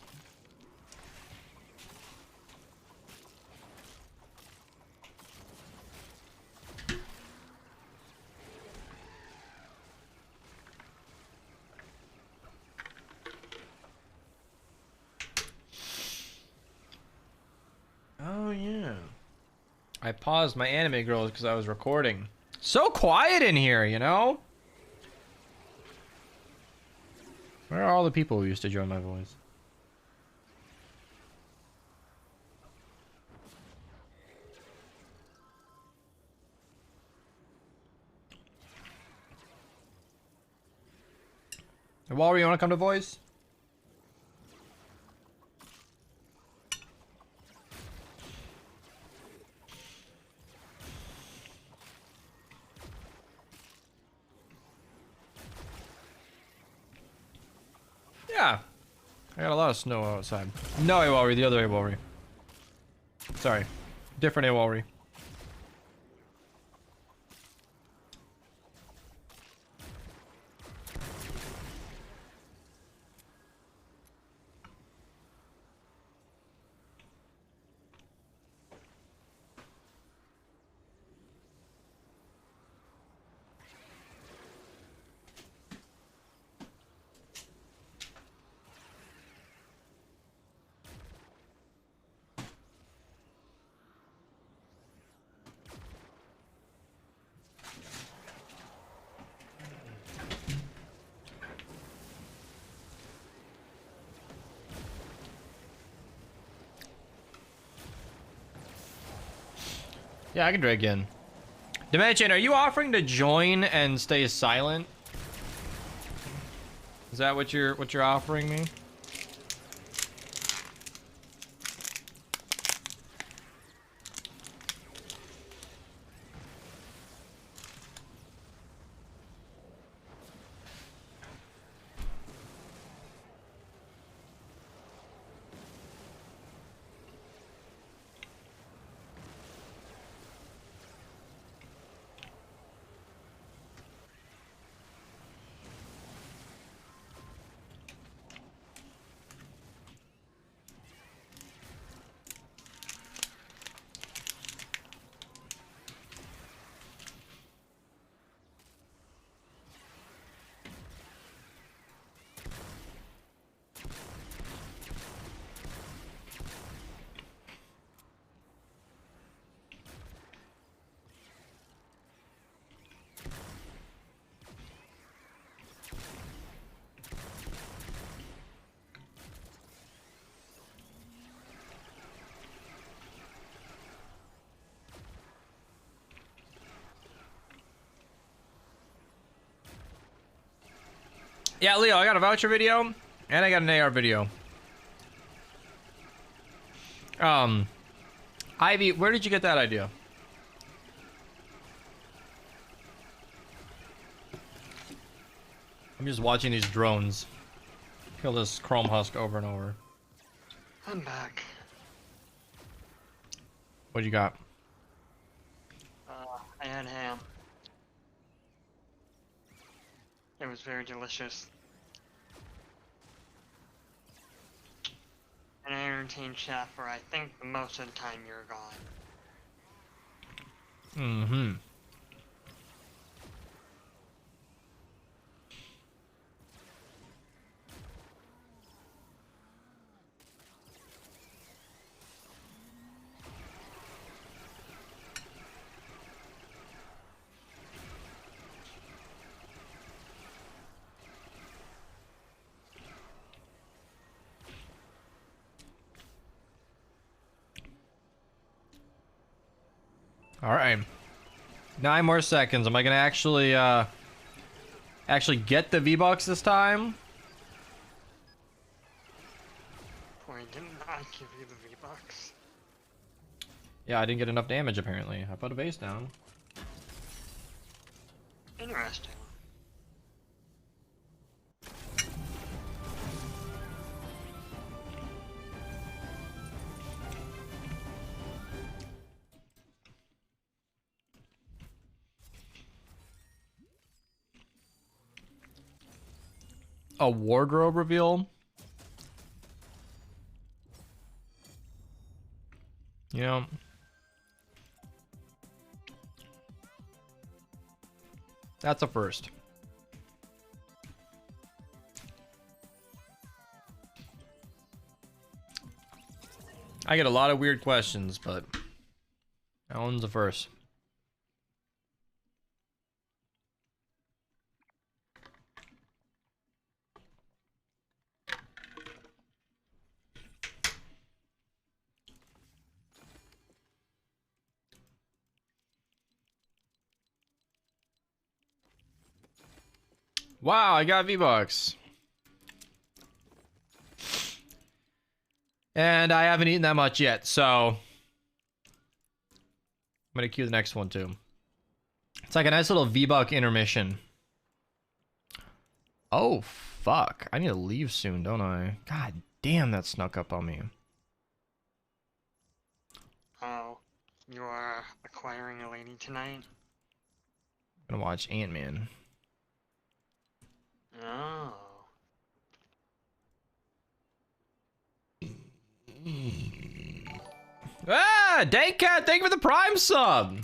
H: Oh, yeah. I paused my Anime Girls because I was recording. So quiet in here, you know? Where are all the people who used to join my voice? Walry, you want to come to voice? Yeah. I got a lot of snow outside. No Awalry, the other Awalry. Sorry. Different Awalry. Yeah, I can drag in. Dimension, are you offering to join and stay silent? Is that what you're offering me? Yeah, Leo, I got a voucher video, and I got an AR video. Ivy, where did you get that idea? I'm just watching these drones kill this chrome husk over and over.
G: I'm back.
H: What you got?
G: I had ham. It was very delicious. And I entertained chat for I think the most of the time you're gone.
H: Mm-hmm. All right. 9 more seconds. Am I gonna actually get the V-Bucks this time?
G: Boy, didn't I give you the V-Bucks?
H: Yeah, I didn't get enough damage apparently. I put a base down.
G: Interesting.
H: A wardrobe reveal? Yeah. That's a first. I get a lot of weird questions, but that one's a first. Wow, I got V-Bucks. And I haven't eaten that much yet, so I'm gonna queue the next one too. It's like a nice little V-Buck intermission. Oh, fuck. I need to leave soon, don't I? God damn, that snuck up on me.
G: Oh, you are acquiring a lady tonight?
H: I'm gonna watch Ant-Man.
G: Oh.
H: Ah, Dankcat, thank you for the Prime sub.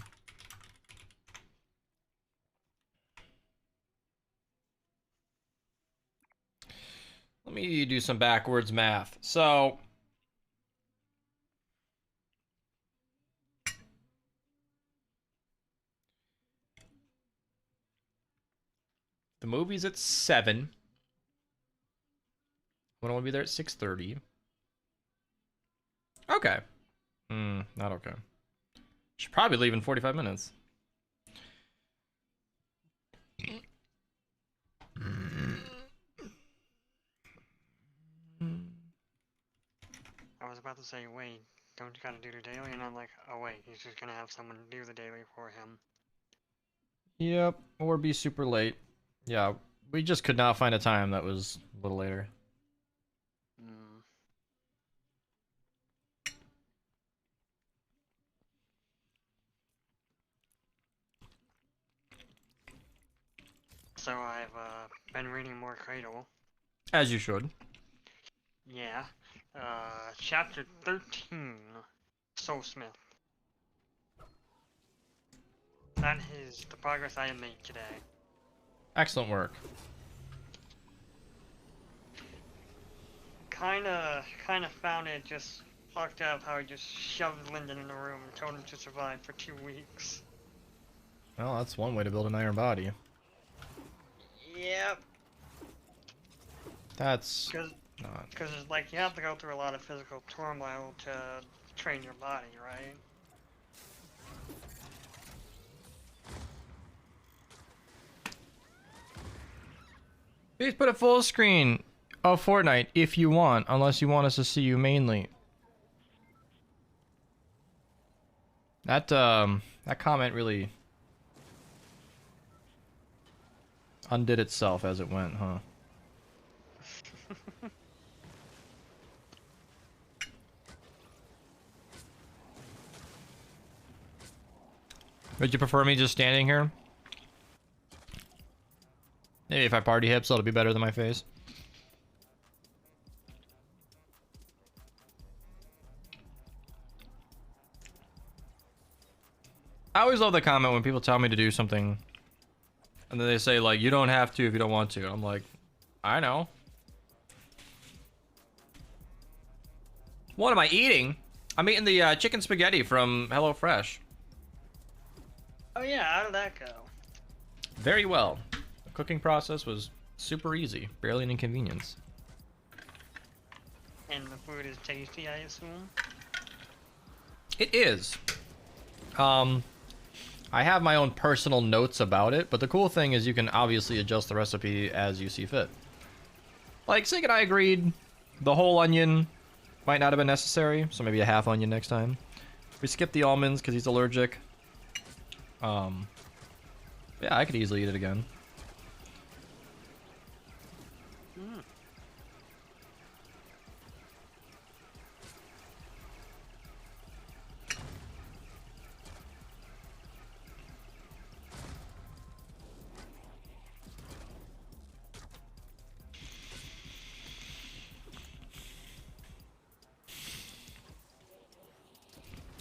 H: Let me do some backwards math. So, the movie's at 7. I want to be there at 6:30. Okay. Not okay. Should probably leave in 45 minutes.
G: I was about to say, wait, don't you gotta do the daily? And I'm like, oh wait, he's just gonna have someone do the daily for him.
H: Yep, or be super late. Yeah, we just could not find a time that was a little later. So I've been reading more Cradle. As you should.
G: Yeah. Chapter 13, Soulsmith. That is the progress I have made today.
H: Excellent work.
G: Kinda found it just fucked up how I just shoved Lyndon in the room and told him to survive for 2 weeks.
H: Well, that's one way to build an iron body.
G: Yep.
H: That's not...
G: Because it's like, you have to go through a lot of physical turmoil to train your body, right?
H: Please put a full screen of Fortnite if you want, unless you want us to see you mainly. That comment really undid itself as it went, huh? Would you prefer me just standing here? Maybe if I party hips, that'll be better than my face. I always love the comment when people tell me to do something and then they say like, you don't have to if you don't want to. I'm like, I know. What am I eating? I'm eating the chicken spaghetti from HelloFresh.
G: Oh yeah, how did that go?
H: Very well. The cooking process was super easy, barely an inconvenience.
G: And the food is tasty, I assume?
H: It is. I have my own personal notes about it, but the cool thing is you can obviously adjust the recipe as you see fit. Like, Sig and I agreed the whole onion might not have been necessary, so maybe a half onion next time. We skipped the almonds because he's allergic. Yeah, I could easily eat it again.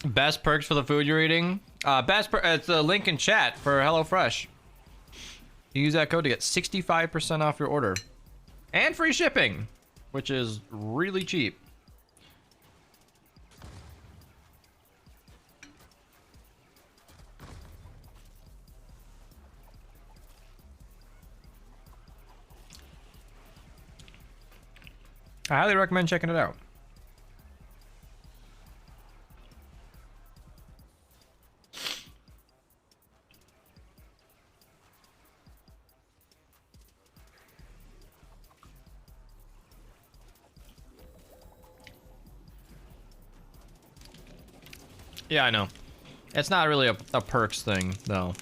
H: Best perks for the food you're eating? It's the link in chat for HelloFresh. You use that code to get 65% off your order. And free shipping, which is really cheap. I highly recommend checking it out. Yeah, I know. It's not really a perks thing, though.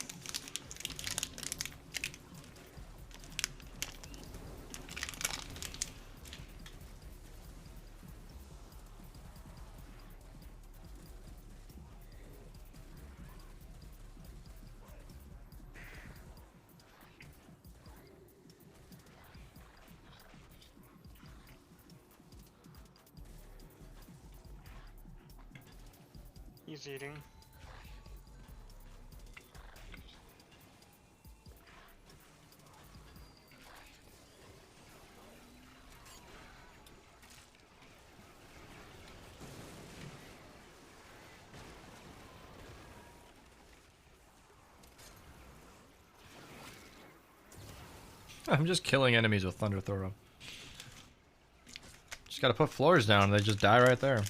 G: He's eating.
H: I'm just killing enemies with Thunder Throw. Just gotta put floors down and they just die right there.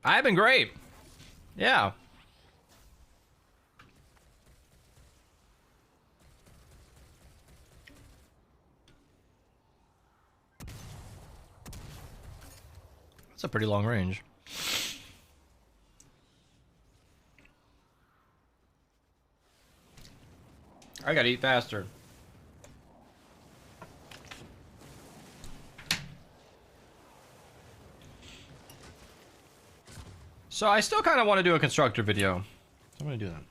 H: I've been great. Yeah. That's a pretty long range. I gotta eat faster. So I still kind of want to do a constructor video. So I'm gonna do that.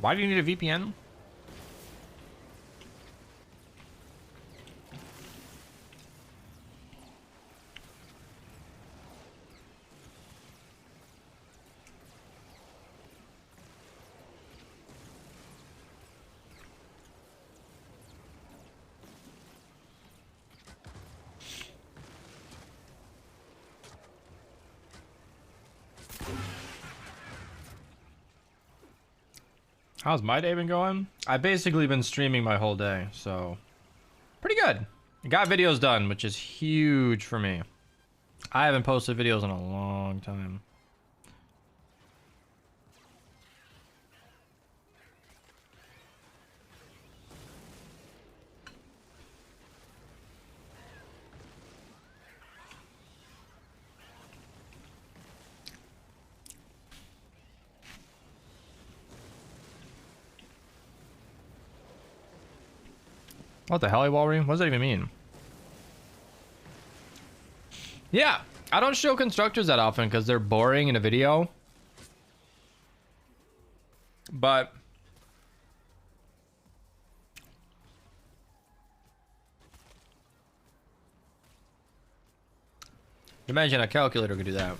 H: Why do you need a VPN? How's my day been going? I've basically been streaming my whole day, so pretty good. Got videos done, which is huge for me. I haven't posted videos in a long time. What the hell, Walry? What does that even mean? Yeah, I don't show constructors that often because they're boring in a video. But imagine a calculator could do that.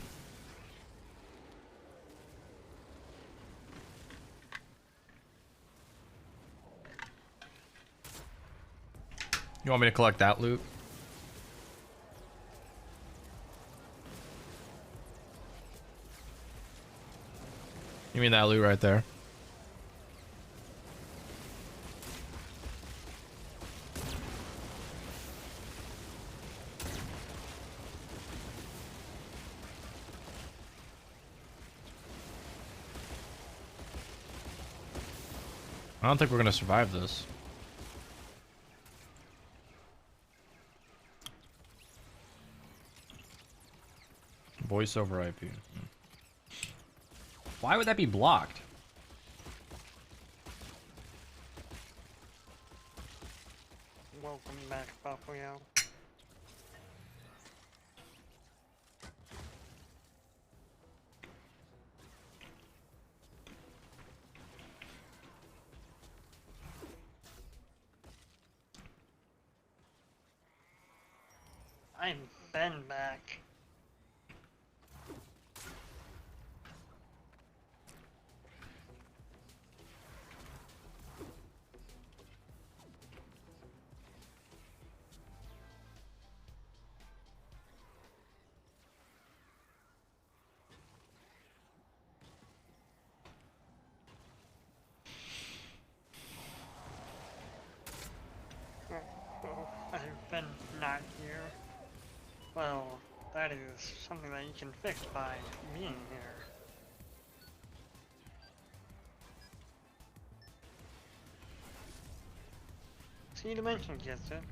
H: You want me to collect that loot? You mean that loot right there? I don't think we're gonna survive this. Voice over IP. Why would that be blocked?
G: Welcome back, Buffalo. I'm Ben back. I've been not here. Well, that is something that you can fix by being here. See, Dimension gets it.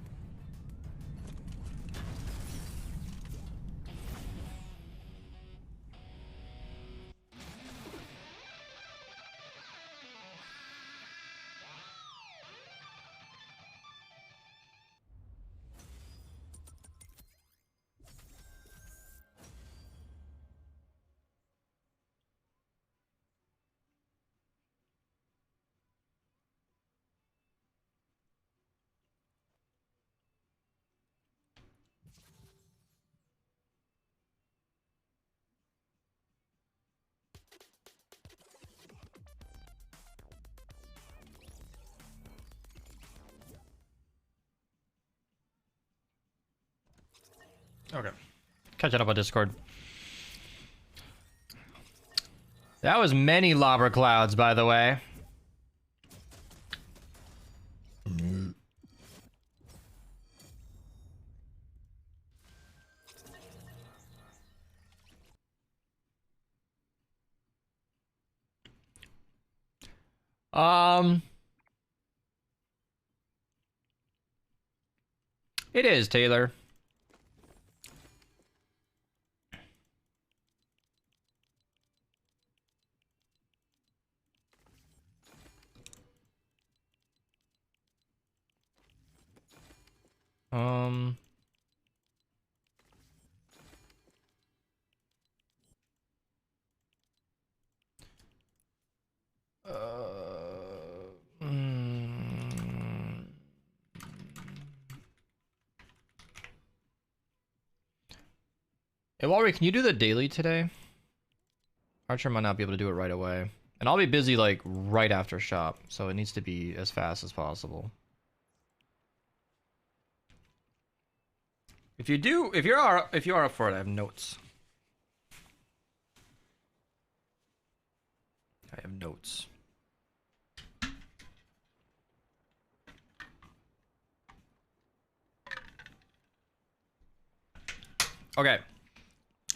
H: Okay. Catching up on Discord. That was many lobber clouds, by the way. It is, Taylor. Hey, Walry, can you do the daily today? Archer might not be able to do it right away. And I'll be busy, like, right after shop, so it needs to be as fast as possible. If you are up for it, I have notes. I have notes. Okay.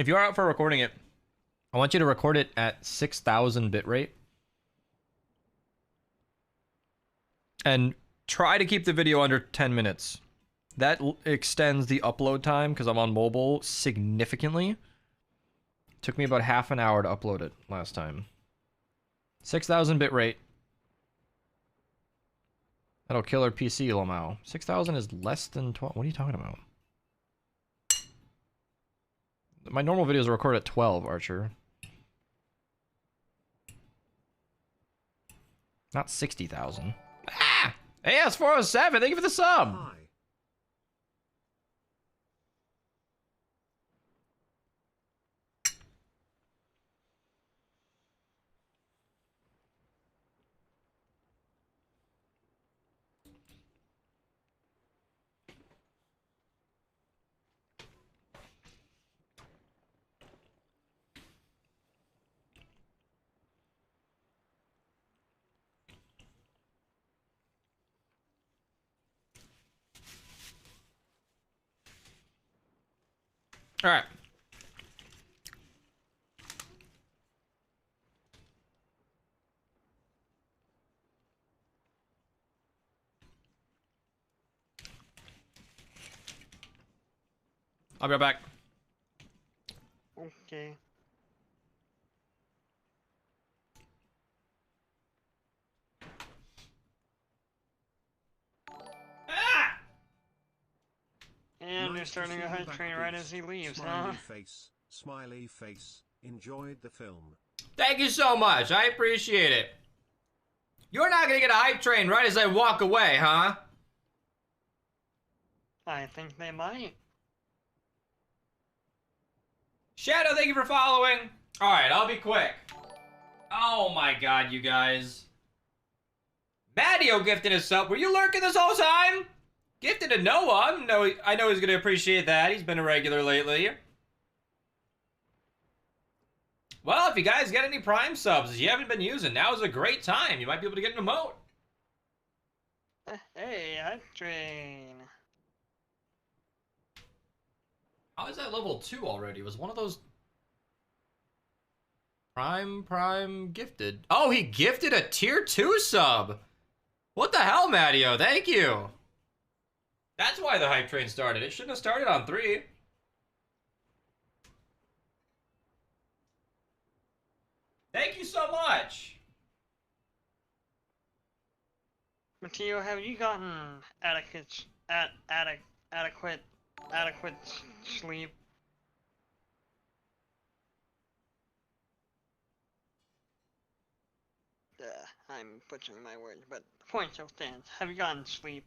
H: If you are out for recording it, I want you to record it at 6,000 bitrate. And try to keep the video under 10 minutes. That extends the upload time, because I'm on mobile, significantly. Took me about half an hour to upload it last time. 6,000 bitrate. That'll kill our PC, Lamau. 6,000 is less than 12. What are you talking about? My normal videos are recorded at 12, Archer. Not 60,000. Ah! AS407, thank you for the sub!
C: Hi.
H: Alright. I'll be right back.
G: Okay. And they're starting a hype train right as he leaves, huh?
C: Smiley face. Enjoyed the film.
H: Thank you so much. I appreciate it. You're not gonna get a hype train right as I walk away, huh?
G: I think they might.
H: Shadow, thank you for following. Alright, I'll be quick. Oh my god, you guys. Mattio gifted us up. Were you lurking this whole time? Gifted to Noah. I know he's gonna appreciate that. He's been a regular lately. Well, if you guys get any Prime subs you haven't been using, now is a great time. You might be able to get an emote.
G: Hey, hype train.
H: How is that level 2 already? Was one of those Prime gifted? Oh, he gifted a tier 2 sub. What the hell, Mattio? Thank you. That's why the hype train started. It shouldn't have started on 3. Thank you so much.
G: Matteo, have you gotten adequate sleep? I'm butchering my words, but the point still stands. Have you gotten sleep?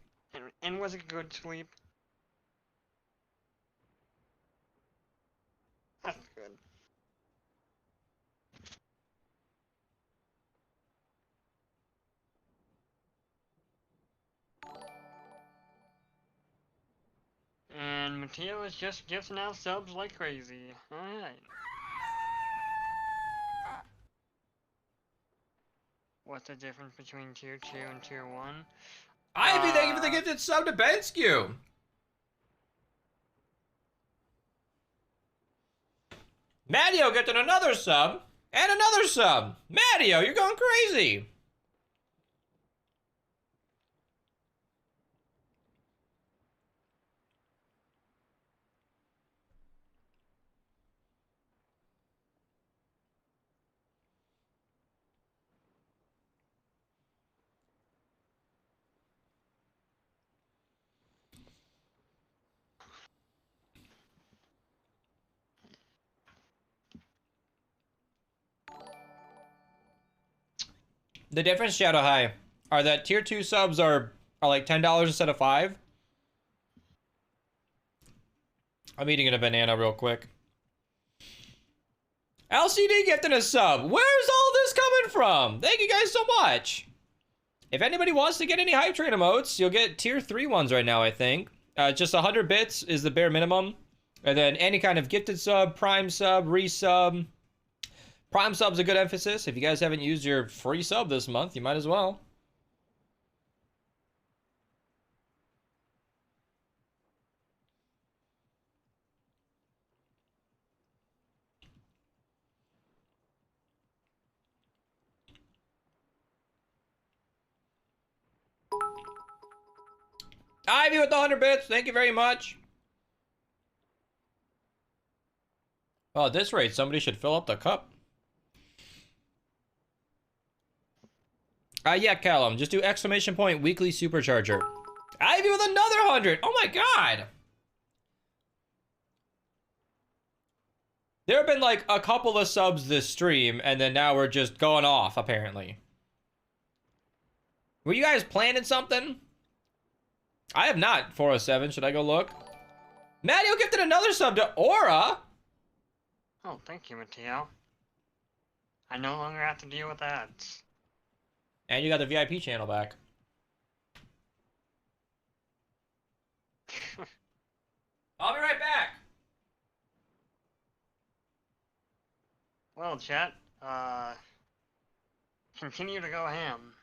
G: And was it good sleep? That's good. And Matteo is just gifting out subs like crazy. Alright. What's the difference between tier 2 and tier 1?
H: Ivy, thank you for the gifted sub to Benskew. Mattio gifted another sub and another sub. Mattio, you're going crazy. The difference, Shadow High, are that tier 2 subs are like $10 instead of $5. I'm eating a banana real quick. LCD gifting a sub. Where's all this coming from? Thank you guys so much. If anybody wants to get any hype train emotes, you'll get tier 3 ones right now, I think. Just 100 bits is the bare minimum. And then any kind of gifted sub, prime sub, resub. Prime sub's a good emphasis. If you guys haven't used your free sub this month, you might as well. Ivy with the 100 bits. Thank you very much. Well, at this rate, somebody should fill up the cup. Yeah, Callum. Just do exclamation point weekly supercharger. Ivy with another 100. Oh my god. There have been like a couple of subs this stream, and then now we're just going off, apparently. Were you guys planning something? I have not, 407. Should I go look? Mattio gifted another sub to Aura.
G: Oh, thank you, Mateo. I no longer have to deal with ads.
H: And you got the VIP channel back. I'll be right back.
G: Well, chat, continue to go ham.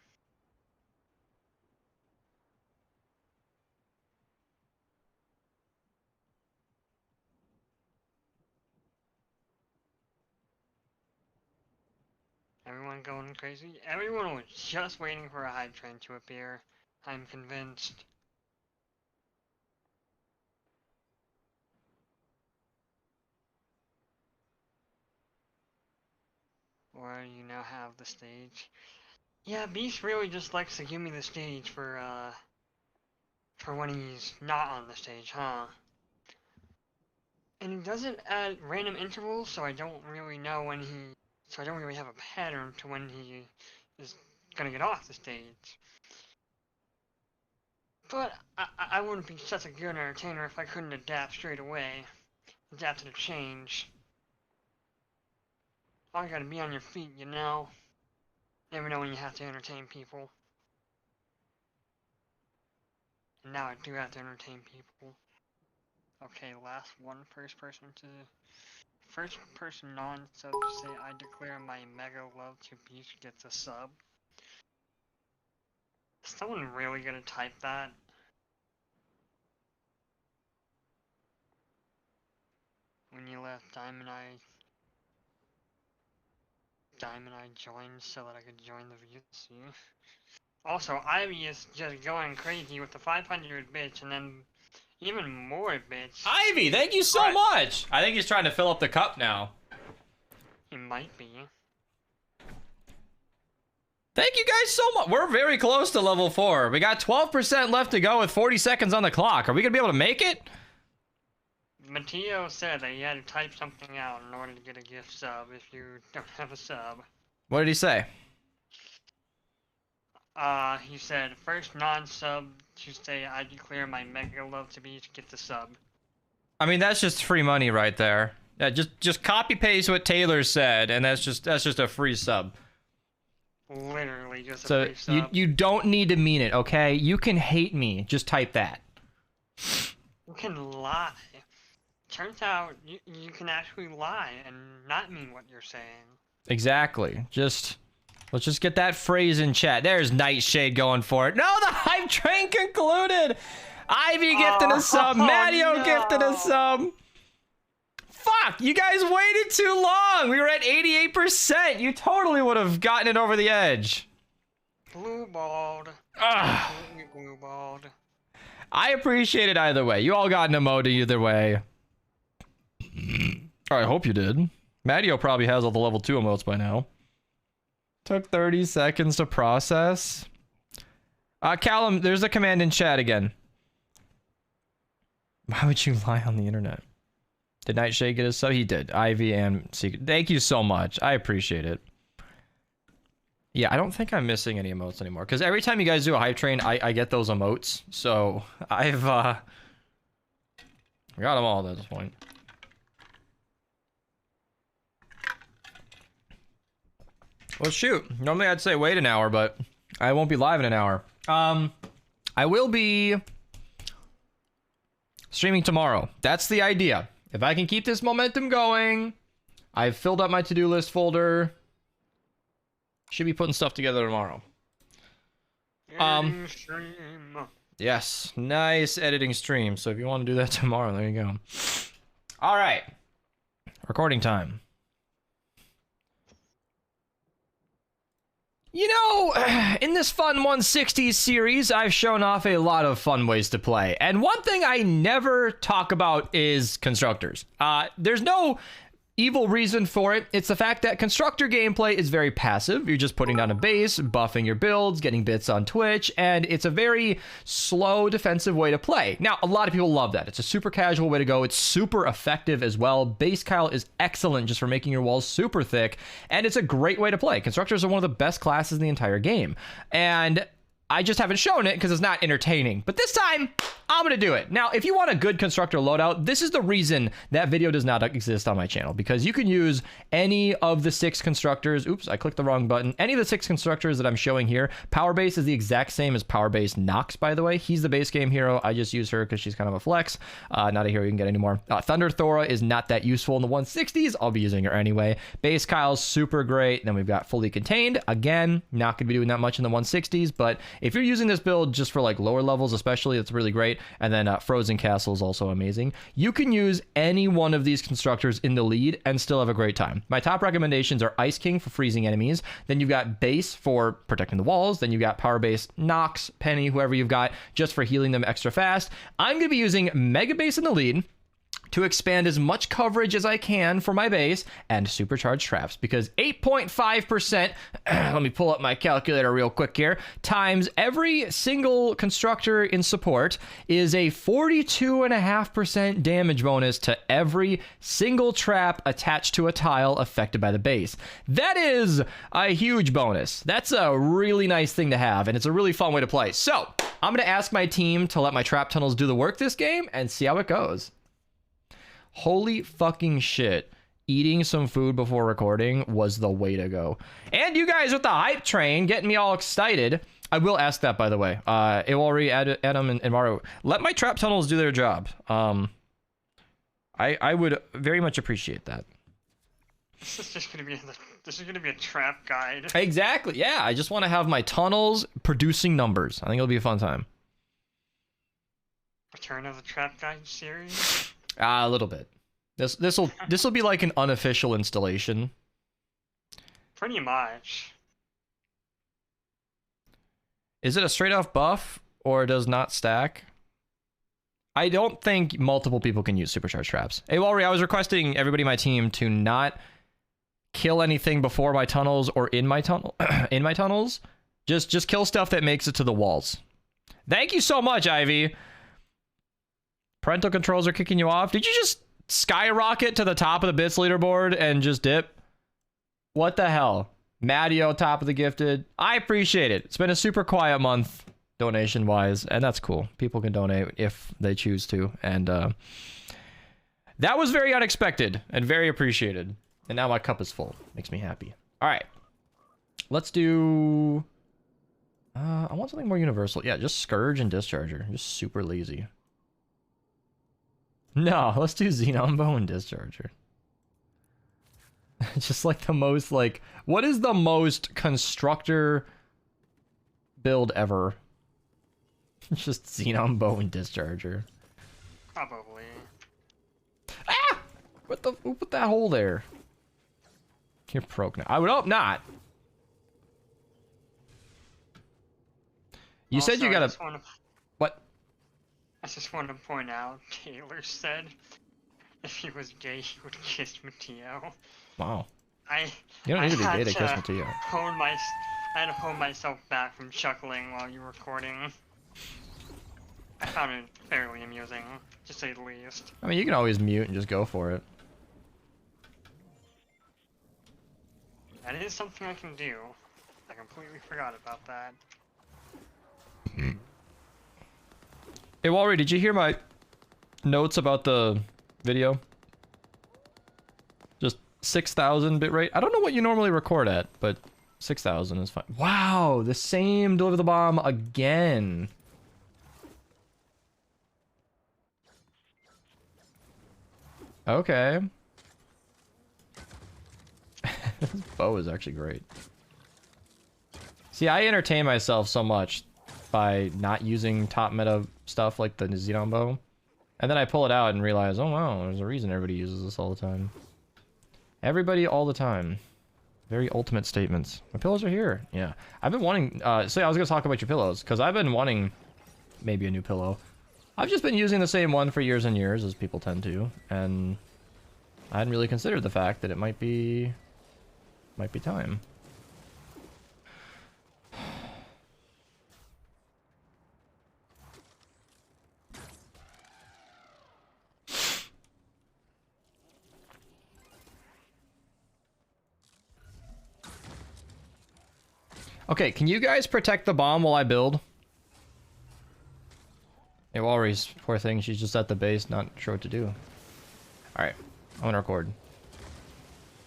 G: Everyone going crazy? Everyone was just waiting for a hype train to appear. I'm convinced. Or you now have the stage. Yeah, Beast really just likes to give me the stage for when he's not on the stage, huh? And he does it at random intervals, so I don't really know when so I don't really have a pattern to when he is gonna get off the stage. But I wouldn't be such a good entertainer if I couldn't adapt straight away. Adapt to the change. You gotta be on your feet, you know? Never know when you have to entertain people. And now I do have to entertain people. Okay, last one, first person non-sub to say I declare my mega love to Beach gets a sub. Is someone really gonna type that? When you left Diamond Eye joined so that I could join the VC. Also, Ivy is just going crazy with the 500 bits and then even more bits.
H: Ivy, thank you so much. I think he's trying to fill up the cup now.
G: He might be.
H: Thank you guys so much. We're very close to level 4. We got 12% left to go with 40 seconds on the clock. Are we gonna be able to make it?
G: Mateo said that you had to type something out in order to get a gift sub if you don't have a sub.
H: What did he say?
G: He said, first non-sub to say I declare my mega love to Beach get the sub.
H: I mean, that's just free money right there. Yeah, just copy paste what Taylor said, and that's just a free sub.
G: Literally just a free sub.
H: So you don't need to mean it, okay? You can hate me. Just type that.
G: You can lie. Turns out you can actually lie and not mean what you're saying. Exactly.
H: Let's just get that phrase in chat. There's Nightshade going for it. No, the hype train concluded. Ivy gifted a sub. Mattio gifted a sub. Fuck, you guys waited too long. We were at 88%. You totally would have gotten it over the edge.
G: Blue balled. Blue balled.
H: I appreciate it either way. You all got an emote either way. I hope you did. Mattio probably has all the level 2 emotes by now. Took 30 seconds to process. Callum, there's a command in chat again. Why would you lie on the internet? Did Nightshade get a sub? He did. Ivy and Secret. Thank you so much. I appreciate it. Yeah, I don't think I'm missing any emotes anymore. Because every time you guys do a hype train, I get those emotes. So, I've, got them all at this point. Well, shoot. Normally I'd say wait an hour, but I won't be live in an hour. I will be streaming tomorrow. That's the idea. If I can keep this momentum going, I've filled up my to-do list folder. Should be putting stuff together tomorrow. Yes, nice editing stream. So if you want to do that tomorrow, there you go. All right. Recording time. You know, in this Fun 160 series, I've shown off a lot of fun ways to play. And one thing I never talk about is constructors. There's no evil reason for it. It's the fact that constructor gameplay is very passive. You're just putting down a base, buffing your builds, getting bits on Twitch, and it's a very slow defensive way to play. Now, a lot of people love that. It's a super casual way to go. It's super effective as well. Base Kyle is excellent just for making your walls super thick, and it's a great way to play. Constructors are one of the best classes in the entire game, and I just haven't shown it because it's not entertaining. But this time, I'm going to do it. Now, if you want a good constructor loadout, this is the reason that video does not exist on my channel, because you can use any of the 6 constructors. Oops, I clicked the wrong button. Any of the 6 constructors that I'm showing here. Power Base is the exact same as Power Base Nox, by the way. He's the base game hero. I just use her because she's kind of a flex. Not a hero you can get anymore. Thunder Thora is not that useful in the 160s. I'll be using her anyway. Base Kyle's super great. Then we've got Fully Contained. Again, not going to be doing that much in the 160s, but if you're using this build just for like lower levels especially, it's really great. And then Frozen Castle is also amazing. You can use any one of these constructors in the lead and still have a great time. My top recommendations are Ice King for freezing enemies. Then you've got Base for protecting the walls. Then you've got Power Base, Nox, Penny, whoever you've got, just for healing them extra fast. I'm going to be using Mega Base in the lead to expand as much coverage as I can for my base, and supercharged traps, because 8.5%, let me pull up my calculator real quick here, times every single constructor in support is a 42.5% damage bonus to every single trap attached to a tile affected by the base. That is a huge bonus. That's a really nice thing to have, and it's a really fun way to play. So I'm going to ask my team to let my trap tunnels do the work this game and see how it goes. Holy fucking shit. Eating some food before recording was the way to go. And you guys with the hype train getting me all excited. I will ask that, by the way. Iwalri, Adam, and Maru, let my trap tunnels do their job. I would very much appreciate that.
G: This is just gonna be a trap guide.
H: Exactly. Yeah, I just want to have my tunnels producing numbers. I think it'll be a fun time.
G: Return of the Trap Guide series?
H: A little bit. This will be like an unofficial installation.
G: Pretty much.
H: Is it a straight off buff or does not stack? I don't think multiple people can use supercharged traps. Hey Walry, I was requesting everybody in my team to not kill anything before my tunnels or in my tunnels. Just kill stuff that makes it to the walls. Thank you so much, Ivy. Parental controls are kicking you off. Did you just skyrocket to the top of the bits leaderboard and just dip? What the hell? Mattio, top of the gifted. I appreciate it. It's been a super quiet month donation wise, and that's cool. People can donate if they choose to, and that was very unexpected and very appreciated. And now my cup is full. Makes me happy. All right, let's do I want something more universal. Yeah, just Scourge and Discharger. Just super lazy. No, let's do Xenombo and Discharger. Just like the most, like, what is the most constructor build ever? Just Xenombo and Discharger.
G: Probably.
H: Ah! Who put that hole there? You're broke now. I would hope not. You said you gotta... What?
G: I just want to point out, Taylor said if he was gay, he would kiss Matteo.
H: Wow.
G: You
H: don't need to be gay to kiss Matteo.
G: I had to hold myself back from chuckling while you were recording. I found it fairly amusing, to say the least.
H: I mean, you can always mute and just go for it.
G: That is something I can do. I completely forgot about that.
H: Hey, Walry, did you hear my notes about the video? Just 6,000 bitrate. I don't know what you normally record at, but 6,000 is fine. Wow, the same Deliver the Bomb again. Okay. This bow is actually great. See, I entertain myself so much by not using top meta stuff like the Xenombo. And then I pull it out and realize, oh wow, there's a reason everybody uses this all the time. Everybody all the time. Very ultimate statements. My pillows are here. Yeah. I've been wanting... so yeah, I was going to talk about your pillows, because I've been wanting maybe a new pillow. I've just been using the same one for years and years, as people tend to, and I hadn't really considered the fact that it might be time. Okay, can you guys protect the bomb while I build? Hey, Walrus, poor thing, she's just at the base, not sure what to do. Alright, I'm gonna record.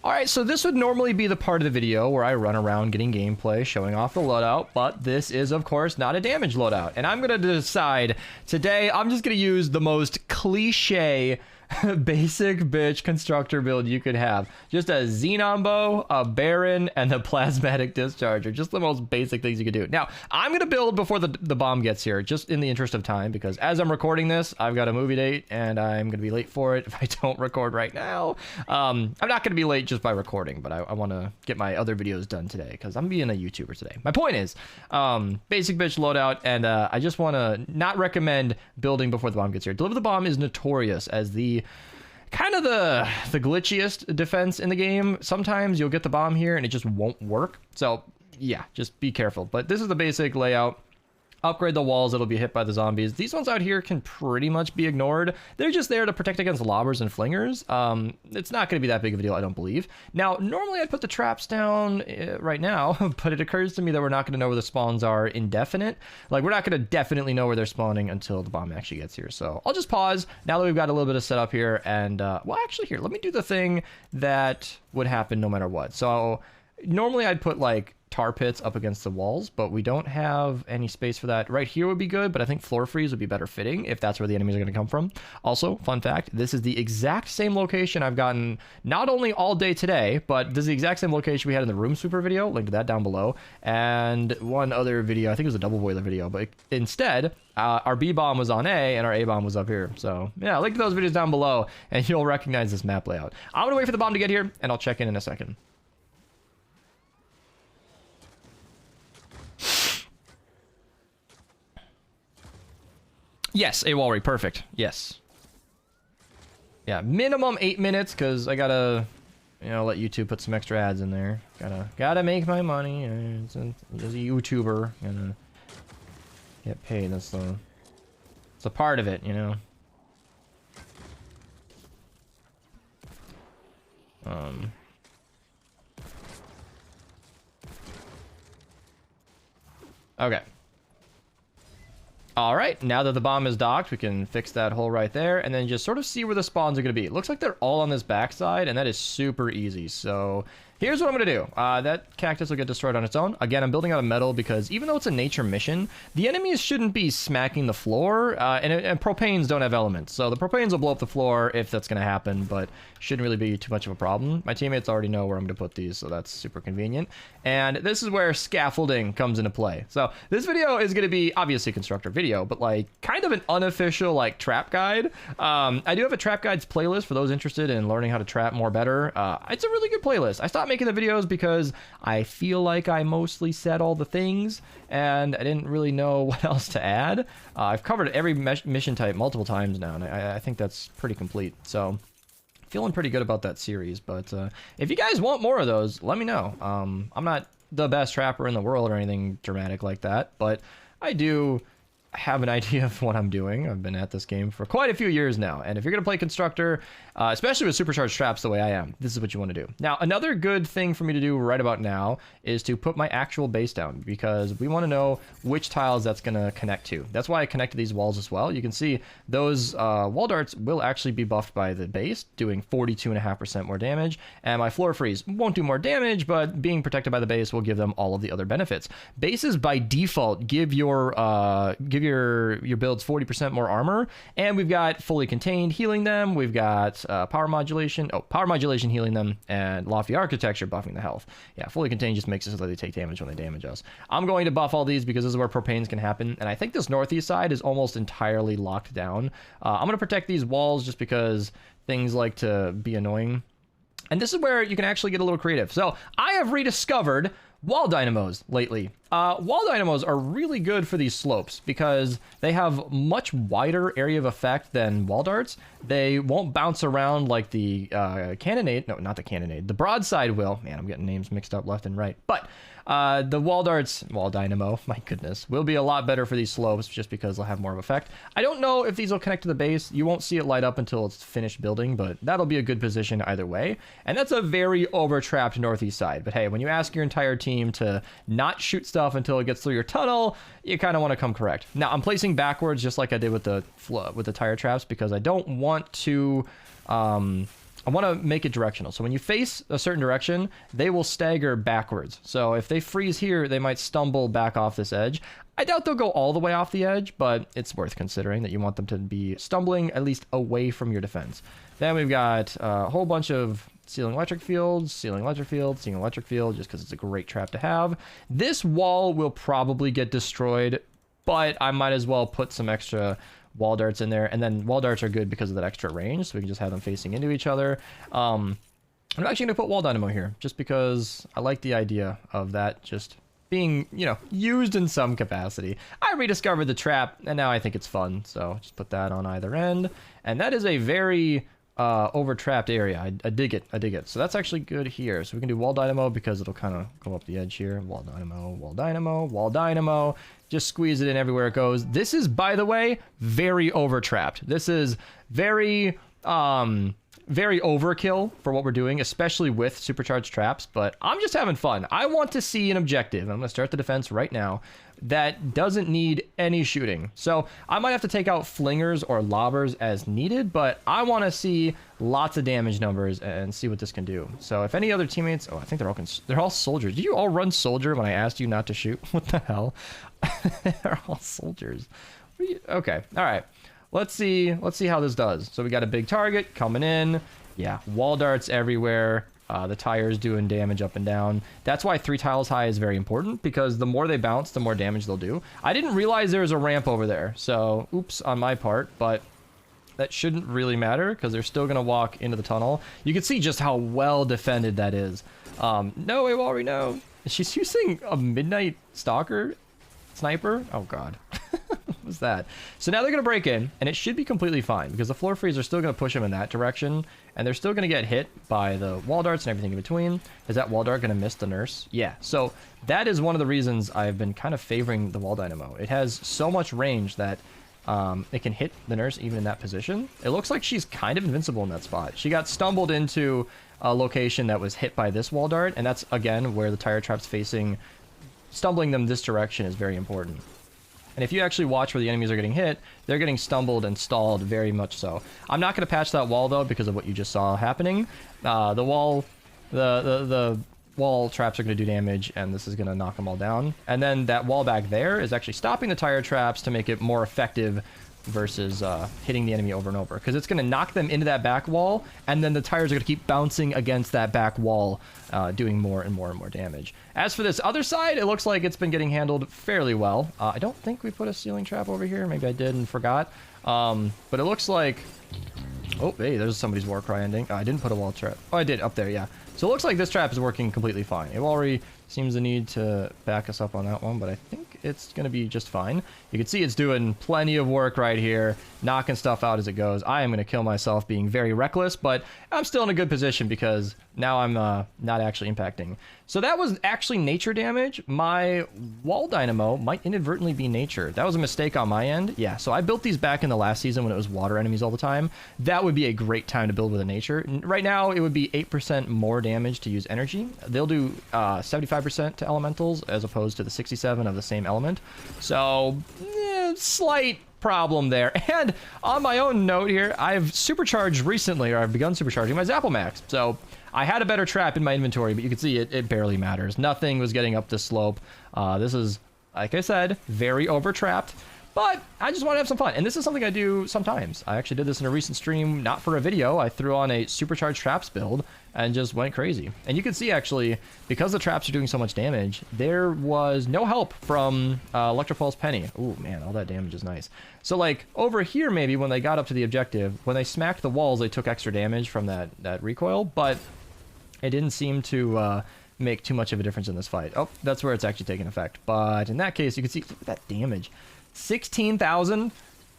H: Alright, so this would normally be the part of the video where I run around getting gameplay, showing off the loadout, but this is, of course, not a damage loadout. And I'm gonna decide, today, I'm just gonna use the most cliche basic bitch constructor build you could have. Just a Xenon bow, a Baron, and a plasmatic discharger. Just the most basic things you could do. Now, I'm gonna build before the bomb gets here, just in the interest of time, because as I'm recording this, I've got a movie date, and I'm gonna be late for it if I don't record right now. I'm not gonna be late just by recording, but I wanna get my other videos done today, because I'm being a YouTuber today. My point is, basic bitch loadout, and I just wanna not recommend building before the bomb gets here. Deliver the Bomb is notorious as the kind of the glitchiest defense in the game. Sometimes you'll get the bomb here and it just won't work. So yeah, just be careful. But this is the basic layout. Upgrade the walls that'll be hit by the zombies. These ones out here can pretty much be ignored. They're just there to protect against lobbers and flingers. It's not going to be that big of a deal, I don't believe. Now, normally I'd put the traps down right now, but it occurs to me that we're not going to know where the spawns are indefinite. Like, we're not going to definitely know where they're spawning until the bomb actually gets here. So I'll just pause now that we've got a little bit of setup here. And, well, actually here, let me do the thing that would happen no matter what. So normally I'd put, like, tar pits up against the walls, but we don't have any space for that. Right here would be good, but I think floor freeze would be better fitting if that's where the enemies are going to come from. Also, fun fact, this is the exact same location I've gotten not only all day today, but this is the exact same location we had in the room sweeper video. Link to that down below. And one other video, I think it was a double boiler video, but instead, our B bomb was on A and our A bomb was up here. So yeah, link to those videos down below and you'll recognize this map layout. I'm going to wait for the bomb to get here and I'll check in a second. Yes, a Walry, perfect. Yes. Yeah, minimum 8 minutes, because I gotta, you know, let YouTube put some extra ads in there. Gotta make my money. As a YouTuber, gotta get paid. It's a part of it, you know. Okay. All right, now that the bomb is docked, we can fix that hole right there and then just sort of see where the spawns are going to be. It looks like they're all on this backside, and that is super easy. So here's what I'm going to do. That cactus will get destroyed on its own. Again, I'm building out of metal because even though it's a nature mission, the enemies shouldn't be smacking the floor, and propanes don't have elements. So the propanes will blow up the floor if that's going to happen, but shouldn't really be too much of a problem. My teammates already know where I'm going to put these, so that's super convenient. And this is where scaffolding comes into play. So this video is going to be obviously a constructor video, but like kind of an unofficial like trap guide. I do have a trap guides playlist for those interested in learning how to trap more better. It's a really good playlist. I stopped making the videos because I feel like I mostly said all the things and I didn't really know what else to add. I've covered every mission type multiple times now, and I think that's pretty complete. So feeling pretty good about that series, but if you guys want more of those, let me know. I'm not the best trapper in the world or anything dramatic like that, but I do have an idea of what I'm doing. I've been at this game for quite a few years now, and if you're gonna play constructor, especially with supercharged traps the way I am, this is what you want to do. Now, another good thing for me to do right about now is to put my actual base down, because we want to know which tiles that's gonna connect to. That's why I connected these walls as well. You can see those wall darts will actually be buffed by the base, doing 42.5% more damage, and my floor freeze won't do more damage, but being protected by the base will give them all of the other benefits. Bases by default give your builds 40% more armor, and we've got fully contained healing them. We've got power modulation healing them, and lofty architecture buffing the health. Yeah, fully contained just makes it so that they take damage when they damage us. I'm going to buff all these because this is where propanes can happen, and I think this northeast side is almost entirely locked down. I'm going to protect these walls just because things like to be annoying. And this is where you can actually get a little creative. So I have rediscovered wall dynamos lately. Wall dynamos are really good for these slopes because they have much wider area of effect than wall darts. They won't bounce around like the cannonade. No, not the cannonade. The broadside will. Man, I'm getting names mixed up left and right. But the wall darts, wall dynamo, my goodness, will be a lot better for these slopes just because they'll have more of effect. I don't know if these will connect to the base. You won't see it light up until it's finished building, but that'll be a good position either way. And that's a very over-trapped northeast side. But hey, when you ask your entire team to not shoot stuff until it gets through your tunnel, you kind of want to come correct. Now, I'm placing backwards just like I did with the tire traps because I don't want to... I want to make it directional. So when you face a certain direction, they will stagger backwards. So if they freeze here, they might stumble back off this edge. I doubt they'll go all the way off the edge, but it's worth considering that you want them to be stumbling at least away from your defense. Then we've got a whole bunch of ceiling electric fields, ceiling electric field, ceiling electric field, just because it's a great trap to have. This wall will probably get destroyed, but I might as well put some extra wall darts in there, and then wall darts are good because of that extra range, so we can just have them facing into each other. I'm actually gonna put wall dynamo here just because I like the idea of that just being, you know, used in some capacity. I rediscovered the trap and now I think it's fun, so just put that on either end. And that is a very over trapped area. I dig it. I dig it. So that's actually good here. So we can do wall dynamo because it'll kind of go up the edge here. Wall dynamo, wall dynamo, wall dynamo. Just squeeze it in everywhere it goes. This is, by the way, very over trapped. This is very very overkill for what we're doing, especially with supercharged traps, but I'm just having fun. I want to see an objective. I'm going to start the defense right now that doesn't need any shooting. So I might have to take out flingers or lobbers as needed, but I want to see lots of damage numbers and see what this can do. So if any other teammates, oh, I think they're all soldiers. Did you all run soldier when I asked you not to shoot? What the hell? They're all soldiers. Okay, all right. Let's see how this does. So we got a big target coming in. Yeah, wall darts everywhere. The tires doing damage up and down. That's why 3 tiles high is very important, because the more they bounce, the more damage they'll do. I didn't realize there was a ramp over there, so oops on my part, but that shouldn't really matter because they're still going to walk into the tunnel. You can see just how well defended that is. No, Awari, no. She's using a Midnight Stalker sniper? Oh, God. What was that? So now they're going to break in, and it should be completely fine because the floor freeze are still going to push them in that direction, and they're still going to get hit by the wall darts and everything in between. Is that wall dart going to miss the nurse? Yeah. So that is one of the reasons I've been kind of favoring the wall dynamo. It has so much range that it can hit the nurse even in that position. It looks like she's kind of invincible in that spot. She got stumbled into a location that was hit by this wall dart, and that's, again, where the tire trap's facing. Stumbling them this direction is very important. And if you actually watch where the enemies are getting hit, they're getting stumbled and stalled very much so. I'm not going to patch that wall, though, because of what you just saw happening. The wall traps are going to do damage, and this is going to knock them all down. And then that wall back there is actually stopping the tire traps to make it more effective versus hitting the enemy over and over, because it's going to knock them into that back wall, and then the tires are going to keep bouncing against that back wall, doing more and more and more damage. As for this other side, it looks like it's been getting handled fairly well. I don't think we put a ceiling trap over here. Maybe I did and forgot. But it looks like... Oh, hey, there's somebody's war cry ending. I didn't put a wall trap. Oh, I did, up there, yeah. So it looks like this trap is working completely fine. It already seems to need to back us up on that one, but I think it's going to be just fine. You can see it's doing plenty of work right here, knocking stuff out as it goes. I am going to kill myself being very reckless, but I'm still in a good position because now I'm not actually impacting. So that was actually nature damage. My wall dynamo might inadvertently be nature. That was a mistake on my end. Yeah, so I built these back in the last season when it was water enemies all the time. That would be a great time to build with a nature. Right now, it would be 8% more damage to use energy. They'll do 75% to elementals as opposed to the 67 of the same element. So, slight problem there. And on my own note here, I've supercharged recently, or I've begun supercharging my Zapple Max. So I had a better trap in my inventory, but you can see it barely matters. Nothing was getting up this slope. This is, like I said, very over trapped. But I just want to have some fun. And this is something I do sometimes. I actually did this in a recent stream, not for a video. I threw on a supercharged traps build and just went crazy. And you can see, actually, because the traps are doing so much damage, there was no help from Electropulse Penny. Ooh, man, all that damage is nice. So, like, over here, maybe, when they got up to the objective, when they smacked the walls, they took extra damage from that recoil. But It didn't seem to make too much of a difference in this fight. Oh, that's where it's actually taking effect. But in that case, you can see, look at that damage. 16,000,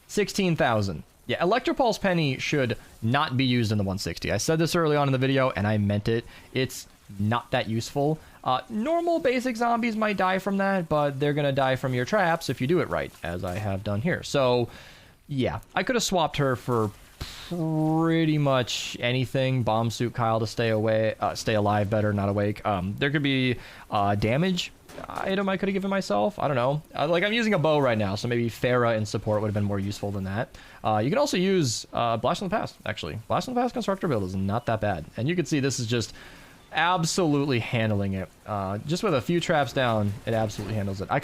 H: 16,000. Yeah, Electropulse Penny should not be used in the 160. I said this early on in the video, and I meant it. It's not that useful. Normal basic zombies might die from that, but they're going to die from your traps if you do it right, as I have done here. So, yeah, I could have swapped her for pretty much anything. Bomb Suit Kyle to stay alive better, not awake. There could be damage item I could have given myself. I don't know. Like, I'm using a bow right now, so maybe Farah in support would have been more useful than that. You can also use Blast from the Past, actually. Blast from the Past Constructor build is not that bad. And you can see this is just absolutely handling it. Just with a few traps down, it absolutely handles it. I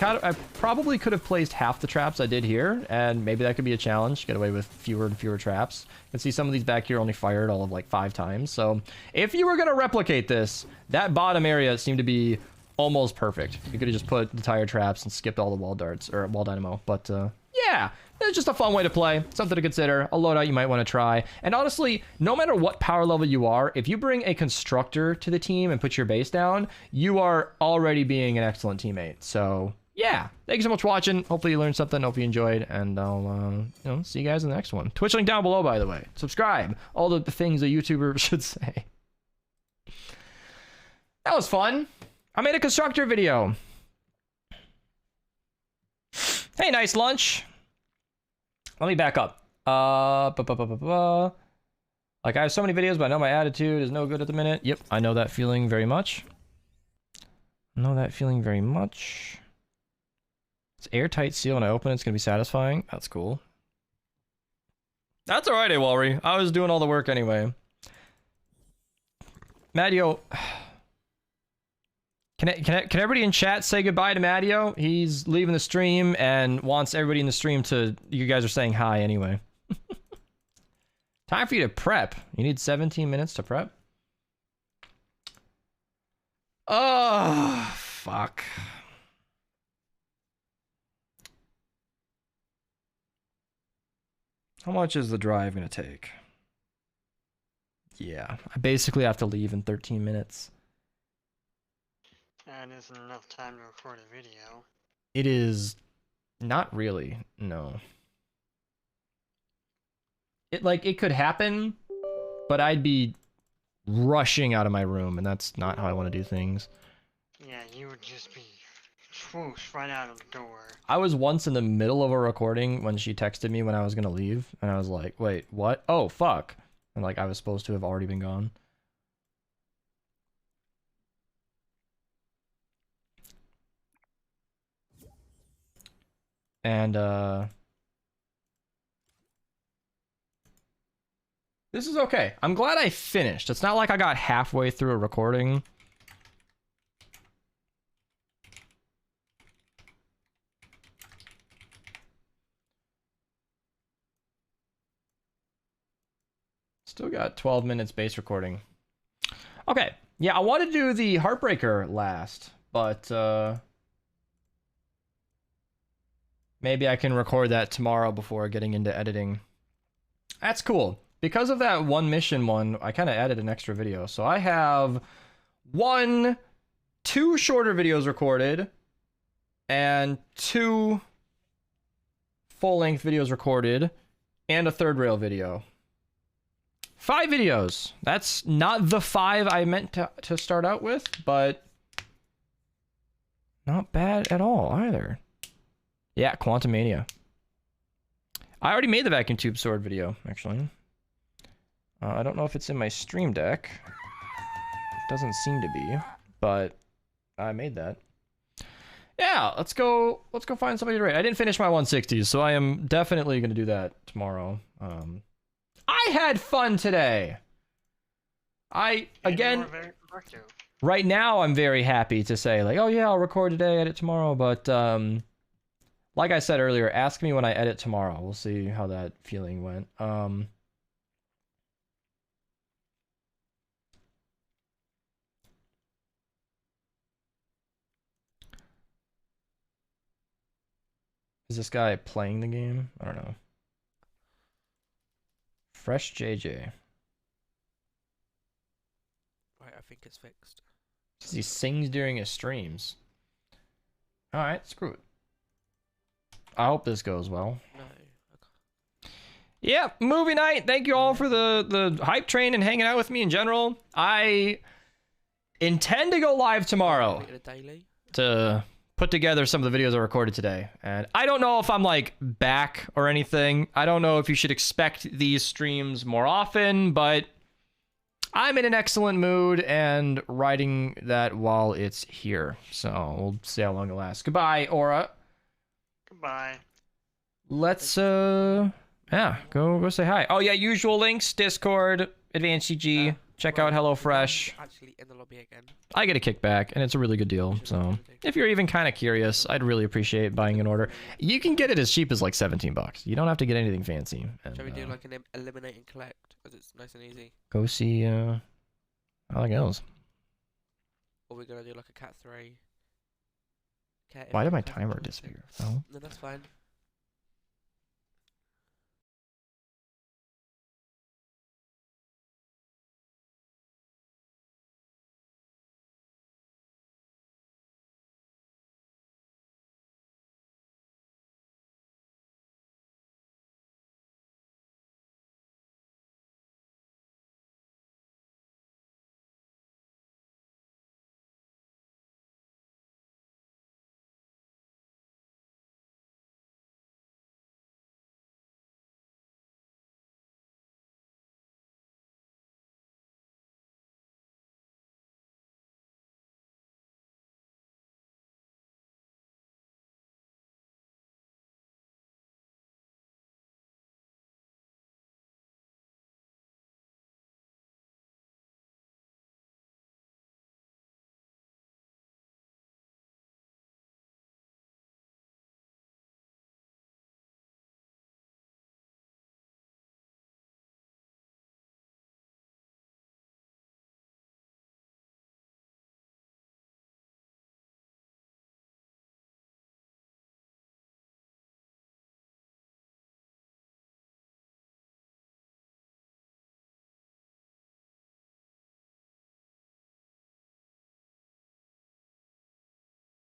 H: probably could have placed half the traps I did here, and maybe that could be a challenge. Get away with fewer and fewer traps. You can see some of these back here only fired all of like 5 times. So if you were going to replicate this, that bottom area seemed to be almost perfect. You could have just put the tire traps and skipped all the wall darts or wall dynamo. But yeah, it's just a fun way to play. Something to consider. A loadout you might want to try. And honestly, no matter what power level you are, if you bring a constructor to the team and put your base down, you are already being an excellent teammate. So yeah, thank you so much for watching. Hopefully you learned something. Hope you enjoyed, and I'll see you guys in the next one. Twitch link down below, by the way. Subscribe. All the things a YouTuber should say. That was fun. I made a constructor video. Hey, nice lunch. Let me back up. Like, I have so many videos, but I know my attitude is no good at the minute. Yep, I know that feeling very much. It's airtight seal when I open it. It's going to be satisfying. That's cool. That's alright, Awalri. I was doing all the work anyway. Madio... Can everybody in chat say goodbye to Madio? He's leaving the stream and wants everybody in the stream to... You guys are saying hi anyway. Time for you to prep. You need 17 minutes to prep? Oh, fuck. How much is the drive going to take? Yeah, I basically have to leave in 13 minutes.
G: That isn't enough time to record a video.
H: It is not really, no. It could happen, but I'd be rushing out of my room, and that's not how I want to do things.
G: Yeah, you would just be swoosh right out of the door.
H: I was once in the middle of a recording when she texted me when I was gonna leave, and I was like, wait, what? Oh, fuck. And like, I was supposed to have already been gone. And, this is okay. I'm glad I finished. It's not like I got halfway through a recording. Still got 12 minutes base recording. Okay. Yeah, I wanted to do the Heartbreaker last, but, maybe I can record that tomorrow before getting into editing. That's cool. Because of that one mission one, I kind of added an extra video. So I have 2 shorter videos recorded and 2 full-length videos recorded and a third rail video. 5 videos. That's not the 5 I meant to start out with, but not bad at all either. Yeah, Quantumania. I already made the vacuum tube sword video, actually. I don't know if it's in my stream deck. Doesn't seem to be, but I made that. Yeah, let's go find somebody to raid. I didn't finish my 160s, so I am definitely going to do that tomorrow. I had fun today. Again, right now I'm very happy to say, like, oh yeah, I'll record today, edit tomorrow, but like I said earlier, ask me when I edit tomorrow. We'll see how that feeling went. Is this guy playing the game? I don't know. Fresh JJ.
F: I
I: think it's fixed.
H: He sings during his streams. Alright, screw it. I hope this goes well.
I: No.
H: Yeah, movie night. Thank you all for the hype train and hanging out with me in general. I intend to go live tomorrow to put together some of the videos I recorded today. And I don't know if I'm like back or anything. I don't know if you should expect these streams more often, but I'm in an excellent mood and writing that while it's here. So we'll see how long it lasts. Goodbye, Aura.
G: Goodbye.
H: Let's yeah, go say hi. Oh yeah, usual links, Discord, Advanced CG, check out HelloFresh.
I: Actually in the lobby again.
H: I get a kickback and it's a really good deal. So if you're even kind of curious, I'd really appreciate buying an order. You can get it as cheap as like $17. You don't have to get anything fancy. And,
I: shall we do like an eliminate and collect? Because it's nice and easy.
H: Go see how that goes.
I: Or we're gonna do like a cat 3.
H: Why did my timer disappear? Oh.
I: No, that's fine.